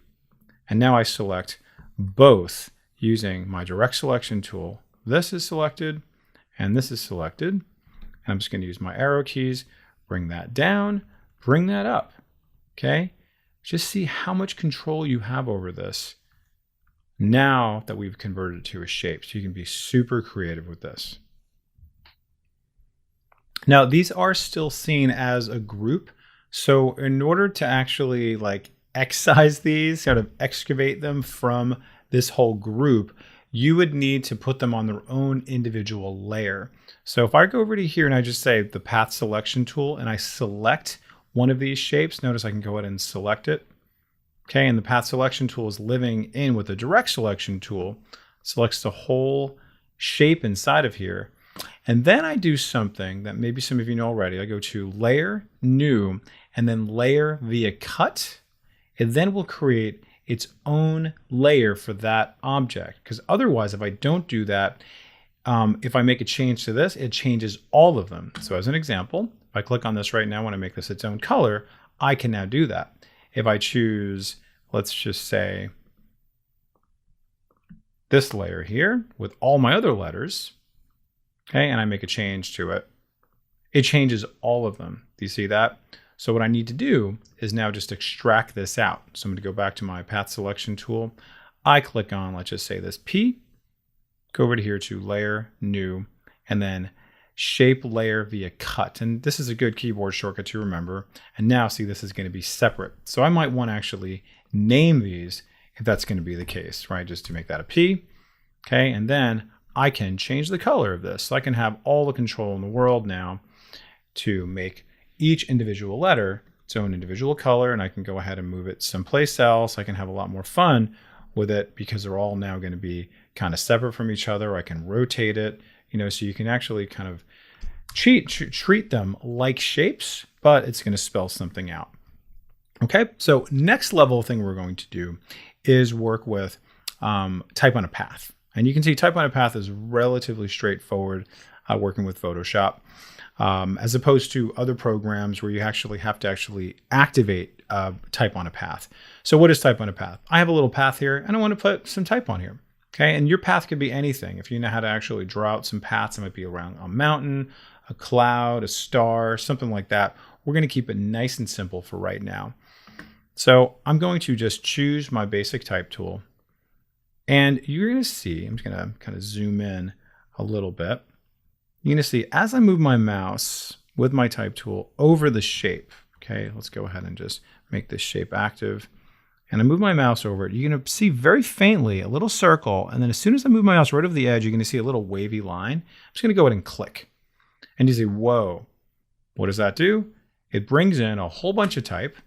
A: and now I select both using my direct selection tool. This is selected, and this is selected. And I'm just going to use my arrow keys, bring that down, bring that up, okay? Just see how much control you have over this now that we've converted it to a shape. So you can be super creative with this. Now, these are still seen as a group. So in order to actually like excise these, sort of excavate them from this whole group, you would need to put them on their own individual layer. So if I go over to here and I just say the path selection tool and I select one of these shapes, notice I can go ahead and select it. Okay, and the path selection tool is living in with the direct selection tool, selects the whole shape inside of here. And then I do something that maybe some of you know already. I go to layer, new, and then layer via cut. It then will create its own layer for that object. Because otherwise, if I don't do that, if I make a change to this, it changes all of them. So as an example, if I click on this right now, when I make this its own color, I can now do that. If I choose, let's just say, this layer here with all my other letters, okay, and I make a change to it, it changes all of them. Do you see that? So what I need to do is now just extract this out. So I'm going to go back to my path selection tool. I click on, let's just say this P, go over to here to layer, new, and then shape layer via cut. And this is a good keyboard shortcut to remember. And now see, this is going to be separate. So I might want to actually name these if that's going to be the case, right? Just to make that a P. Okay. And then I can change the color of this. So I can have all the control in the world now to make each individual letter its own individual color. And I can go ahead and move it someplace else. I can have a lot more fun with it because they're all now going to be kind of separate from each other. I can rotate it, you know, so you can actually kind of treat them like shapes, but it's going to spell something out. Okay, so next level thing we're going to do is work with type on a path. And you can see type on a path is relatively straightforward working with Photoshop, as opposed to other programs where you actually have to activate type on a path. So what is type on a path? I have a little path here and I want to put some type on here. Okay, and your path could be anything. If you know how to actually draw out some paths, it might be around a mountain, a cloud, a star, something like that. We're going to keep it nice and simple for right now. So I'm going to just choose my basic type tool. And you're going to see, I'm just going to kind of zoom in a little bit. You're going to see as I move my mouse with my type tool over the shape. Okay, let's go ahead and just make this shape active. And I move my mouse over it, you're going to see very faintly a little circle. And then as soon as I move my mouse right over the edge, you're going to see a little wavy line. I'm just going to go ahead and click. And you say, whoa, what does that do? It brings in a whole bunch of type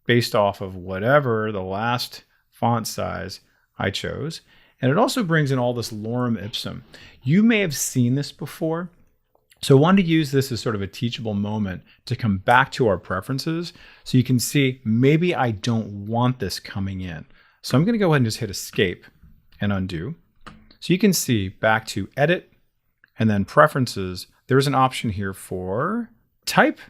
A: based off of whatever the last font size I chose. And it also brings in all this lorem ipsum. You may have seen this before. So I wanted to use this as sort of a teachable moment to come back to our preferences so you can see maybe I don't want this coming in. So I'm going to go ahead and just hit escape and undo. So you can see back to edit and then preferences. There's an option here for type.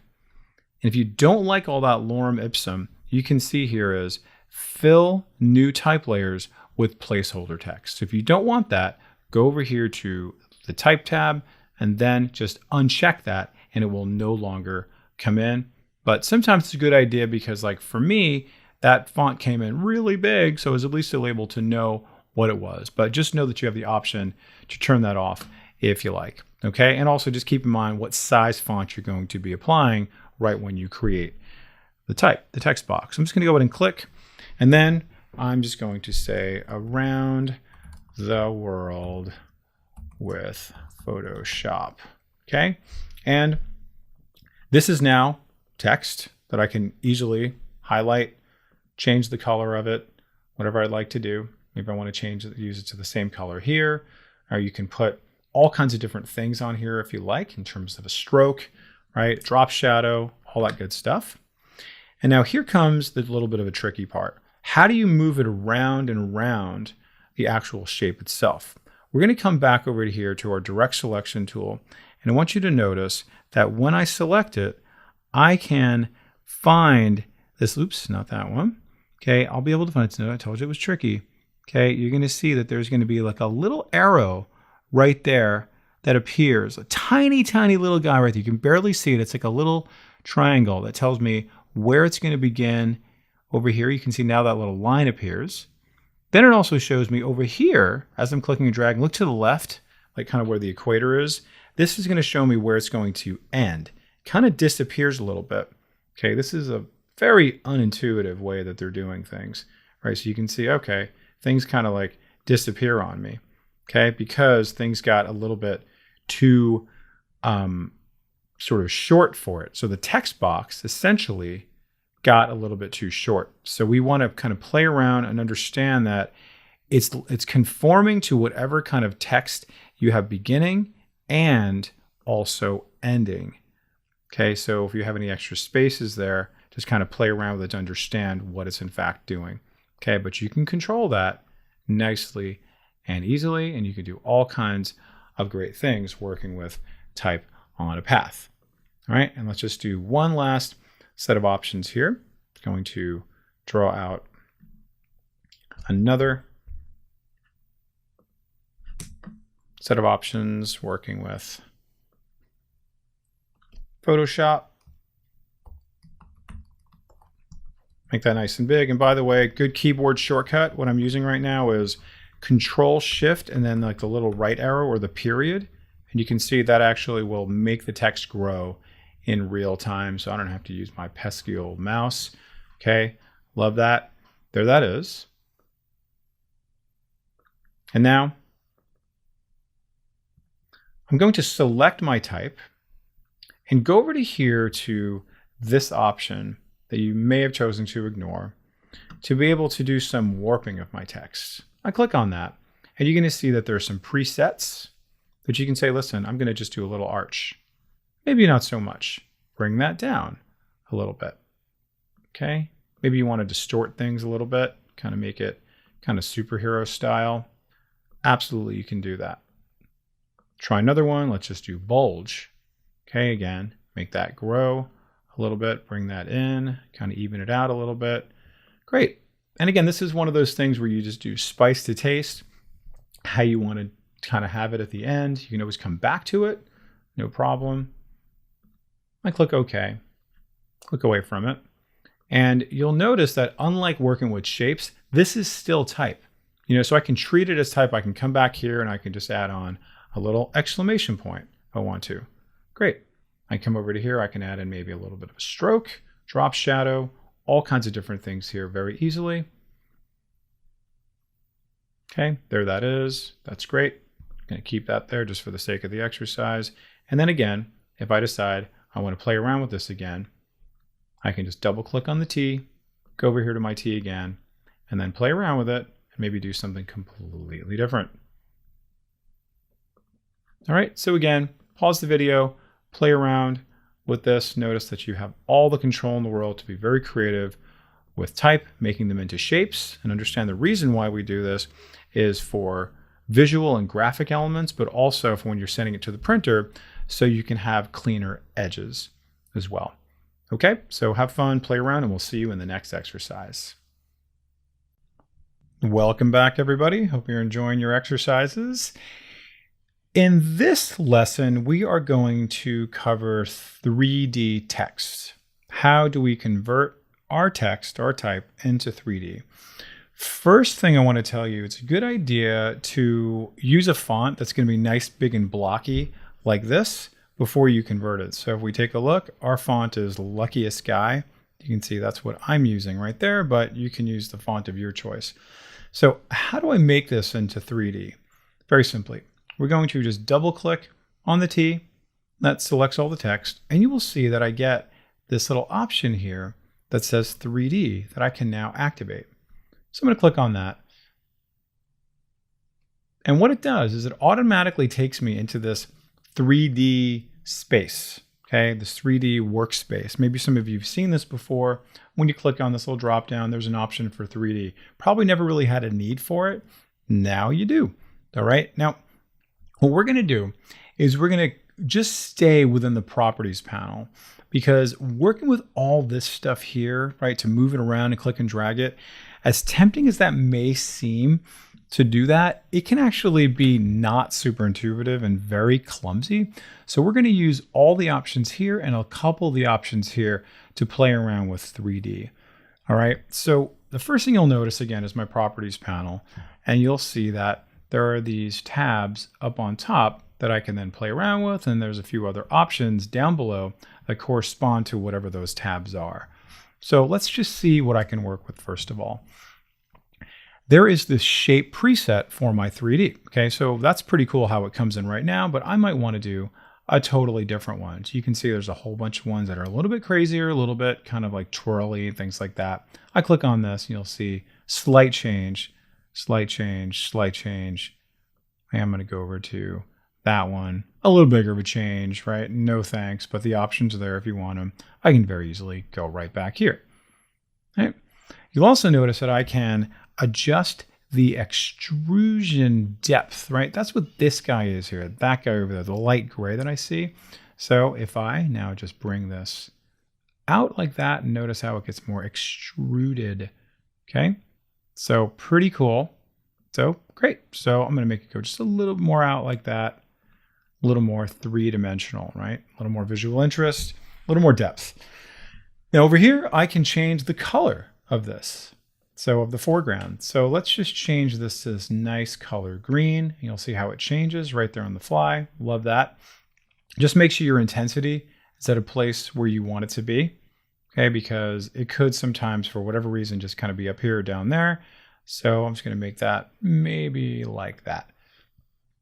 A: And if you don't like all that lorem ipsum, you can see here is fill new type layers with placeholder text. So if you don't want that, go over here to the type tab and then just uncheck that and it will no longer come in. But sometimes it's a good idea because like for me, that font came in really big. So I was at least still able to know what it was. But just know that you have the option to turn that off if you like. Okay. And also just keep in mind what size font you're going to be applying right when you create the text box. I'm just going to go ahead and click. And then I'm just going to say around the world with Photoshop. Okay. And this is now text that I can easily highlight, change the color of it, whatever I'd like to do. Maybe I want to change it, use it to the same color here, or you can put all kinds of different things on here if you like in terms of a stroke, right? Drop shadow, all that good stuff. And now here comes the little bit of a tricky part. How do you move it around and around the actual shape itself? We're going to come back over to here to our direct selection tool. And I want you to notice that when I select it, I can find this, oops, not that one. Okay, I'll be able to find it. I told you it was tricky. Okay, you're going to see that there's going to be like a little arrow right there that appears, a tiny, tiny little guy right there. You can barely see it. It's like a little triangle that tells me where it's going to begin. Over here, you can see now that little line appears. Then it also shows me over here, as I'm clicking and dragging, look to the left, like kind of where the equator is. This is going to show me where it's going to end. Kind of disappears a little bit. Okay, this is a very unintuitive way that they're doing things, right? So you can see, okay, things kind of like disappear on me, okay, because things got a little bit too sort of short for it. So the text box essentially got a little bit too short. So we want to kind of play around and understand that it's conforming to whatever kind of text you have beginning and also ending. Okay, so if you have any extra spaces there, just kind of play around with it to understand what it's in fact doing. Okay, but you can control that nicely and easily, and you can do all kinds of great things working with type on a path. All right, and let's just do one last set of options here. I'm going to draw out another set of options working with Photoshop. Make that nice and big. And by the way, good keyboard shortcut, what I'm using right now is Control Shift and then like the little right arrow or the period. And you can see that actually will make the text grow in real time. So I don't have to use my pesky old mouse. Okay, love that. There that is. And now I'm going to select my type and go over to here to this option that you may have chosen to ignore to be able to do some warping of my text. I click on that and you're going to see that there are some presets that you can say, listen, I'm going to just do a little arch. Maybe not so much. Bring that down a little bit. Okay. Maybe you want to distort things a little bit, kind of make it kind of superhero style. Absolutely, you can do that. Try another one. Let's just do bulge. Okay. Again, make that grow a little bit, bring that in, kind of even it out a little bit. Great. And again, this is one of those things where you just do spice to taste, how you want to kind of have it at the end. You can always come back to it, no problem. I click OK, click away from it. And you'll notice that unlike working with shapes, this is still type. So I can treat it as type. I can come back here and I can just add on a little exclamation point if I want to. Great. I come over to here, I can add in maybe a little bit of a stroke, drop shadow, all kinds of different things here very easily. Okay, there that is. That's great. I'm going to keep that there just for the sake of the exercise. And then again, if I decide I want to play around with this again, I can just double click on the T, go over here to my T again, and then play around with it and maybe do something completely different. All right, so again, pause the video, play around with this. Notice that you have all the control in the world to be very creative with type, making them into shapes, and understand the reason why we do this is for visual and graphic elements, but also for when you're sending it to the printer so you can have cleaner edges as well. Okay, so have fun, play around, and we'll see you in the next exercise. Welcome back, everybody. Hope you're enjoying your exercises. In this lesson, we are going to cover 3D text. How do we convert our text, our type, into 3D? First thing I want to tell you, it's a good idea to use a font that's going to be nice, big, and blocky like this before you convert it. So if we take a look, our font is Luckiest Guy. You can see that's what I'm using right there, but you can use the font of your choice. So how do I make this into 3D? Very simply. We're going to just double click on the T, that selects all the text, and you will see that I get this little option here that says 3D that I can now activate. So I'm going to click on that. And what it does is it automatically takes me into this 3D space, okay? This 3D workspace. Maybe some of you have seen this before. When you click on this little drop down, there's an option for 3D. Probably never really had a need for it. Now you do, all right? Now, what we're gonna do is we're gonna just stay within the properties panel, because working with all this stuff here, right, to move it around and click and drag it, as tempting as that may seem to do that, it can actually be not super intuitive and very clumsy. So we're going to use all the options here and a couple of the options here to play around with 3D. All right, so the first thing you'll notice again is my properties panel, and you'll see that there are these tabs up on top that I can then play around with, and there's a few other options down below that correspond to whatever those tabs are. So let's just see what I can work with first of all. There is this shape preset for my 3D. Okay, so that's pretty cool how it comes in right now, but I might want to do a totally different one. So you can see there's a whole bunch of ones that are a little bit crazier, a little bit kind of like twirly, things like that. I click on this and you'll see slight change, slight change, slight change. I'm going to go over to that one. A little bigger of a change, right? No thanks, but the options are there if you want them. I can very easily go right back here. All right. You'll also notice that I can adjust the extrusion depth, right? That's what this guy is here, that guy over there, the light gray that I see. So if I now just bring this out like that, and notice how it gets more extruded, okay? So pretty cool. So great. So I'm going to make it go just a little more out like that, a little more three-dimensional, right? A little more visual interest, a little more depth. Now over here, I can change the color of this. So of the foreground. So let's just change this to this nice color green. You'll see how it changes right there on the fly. Love that. Just make sure your intensity is at a place where you want it to be. Okay, because it could sometimes, for whatever reason, just kind of be up here or down there. So I'm just going to make that maybe like that.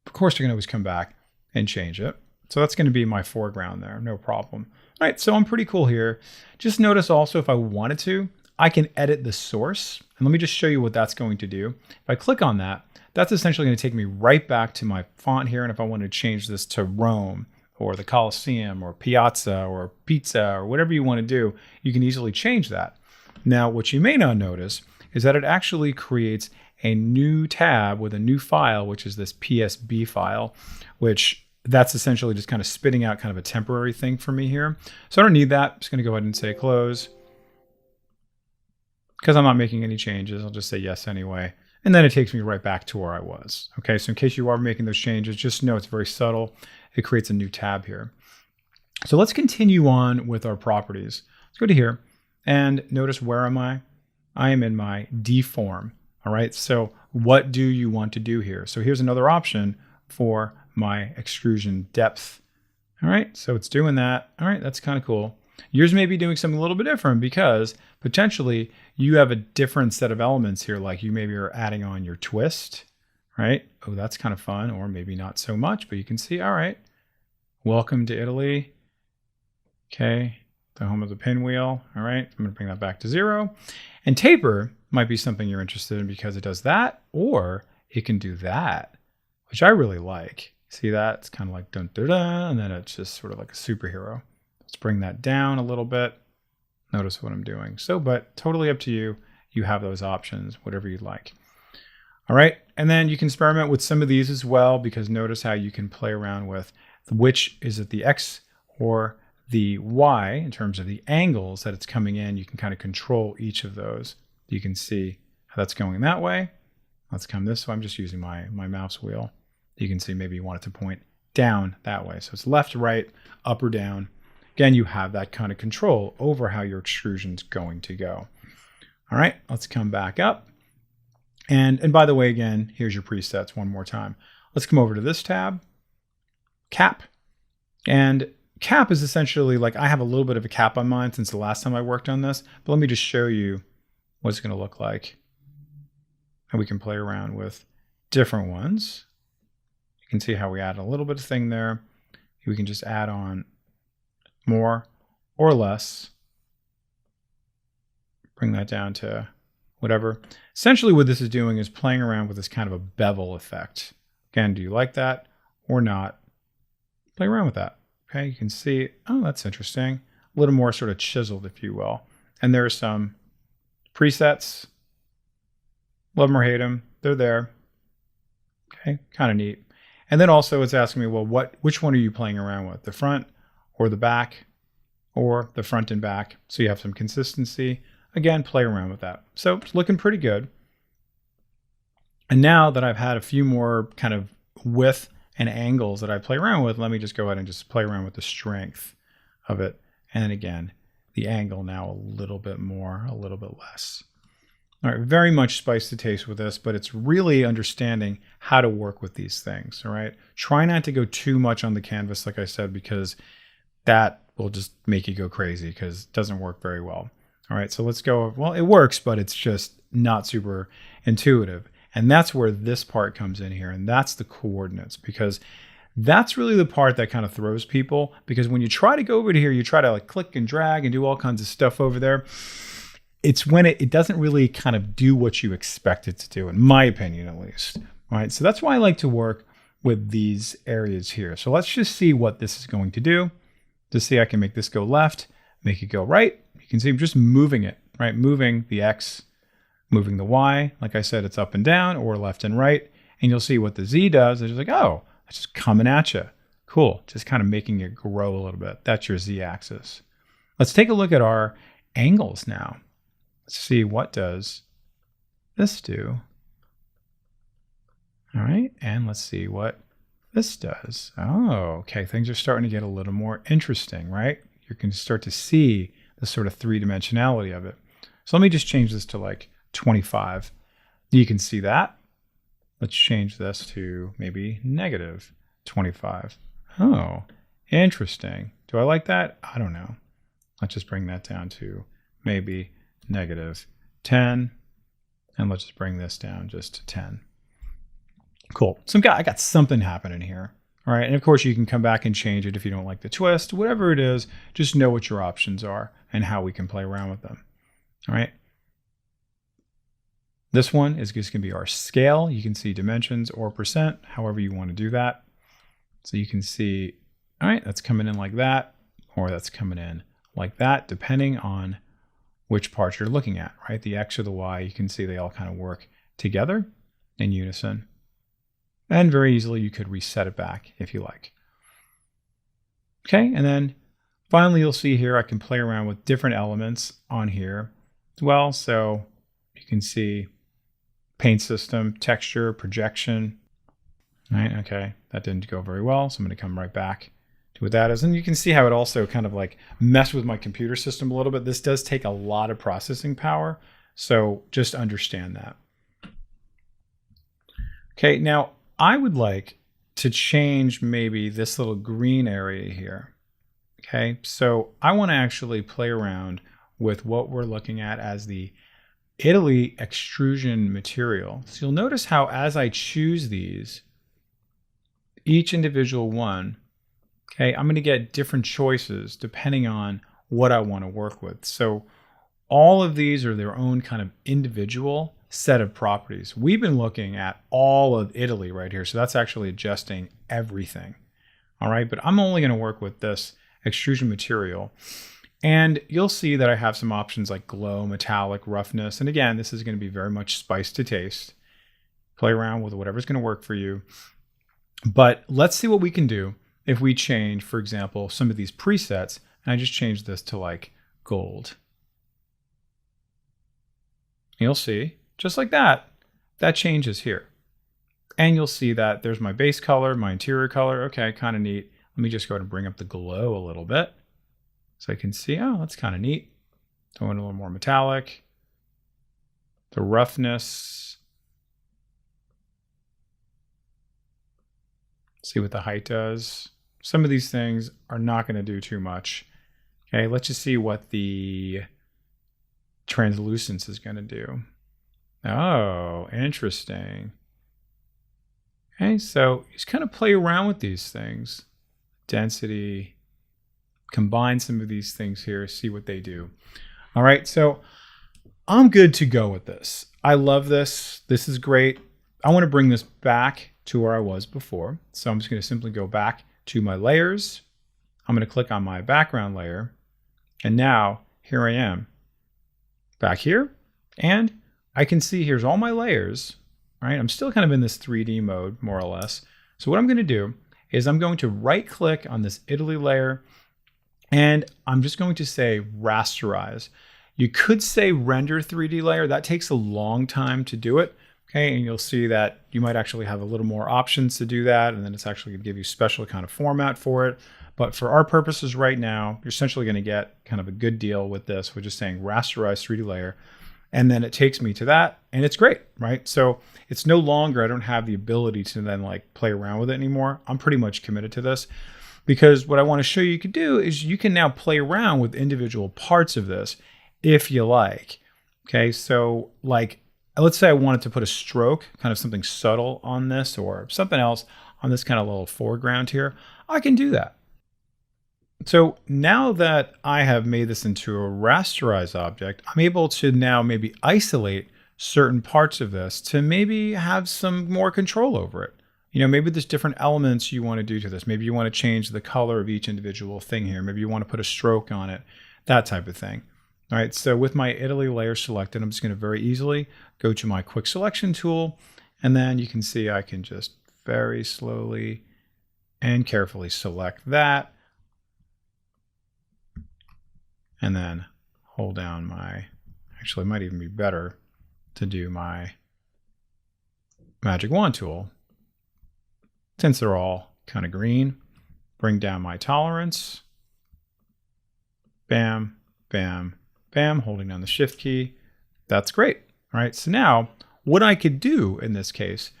A: Of course, you're going to always come back and change it. So that's going to be my foreground there, no problem. All right, so I'm pretty cool here. Just notice also if I wanted to, I can edit the source. And let me just show you what that's going to do. If I click on that, that's essentially going to take me right back to my font here. And if I want to change this to Rome or the Colosseum or Piazza or Pizza or whatever you want to do, you can easily change that. Now, what you may not notice is that it actually creates a new tab with a new file, which is this PSB file, which that's essentially just kind of spitting out kind of a temporary thing for me here. So I don't need that. I'm just going to go ahead and say close. Because I'm not making any changes, I'll just say yes anyway. And then it takes me right back to where I was. Okay, so in case you are making those changes, just know it's very subtle. It creates a new tab here. So let's continue on with our properties. Let's go to here and notice, where am I? I am in my deform. All right, so what do you want to do here? So here's another option for my extrusion depth. All right, so it's doing that. All right, that's kind of cool. Yours may be doing something a little bit different because potentially you have a different set of elements here. Like you maybe are adding on your twist, right? Oh, that's kind of fun. Or maybe not so much, but you can see, all right, welcome to Italy. Okay, the home of the pinwheel. All right, I'm going to bring that back to 0. And taper might be something you're interested in because it does that, or it can do that, which I really like. See that? It's kind of like dun dun dun, and then it's just sort of like a superhero. Let's bring that down a little bit. Notice what I'm doing. So, but totally up to you. You have those options, whatever you'd like. All right. And then you can experiment with some of these as well, because notice how you can play around with which is it the X or the Y in terms of the angles that it's coming in. You can kind of control each of those. You can see how that's going that way. Let's come this way. I'm just using my mouse wheel. You can see maybe you want it to point down that way. So it's left, right, up or down. Again, you have that kind of control over how your extrusion is going to go. All right, let's come back up. And by the way, again, here's your presets one more time. Let's come over to this tab, cap. And cap is essentially like, I have a little bit of a cap on mine since the last time I worked on this, but let me just show you what it's going to look like. And we can play around with different ones. You can see how we add a little bit of thing there. We can just add on more or less. bring that down to whatever. Essentially what this is doing is playing around with this kind of a bevel effect. Again, do you like that or not? Play around with that. Okay, you can see, oh, that's interesting. A little more sort of chiseled, if you will. And there are some presets. Love them or hate them. They're there. Okay, kind of neat. And then also it's asking me, well, which one are you playing around with? The front or the back or the front and back? So you have some consistency. Again, play around with that. So it's looking pretty good. And now that I've had a few more kind of width and angles that I play around with, let me just go ahead and just play around with the strength of it. And then again, the angle now a little bit more, a little bit less. All right, very much spice to taste with this, but it's really understanding how to work with these things, all right? Try not to go too much on the canvas, like I said, because that will just make you go crazy because it doesn't work very well. All right, so let's go, well, it works, but it's just not super intuitive. And that's where this part comes in here, and that's the coordinates, because that's really the part that kind of throws people, because when you try to go over to here, you try to like click and drag and do all kinds of stuff over there. It's when it doesn't really kind of do what you expect it to do, in my opinion, at least. All right, so that's why I like to work with these areas here. So let's just see what this is going to do. To see, I can make this go left, make it go right. You can see I'm just moving it, right? Moving the X, moving the Y. Like I said, it's up and down or left and right. And you'll see what the Z does. It's just like, oh, it's just coming at you. Cool, just kind of making it grow a little bit. That's your Z axis. Let's take a look at our angles now. Let's see, what does this do? All right, and let's see what this does. Oh, okay, things are starting to get a little more interesting, right? You can start to see the sort of three-dimensionality of it. So let me just change this to like 25. You can see that. Let's change this to maybe negative 25. Oh, interesting. Do I like that? I don't know. Let's just bring that down to maybe negative 10. And let's just bring this down just to 10. Cool. So I got something happening here. All right. And of course, you can come back and change it if you don't like the twist, whatever it is. Just know what your options are and how we can play around with them. All right. This one is just going to be our scale. You can see dimensions or percent, however you want to do that. So you can see, all right, that's coming in like that, or that's coming in like that, depending on which part you're looking at, right? The X or the Y, you can see they all kind of work together in unison. And very easily, you could reset it back if you like. Okay, and then finally, you'll see here, I can play around with different elements on here as well. So you can see paint system, texture, projection. Right, okay, that didn't go very well. So I'm going to come right back to what that is. And you can see how it also kind of like messed with my computer system a little bit. This does take a lot of processing power. So just understand that. Okay, now I would like to change maybe this little green area here. Okay, so I want to actually play around with what we're looking at as the Italy extrusion material. So you'll notice how as I choose these, each individual one, okay, I'm going to get different choices depending on what I want to work with. So all of these are their own kind of individual set of properties. We've been looking at all of Italy right here. So that's actually adjusting everything. All right, but I'm only going to work with this extrusion material. And you'll see that I have some options like glow, metallic, roughness. And again, this is going to be very much spice to taste. Play around with whatever's going to work for you. But let's see what we can do if we change, for example, some of these presets. And I just change this to like gold. You'll see, just like that, that changes here. And you'll see that there's my base color, my interior color. Okay, kind of neat. Let me just go ahead and bring up the glow a little bit. So I can see, oh, that's kind of neat. Going a little more metallic. The roughness. See what the height does. Some of these things are not going to do too much. Okay, let's just see what the translucence is going to do. Oh, interesting. Okay, so just kind of play around with these things. Density. Combine some of these things here, see what they do. All right, so I'm good to go with this. I love this. This is great. I want to bring this back to where I was before. So I'm just going to simply go back to my layers. I'm going to click on my background layer. And now here I am back here. And I can see here's all my layers, right? I'm still kind of in this 3D mode, more or less. So what I'm going to do is I'm going to right click on this Italy layer and I'm just going to say rasterize. You could say render 3D layer. That takes a long time to do it. Okay, and you'll see that you might actually have a little more options to do that, and then it's actually going to give you special kind of format for it. But for our purposes right now, you're essentially going to get kind of a good deal with this. We're just saying rasterize 3D layer, and then it takes me to that, and it's great, right? So it's no longer, I don't have the ability to then like play around with it anymore. I'm pretty much committed to this because what I want to show you could do is you can now play around with individual parts of this if you like. Okay, so like, let's say I wanted to put a stroke, kind of something subtle on this or something else on this kind of little foreground here. I can do that. So now that I have made this into a rasterized object, I'm able to now maybe isolate certain parts of this to maybe have some more control over it. You know, maybe there's different elements you want to do to this. Maybe you want to change the color of each individual thing here. Maybe you want to put a stroke on it, that type of thing. All right, so with my Italy layer selected, I'm just going to very easily go to my quick selection tool, and then you can see I can just very slowly and carefully select that, and then hold down my, actually it might even be better to do my magic wand tool. Since they're all kind of green, bring down my tolerance, bam, bam, bam, holding down the shift key. That's great. All right, so now what I could do in this case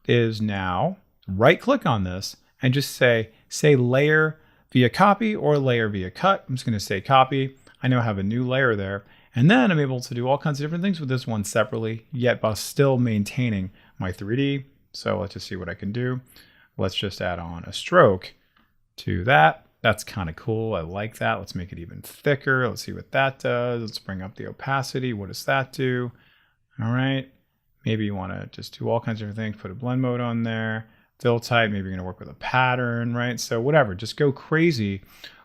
A: is now right click on this and just say layer via copy or layer via cut. I'm just going to say copy. I now have a new layer there. And then I'm able to do all kinds of different things with this one separately, yet while still maintaining my 3D. So let's just see what I can do. Let's just add on a stroke to that. That's kind of cool. I like that. Let's make it even thicker. Let's see what that does. Let's bring up the opacity. What does that do? All right. Maybe you want to just do all kinds of different things. Put a blend mode on there. Fill type. Maybe you're going to work with a pattern, right? So whatever. Just go crazy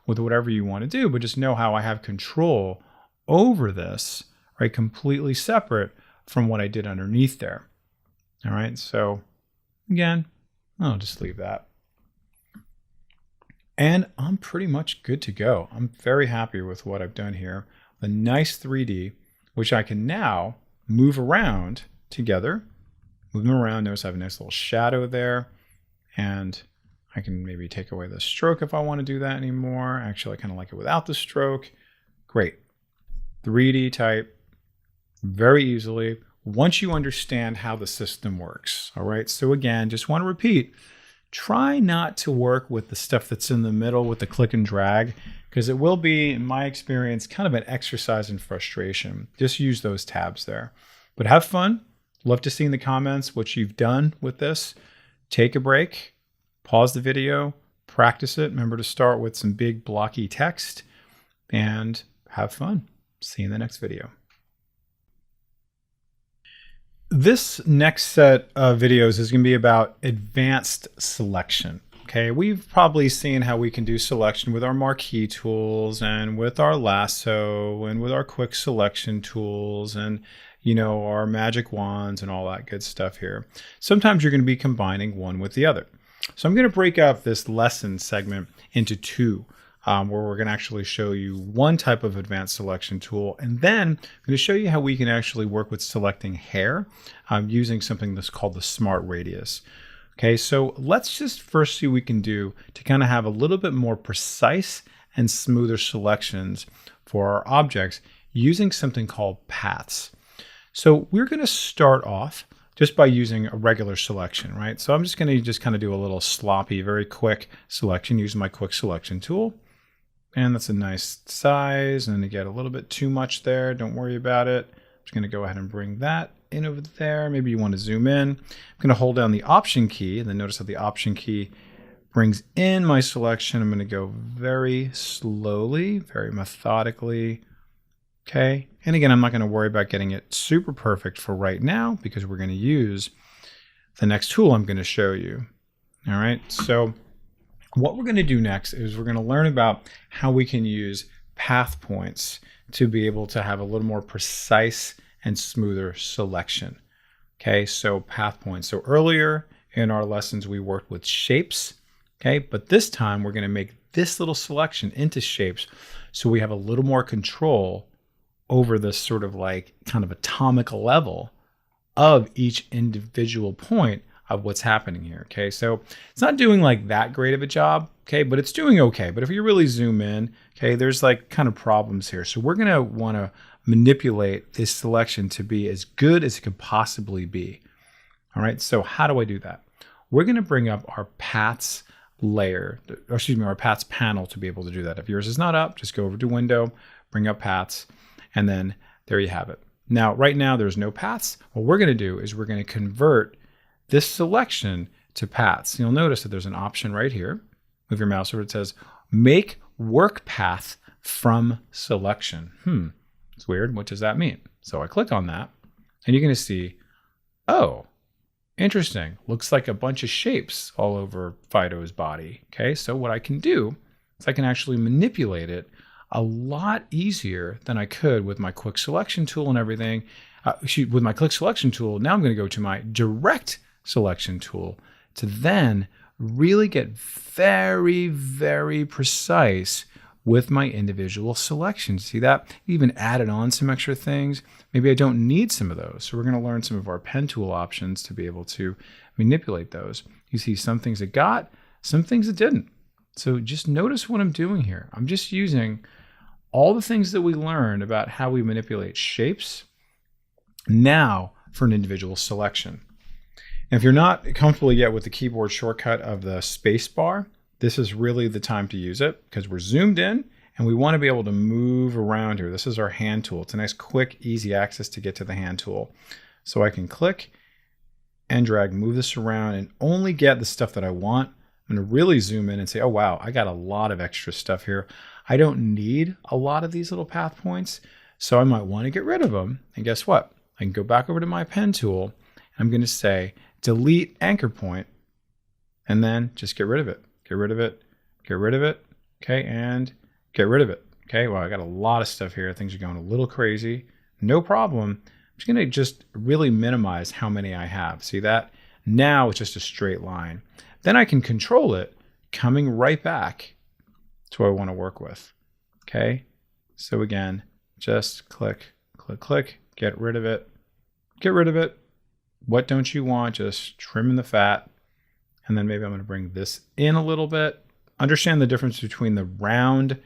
A: with whatever you want to do, but just know how I have control over this, right? Completely separate from what I did underneath there. All right. So again, I'll just leave that. And I'm pretty much good to go. I'm very happy with what I've done here. A nice 3D, which I can now move around together. Move them around. Notice I have a nice little shadow there. And I can maybe take away the stroke if I want to do that anymore. Actually, I kind of like it without the stroke. Great. 3D type very easily once you understand how the system works. All right. So again, just want to repeat. Try not to work with the stuff that's in the middle with the click and drag, because it will be, in my experience, kind of an exercise in frustration. Just use those tabs there. But have fun. Love to see in the comments what you've done with this. Take a break, pause the video, practice it. Remember to start with some big blocky text, and have fun. See you in the next video. This next set of videos is going to be about advanced selection. Okay, we've probably seen how we can do selection with our marquee tools and with our lasso and with our quick selection tools and, you know, our magic wands and all that good stuff here. Sometimes you're going to be combining one with the other. So I'm going to break up this lesson segment into two. Where we're going to actually show you one type of advanced selection tool, and then I'm going to show you how we can actually work with selecting hair using something that's called the Smart Radius. Okay, so let's just first see what we can do to kind of have a little bit more precise and smoother selections for our objects using something called paths. So we're going to start off just by using a regular selection, right? So I'm just going to kind of do a little sloppy, very quick selection using my quick selection tool. And that's a nice size, and to get a little bit too much there, don't worry about it. I'm just going to go ahead and bring that in over there. Maybe you want to zoom in. I'm going to hold down the Option key, and then notice how the Option key brings in my selection. I'm going to go very slowly, very methodically, Okay. And again, I'm not going to worry about getting it super perfect for right now because we're going to use the next tool I'm going to show you. All right. So what we're going to do next is we're going to learn about how we can use path points to be able to have a little more precise and smoother selection. Okay, so path points. So earlier in our lessons, we worked with shapes. Okay, but this time we're going to make this little selection into shapes so we have a little more control over this sort of like kind of atomic level of each individual point of what's happening here. Okay, so it's not doing like that great of a job, okay, but it's doing okay. But if you really zoom in, okay, there's like kind of problems here. So we're going to want to manipulate this selection to be as good as it could possibly be. All right, so how do I do that? We're going to bring up our paths layer, or excuse me, our paths panel to be able to do that. If yours is not up, just go over to Window, bring up paths, and then there you have it. Now, right now, there's no paths. What we're going to do is we're going to convert this selection to paths. You'll notice that there's an option right here. Move your mouse over, it says make work path from selection. It's weird. What does that mean? So I click on that and you're going to see, oh, interesting. Looks like a bunch of shapes all over Fido's body. Okay, so what I can do is I can actually manipulate it a lot easier than I could with my quick selection tool and everything. With my click selection tool, now I'm going to go to my direct selection tool to then really get very, very precise with my individual selections. See that? Even added on some extra things. Maybe I don't need some of those. So we're going to learn some of our pen tool options to be able to manipulate those. You see some things it got, some things it didn't. So just notice what I'm doing here. I'm just using all the things that we learned about how we manipulate shapes now for an individual selection. And if you're not comfortable yet with the keyboard shortcut of the space bar, this is really the time to use it because we're zoomed in and we want to be able to move around here. This is our hand tool. It's a nice, quick, easy access to get to the hand tool. So I can click and drag, move this around and only get the stuff that I want. I'm going to really zoom in and say, oh, wow, I got a lot of extra stuff here. I don't need a lot of these little path points, so I might want to get rid of them. And guess what? I can go back over to my pen tool. And I'm going to say, delete anchor point, and then just get rid of it. Get rid of it, get rid of it, okay, and get rid of it. Okay, well, I got a lot of stuff here. Things are going a little crazy. No problem. I'm just going to just really minimize how many I have. See that? Now it's just a straight line. Then I can control it coming right back to what I want to work with. Okay, so again, just click, click, click, get rid of it, get rid of it. What don't you want? Just trim in the fat. And then maybe I'm going to bring this in a little bit. Understand the difference between the round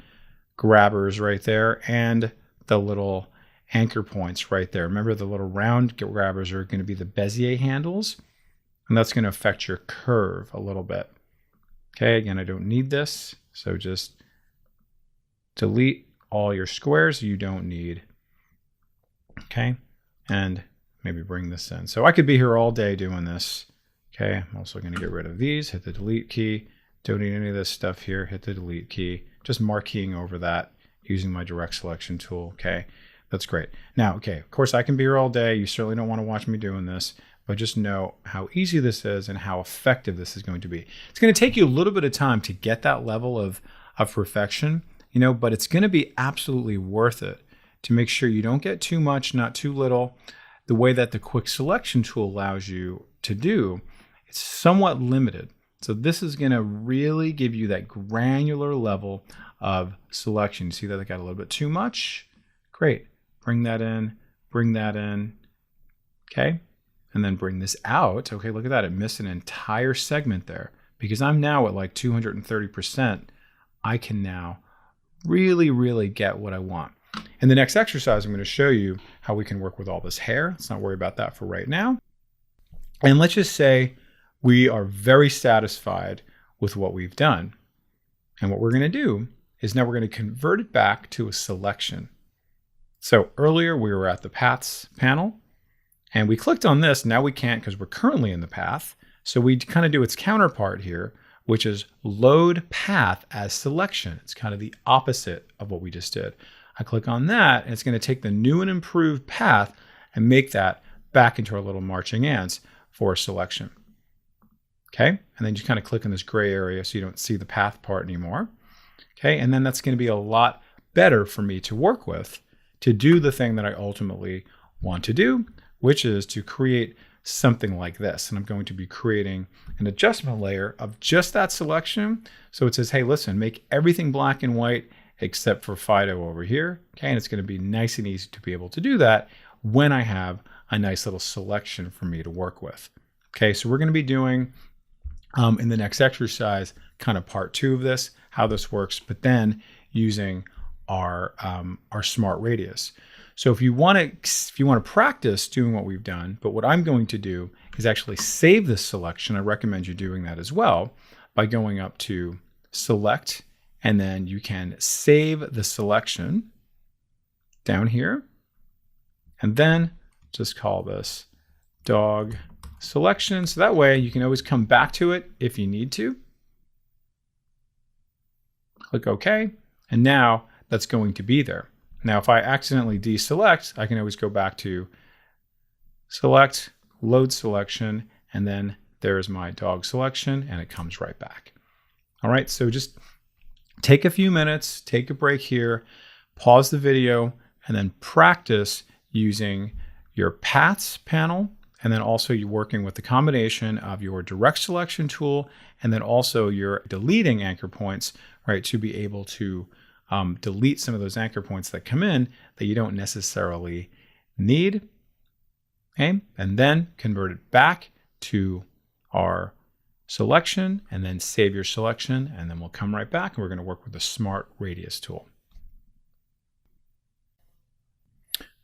A: grabbers right there and the little anchor points right there. Remember, the little round grabbers are going to be the Bezier handles, and that's going to affect your curve a little bit. Okay, again, I don't need this, so just delete all your squares you don't need. Okay, and maybe bring this in. So I could be here all day doing this. Okay, I'm also going to get rid of these, hit the delete key. Don't need any of this stuff here, hit the delete key. Just marqueing over that using my direct selection tool. Okay, that's great. Now, okay, of course I can be here all day. You certainly don't want to watch me doing this, but just know how easy this is and how effective this is going to be. It's going to take you a little bit of time to get that level of perfection, you know, but it's going to be absolutely worth it to make sure you don't get too much, not too little. The way that the quick selection tool allows you to do, it's somewhat limited. So this is going to really give you that granular level of selection. You see that I got a little bit too much? Great. Bring that in, okay? And then bring this out. Okay, look at that. It missed an entire segment there. Because I'm now at like 230%, I can now really, really get what I want. In the next exercise, I'm going to show you how we can work with all this hair. Let's not worry about that for right now. And let's just say we are very satisfied with what we've done. And what we're going to do is now we're going to convert it back to a selection. So earlier we were at the paths panel and we clicked on this. Now we can't because we're currently in the path. So we kind of do its counterpart here, which is load path as selection. It's kind of the opposite of what we just did. I click on that, and it's going to take the new and improved path and make that back into our little marching ants for selection. Okay, and then you kind of click on this gray area so you don't see the path part anymore. Okay, and then that's going to be a lot better for me to work with to do the thing that I ultimately want to do, which is to create something like this. And I'm going to be creating an adjustment layer of just that selection. So it says, hey, listen, make everything black and white except for Fido over here. Okay, and it's going to be nice and easy to be able to do that when I have a nice little selection for me to work with. Okay, so we're going to be doing in the next exercise kind of part 2 of this, how this works, but then using our smart radius. So if you want to practice doing what we've done, but what I'm going to do is actually save this selection. I recommend you doing that as well by going up to select, and then you can save the selection down here, and then just call this dog selection. So that way you can always come back to it if you need to. Click OK, and now that's going to be there. Now, if I accidentally deselect, I can always go back to select, load selection, and then there's my dog selection, and it comes right back. All right, so just take a few minutes, take a break here, pause the video, and then practice using your paths panel, and then also you're working with the combination of your direct selection tool, and then also your deleting anchor points, right, to be able to delete some of those anchor points that come in that you don't necessarily need. Okay, and then convert it back to our selection, and then save your selection, and then we'll come right back and we're going to work with the Smart Radius tool.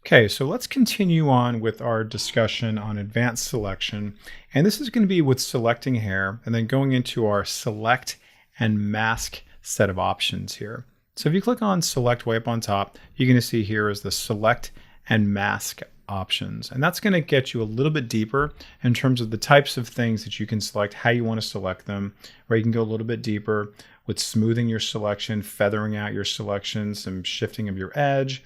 A: Okay, so let's continue on with our discussion on advanced selection, and this is going to be with selecting hair and then going into our select and mask set of options here. So if you click on select way up on top, you're going to see here is the select and mask options. And that's going to get you a little bit deeper in terms of the types of things that you can select, how you want to select them, where you can go a little bit deeper with smoothing your selection, feathering out your selection, some shifting of your edge.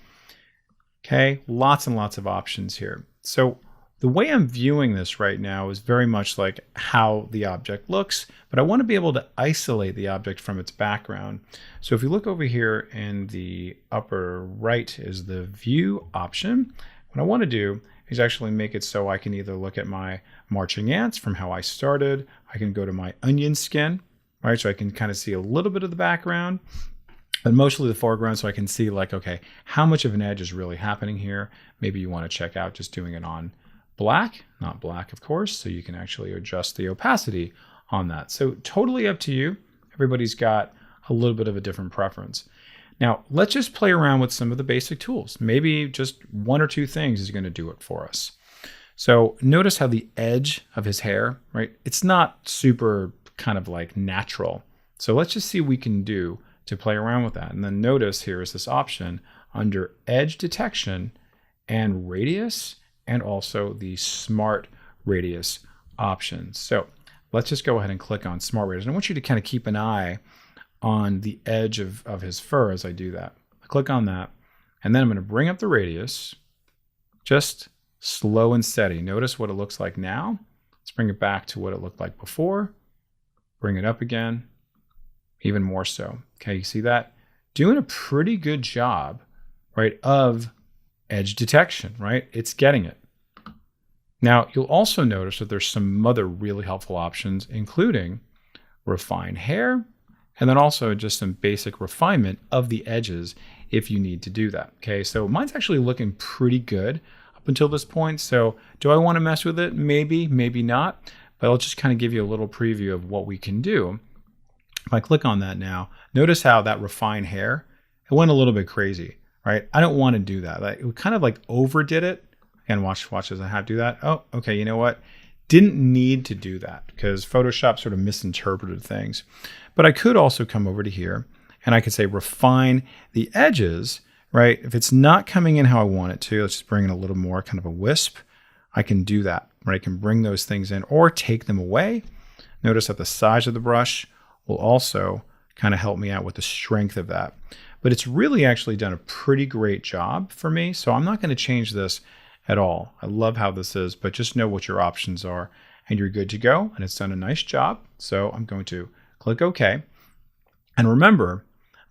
A: Okay, lots and lots of options here. So the way I'm viewing this right now is very much like how the object looks, but I want to be able to isolate the object from its background. So if you look over here in the upper right is the view option. What I want to do is actually make it so I can either look at my marching ants from how I started. I can go to my onion skin, right? So I can kind of see a little bit of the background, but mostly the foreground, so I can see like, okay, how much of an edge is really happening here? Maybe you want to check out just doing it on black, not black, of course, so you can actually adjust the opacity on that. So totally up to you. Everybody's got a little bit of a different preference. Now, let's just play around with some of the basic tools. Maybe just 1 or 2 things is going to do it for us. So notice how the edge of his hair, right? It's not super kind of like natural. So let's just see what we can do to play around with that. And then notice here is this option under edge detection and radius, and also the smart radius options. So let's just go ahead and click on smart radius. And I want you to kind of keep an eye on the edge of his fur as I do that. I click on that, and then I'm going to bring up the radius, just slow and steady. Notice what it looks like now. Let's bring it back to what it looked like before. Bring it up again, even more so. Okay, you see that? Doing a pretty good job, right, of edge detection, right? It's getting it. Now, you'll also notice that there's some other really helpful options, including refine hair, and then also just some basic refinement of the edges if you need to do that. Okay, so mine's actually looking pretty good up until this point. So do I want to mess with it? Maybe, maybe not, but I'll just kind of give you a little preview of what we can do. If I click on that now, notice how that refine hair, it went a little bit crazy, right? I don't want to do that. It kind of like overdid it. And watch as I have to do that. Oh, okay, you know what? Didn't need to do that because Photoshop sort of misinterpreted things. But I could also come over to here and I could say refine the edges, right? If it's not coming in how I want it to, let's just bring in a little more kind of a wisp. I can do that, right? I can bring those things in or take them away. Notice that the size of the brush will also kind of help me out with the strength of that. but it's really actually done a pretty great job for me. So I'm not going to change this at all. I love how this is, but just know what your options are and you're good to go. And it's done a nice job. So I'm going to click OK. And remember,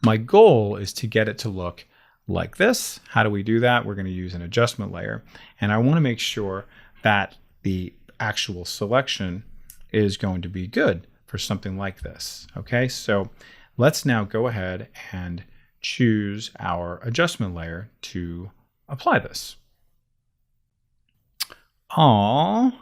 A: my goal is to get it to look like this. How do we do that? We're going to use an adjustment layer. And I want to make sure that the actual selection is going to be good for something like this. Okay, so let's now go ahead and choose our adjustment layer to apply this. Aww.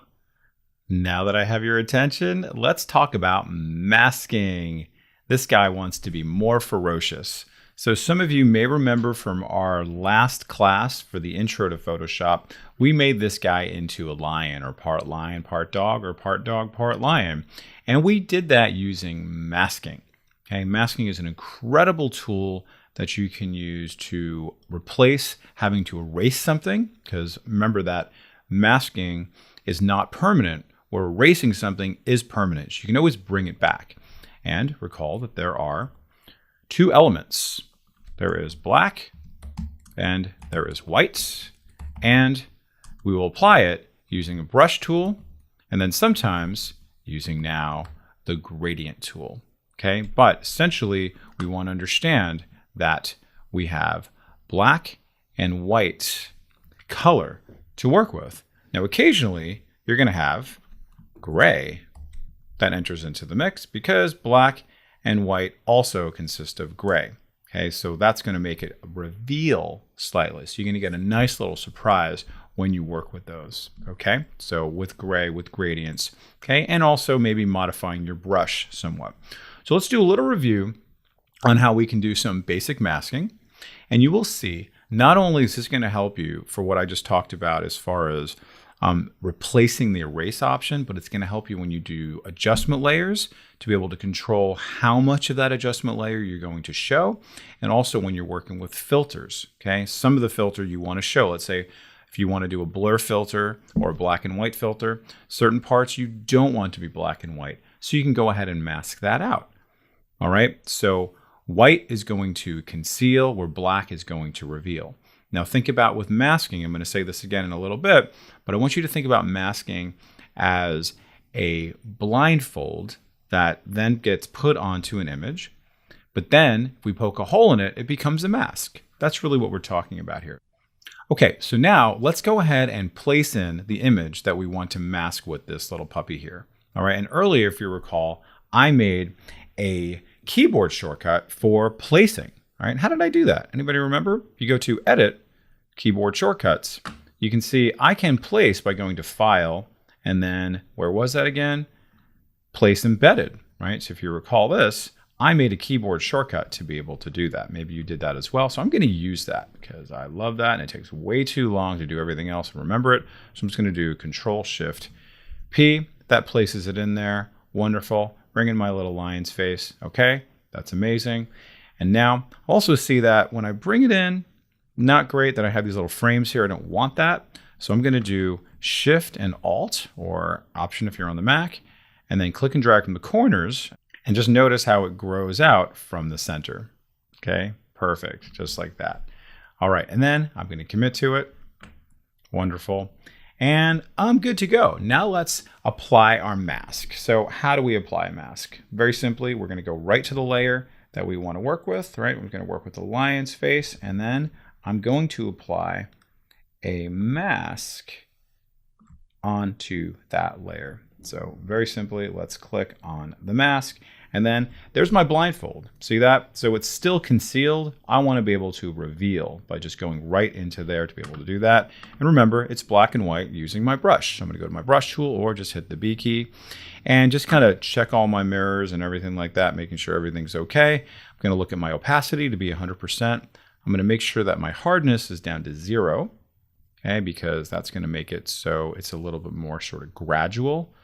A: Now that I have your attention, let's talk about masking. This guy wants to be more ferocious. So some of you may remember from our last class for the intro to Photoshop, we made this guy into a lion, or part dog, or part dog, part lion. And we did that using masking. Okay, masking is an incredible tool that you can use to replace having to erase something, because remember that masking is not permanent, where erasing something is permanent. So you can always bring it back. And recall that there are two elements. There is black and there is white, and we will apply it using a brush tool and then sometimes using now the gradient tool. Okay, but essentially we want to understand that we have black and white color to work with. Now occasionally you're going to have gray that enters into the mix because black and white also consist of gray. Okay, so that's going to make it reveal slightly. So you're going to get a nice little surprise when you work with those. Okay, so with gray, with gradients, okay, and also maybe modifying your brush somewhat. So let's do a little review on how we can do some basic masking. And you will see, not only is this going to help you for what I just talked about as far as replacing the erase option, but it's going to help you when you do adjustment layers to be able to control how much of that adjustment layer you're going to show. And also when you're working with filters, okay? Some of the filter you want to show, let's say if you want to do a blur filter or a black and white filter, certain parts you don't want to be black and white. So you can go ahead and mask that out. All right, so white is going to conceal where black is going to reveal. Now think about with masking, I'm going to say this again in a little bit, but I want you to think about masking as a blindfold that then gets put onto an image, but then if we poke a hole in it, it becomes a mask. That's really what we're talking about here. Okay, so now let's go ahead and place in the image that we want to mask with this little puppy here. All right, and earlier, if you recall, I made a keyboard shortcut for placing. All right, how did I do that? Anybody remember? You go to Edit, Keyboard Shortcuts. You can see I can place by going to File, and then where was that again? Place Embedded, right? So if you recall this, I made a keyboard shortcut to be able to do that. Maybe you did that as well. So I'm going to use that because I love that, and it takes way too long to do everything else and remember it. So I'm just going to do Control-Shift-P. That places it in there. Wonderful. Bring in my little lion's face. Okay, that's amazing. And now also see that when I bring it in, not great that I have these little frames here. I don't want that. So I'm going to do Shift and Alt, or Option if you're on the Mac, and then click and drag from the corners, and just notice how it grows out from the center. Okay, perfect, just like that. All right, and then I'm going to commit to it. Wonderful. And I'm good to go. Now let's apply our mask. So how do we apply a mask? Very simply, we're going to go right to the layer that we want to work with, right? We're going to work with the lion's face, and then I'm going to apply a mask onto that layer. So very simply, let's click on the mask, and then there's my blindfold. See that? So it's still concealed. I want to be able to reveal by just going right into there to be able to do that. And remember, it's black and white using my brush. So I'm going to go to my brush tool or just hit the B key and just kind of check all my mirrors and everything like that, making sure everything's okay. I'm going to look at my opacity to be 100%. I'm going to make sure that my hardness is down to 0, okay, because that's going to make it so it's a little bit more sort of gradual.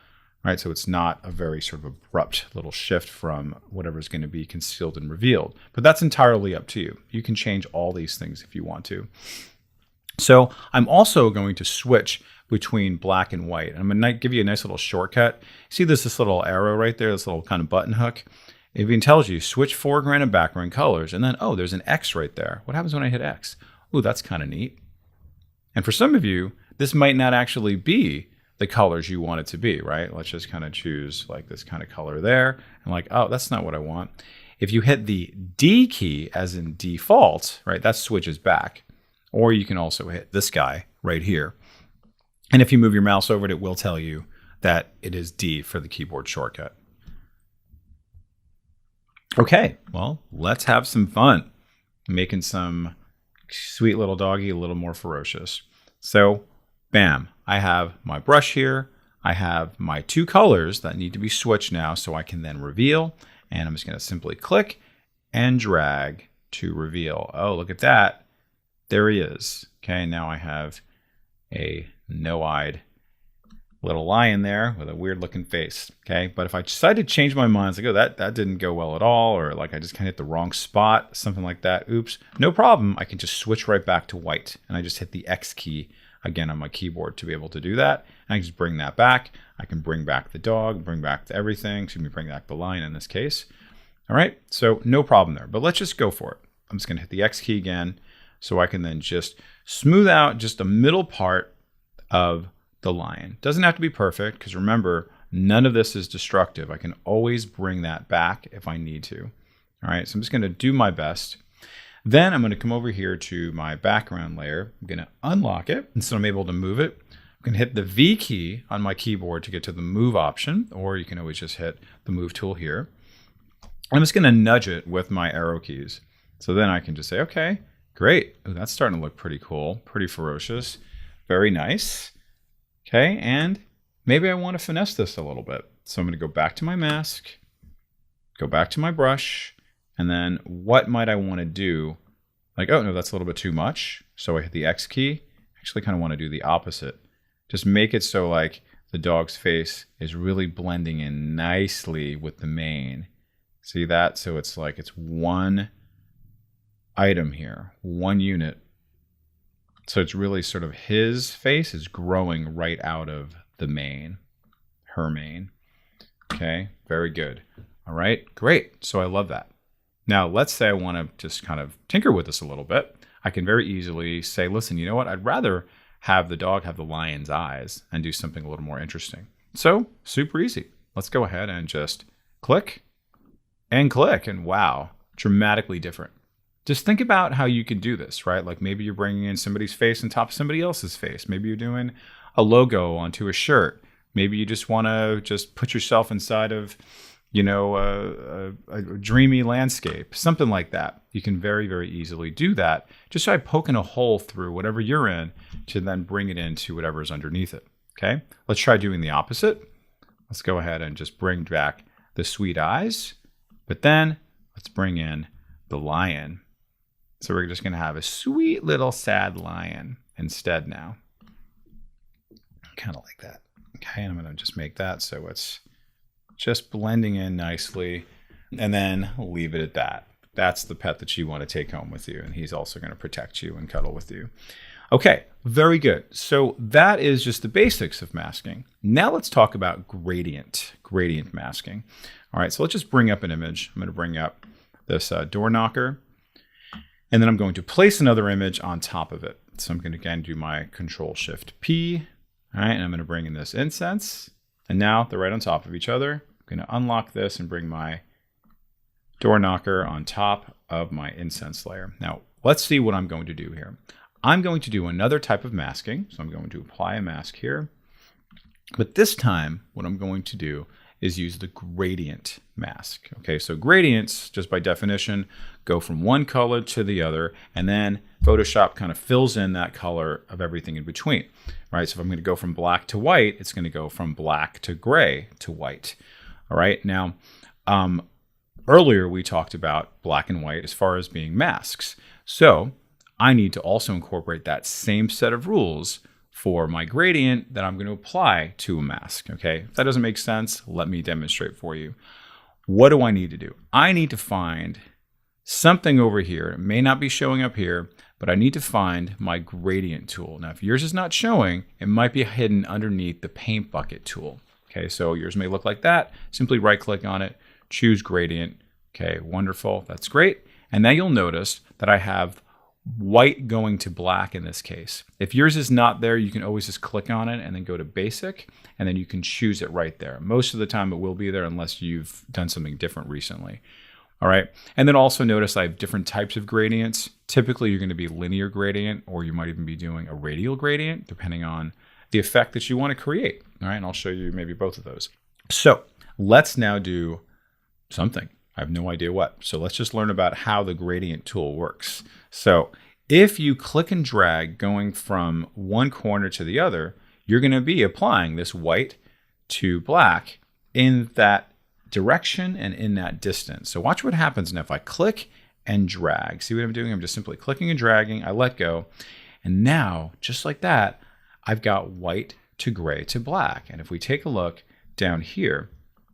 A: Right, so it's not a very sort of abrupt little shift from whatever is going to be concealed and revealed. But that's entirely up to you. You can change all these things if you want to. So I'm also going to switch between black and white. I'm going to give you a nice little shortcut. See this little arrow right there, this little kind of button hook? It even tells you switch foreground and background colors. And then, oh, there's an X right there. What happens when I hit X? Ooh, that's kind of neat. And for some of you, this might not actually be the colors you want it to be, right? Let's just kind of choose like this kind of color there. And like, oh, that's not what I want. If you hit the D key, as in default, right, that switches back. Or you can also hit this guy right here. And if you move your mouse over it will tell you that it is D for the keyboard shortcut. Okay, well, let's have some fun making some sweet little doggy a little more ferocious. So, bam, I have my brush here. I have my two colors that need to be switched now so I can then reveal. And I'm just going to simply click and drag to reveal. Oh, look at that. There he is. Okay, now I have a no-eyed little lion there with a weird looking face. Okay, but if I decide to change my mind, it's like, oh, that didn't go well at all, or like I just kind of hit the wrong spot, something like that. Oops, no problem. I can just switch right back to white, and I just hit the X key again on my keyboard to be able to do that. And I can just bring that back. I can bring back the dog, bring back everything. Excuse me, bring back the lion in this case. All right, so no problem there. But let's just go for it. I'm just going to hit the X key again, so I can then just smooth out just the middle part of the lion. Doesn't have to be perfect, because remember, none of this is destructive. I can always bring that back if I need to. All right, so I'm just going to do my best. Then I'm going to come over here to my background layer. I'm going to unlock it, and so I'm able to move it. I'm going to hit the V key on my keyboard to get to the move option, or you can always just hit the move tool here. I'm just going to nudge it with my arrow keys. So then I can just say, okay, great. Ooh, that's starting to look pretty cool, pretty ferocious. Very nice. Okay, and maybe I want to finesse this a little bit. So I'm going to go back to my mask, go back to my brush, and then what might I want to do? Like, oh no, that's a little bit too much. So I hit the X key. Actually kind of want to do the opposite. Just make it so like the dog's face is really blending in nicely with the mane. See that? So it's like it's one item here, one unit. So it's really sort of his face is growing right out of the mane, her mane. Okay, very good. All right, great. So I love that. Now, let's say I want to just kind of tinker with this a little bit. I can very easily say, listen, you know what? I'd rather have the dog have the lion's eyes and do something a little more interesting. So super easy. Let's go ahead and just click, and wow, dramatically different. Just think about how you can do this, right? Like maybe you're bringing in somebody's face on top of somebody else's face. Maybe you're doing a logo onto a shirt. Maybe you just want to just put yourself inside of, you know, a dreamy landscape, something like that. You can very, very easily do that just by poking a hole through whatever you're in to then bring it into whatever's underneath it, okay? Let's try doing the opposite. Let's go ahead and just bring back the sweet eyes, but then let's bring in the lion. So we're just going to have a sweet little sad lion instead now. Kind of like that. Okay, and I'm going to just make that so it's just blending in nicely, and then leave it at that. That's the pet that you want to take home with you, and he's also going to protect you and cuddle with you. Okay, very good. So that is just the basics of masking. Now let's talk about gradient masking. All right, so let's just bring up an image. I'm going to bring up this door knocker. And then I'm going to place another image on top of it. So I'm going to again do my Control-Shift-P. All right, and I'm going to bring in this incense. And now they're right on top of each other. I'm going to unlock this and bring my door knocker on top of my incense layer. Now, let's see what I'm going to do here. I'm going to do another type of masking. So I'm going to apply a mask here. But this time, what I'm going to do is use the gradient mask. Okay, so gradients, just by definition, go from one color to the other, and then Photoshop kind of fills in that color of everything in between, right? So if I'm going to go from black to white, it's going to go from black to gray to white. All right, now, earlier we talked about black and white as far as being masks. So I need to also incorporate that same set of rules for my gradient that I'm going to apply to a mask, okay? If that doesn't make sense, let me demonstrate for you. What do I need to do? I need to find something over here. It may not be showing up here, but I need to find my gradient tool. Now, if yours is not showing, it might be hidden underneath the paint bucket tool, okay? So yours may look like that. Simply right-click on it, choose gradient, Okay, wonderful. That's great. And now you'll notice that I have white going to black in this case. If yours is not there, you can always just click on it and then go to basic, and then you can choose it right there. Most of the time it will be there unless you've done something different recently. All right. And then also notice I have different types of gradients. Typically you're going to be linear gradient, or you might even be doing a radial gradient depending on the effect that you want to create. All right. And I'll show you maybe both of those. So let's now do something. I have no idea what. So let's just learn about how the gradient tool works. So if you click and drag going from one corner to the other, you're going to be applying this white to black in that direction and in that distance. So watch what happens now if I click and drag. See what I'm doing? I'm just simply clicking and dragging. I let go. And now, just like that, I've got white to gray to black. And if we take a look down here,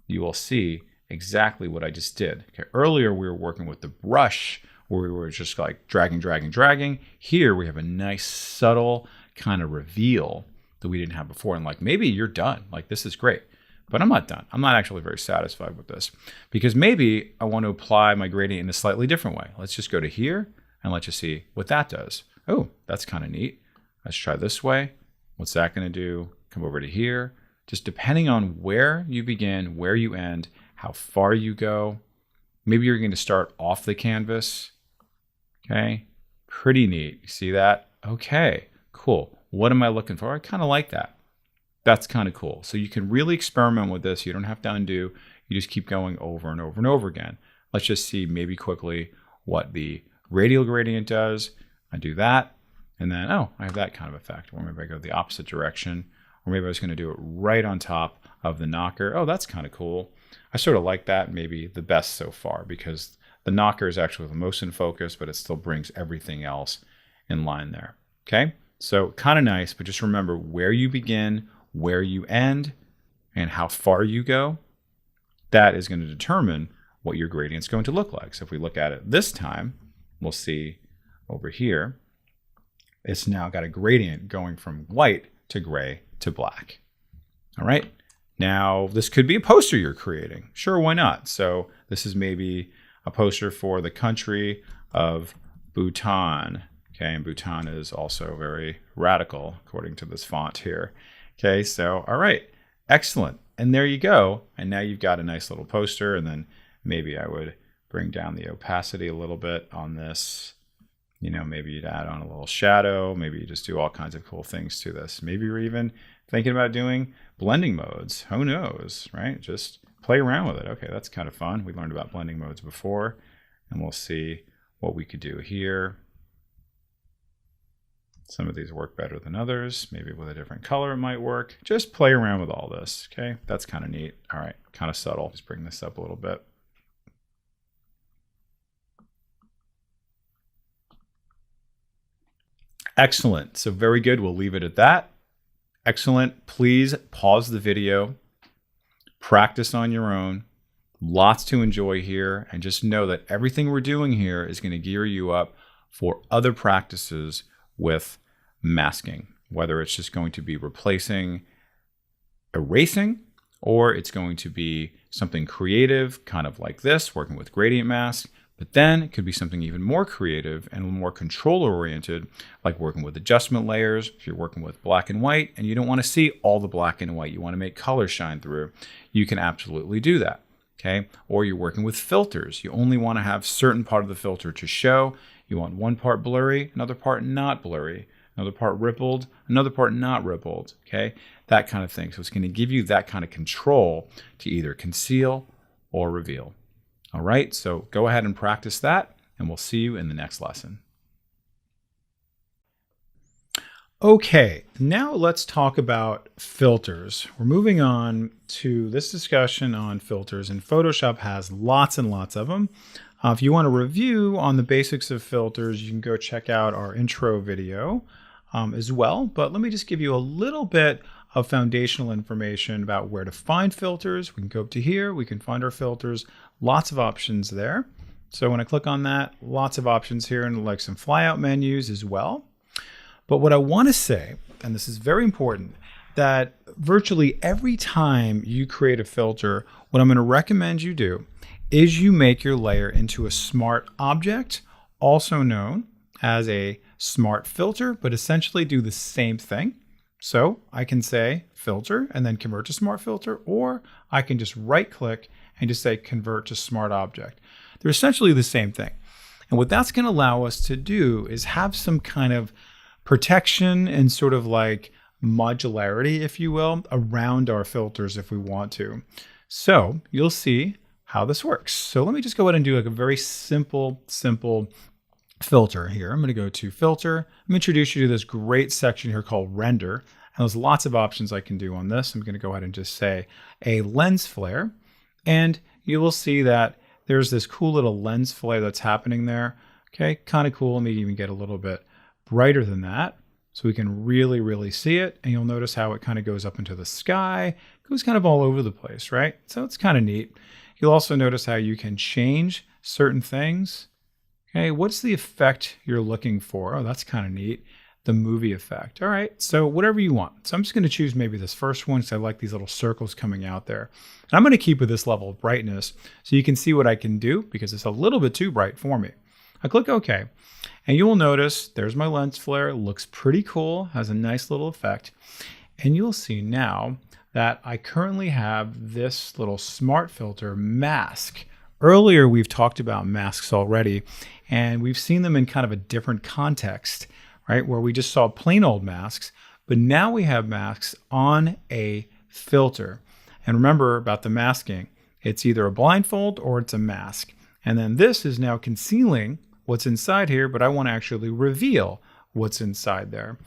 A: you will see exactly what I just did. Okay, earlier we were working with the brush where we were just like dragging, dragging, dragging. Here we have a nice subtle kind of reveal that we didn't have before. And like, maybe you're done. Like, this is great. But I'm not done. I'm not actually very satisfied with this because maybe I want to apply my gradient in a slightly different way. Let's just go to here and let's just see what that does. Oh, that's kind of neat. Let's try this way. What's that going to do? Come over to here. Just depending on where you begin, where you end, how far you go. Maybe you're going to start off the canvas. Okay, pretty neat. You see that? Okay, cool. What am I looking for? I kind of like that. That's kind of cool. So you can really experiment with this. You don't have to undo. You just keep going over and over and over again. Let's just see maybe quickly what the radial gradient does. I do that, and then, oh, I have that kind of effect. Or maybe I go the opposite direction. Or maybe I was going to do it right on top of the knocker. Oh, that's kind of cool. I sort of like that maybe the best so far because the knocker is actually the most in focus, but it still brings everything else in line there. Okay, so kind of nice, but just remember where you begin, where you end, and how far you go. That is going to determine what your gradient is going to look like. So if we look at it this time, we'll see over here, it's now got a gradient going from white to gray to black. All right. Now, this could be a poster you're creating. Sure, why not? So this is maybe a poster for the country of Bhutan. Okay, and Bhutan is also very radical, according to this font here. Okay, so, all right, excellent. And there you go. And now you've got a nice little poster. And then maybe I would bring down the opacity a little bit on this. You know, maybe you'd add on a little shadow. Maybe you just do all kinds of cool things to this. Maybe you're even thinking about doing blending modes. Who knows, right? Just play around with it. Okay, that's kind of fun. We learned about blending modes before, and we'll see what we could do here. Some of these work better than others. Maybe with a different color it might work. Just play around with all this, okay? That's kind of neat. All right, kind of subtle. Just bring this up a little bit. Excellent. So very good. We'll leave it at that. Excellent. Please pause the video. Practice on your own. Lots to enjoy here. And just know that everything we're doing here is going to gear you up for other practices with masking, whether it's just going to be replacing erasing, or it's going to be something creative, kind of like this, working with gradient mask. But then it could be something even more creative and more control-oriented, like working with adjustment layers. If you're working with black and white and you don't want to see all the black and white, you want to make color shine through, you can absolutely do that. Okay? Or you're working with filters. You only want to have certain part of the filter to show. You want one part blurry, another part not blurry, another part rippled, another part not rippled. Okay? That kind of thing. So it's going to give you that kind of control to either conceal or reveal. All right, so go ahead and practice that, and we'll see you in the next lesson. Okay, now let's talk about filters. We're moving on to this discussion on filters, and Photoshop has lots and lots of them. If you want to review on the basics of filters, you can go check out our intro video as well. But let me just give you a little bit of foundational information about where to find filters. We can go up to here, we can find our filters, lots of options there. So when I click on that, lots of options here and like some flyout menus as well. But what I want to say, and this is very important, that virtually every time you create a filter, what I'm going to recommend you do is you make your layer into a smart object, also known as a smart filter, but essentially do the same thing. So I can say filter and then convert to smart filter, or I can just right click and just say convert to smart object. They're essentially the same thing. And what that's going to allow us to do is have some kind of protection and sort of like modularity, if you will, around our filters if we want to. So you'll see how this works. So let me just go ahead and do like a very simple filter here. I'm going to go to filter. I'm going to introduce you to this great section here called render. And there's lots of options I can do on this. I'm going to go ahead and just say a lens flare. And you will see that there's this cool little lens flare that's happening there. Okay, kind of cool. Let me even get a little bit brighter than that so we can really see it. And you'll notice how it kind of goes up into the sky, goes kind of all over the place, right? So it's kind of neat. You'll also notice how you can change certain things. Okay, what's the effect you're looking for? Oh, that's kind of neat. The movie effect. All right, so whatever you want. So I'm just going to choose maybe this first one because I like these little circles coming out there. And I'm going to keep with this level of brightness so you can see what I can do because it's a little bit too bright for me. I click OK, and you will notice there's my lens flare. It looks pretty cool, has a nice little effect. And you'll see now that I currently have this little smart filter mask. Earlier, we've talked about masks already, and we've seen them in kind of a different context, right? Where we just saw plain old masks, but now we have masks on a filter. And remember about the masking, it's either a blindfold or it's a mask. And then this is now concealing what's inside here, but I want to actually reveal what's inside there.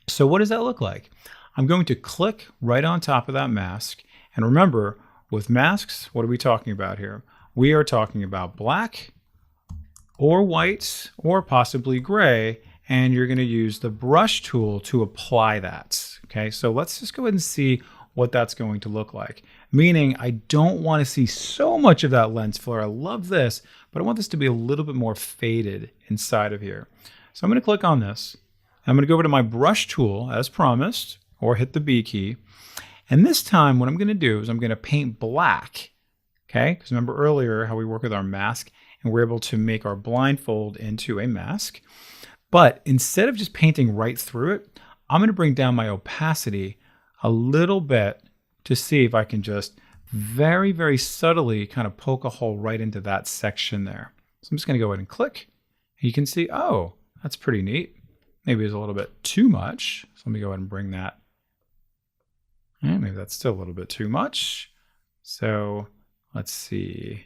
A: So what does that look like? I'm going to click right on top of that mask. And remember, with masks, what are we talking about here? We are talking about black or white or possibly gray, and you're going to use the brush tool to apply that. Okay, so let's just go ahead and see what that's going to look like. Meaning I don't want to see so much of that lens flare. I love this, but I want this to be a little bit more faded inside of here. So I'm going to click on this. I'm going to go over to my brush tool as promised, or hit the B key. And this time what I'm going to do is I'm going to paint black. Okay, because remember earlier how we work with our mask and we're able to make our blindfold into a mask. But instead of just painting right through it, I'm going to bring down my opacity a little bit to see if I can just very subtly kind of poke a hole right into that section there. So I'm just going to go ahead and click. And you can see, oh, that's pretty neat. Maybe it's a little bit too much. So let me go ahead and bring that. And maybe that's still a little bit too much. So let's see.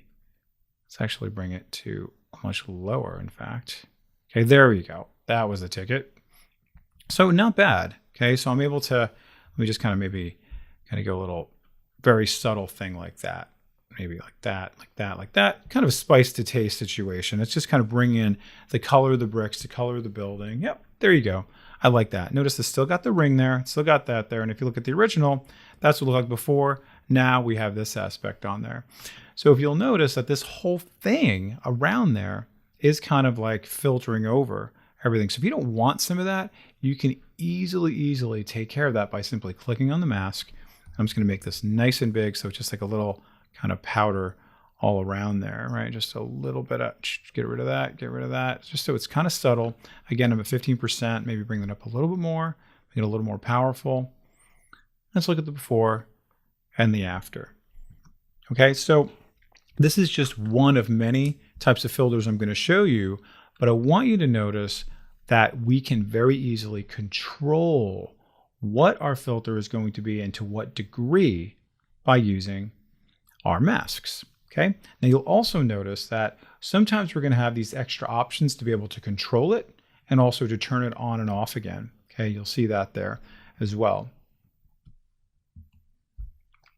A: Let's actually bring it to much lower, in fact. Okay, there we go. That was the ticket. So not bad. Okay, so I'm able to, let me just kind of go a little very subtle thing like that. Maybe like that, like that, like that. Kind of a spice to taste situation. It's just kind of bring in the color of the bricks, the color of the building. Yep, there you go. I like that. Notice it's still got the ring there. It's still got that there. And if you look at the original, that's what it looked like before. Now we have this aspect on there. So if you'll notice that this whole thing around there is kind of like filtering over everything. So if you don't want some of that, you can easily take care of that by simply clicking on the mask. I'm just going to make this nice and big. So it's just like a little kind of powder all around there, right? Just a little bit of, get rid of that, just so it's kind of subtle. Again, I'm at 15%, maybe bring that up a little bit more, make it a little more powerful. Let's look at the before and the after. Okay, so this is just one of many types of filters I'm going to show you, but I want you to notice that we can very easily control what our filter is going to be and to what degree by using our masks. Okay. Now you'll also notice that sometimes we're going to have these extra options to be able to control it and also to turn it on and off again. Okay. You'll see that there as well.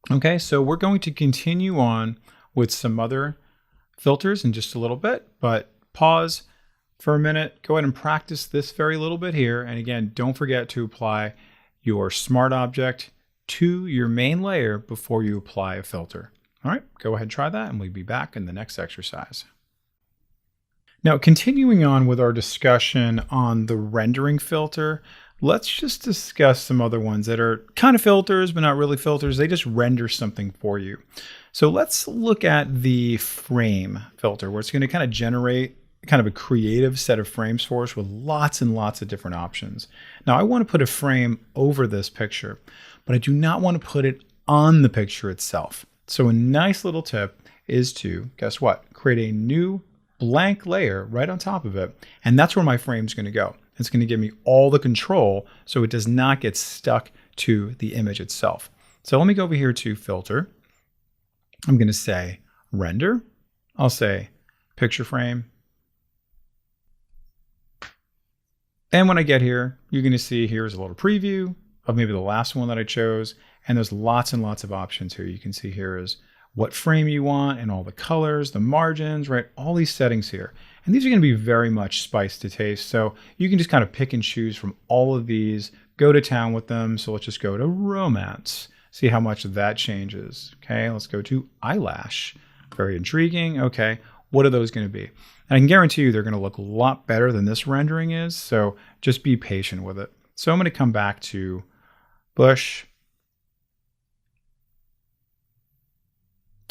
A: Okay. So we're going to continue on with some other filters in just a little bit, but pause for a minute, go ahead and practice this very little bit here. And again, don't forget to apply your smart object to your main layer before you apply a filter. All right, go ahead and try that, and we'll be back in the next exercise. Now, continuing on with our discussion on the rendering filter, let's just discuss some other ones that are kind of filters, but not really filters. They just render something for you. So let's look at the frame filter, where it's going to kind of generate kind of a creative set of frames for us with lots and lots of different options. Now I want to put a frame over this picture, but I do not want to put it on the picture itself. So a nice little tip is to, guess what? Create a new blank layer right on top of it. And that's where my frame is going to go. It's going to give me all the control so it does not get stuck to the image itself. So let me go over here to filter. I'm going to say render. I'll say picture frame. And when I get here, you're going to see here's a little preview of maybe the last one that I chose. And there's lots and lots of options here. You can see here is what frame you want and all the colors, the margins, right? All these settings here. And these are going to be very much spiced to taste. So you can just kind of pick and choose from all of these, go to town with them. So let's just go to romance, see how much that changes. Okay, let's go to eyelash. Very intriguing. Okay, what are those going to be? And I can guarantee you they're going to look a lot better than this rendering is. So just be patient with it. So I'm going to come back to bush.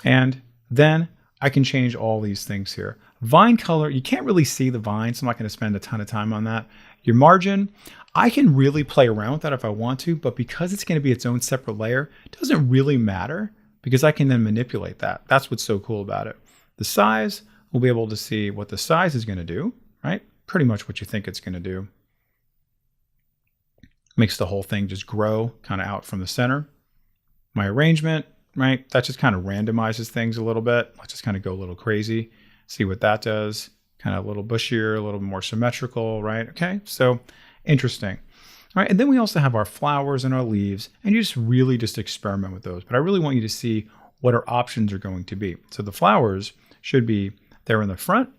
A: And then I can change all these things here. Vine color, you can't really see the vine, so I'm not going to spend a ton of time on that. Your margin, I can really play around with that if I want to, but because it's going to be its own separate layer, it doesn't really matter because I can then manipulate that. That's what's so cool about it. The size, we'll be able to see what the size is going to do, right? Pretty much what you think it's going to do. Makes the whole thing just grow kind of out from the center. My arrangement, right? That just kind of randomizes things a little bit. Let's just kind of go a little crazy, see what that does. Kind of a little bushier, a little more symmetrical, right? Okay, so interesting. All right, and then we also have our flowers and our leaves, and you just really just experiment with those. But I really want you to see what our options are going to be. So the flowers should be there in the front,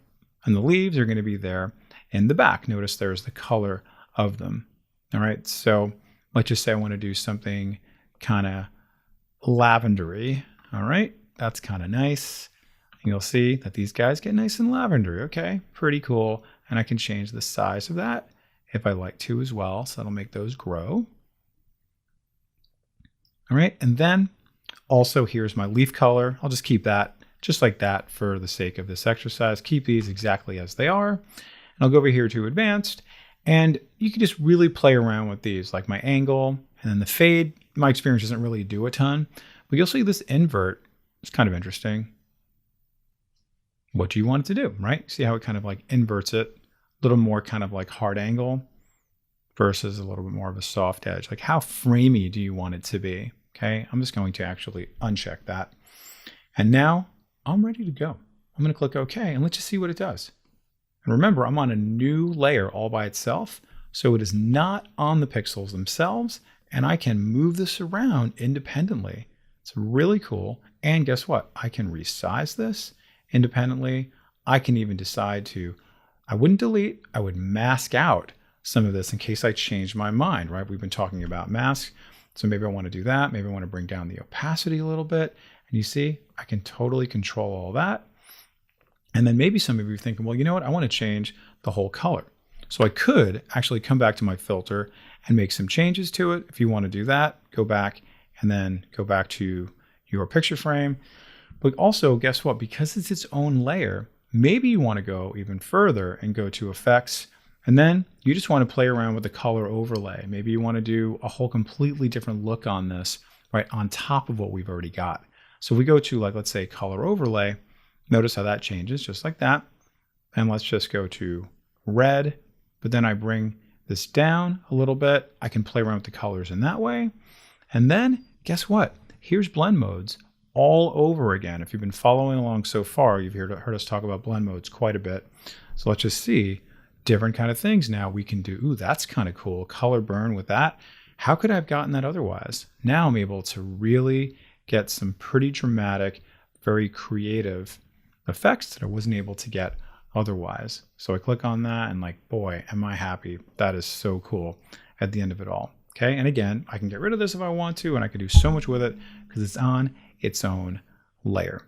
A: and the leaves are going to be there in the back. Notice there's the color of them. All right, so let's just say I want to do something kind of lavendery. All right, that's kind of nice. And you'll see that these guys get nice and lavendery. Okay, pretty cool. And I can change the size of that if I like to as well. So that'll make those grow. All right, and then also here's my leaf color. I'll just keep that just like that for the sake of this exercise. Keep these exactly as they are. And I'll go over here to advanced, and you can just really play around with these, like my angle and then the fade. My experience doesn't really do a ton, but you'll see this invert is kind of interesting. What do you want it to do, right? See how it kind of like inverts it, a little more kind of like hard angle versus a little bit more of a soft edge. Like how framey do you want it to be? Okay, I'm just going to actually uncheck that. And now I'm ready to go. I'm going to click OK, and let's just see what it does. And remember, I'm on a new layer all by itself, so it is not on the pixels themselves, and I can move this around independently. It's really cool. And guess what? I can resize this independently. I can even decide to, I wouldn't delete, I would mask out some of this in case I change my mind, right? We've been talking about mask. So maybe I want to do that. Maybe I want to bring down the opacity a little bit. And you see, I can totally control all that. And then maybe some of you are thinking, well, you know what? I want to change the whole color. So I could actually come back to my filter and make some changes to it. If you want to do that, go back and then go back to your picture frame. But also, guess what? Because it's its own layer, maybe you want to go even further and go to effects. And then you just want to play around with the color overlay. Maybe you want to do a whole completely different look on this, right, on top of what we've already got. So if we go to, like, let's say color overlay, notice how that changes just like that. And let's just go to red, but then I bring this down a little bit. I can play around with the colors in that way. And then guess what? Here's blend modes all over again. If you've been following along so far, you've heard us talk about blend modes quite a bit. So let's just see different kind of things now we can do. Ooh, that's kind of cool. Color burn with that. How could I have gotten that otherwise? Now I'm able to really get some pretty dramatic, very creative effects that I wasn't able to get otherwise. So I click on that and like, boy, am I happy. That is so cool at the end of it all. Okay, and again, I can get rid of this if I want to, and I can do so much with it because it's on its own layer.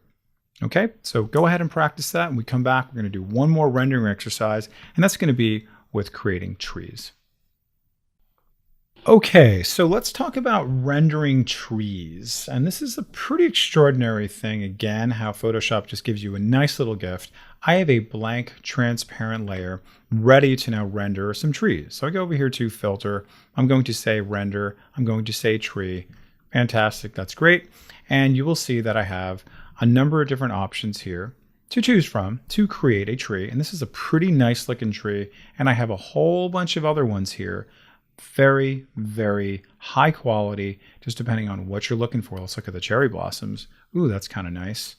A: Okay, so go ahead and practice that. When we come back, we're going to do one more rendering exercise, and that's going to be with creating trees. Okay, so let's talk about rendering trees. And this is a pretty extraordinary thing. Again, how Photoshop just gives you a nice little gift. I have a blank transparent layer ready to now render some trees. So I go over here to filter. I'm going to say render. I'm going to say tree. Fantastic, that's great. And you will see that I have a number of different options here to choose from to create a tree. And this is a pretty nice looking tree. And I have a whole bunch of other ones here. Very, very high quality, just depending on what you're looking for. Let's look at the cherry blossoms. Ooh, that's kind of nice.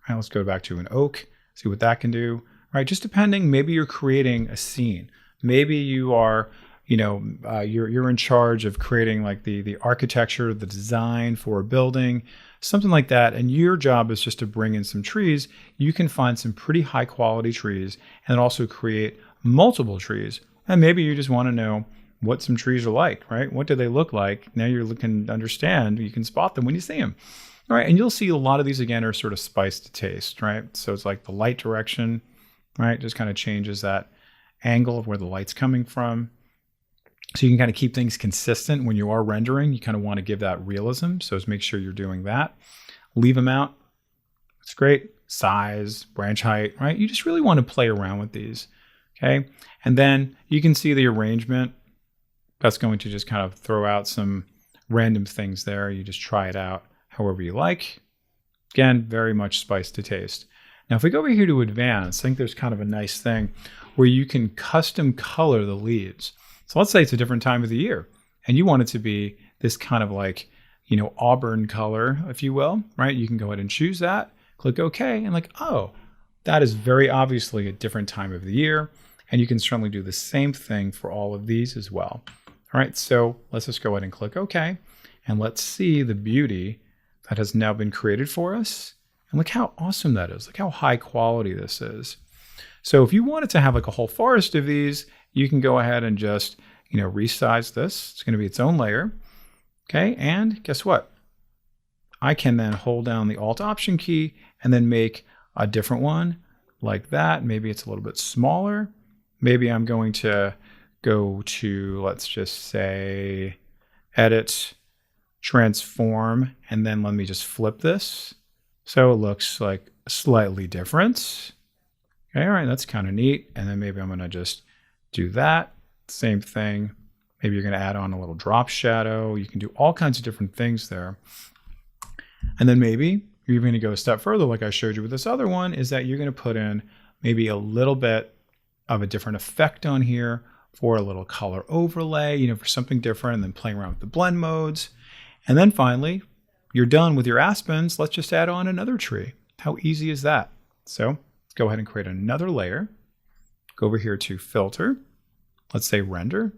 A: All right, let's go back to an oak, see what that can do. All right, just depending, maybe you're creating a scene. Maybe you are, you're in charge of creating like the architecture, the design for a building, something like that. And your job is just to bring in some trees. You can find some pretty high quality trees and also create multiple trees. And maybe you just want to know what some trees are like, right? What do they look like? Now you're looking to understand, you can spot them when you see them. All right, and you'll see a lot of these again are sort of spiced to taste, right? So it's like the light direction, right? Just kind of changes that angle of where the light's coming from. So you can kind of keep things consistent when you are rendering. You kind of want to give that realism. So just make sure you're doing that. Leave them out. It's great. Size, branch height, right? You just really want to play around with these, okay? And then you can see the arrangement. That's going to just kind of throw out some random things there. You just try it out however you like. Again, very much spiced to taste. Now, if we go over here to advanced, I think there's kind of a nice thing where you can custom color the leaves. So let's say it's a different time of the year and you want it to be this kind of like, auburn color, if you will, right? You can go ahead and choose that, click OK, and like, oh, that is very obviously a different time of the year. And you can certainly do the same thing for all of these as well. All right, so let's just go ahead and click OK. And let's see the beauty that has now been created for us. And look how awesome that is. Look how high quality this is. So if you wanted to have like a whole forest of these, you can go ahead and just, resize this. It's going to be its own layer. Okay, and guess what? I can then hold down the Alt Option key and then make a different one like that. Maybe it's a little bit smaller. Maybe I'm going to go to, let's just say, edit, transform, and then let me just flip this. So it looks like slightly different. Okay, all right, that's kind of neat. And then maybe I'm gonna just do that. Same thing. Maybe you're gonna add on a little drop shadow. You can do all kinds of different things there. And then maybe you're even gonna go a step further, like I showed you with this other one, is that you're gonna put in maybe a little bit of a different effect on here, for a little color overlay, for something different, and then playing around with the blend modes. And then finally, you're done with your aspens. Let's just add on another tree. How easy is that? So let's go ahead and create another layer. Go over here to filter. Let's say render.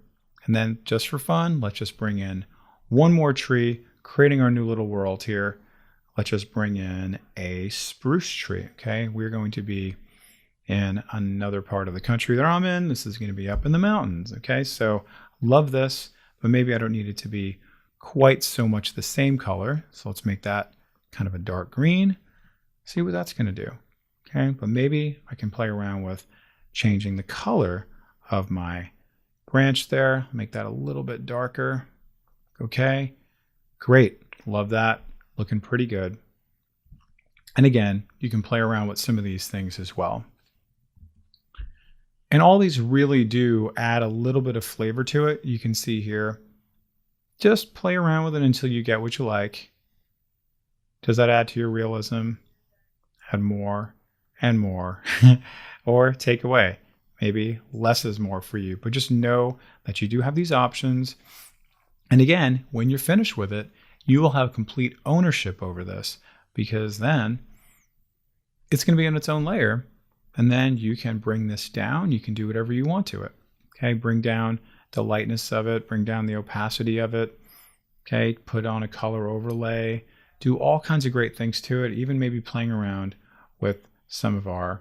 A: And then just for fun, let's just bring in one more tree, creating our new little world here. Let's just bring in a spruce tree, okay? We're going to be in another part of the country that I'm in. This is going to be up in the mountains. Okay, so love this, but maybe I don't need it to be quite so much the same color. So let's make that kind of a dark green. See what that's going to do. Okay, but maybe I can play around with changing the color of my branch there. Make that a little bit darker. Okay, great. Love that. Looking pretty good. And again, you can play around with some of these things as well. And all these really do add a little bit of flavor to it. You can see here, just play around with it until you get what you like. Does that add to your realism? Add more and more, or take away. Maybe less is more for you, but just know that you do have these options. And again, when you're finished with it, you will have complete ownership over this, because then it's going to be in its own layer. And then you can bring this down. You can do whatever you want to it. Okay, bring down the lightness of it, bring down the opacity of it. Okay, put on a color overlay, do all kinds of great things to it, even maybe playing around with some of our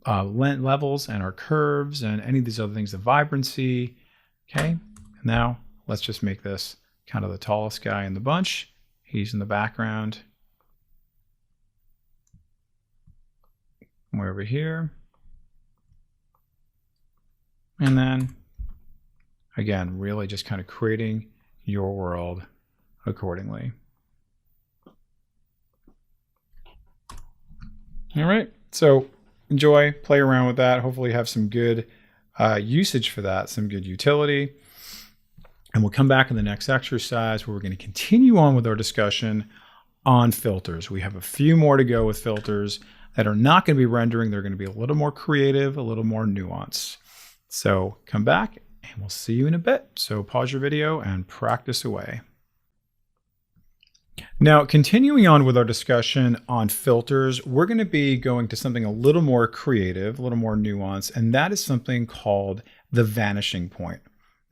A: levels and our curves and any of these other things, the vibrancy. Okay, now let's just make this kind of the tallest guy in the bunch. He's in the background. Way over here. And then, again, really just kind of creating your world accordingly. All right, so enjoy, play around with that. Hopefully have some good usage for that, some good utility. And we'll come back in the next exercise where we're going to continue on with our discussion on filters. We have a few more to go with filters that are not going to be rendering. They're going to be a little more creative, a little more nuanced. So come back and we'll see you in a bit. So pause your video and practice away. Now, continuing on with our discussion on filters, we're going to be going to something a little more creative, a little more nuanced, and that is something called the vanishing point.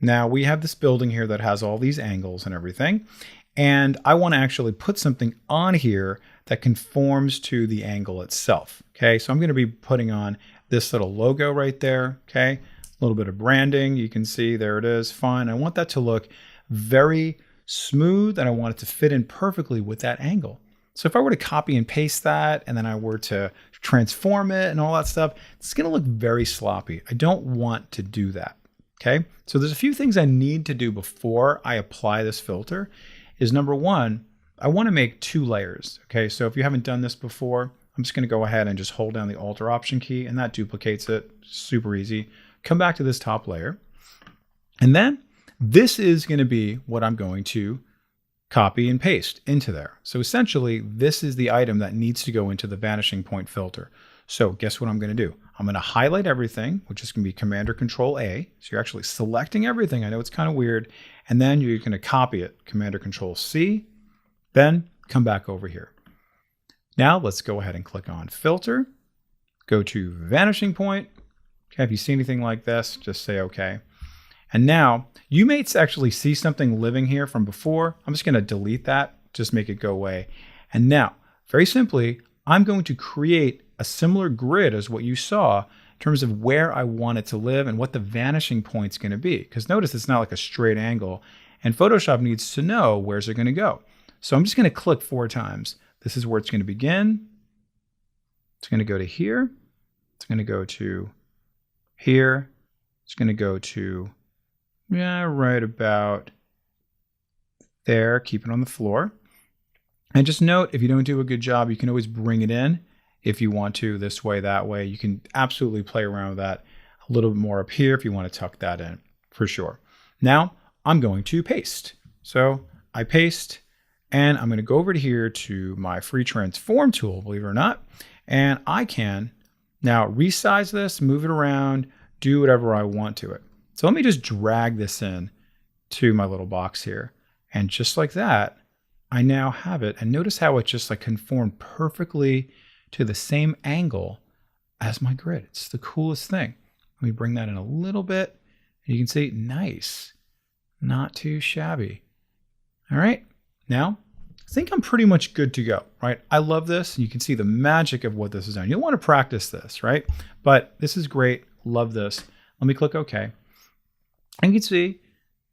A: Now, we have this building here that has all these angles and everything, and I want to actually put something on here that conforms to the angle itself. Okay, so I'm going to be putting on this little logo right there. Okay, a little bit of branding. You can see there it is. Fine. I want that to look very smooth, and I want it to fit in perfectly with that angle. So if I were to copy and paste that, and then I were to transform it and all that stuff, it's going to look very sloppy. I don't want to do that. Okay, so there's a few things I need to do before I apply this filter. Is number one, I want to make 2 layers. Okay, so if you haven't done this before, I'm just going to go ahead and just hold down the Alt or Option key, and that duplicates it. Super easy. Come back to this top layer, and then this is going to be what I'm going to copy and paste into there. So essentially, this is the item that needs to go into the vanishing point filter. So guess what I'm going to do? I'm going to highlight everything, which is going to be Command or Control A. So you're actually selecting everything. I know it's kind of weird. And then you're going to copy it, Command or Control C, then come back over here. Now let's go ahead and click on Filter, go to Vanishing Point. Okay, if you see anything like this, just say okay. And now you may actually see something living here from before. I'm just going to delete that, just make it go away. And now, very simply, I'm going to create a similar grid as what you saw in terms of where I want it to live and what the vanishing point's going to be. Because notice it's not like a straight angle, and Photoshop needs to know where's it going to go. So I'm just going to click 4 times. This is where it's going to begin. It's going to go to here. It's going to go to here. It's going to go to, yeah, right about there. Keep it on the floor. And just note, if you don't do a good job, you can always bring it in if you want to, this way, that way. You can absolutely play around with that a little bit more up here if you want to tuck that in, for sure. Now, I'm going to paste. So I paste, and I'm going to go over to here to my free transform tool, believe it or not, and I can now resize this, move it around, do whatever I want to it. So let me just drag this in to my little box here. And just like that, I now have it. And notice how it just like conformed perfectly to the same angle as my grid. It's the coolest thing. Let me bring that in a little bit. And you can see, nice. Not too shabby. All right. Now, I think I'm pretty much good to go, right? I love this. And you can see the magic of what this is doing. You'll want to practice this, right? But this is great. Love this. Let me click OK. And you can see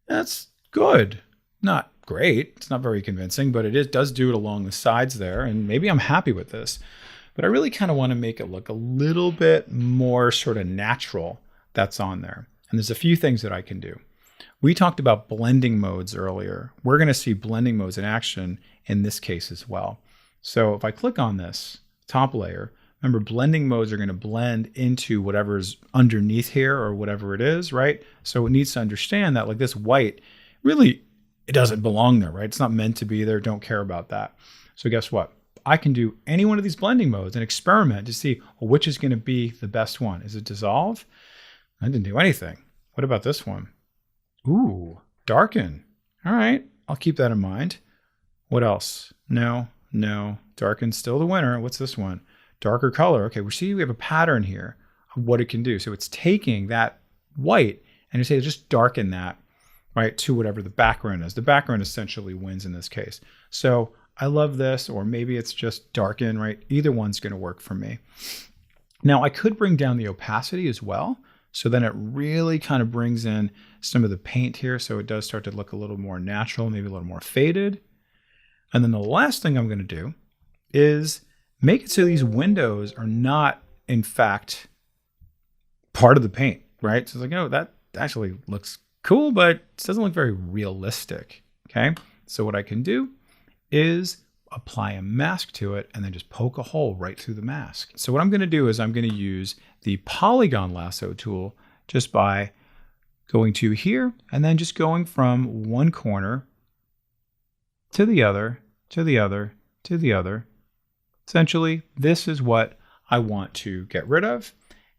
A: that's good. Not great. It's not very convincing, but it does do it along the sides there. And maybe I'm happy with this. But I really kind of want to make it look a little bit more sort of natural that's on there. And there's a few things that I can do. We talked about blending modes earlier. We're going to see blending modes in action in this case as well. So if I click on this top layer, remember blending modes are going to blend into whatever's underneath here or whatever it is, right? So it needs to understand that like this white, really, it doesn't belong there, right? It's not meant to be there. Don't care about that. So guess what? I can do any one of these blending modes and experiment to see, well, which is going to be the best one. Is it dissolve? I didn't do anything. What about this one? Ooh, darken. All right, I'll keep that in mind. What else? No. Darken's still the winner. What's this one? Darker color. Okay, we see we have a pattern here of what it can do. So it's taking that white and you say just darken that, right, to whatever the background is. The background essentially wins in this case. So I love this, or maybe it's just darken, right? Either one's going to work for me. Now I could bring down the opacity as well. So then it really kind of brings in some of the paint here. So it does start to look a little more natural, maybe a little more faded. And then the last thing I'm going to do is make it so these windows are not, in fact, part of the paint, right? So it's like, oh, that actually looks cool, but it doesn't look very realistic. Okay, so what I can do is apply a mask to it and then just poke a hole right through the mask. So what I'm going to do is I'm going to use the polygon lasso tool just by going to here and then just going from one corner to the other, to the other, to the other. Essentially, this is what I want to get rid of.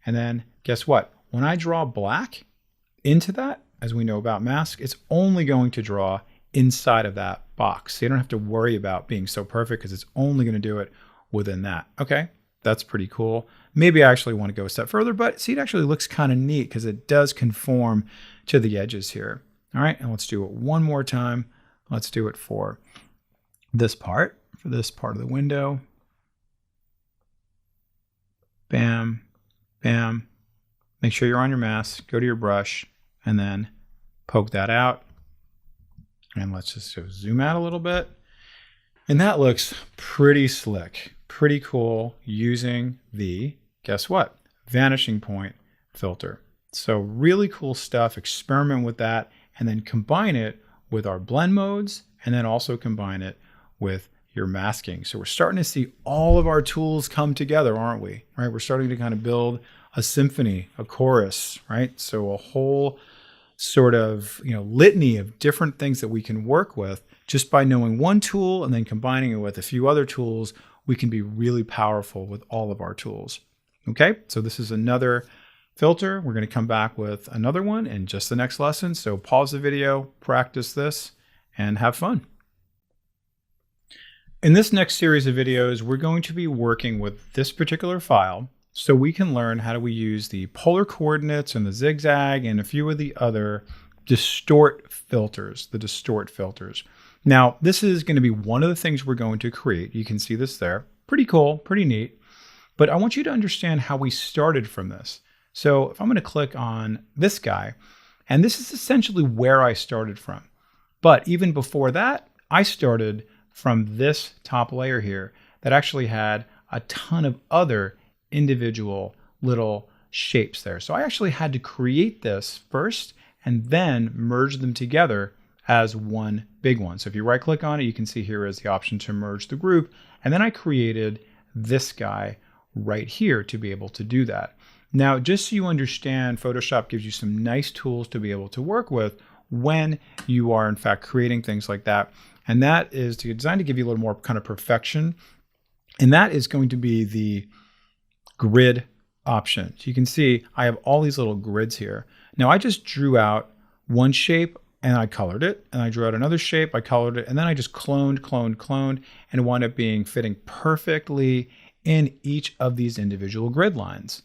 A: And then guess what? When I draw black into that, as we know about mask, it's only going to draw inside of that box. So you don't have to worry about being so perfect because it's only going to do it within that. Okay, that's pretty cool. Maybe I actually want to go a step further, but see, it actually looks kind of neat because it does conform to the edges here. All right, and let's do it one more time. Let's do it for this part of the window. Bam, bam. Make sure you're on your mask, go to your brush, and then poke that out. And let's just zoom out a little bit. And that looks pretty slick, pretty cool using the, guess what? Vanishing point filter. So really cool stuff. Experiment with that and then combine it with our blend modes and then also combine it with your masking. So we're starting to see all of our tools come together, aren't we? Right? We're starting to kind of build a symphony, a chorus, right? So a whole sort of, litany of different things that we can work with just by knowing one tool and then combining it with a few other tools. We can be really powerful with all of our tools. Okay, so this is another filter. We're going to come back with another one in just the next lesson. So pause the video, practice this, and have fun. In this next series of videos, we're going to be working with this particular file so we can learn how do we use the polar coordinates and the zigzag and a few of the other distort filters, the distort filters. Now, this is going to be one of the things we're going to create. You can see this there. Pretty cool, pretty neat. But I want you to understand how we started from this. So if I'm going to click on this guy, and this is essentially where I started from. But even before that, I started from this top layer here that actually had a ton of other individual little shapes there. So I actually had to create this first and then merge them together as one big one. So if you right click on it, you can see here is the option to merge the group. And then I created this guy right here to be able to do that. Now, just so you understand, Photoshop gives you some nice tools to be able to work with when you are in fact creating things like that. And that is designed to give you a little more kind of perfection. And that is going to be the grid option. So you can see I have all these little grids here. Now I just drew out one shape and I colored it, and I drew out another shape, I colored it, and then I just cloned, and it wound up being fitting perfectly in each of these individual grid lines.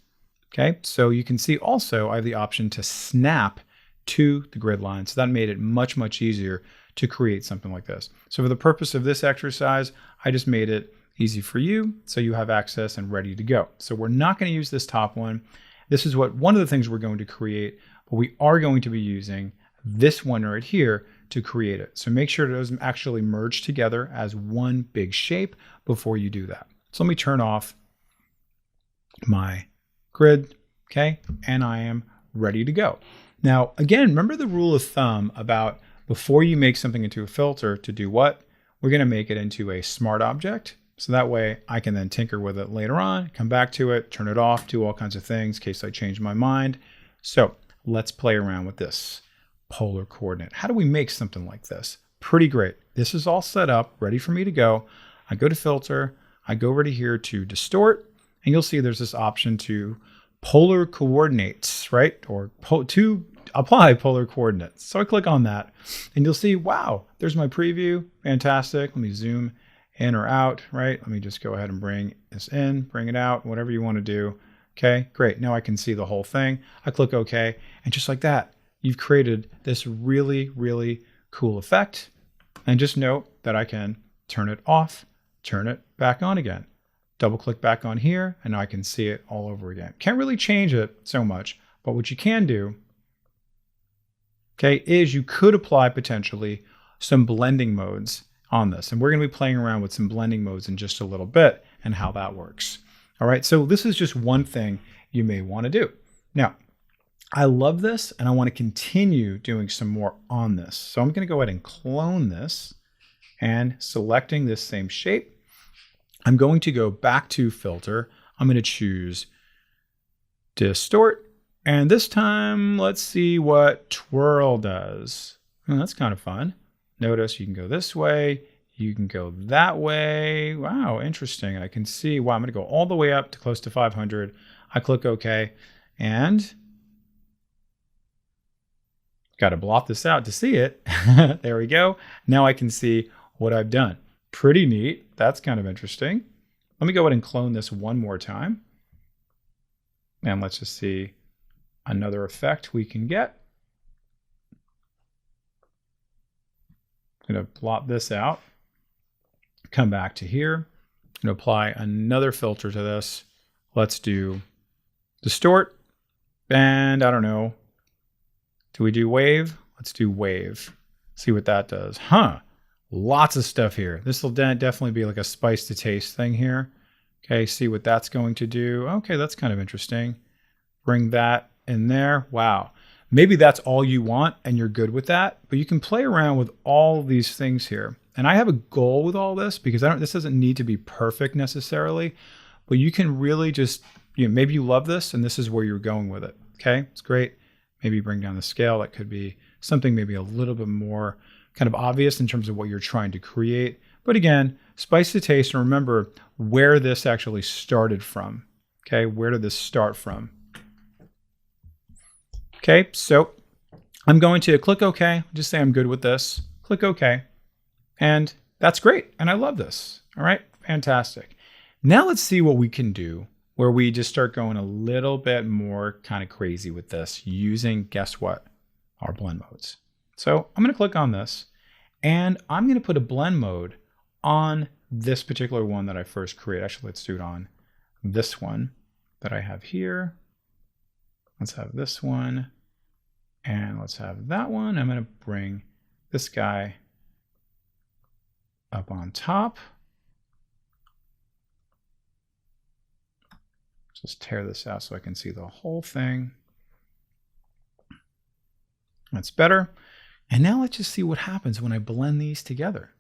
A: Okay, so you can see also I have the option to snap to the grid line. So that made it much, much easier to create something like this. So for the purpose of this exercise, I just made it easy for you so you have access and ready to go. So we're not going to use this top one. This is one of the things we're going to create, but we are going to be using this one right here to create it. So make sure it doesn't actually merge together as one big shape before you do that. So let me turn off my grid, okay? And I am ready to go. Now, again, remember the rule of thumb about before you make something into a filter to do what? We're going to make it into a smart object. So that way I can then tinker with it later on, come back to it, turn it off, do all kinds of things in case I change my mind. So let's play around with this polar coordinate. How do we make something like this? Pretty great. This is all set up, ready for me to go. I go to filter, I go over to here to distort, and you'll see there's this option to polar coordinates, right? Or to apply polar coordinates. So I click on that and you'll see, wow, there's my preview. Fantastic. Let me zoom in or out, right? Let me just go ahead and bring this in, bring it out, whatever you want to do. Okay, great. Now I can see the whole thing. I click OK, and just like that, you've created this really, really cool effect. And just note that I can turn it off, turn it back on again. Double click back on here, and now I can see it all over again. Can't really change it so much, but what you can do, okay, is you could apply potentially some blending modes on this. And we're going to be playing around with some blending modes in just a little bit and how that works. All right, so this is just one thing you may want to do. Now, I love this and I want to continue doing some more on this. So I'm going to go ahead and clone this and selecting this same shape. I'm going to go back to filter. I'm going to choose distort. And this time, let's see what twirl does. Oh, that's kind of fun. Notice you can go this way. You can go that way. Wow, interesting. I can see, wow, I'm going to go all the way up to close to 500. I click OK. And got to blot this out to see it. There we go. Now I can see what I've done. Pretty neat. That's kind of interesting. Let me go ahead and clone this one more time. And let's just see another effect we can get. I'm going to blot this out. Come back to here. I'm going to apply another filter to this. Let's do distort. And I don't know. Do we do wave? Let's do wave. See what that does. Huh. Lots of stuff here. This will definitely be like a spice to taste thing here. Okay, see what that's going to do. Okay, that's kind of interesting. Bring that in there. Wow. Maybe that's all you want and you're good with that, but you can play around with all these things here. And I have a goal with all this because this doesn't need to be perfect necessarily, but you can really just, maybe you love this and this is where you're going with it. Okay, it's great. Maybe bring down the scale. That could be something maybe a little bit more kind of obvious in terms of what you're trying to create. But again, spice to taste, and remember where this actually started from. Okay, where did this start from? Okay, so I'm going to click OK. Just say I'm good with this. Click OK. And that's great. And I love this. All right, fantastic. Now let's see what we can do where we just start going a little bit more kind of crazy with this using, guess what? Our blend modes. So I'm going to click on this and I'm going to put a blend mode on this particular one that I first created. Actually, let's do it on this one that I have here. Let's have this one and let's have that one. I'm going to bring this guy up on top. Just tear this out so I can see the whole thing. That's better. And now let's just see what happens when I blend these together.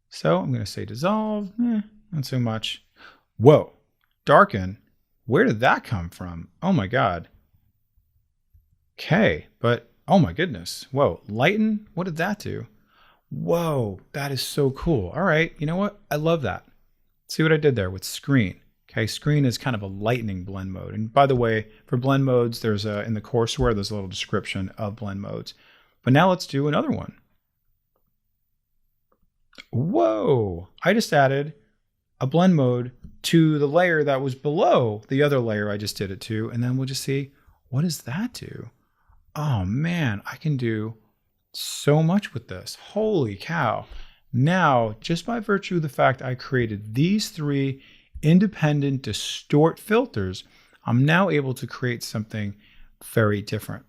A: So I'm going to say dissolve, not so much. Whoa, darken. Where did that come from? Oh my God. Okay, but oh my goodness. Whoa, lighten, what did that do? Whoa, that is so cool. All right, you know what? I love that. See what I did there with screen. Okay, screen is kind of a lightning blend mode. And by the way, for blend modes, there's in the courseware, there's a little description of blend modes. But now let's do another one. Whoa, I just added a blend mode to the layer that was below the other layer I just did it to. And then we'll just see, what does that do? Oh man, I can do so much with this. Holy cow. Now, just by virtue of the fact I created these three independent distort filters, I'm now able to create something very different.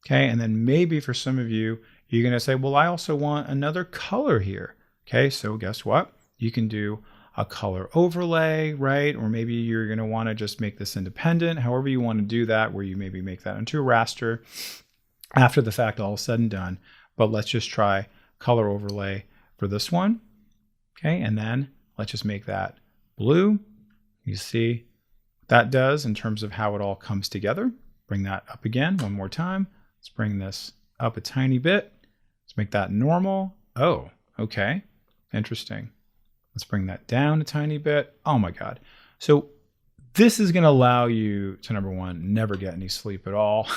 A: Okay, and then maybe for some of you, you're going to say, well, I also want another color here. Okay, so guess what? You can do a color overlay, right? Or maybe you're going to want to just make this independent, however you want to do that, where you maybe make that into a raster after the fact, all said and done. But let's just try color overlay for this one. Okay, and then let's just make that blue. You see what that does in terms of how it all comes together. Bring that up again one more time. Let's bring this up a tiny bit. Let's make that normal. Oh, okay. Interesting. Let's bring that down a tiny bit. Oh my God. So this is going to allow you to, number one, never get any sleep at all.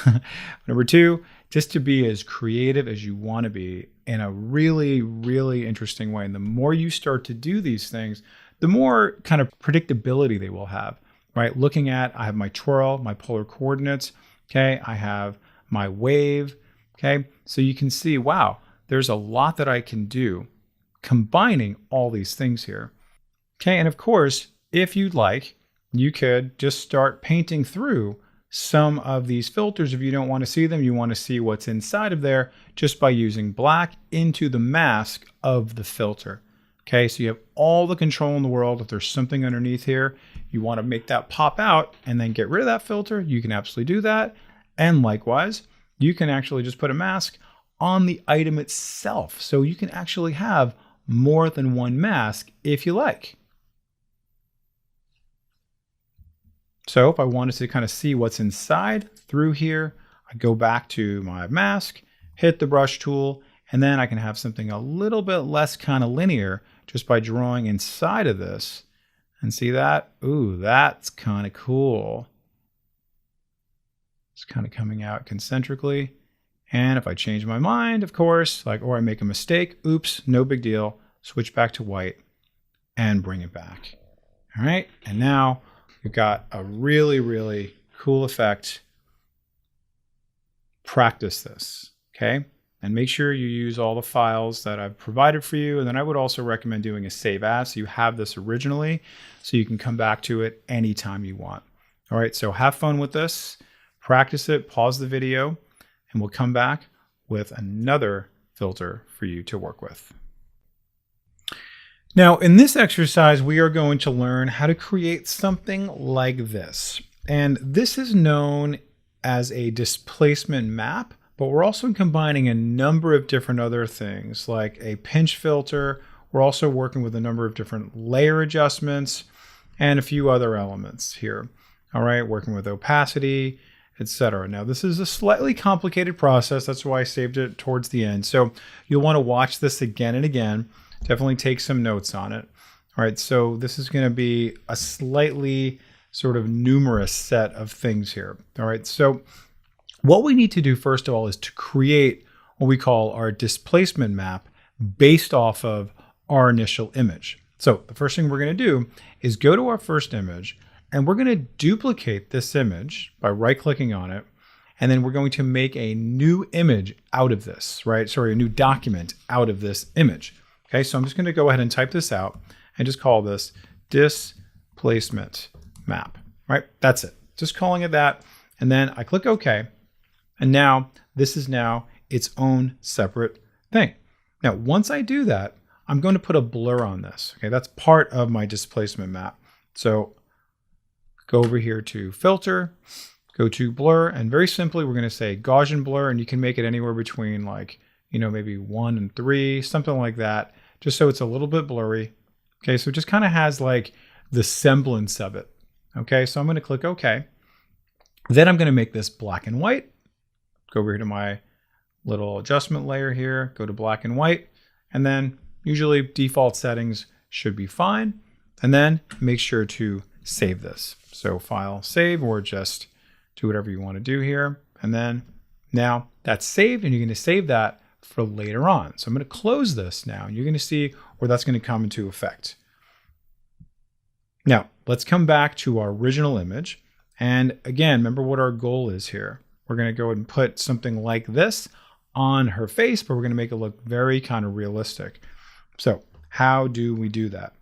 A: Number two, just to be as creative as you want to be in a really, really interesting way. And the more you start to do these things, the more kind of predictability they will have, right? Looking at, I have my twirl, my polar coordinates, okay? I have my wave, okay? So you can see, wow, there's a lot that I can do combining all these things here. Okay, and of course, if you'd like, you could just start painting through some of these filters. If you don't want to see them, you want to see what's inside of there just by using black into the mask of the filter. Okay, so you have all the control in the world. If there's something underneath here, you want to make that pop out and then get rid of that filter, you can absolutely do that. And likewise, you can actually just put a mask on the item itself. So you can actually have more than one mask if you like. So if I wanted to kind of see what's inside through here, I go back to my mask, hit the brush tool, and then I can have something a little bit less kind of linear just by drawing inside of this. And see that? Ooh, that's kind of cool. It's kind of coming out concentrically. And if I change my mind, of course, or I make a mistake, oops, no big deal. Switch back to white and bring it back. All right, and now we've got a really, really cool effect. Practice this, okay? And make sure you use all the files that I've provided for you. And then I would also recommend doing a save as, so you have this originally, so you can come back to it anytime you want. All right, so have fun with this, practice it, pause the video, and we'll come back with another filter for you to work with. Now, in this exercise, we are going to learn how to create something like this. And this is known as a displacement map, but we're also combining a number of different other things like a pinch filter. We're also working with a number of different layer adjustments and a few other elements here. All right, working with opacity, etc. Now, this is a slightly complicated process. That's why I saved it towards the end. So you'll want to watch this again and again. Definitely take some notes on it. All right, so this is going to be a slightly sort of numerous set of things here. All right, so what we need to do first of all is to create what we call our displacement map based off of our initial image. So the first thing we're going to do is go to our first image, and we're going to duplicate this image by right-clicking on it, and then we're going to make a new image out of this, right? Sorry, a new document out of this image. Okay, so I'm just going to go ahead and type this out and just call this displacement map, right? That's it. Just calling it that. And then I click OK. And now this is now its own separate thing. Now, once I do that, I'm going to put a blur on this. Okay, that's part of my displacement map. So go over here to filter, go to blur, and very simply, we're going to say Gaussian blur, and you can make it anywhere between maybe 1 and 3, something like that, just so it's a little bit blurry. Okay, so it just kind of has like the semblance of it. Okay, so I'm going to click OK. Then I'm going to make this black and white. Go over here to my little adjustment layer here, go to black and white, and then usually default settings should be fine. And then make sure to save this. So file, save, or just do whatever you want to do here. And then now that's saved, and you're going to save that for later on. So I'm going to close this now. You're going to see where that's going to come into effect. Now, let's come back to our original image. And again, remember what our goal is here. We're going to go ahead and put something like this on her face, but we're going to make it look very kind of realistic. So how do we do that?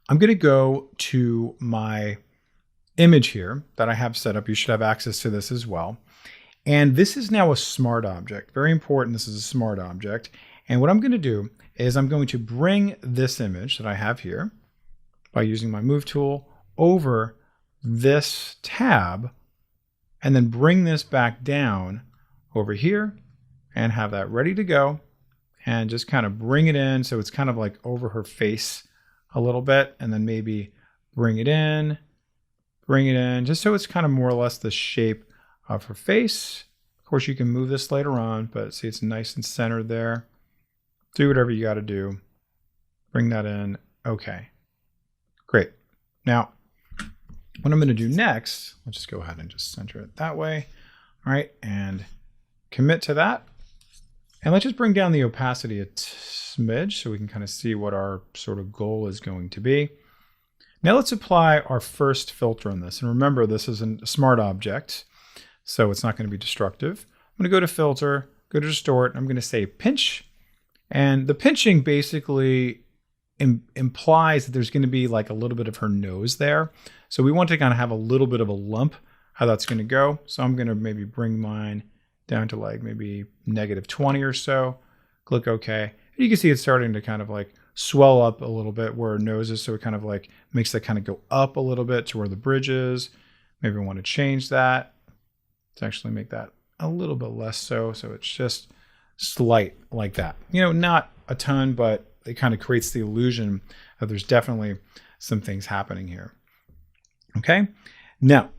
A: I'm going to go to my image here that I have set up. You should have access to this as well. And this is now a smart object. Very important, this is a smart object. And what I'm going to do is I'm going to bring this image that I have here by using my move tool over this tab, and then bring this back down over here and have that ready to go, and just kind of bring it in so it's kind of like over her face a little bit, and then maybe bring it in, just so it's kind of more or less the shape of her face. Of course, you can move this later on, but see, it's nice and centered there. Do whatever you got to do. Bring that in. Okay. Great. Now, what I'm going to do next, let's just go ahead and just center it that way. All right, and commit to that. And let's just bring down the opacity a smidge so we can kind of see what our sort of goal is going to be. Now let's apply our first filter on this. And remember, this is a smart object, so it's not going to be destructive. I'm going to go to filter, go to distort, and I'm going to say pinch. And the pinching basically implies that there's going to be like a little bit of her nose there. So we want to kind of have a little bit of a lump, how that's going to go. So I'm going to maybe bring mine down to like maybe -20 or so. Click OK. And you can see it's starting to kind of like swell up a little bit where her nose is. So it kind of like makes that kind of go up a little bit to where the bridge is. Maybe I want to change that. Let's actually make that a little bit less so it's just slight like that. Not a ton, but it kind of creates the illusion that there's definitely some things happening here. Okay, now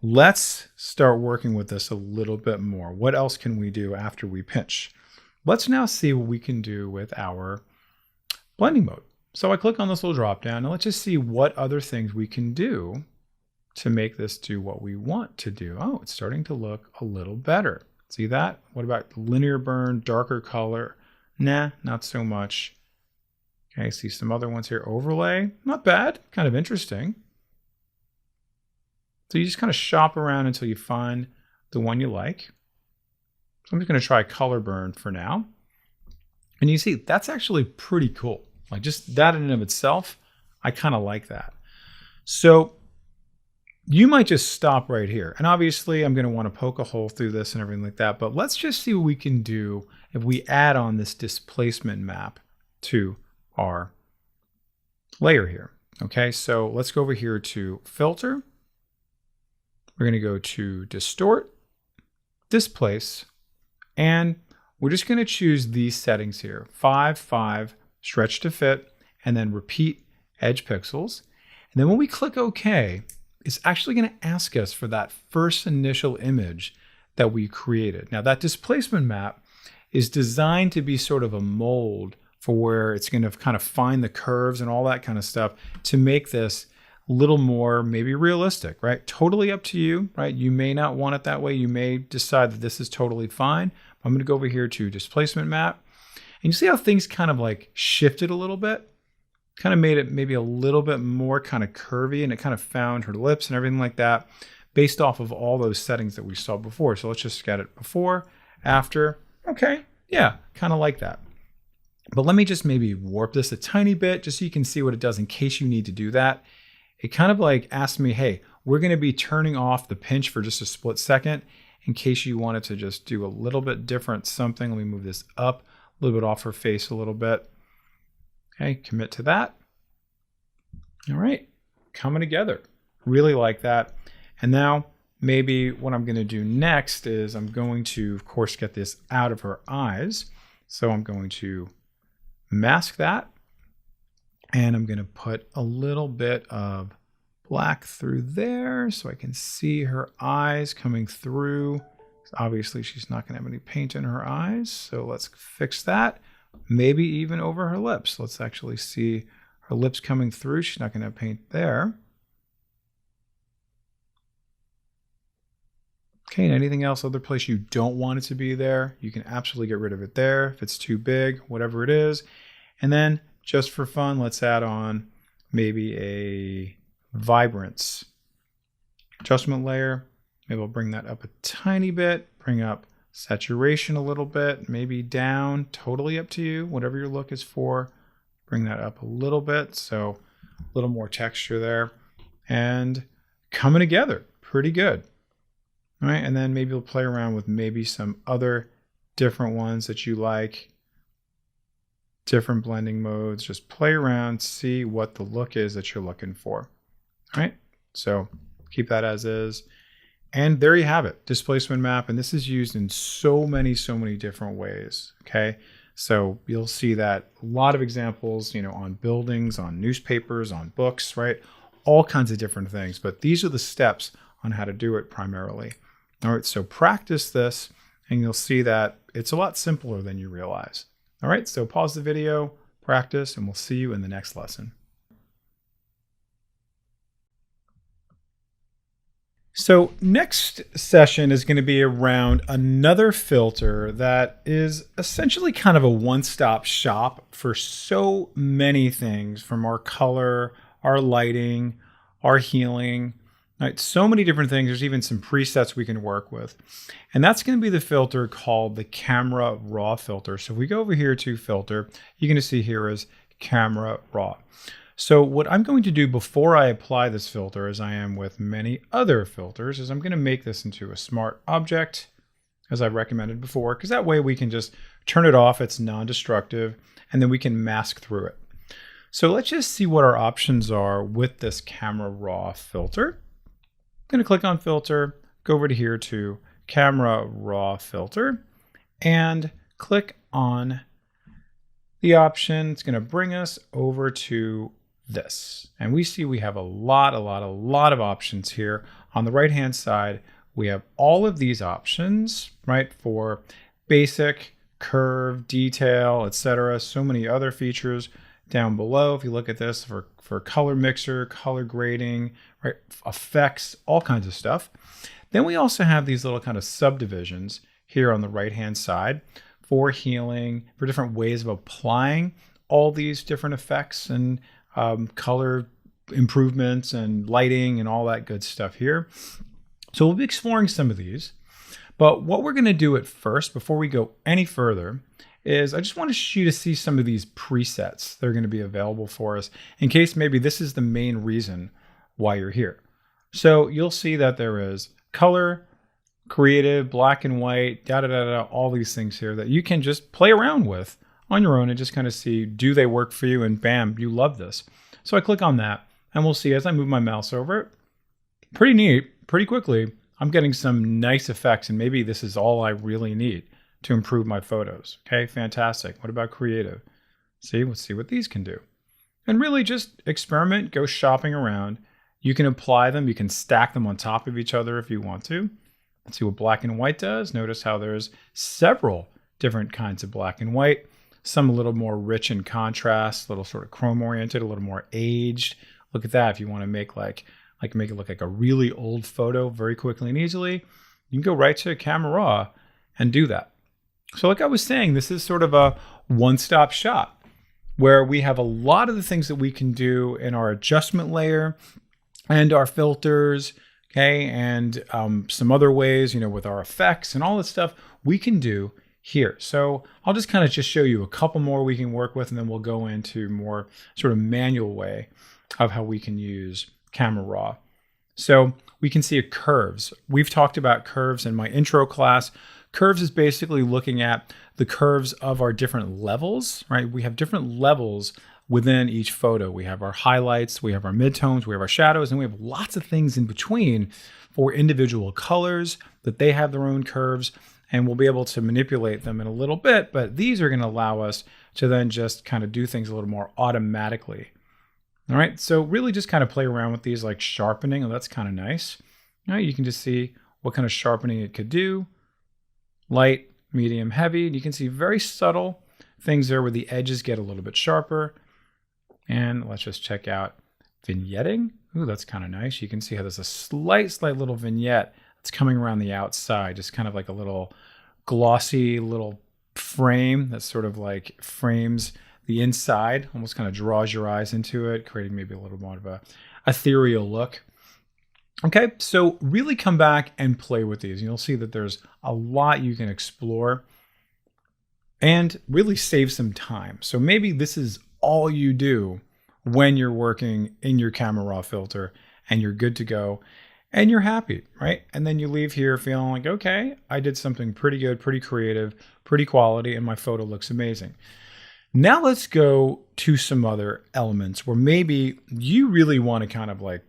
A: let's start working with this a little bit more. What else can we do after we pinch? Let's now see what we can do with our blending mode. So I click on this little drop down and let's just see what other things we can do to make this do what we want to do. Oh, it's starting to look a little better. See that? What about linear burn, darker color? Nah, not so much. Okay, see some other ones here. Overlay, not bad, kind of interesting. So you just kind of shop around until you find the one you like. So I'm just going to try color burn for now. And you see, that's actually pretty cool. Like just that in and of itself, I kind of like that. So you might just stop right here. And obviously I'm going to want to poke a hole through this and everything like that. But let's just see what we can do if we add on this displacement map to our layer here. Okay, so let's go over here to filter. We're going to go to distort, displace, and we're just going to choose these settings here. 5, 5, stretch to fit, and then repeat edge pixels. And then when we click OK, it's actually going to ask us for that first initial image that we created. Now that displacement map is designed to be sort of a mold for where it's going to kind of find the curves and all that kind of stuff to make this a little more maybe realistic, right? Totally up to you, right? You may not want it that way. You may decide that this is totally fine. I'm going to go over here to displacement map. And you see how things kind of like shifted a little bit? Kind of made it maybe a little bit more kind of curvy, and it kind of found her lips and everything like that based off of all those settings that we saw before. So let's just get it before, after. Okay, yeah, kind of like that. But let me just maybe warp this a tiny bit just so you can see what it does in case you need to do that. It kind of like asked me, hey, we're going to be turning off the pinch for just a split second in case you wanted to just do a little bit different something. Let me move this up a little bit off her face a little bit. Okay, commit to that. All right, coming together. Really like that. And now maybe what I'm going to do next is I'm going to, of course, get this out of her eyes. So I'm going to mask that. And I'm going to put a little bit of black through there so I can see her eyes coming through. Obviously, she's not going to have any paint in her eyes. So let's fix that. Maybe even over her lips. Let's actually see her lips coming through. She's not going to have paint there. Okay, and anything else, other place you don't want it to be there, you can absolutely get rid of it there. If it's too big, whatever it is. And then just for fun, let's add on maybe a vibrance adjustment layer. Maybe I'll bring that up a tiny bit, bring up saturation a little bit, maybe down, totally up to you, whatever your look is for. Bring that up a little bit, so a little more texture there. And coming together, pretty good. All right, and then maybe we'll play around with maybe some other different ones that you like. Different blending modes, just play around, see what the look is that you're looking for. All right, so keep that as is. And there you have it, displacement map. And this is used in so many different ways, okay? So you'll see that a lot of examples, on buildings, on newspapers, on books, right? All kinds of different things, but these are the steps on how to do it primarily. All right, so practice this and you'll see that it's a lot simpler than you realize. All right, so pause the video, practice, and we'll see you in the next lesson. So next session is going to be around another filter that is essentially kind of a one-stop shop for so many things, from our color, our lighting, our healing, right? So many different things. There's even some presets we can work with. And that's going to be the filter called the Camera Raw filter. So if we go over here to filter, you're going to see here is Camera Raw. So what I'm going to do before I apply this filter, as I am with many other filters, is I'm going to make this into a smart object, as I recommended before, because that way we can just turn it off, it's non-destructive, and then we can mask through it. So let's just see what our options are with this Camera Raw filter. I'm going to click on filter, go over to here to Camera Raw Filter and click on the option. It's going to bring us over to this. And we see we have a lot of options here. On the right-hand side, we have all of these options, right, for basic, curve, detail, etc. So many other features down below. If you look at this for color mixer, color grading, right, effects, all kinds of stuff. Then we also have these little kind of subdivisions here on the right-hand side for healing, for different ways of applying all these different effects and color improvements and lighting and all that good stuff here. So we'll be exploring some of these. But what we're going to do at first, before we go any further, is I just want you to see some of these presets that are going to be available for us in case maybe this is the main reason why you're here. So you'll see that there is color, creative, black and white, all these things here that you can just play around with on your own and just kind of see, do they work for you? And bam, you love this. So I click on that and we'll see as I move my mouse over it, pretty neat, pretty quickly, I'm getting some nice effects, and maybe this is all I really need to improve my photos. Okay, fantastic. What about creative? See, let's see what these can do. And really just experiment, go shopping around. You can apply them, you can stack them on top of each other if you want to. Let's see what black and white does. Notice how there's several different kinds of black and white. Some a little more rich in contrast, a little sort of chrome oriented, a little more aged. Look at that. If you want to make make it look like a really old photo very quickly and easily, you can go right to Camera Raw and do that. So like I was saying, this is sort of a one-stop shop where we have a lot of the things that we can do in our adjustment layer and our filters, okay, and some other ways, with our effects and all this stuff we can do here. So I'll just kind of show you a couple more we can work with, and then we'll go into more sort of manual way of how we can use Camera Raw. So we can see curves. We've talked about curves in my intro class. Curves is basically looking at the curves of our different levels, right? We have different levels within each photo. We have our highlights, we have our midtones, we have our shadows, and we have lots of things in between for individual colors that they have their own curves, and we'll be able to manipulate them in a little bit, but these are going to allow us to then just kind of do things a little more automatically. All right, so really just kind of play around with these, like sharpening. Oh, that's kind of nice. All right, you can just see what kind of sharpening it could do. Light, medium, heavy. And you can see very subtle things there where the edges get a little bit sharper. And let's just check out vignetting. Ooh, that's kind of nice. You can see how there's a slight little vignette that's coming around the outside, just kind of like a little glossy little frame that sort of like frames the inside, almost kind of draws your eyes into it, creating maybe a little more of a ethereal look. Okay, so really come back and play with these. You'll see that there's a lot you can explore and really save some time. So maybe this is all you do when you're working in your Camera Raw filter and you're good to go and you're happy, right? And then you leave here feeling like, okay, I did something pretty good, pretty creative, pretty quality, and my photo looks amazing. Now let's go to some other elements where maybe you really want to kind of like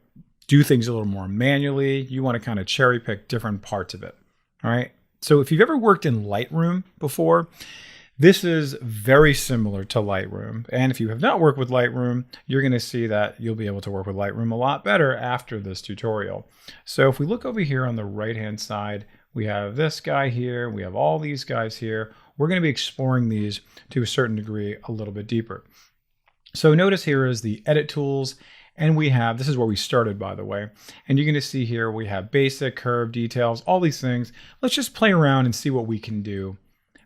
A: do things a little more manually. You want to kind of cherry pick different parts of it. All right. So if you've ever worked in Lightroom before, this is very similar to Lightroom. And if you have not worked with Lightroom, you're going to see that you'll be able to work with Lightroom a lot better after this tutorial. So if we look over here on the right-hand side, we have this guy here. We have all these guys here. We're going to be exploring these to a certain degree a little bit deeper. So notice here is the edit tools, and we have, this is where we started, by the way, and you're going to see here we have basic, curve, details, all these things. Let's just play around and see what we can do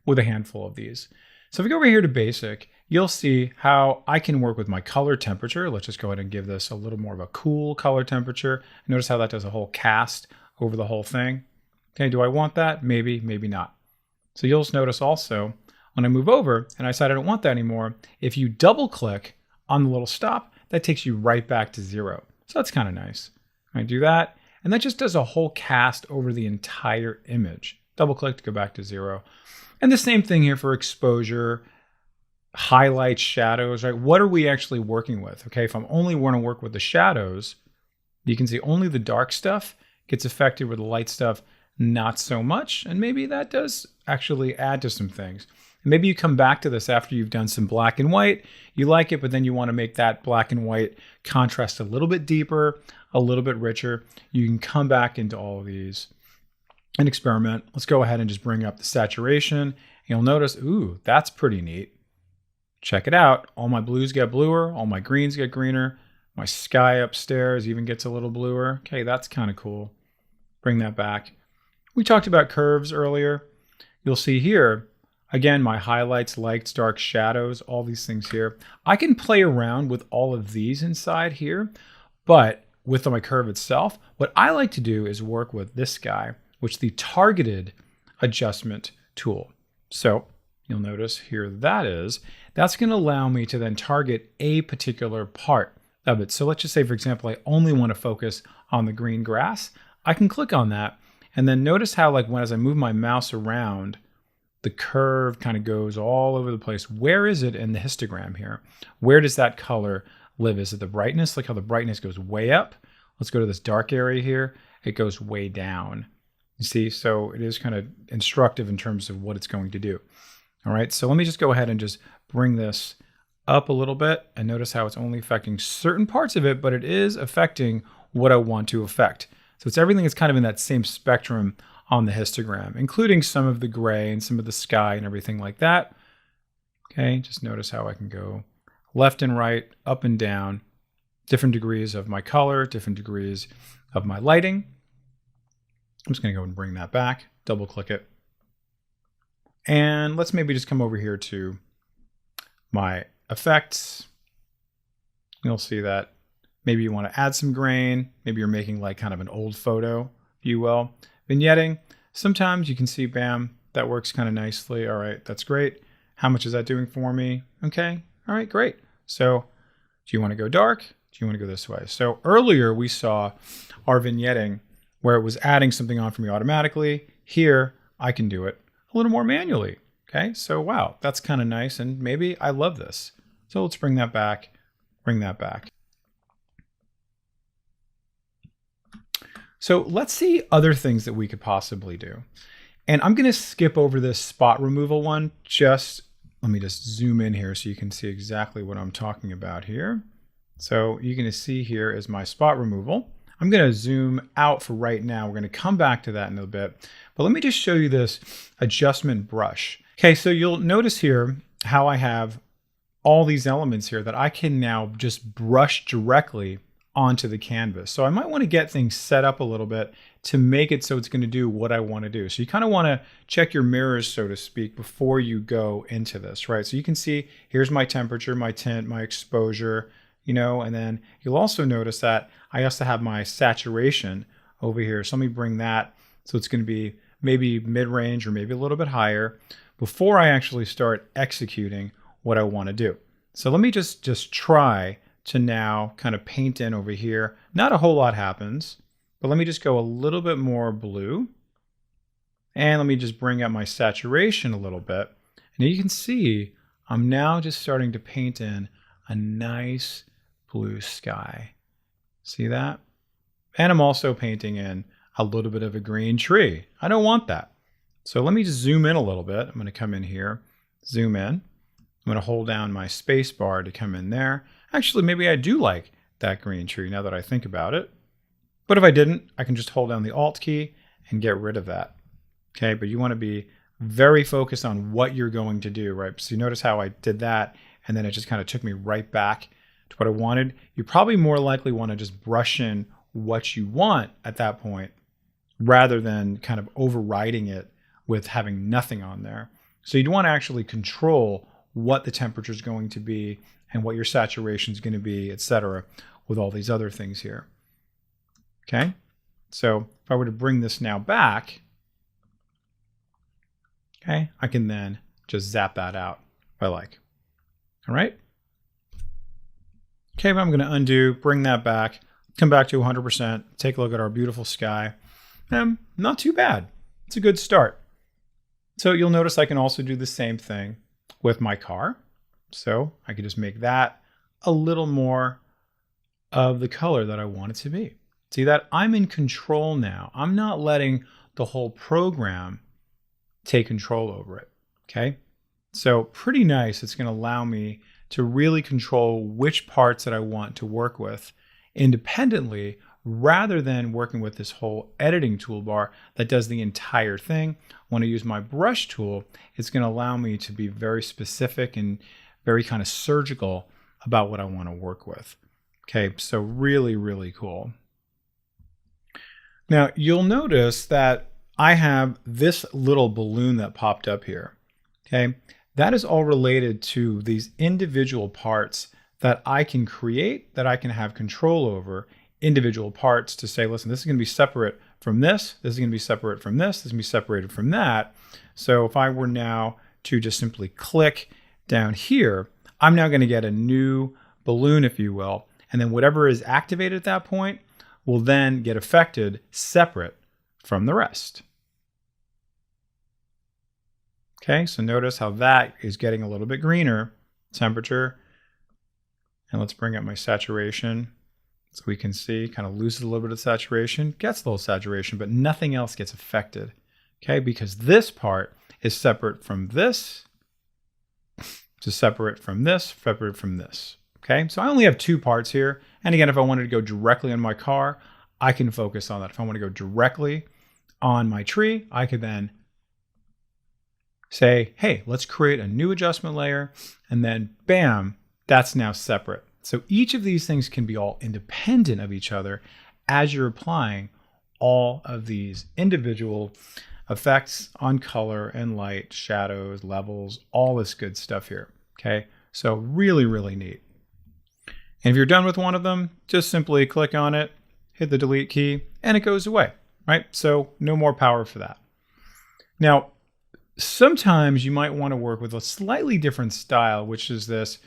A: with a handful of these. So if we go over here to basic, you'll see how I can work with my color temperature. Let's just go ahead and give this a little more of a cool color temperature. Notice how that does a whole cast over the whole thing. Okay, do I want that? Maybe, maybe not. So you'll notice also when I move over and I decide I don't want that anymore, if you double click on the little stop, that takes you right back to 0. So that's kind of nice. I do that, and that just does a whole cast over the entire image. Double click to go back to 0. And the same thing here for exposure, highlights, shadows, right? What are we actually working with? Okay, if I'm only want to work with the shadows, you can see only the dark stuff gets affected with the light stuff, not so much. And maybe that does actually add to some things. Maybe you come back to this after you've done some black and white. You like it, but then you want to make that black and white contrast a little bit deeper, a little bit richer. You can come back into all of these and experiment. Let's go ahead and just bring up the saturation. You'll notice, ooh, that's pretty neat. Check it out. All my blues get bluer. All my greens get greener. My sky upstairs even gets a little bluer. Okay, that's kind of cool. Bring that back. We talked about curves earlier. You'll see here, again, my highlights, lights, dark shadows, all these things here. I can play around with all of these inside here, but with my curve itself, what I like to do is work with this guy, which is the targeted adjustment tool. So you'll notice here that's going to allow me to then target a particular part of it. So let's just say, for example, I only want to focus on the green grass. I can click on that and then notice how as I move my mouse around, the curve kind of goes all over the place. Where is it in the histogram here? Where does that color live? Is it the brightness? Look how the brightness goes way up. Let's go to this dark area here. It goes way down. You see, so it is kind of instructive in terms of what it's going to do. All right, so let me just go ahead and just bring this up a little bit and notice how it's only affecting certain parts of it, but it is affecting what I want to affect. So it's everything that's kind of in that same spectrum on the histogram, including some of the gray and some of the sky and everything like that. Okay, just notice how I can go left and right, up and down, different degrees of my color, different degrees of my lighting. I'm just going to go and bring that back, double click it. And let's maybe just come over here to my effects. You'll see that maybe you want to add some grain. Maybe you're making like kind of an old photo, if you will. Vignetting, sometimes you can see, bam, that works kind of nicely. All right, that's great. How much is that doing for me? Okay, all right, great. So do you want to go dark? Do you want to go this way? So earlier we saw our vignetting where it was adding something on for me automatically. Here, I can do it a little more manually. Okay, so wow, that's kind of nice, and maybe I love this. So let's bring that back, bring that back. So let's see other things that we could possibly do. And I'm going to skip over this spot removal one. Let me just zoom in here so you can see exactly what I'm talking about here. So you're going to see here is my spot removal. I'm going to zoom out for right now. We're going to come back to that in a bit. But let me just show you this adjustment brush. Okay, so you'll notice here how I have all these elements here that I can now just brush directly onto the canvas. So I might want to get things set up a little bit to make it so it's going to do what I want to do. So you kind of want to check your mirrors, so to speak, before you go into this, right? So you can see here's my temperature, my tint, my exposure, and then you'll also notice that I also have my saturation over here. So let me bring that. So it's going to be maybe mid-range or maybe a little bit higher before I actually start executing what I want to do. So let me just try to now kind of paint in over here. Not a whole lot happens, but let me just go a little bit more blue. And let me just bring up my saturation a little bit. And you can see I'm now just starting to paint in a nice blue sky. See that? And I'm also painting in a little bit of a green tree. I don't want that. So let me just zoom in a little bit. I'm going to come in here, zoom in. I'm going to hold down my space bar to come in there. Actually, maybe I do like that green tree now that I think about it. But if I didn't, I can just hold down the Alt key and get rid of that. Okay, but you want to be very focused on what you're going to do, right? So you notice how I did that, and then it just kind of took me right back to what I wanted. You probably more likely want to just brush in what you want at that point, rather than kind of overriding it with having nothing on there. So you'd want to actually control what the temperature is going to be and what your saturation is going to be, etc., with all these other things here. Okay, so if I were to bring this now back, okay, I can then just zap that out if I like. All right. Okay, but I'm going to undo, bring that back, come back to 100%, take a look at our beautiful sky. Not too bad. It's a good start. So you'll notice I can also do the same thing with my car. So I could just make that a little more of the color that I want it to be. See that? I'm in control now. I'm not letting the whole program take control over it. Okay. So pretty nice. It's going to allow me to really control which parts that I want to work with independently rather than working with this whole editing toolbar that does the entire thing. When I use my brush tool, it's going to allow me to be very specific and very kind of surgical about what I want to work with. Okay, so really, really cool. Now you'll notice that I have this little balloon that popped up here. Okay, that is all related to these individual parts that I can create, that I can have control over, individual parts to say, listen, this is going to be separate from this is going to be separate from this is going to be separated from that. So if I were now to just simply click down here, I'm now going to get a new balloon, if you will, and then whatever is activated at that point will then get affected separate from the rest. Okay, so notice how that is getting a little bit greener, temperature, and let's bring up my saturation so we can see, kind of loses a little bit of saturation, gets a little saturation, but nothing else gets affected, okay, because this part is separate from this, to separate from this, separate from this, okay? So I only have two parts here, and again, if I wanted to go directly on my car, I can focus on that. If I want to go directly on my tree, I could then say, hey, let's create a new adjustment layer, and then bam, that's now separate. So each of these things can be all independent of each other as you're applying all of these individual effects on color and light, shadows, levels, all this good stuff here. Okay, so really, really neat. And if you're done with one of them, just simply click on it, hit the delete key, and it goes away, right? So no more power for that. Now, sometimes you might want to work with a slightly different style, which is this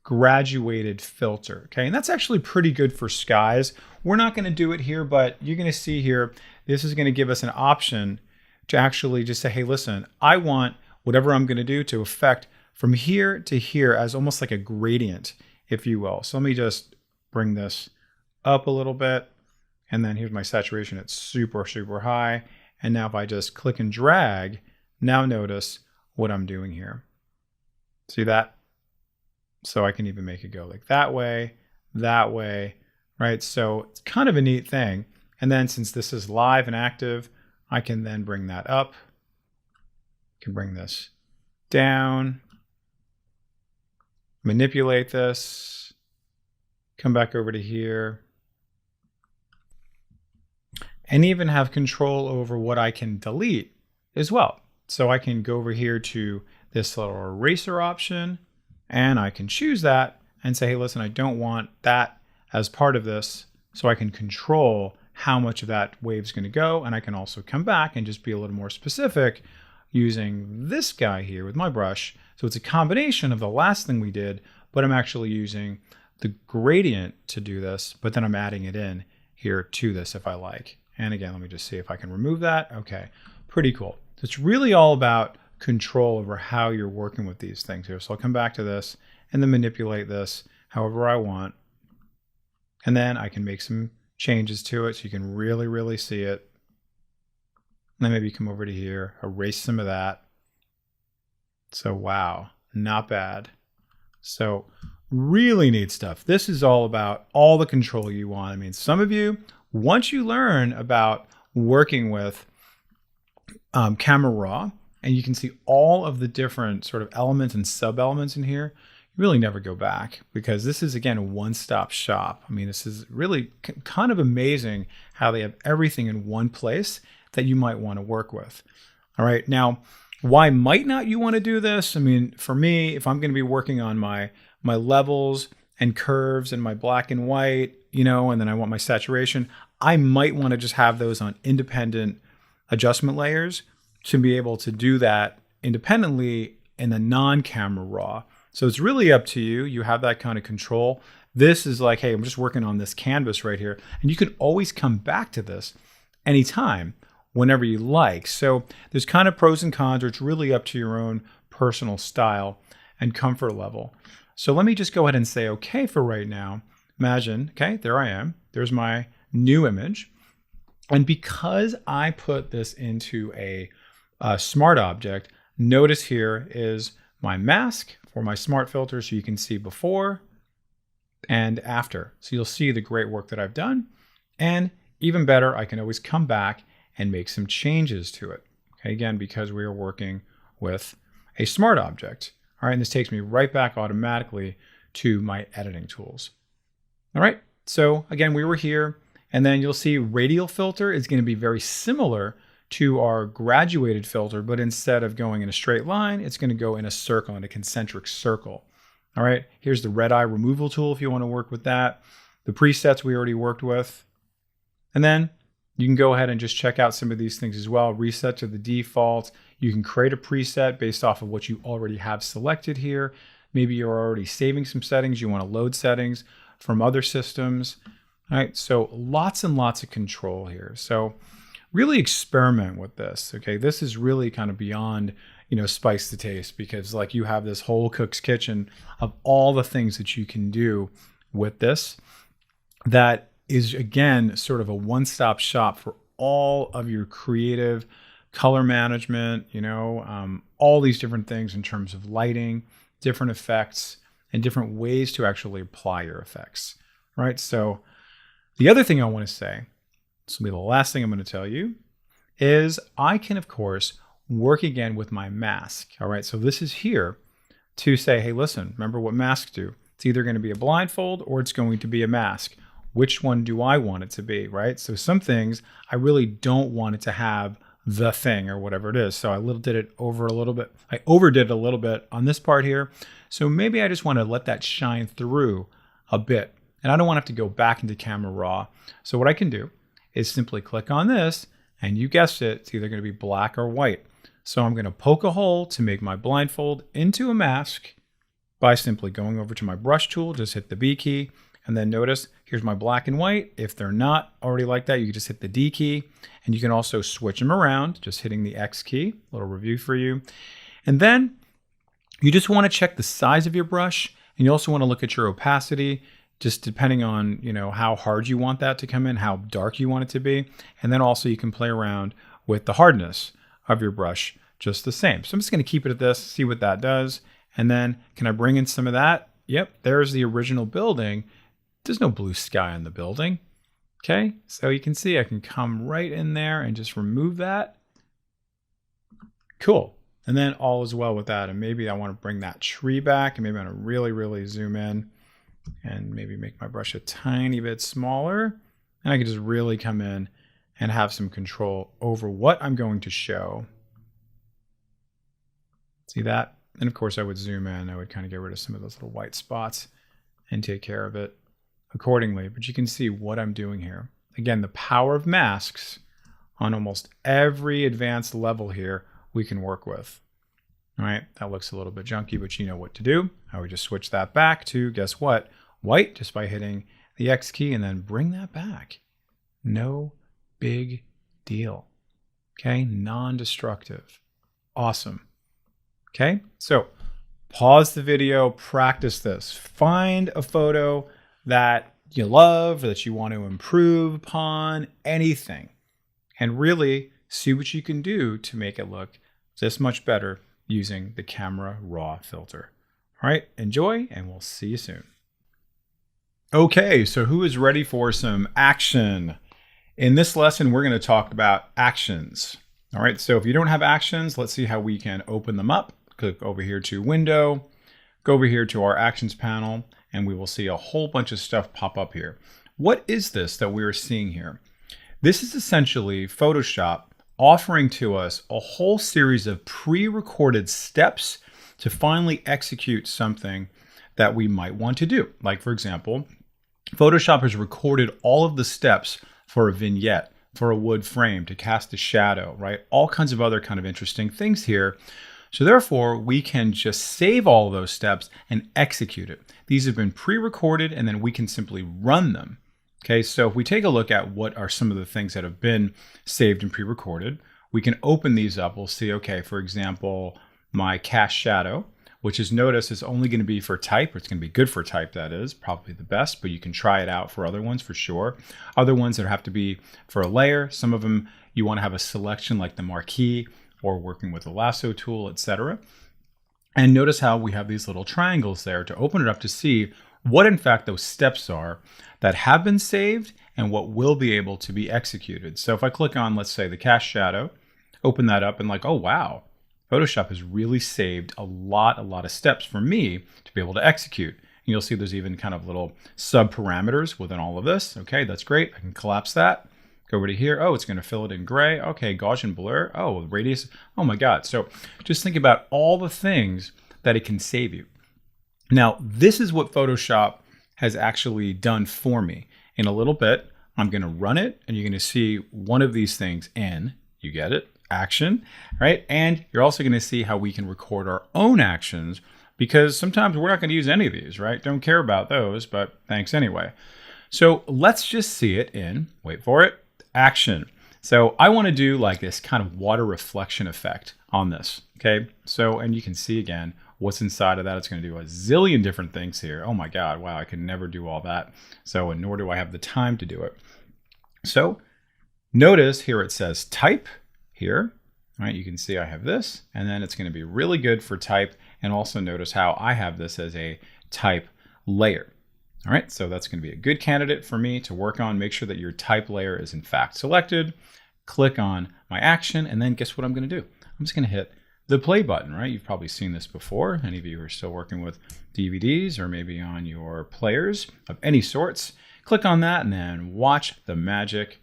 A: graduated filter, okay? And that's actually pretty good for skies. We're not going to do it here, but you're going to see here, this is going to give us an option to actually just say, hey, listen, I want whatever I'm going to do to affect from here to here as almost like a gradient, if you will. So let me just bring this up a little bit. And then here's my saturation. It's super, super high. And now if I just click and drag, now notice what I'm doing here. See that? So I can even make it go like that way, right? So it's kind of a neat thing. And then since this is live and active, I can then bring that up. I can bring this down, manipulate this, come back over to here, and even have control over what I can delete as well. So I can go over here to this little eraser option, and I can choose that and say, hey, listen, I don't want that as part of this. So I can control how much of that wave is going to go. And I can also come back and just be a little more specific using this guy here with my brush. So it's a combination of the last thing we did, but I'm actually using the gradient to do this, but then I'm adding it in here to this if I like. And again, let me just see if I can remove that. Okay, pretty cool. So it's really all about control over how you're working with these things here. So I'll come back to this and then manipulate this however I want. And then I can make some changes to it so you can really, really see it. And then maybe come over to here, erase some of that. So wow, not bad. So really neat stuff. This is all about all the control you want. I mean, some of you, once you learn about working with Camera Raw, and you can see all of the different sort of elements and sub-elements in here, you really never go back because this is, again, a one-stop shop. I mean, this is really kind of amazing how they have everything in one place that you might want to work with. All right, now, why might not you want to do this? I mean, for me, if I'm going to be working on my levels and curves and my black and white, you know, and then I want my saturation, I might want to just have those on independent adjustment layers to be able to do that independently in the non-Camera Raw. So it's really up to you. You have that kind of control. This is like, hey, I'm just working on this canvas right here. And you can always come back to this anytime, whenever you like. So there's kind of pros and cons, or it's really up to your own personal style and comfort level. So let me just go ahead and say okay for right now. Imagine, okay, there I am. There's my new image. And because I put this into a smart object, notice here is my mask for my smart filter, so you can see before and after. So you'll see the great work that I've done. And even better, I can always come back and make some changes to it. Okay, again, because we are working with a smart object. All right, and this takes me right back automatically to my editing tools. All right, so again, we were here, and then you'll see radial filter is going to be very similar to our graduated filter, but instead of going in a straight line, it's going to go in a circle, in a concentric circle. All right, here's the red eye removal tool if you want to work with that. The presets we already worked with. And then you can go ahead and just check out some of these things as well. Reset to the default. You can create a preset based off of what you already have selected here. Maybe you're already saving some settings. You want to load settings from other systems. All right, so lots and lots of control here. So really experiment with this. Okay, this is really kind of beyond, spice the taste, because like you have this whole cook's kitchen of all the things that you can do with this. That is, again, sort of a one-stop shop for all of your creative color management, all these different things in terms of lighting, different effects, and different ways to actually apply your effects, right? So the other thing I want to say, this will be the last thing I'm going to tell you, is I can, of course, work again with my mask, all right? So this is here to say, hey, listen, remember what masks do. It's either going to be a blindfold or it's going to be a mask. Which one do I want it to be, right? So some things I really don't want it to have the thing or whatever it is. So I overdid it a little bit on this part here. So maybe I just want to let that shine through a bit. And I don't want to have to go back into Camera Raw. So what I can do is simply click on this, and you guessed it, it's either going to be black or white. So I'm going to poke a hole to make my blindfold into a mask by simply going over to my brush tool, just hit the B key, and then notice here's my black and white. If they're not already like that, you can just hit the D key, and you can also switch them around, just hitting the X key, a little review for you. And then you just want to check the size of your brush, and you also want to look at your opacity, just depending on, how hard you want that to come in, how dark you want it to be. And then also you can play around with the hardness of your brush just the same. So I'm just going to keep it at this, see what that does. And then can I bring in some of that? Yep, there's the original building. There's no blue sky on the building. Okay, so you can see I can come right in there and just remove that. Cool. And then all is well with that. And maybe I want to bring that tree back, and maybe I want to really, really zoom in and maybe make my brush a tiny bit smaller. And I can just really come in and have some control over what I'm going to show. See that? And of course I would zoom in. I would kind of get rid of some of those little white spots and take care of it accordingly. But you can see what I'm doing here. Again, the power of masks on almost every advanced level here we can work with. All right, that looks a little bit junky, but you know what to do. I would just switch that back to, guess what? White, just by hitting the X key, and then bring that back. No big deal. Okay, non-destructive. Awesome. Okay, so pause the video, practice this. Find a photo that you love or that you want to improve upon, anything, and really see what you can do to make it look this much better using the Camera Raw filter. All right, enjoy, and we'll see you soon. Okay, so who is ready for some action? In this lesson, we're going to talk about actions. All right, so if you don't have actions, let's see how we can open them up. Click over here to Window, go over here to our Actions panel, and we will see a whole bunch of stuff pop up here. What is this that we're seeing here? This is essentially Photoshop offering to us a whole series of pre-recorded steps to finally execute something that we might want to do. Like, for example, Photoshop has recorded all of the steps for a vignette, for a wood frame, to cast a shadow, right? All kinds of other kind of interesting things here. So therefore, we can just save all of those steps and execute it. These have been pre-recorded, and then we can simply run them. Okay, so if we take a look at what are some of the things that have been saved and pre-recorded, we can open these up. We'll see, okay, for example, my cast shadow. which is notice is only going to be for type. It's going to be good for type, that is, probably the best, but you can try it out for other ones for sure. Other ones that have to be for a layer. Some of them you want to have a selection like the marquee or working with the lasso tool, etc. And notice how we have these little triangles there to open it up to see what in fact those steps are that have been saved and what will be able to be executed. So if I click on, let's say, the cast shadow, open that up and like, oh wow, Photoshop has really saved a lot of steps for me to be able to execute. And you'll see there's even kind of little sub parameters within all of this. Okay, that's great. I can collapse that. Go over to here. Oh, it's going to fill it in gray. Okay, Gaussian blur. Oh, radius. Oh my God. So just think about all the things that it can save you. Now, this is what Photoshop has actually done for me. In a little bit, I'm going to run it and you're going to see one of these things in, you get it, action, right? And you're also going to see how we can record our own actions because sometimes we're not going to use any of these, right? Don't care about those, but thanks anyway. So let's just see it in, wait for it, action. So I want to do like this kind of water reflection effect on this, okay? So, and you can see again, what's inside of that. It's going to do a zillion different things here. Oh my God, wow, I can never do all that. So, and nor do I have the time to do it. So notice here it says type here, right? You can see I have this, and then it's going to be really good for type. And also notice how I have this as a type layer. All right, so that's going to be a good candidate for me to work on. Make sure that your type layer is in fact selected. Click on my action, and then guess what I'm going to do? I'm just going to hit the play button, right? You've probably seen this before. Any of you who are still working with DVDs or maybe on your players of any sorts, click on that and then watch the magic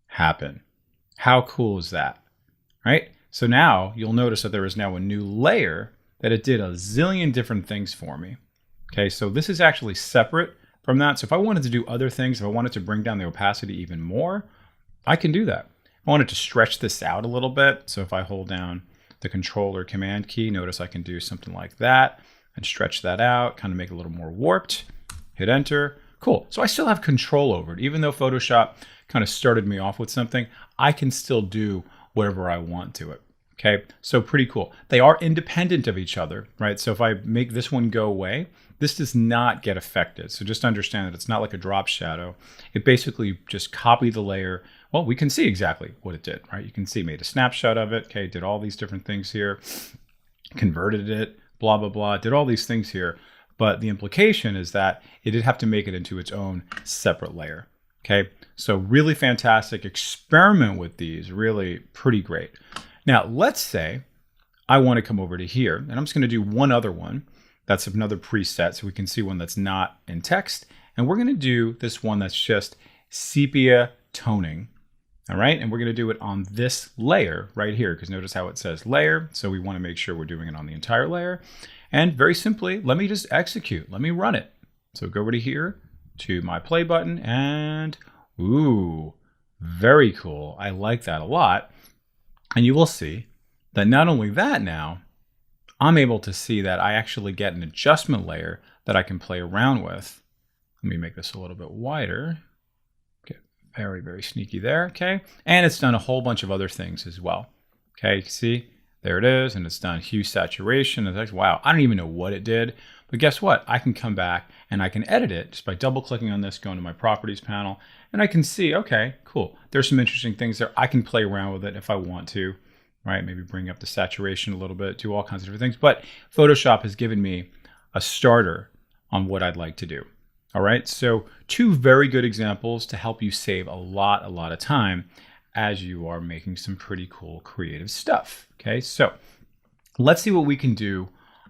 A: happen. How cool is that, right? So now you'll notice that there is now a new layer that it did a zillion different things for me. Okay, so this is actually separate from that. So if I wanted to do other things, if I wanted to bring down the opacity even more, I can do that. I wanted to stretch this out a little bit. So if I hold down the Control or Command key, notice I can do something like that and stretch that out, kind of make it a little more warped. Hit enter. Cool. So I still have control over it. Even though Photoshop kind of started me off with something, I can still do whatever I want to it. Okay, so pretty cool. They are independent of each other, right? So if I make this one go away, this does not get affected. So just understand that it's not like a drop shadow. It basically just copied the layer. Well, we can see exactly what it did, right? You can see, made a snapshot of it. Okay, did all these different things here, converted it, blah, blah, blah, did all these things here. But the implication is that it did have to make it into its own separate layer. Okay, so really fantastic. Experiment with these, really pretty great. Now, let's say I want to come over to here, and I'm just going to do one other one. That's another preset, so we can see one that's not in text. And we're going to do this one that's just sepia toning. All right, and we're going to do it on this layer right here, because notice how it says layer. So we want to make sure we're doing it on the entire layer. And very simply, let me just execute. Let me run it. So go over to here to my play button, and ooh, very cool. I like that a lot. And you will see that not only that now, I'm able to see that I actually get an adjustment layer that I can play around with. Let me make this a little bit wider. Okay, very, very sneaky there, okay? And it's done a whole bunch of other things as well. Okay, you can see, there it is, and it's done hue saturation. It's like, wow, I don't even know what it did, but guess what? I can come back and I can edit it just by double-clicking on this, going to my properties panel, and I can see, okay, cool. There's some interesting things there. I can play around with it if I want to, right? Maybe bring up the saturation a little bit, do all kinds of different things. But Photoshop has given me a starter on what I'd like to do. All right, so two very good examples to help you save a lot of time as you are making some pretty cool creative stuff. Okay, so let's see what we can do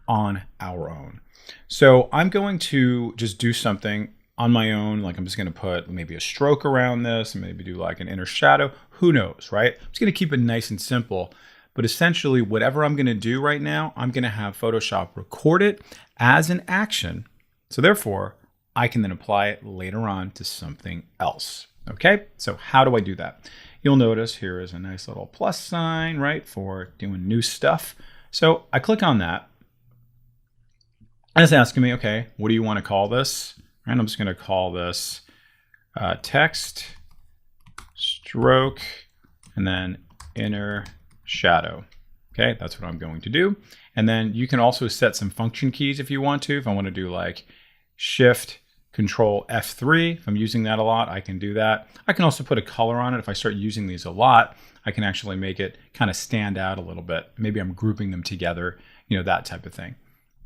A: on our own. So I'm going to just do something on my own, like I'm just going to put maybe a stroke around this and maybe do like an inner shadow. Who knows, right? I'm just going to keep it nice and simple. But essentially, whatever I'm going to do right now, I'm going to have Photoshop record it as an action. So therefore, I can then apply it later on to something else. Okay, so how do I do that? You'll notice here is a nice little plus sign, right, for doing new stuff. So I click on that. And it's asking me, okay, what do you want to call this? And I'm just going to call this text, stroke, and then inner shadow. Okay, that's what I'm going to do. And then you can also set some function keys if you want to. If I want to do like Shift, Control F3, if I'm using that a lot, I can do that. I can also put a color on it. If I start using these a lot, I can actually make it kind of stand out a little bit. Maybe I'm grouping them together, that type of thing.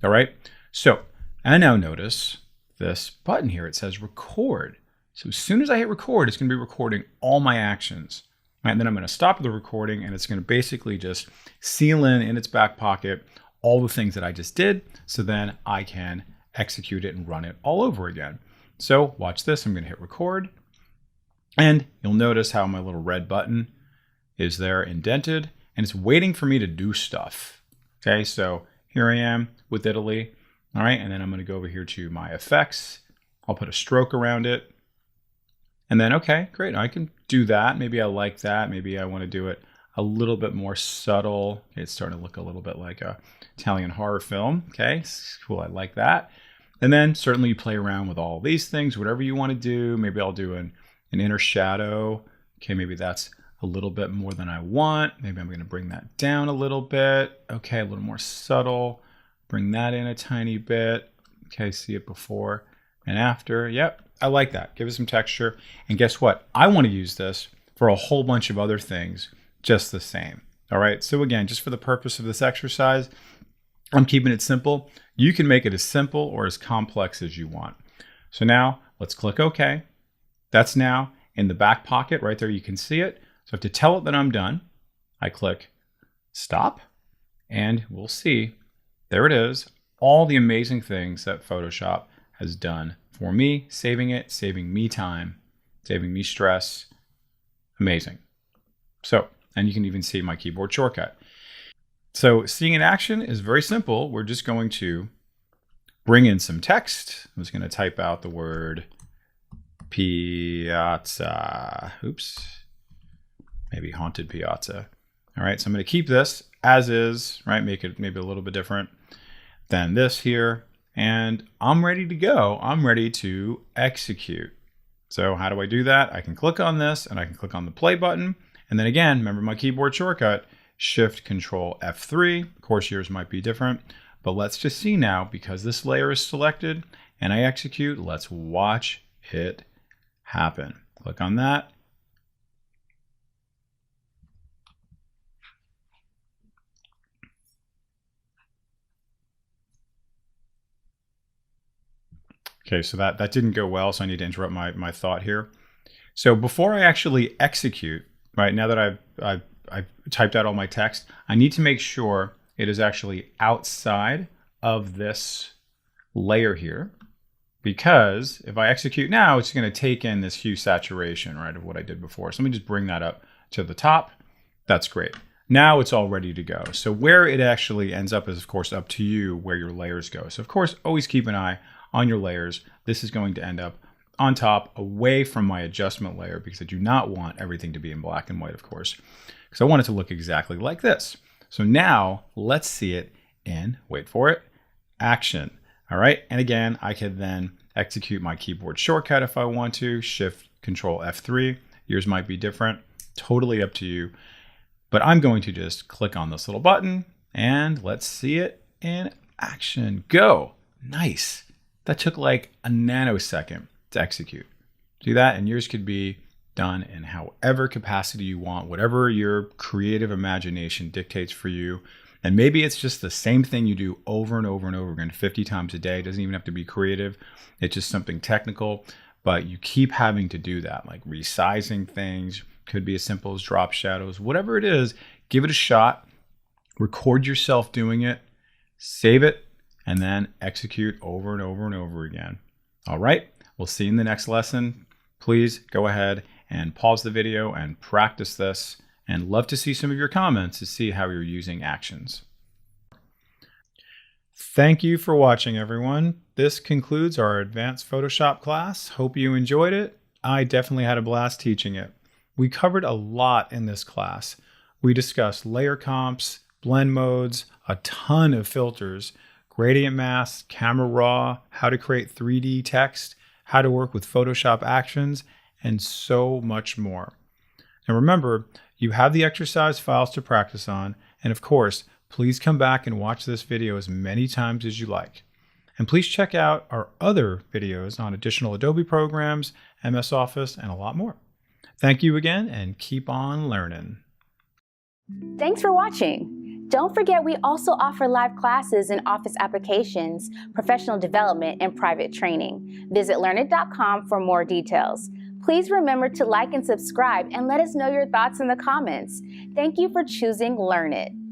A: All right. So, and now notice this button here. It says record. So as soon as I hit record, it's going to be recording all my actions. Right, and then I'm going to stop the recording, and it's going to basically just seal in its back pocket all the things that I just did. So then I can execute it and run it all over again. So watch this. I'm going to hit record, and you'll notice how my little red button is there indented, and it's waiting for me to do stuff. Okay, so here I am with Italy. All right, and then I'm going to go over here to my effects. I'll put a stroke around it. And then, okay, great, I can do that. Maybe I like that. Maybe I want to do it a little bit more subtle. Okay, it's starting to look a little bit like a Italian horror film. Okay, cool, I like that. And then certainly you play around with all these things, whatever you want to do. Maybe I'll do an inner shadow. Okay, maybe that's a little bit more than I want. Maybe I'm going to bring that down a little bit. Okay, a little more subtle. Bring that in a tiny bit. Okay, see it before and after. Yep, I like that. Give it some texture. And guess what? I want to use this for a whole bunch of other things just the same. All right, so again, just for the purpose of this exercise, I'm keeping it simple. You can make it as simple or as complex as you want. So now let's click OK. That's now in the back pocket right there. You can see it. So to tell it that I'm done, I click stop, and we'll see. There it is. All the amazing things that Photoshop has done for me, saving it, saving me time, saving me stress. Amazing. So, and you can even see my keyboard shortcut. So seeing in action is very simple. We're just going to bring in some text. I'm just going to type out the word piazza. Oops. Maybe haunted piazza. All right, so I'm going to keep this as is, right? Make it maybe a little bit different than this here. And I'm ready to go. I'm ready to execute. So how do I do that? I can click on this and I can click on the play button. And then again, remember my keyboard shortcut, Shift Control F3. Of course, yours might be different, but let's just see now, because this layer is selected and I execute, let's watch it happen. Click on that. Okay, so that didn't go well, so I need to interrupt my thought here. So before I actually execute, right, now that I've typed out all my text, I need to make sure it is actually outside of this layer here, because if I execute now, it's going to take in this hue saturation, right, of what I did before. So let me just bring that up to the top. That's great. Now it's all ready to go. So where it actually ends up is, of course, up to you where your layers go. So, of course, always keep an eye on your layers. This is going to end up on top, away from my adjustment layer, because I do not want everything to be in black and white, of course, because I want it to look exactly like this. So now let's see it in, wait for it, action. All right, and again, I can then execute my keyboard shortcut if I want to, Shift Control F3. Yours might be different, totally up to you. But I'm going to just click on this little button and let's see it in action. Go. Nice. That took like a nanosecond to execute. See that? And yours could be done in however capacity you want, whatever your creative imagination dictates for you. And maybe it's just the same thing you do over and over and over again 50 times a day. It doesn't even have to be creative. It's just something technical, but you keep having to do that, like resizing things. Could be as simple as drop shadows, whatever it is, give it a shot, record yourself doing it, save it, and then execute over and over and over again. All right, we'll see you in the next lesson. Please go ahead and pause the video and practice this, and love to see some of your comments to see how you're using actions. Thank you for watching, everyone. This concludes our advanced Photoshop class. Hope you enjoyed it. I definitely had a blast teaching it. We covered a lot in this class. We discussed layer comps, blend modes, a ton of filters, gradient masks, camera raw, how to create 3D text, how to work with Photoshop actions, and so much more. Now remember, you have the exercise files to practice on, And of course, please come back and watch this video as many times as you like. And please check out our other videos on additional Adobe programs, MS Office, and a lot more. Thank you again, and keep on learning.
B: Thanks for watching. Don't forget we also offer live classes in Office applications, professional development, and private training. Visit Learnit.com for more details. Please remember to like and subscribe and let us know your thoughts in the comments. Thank you for choosing Learnit.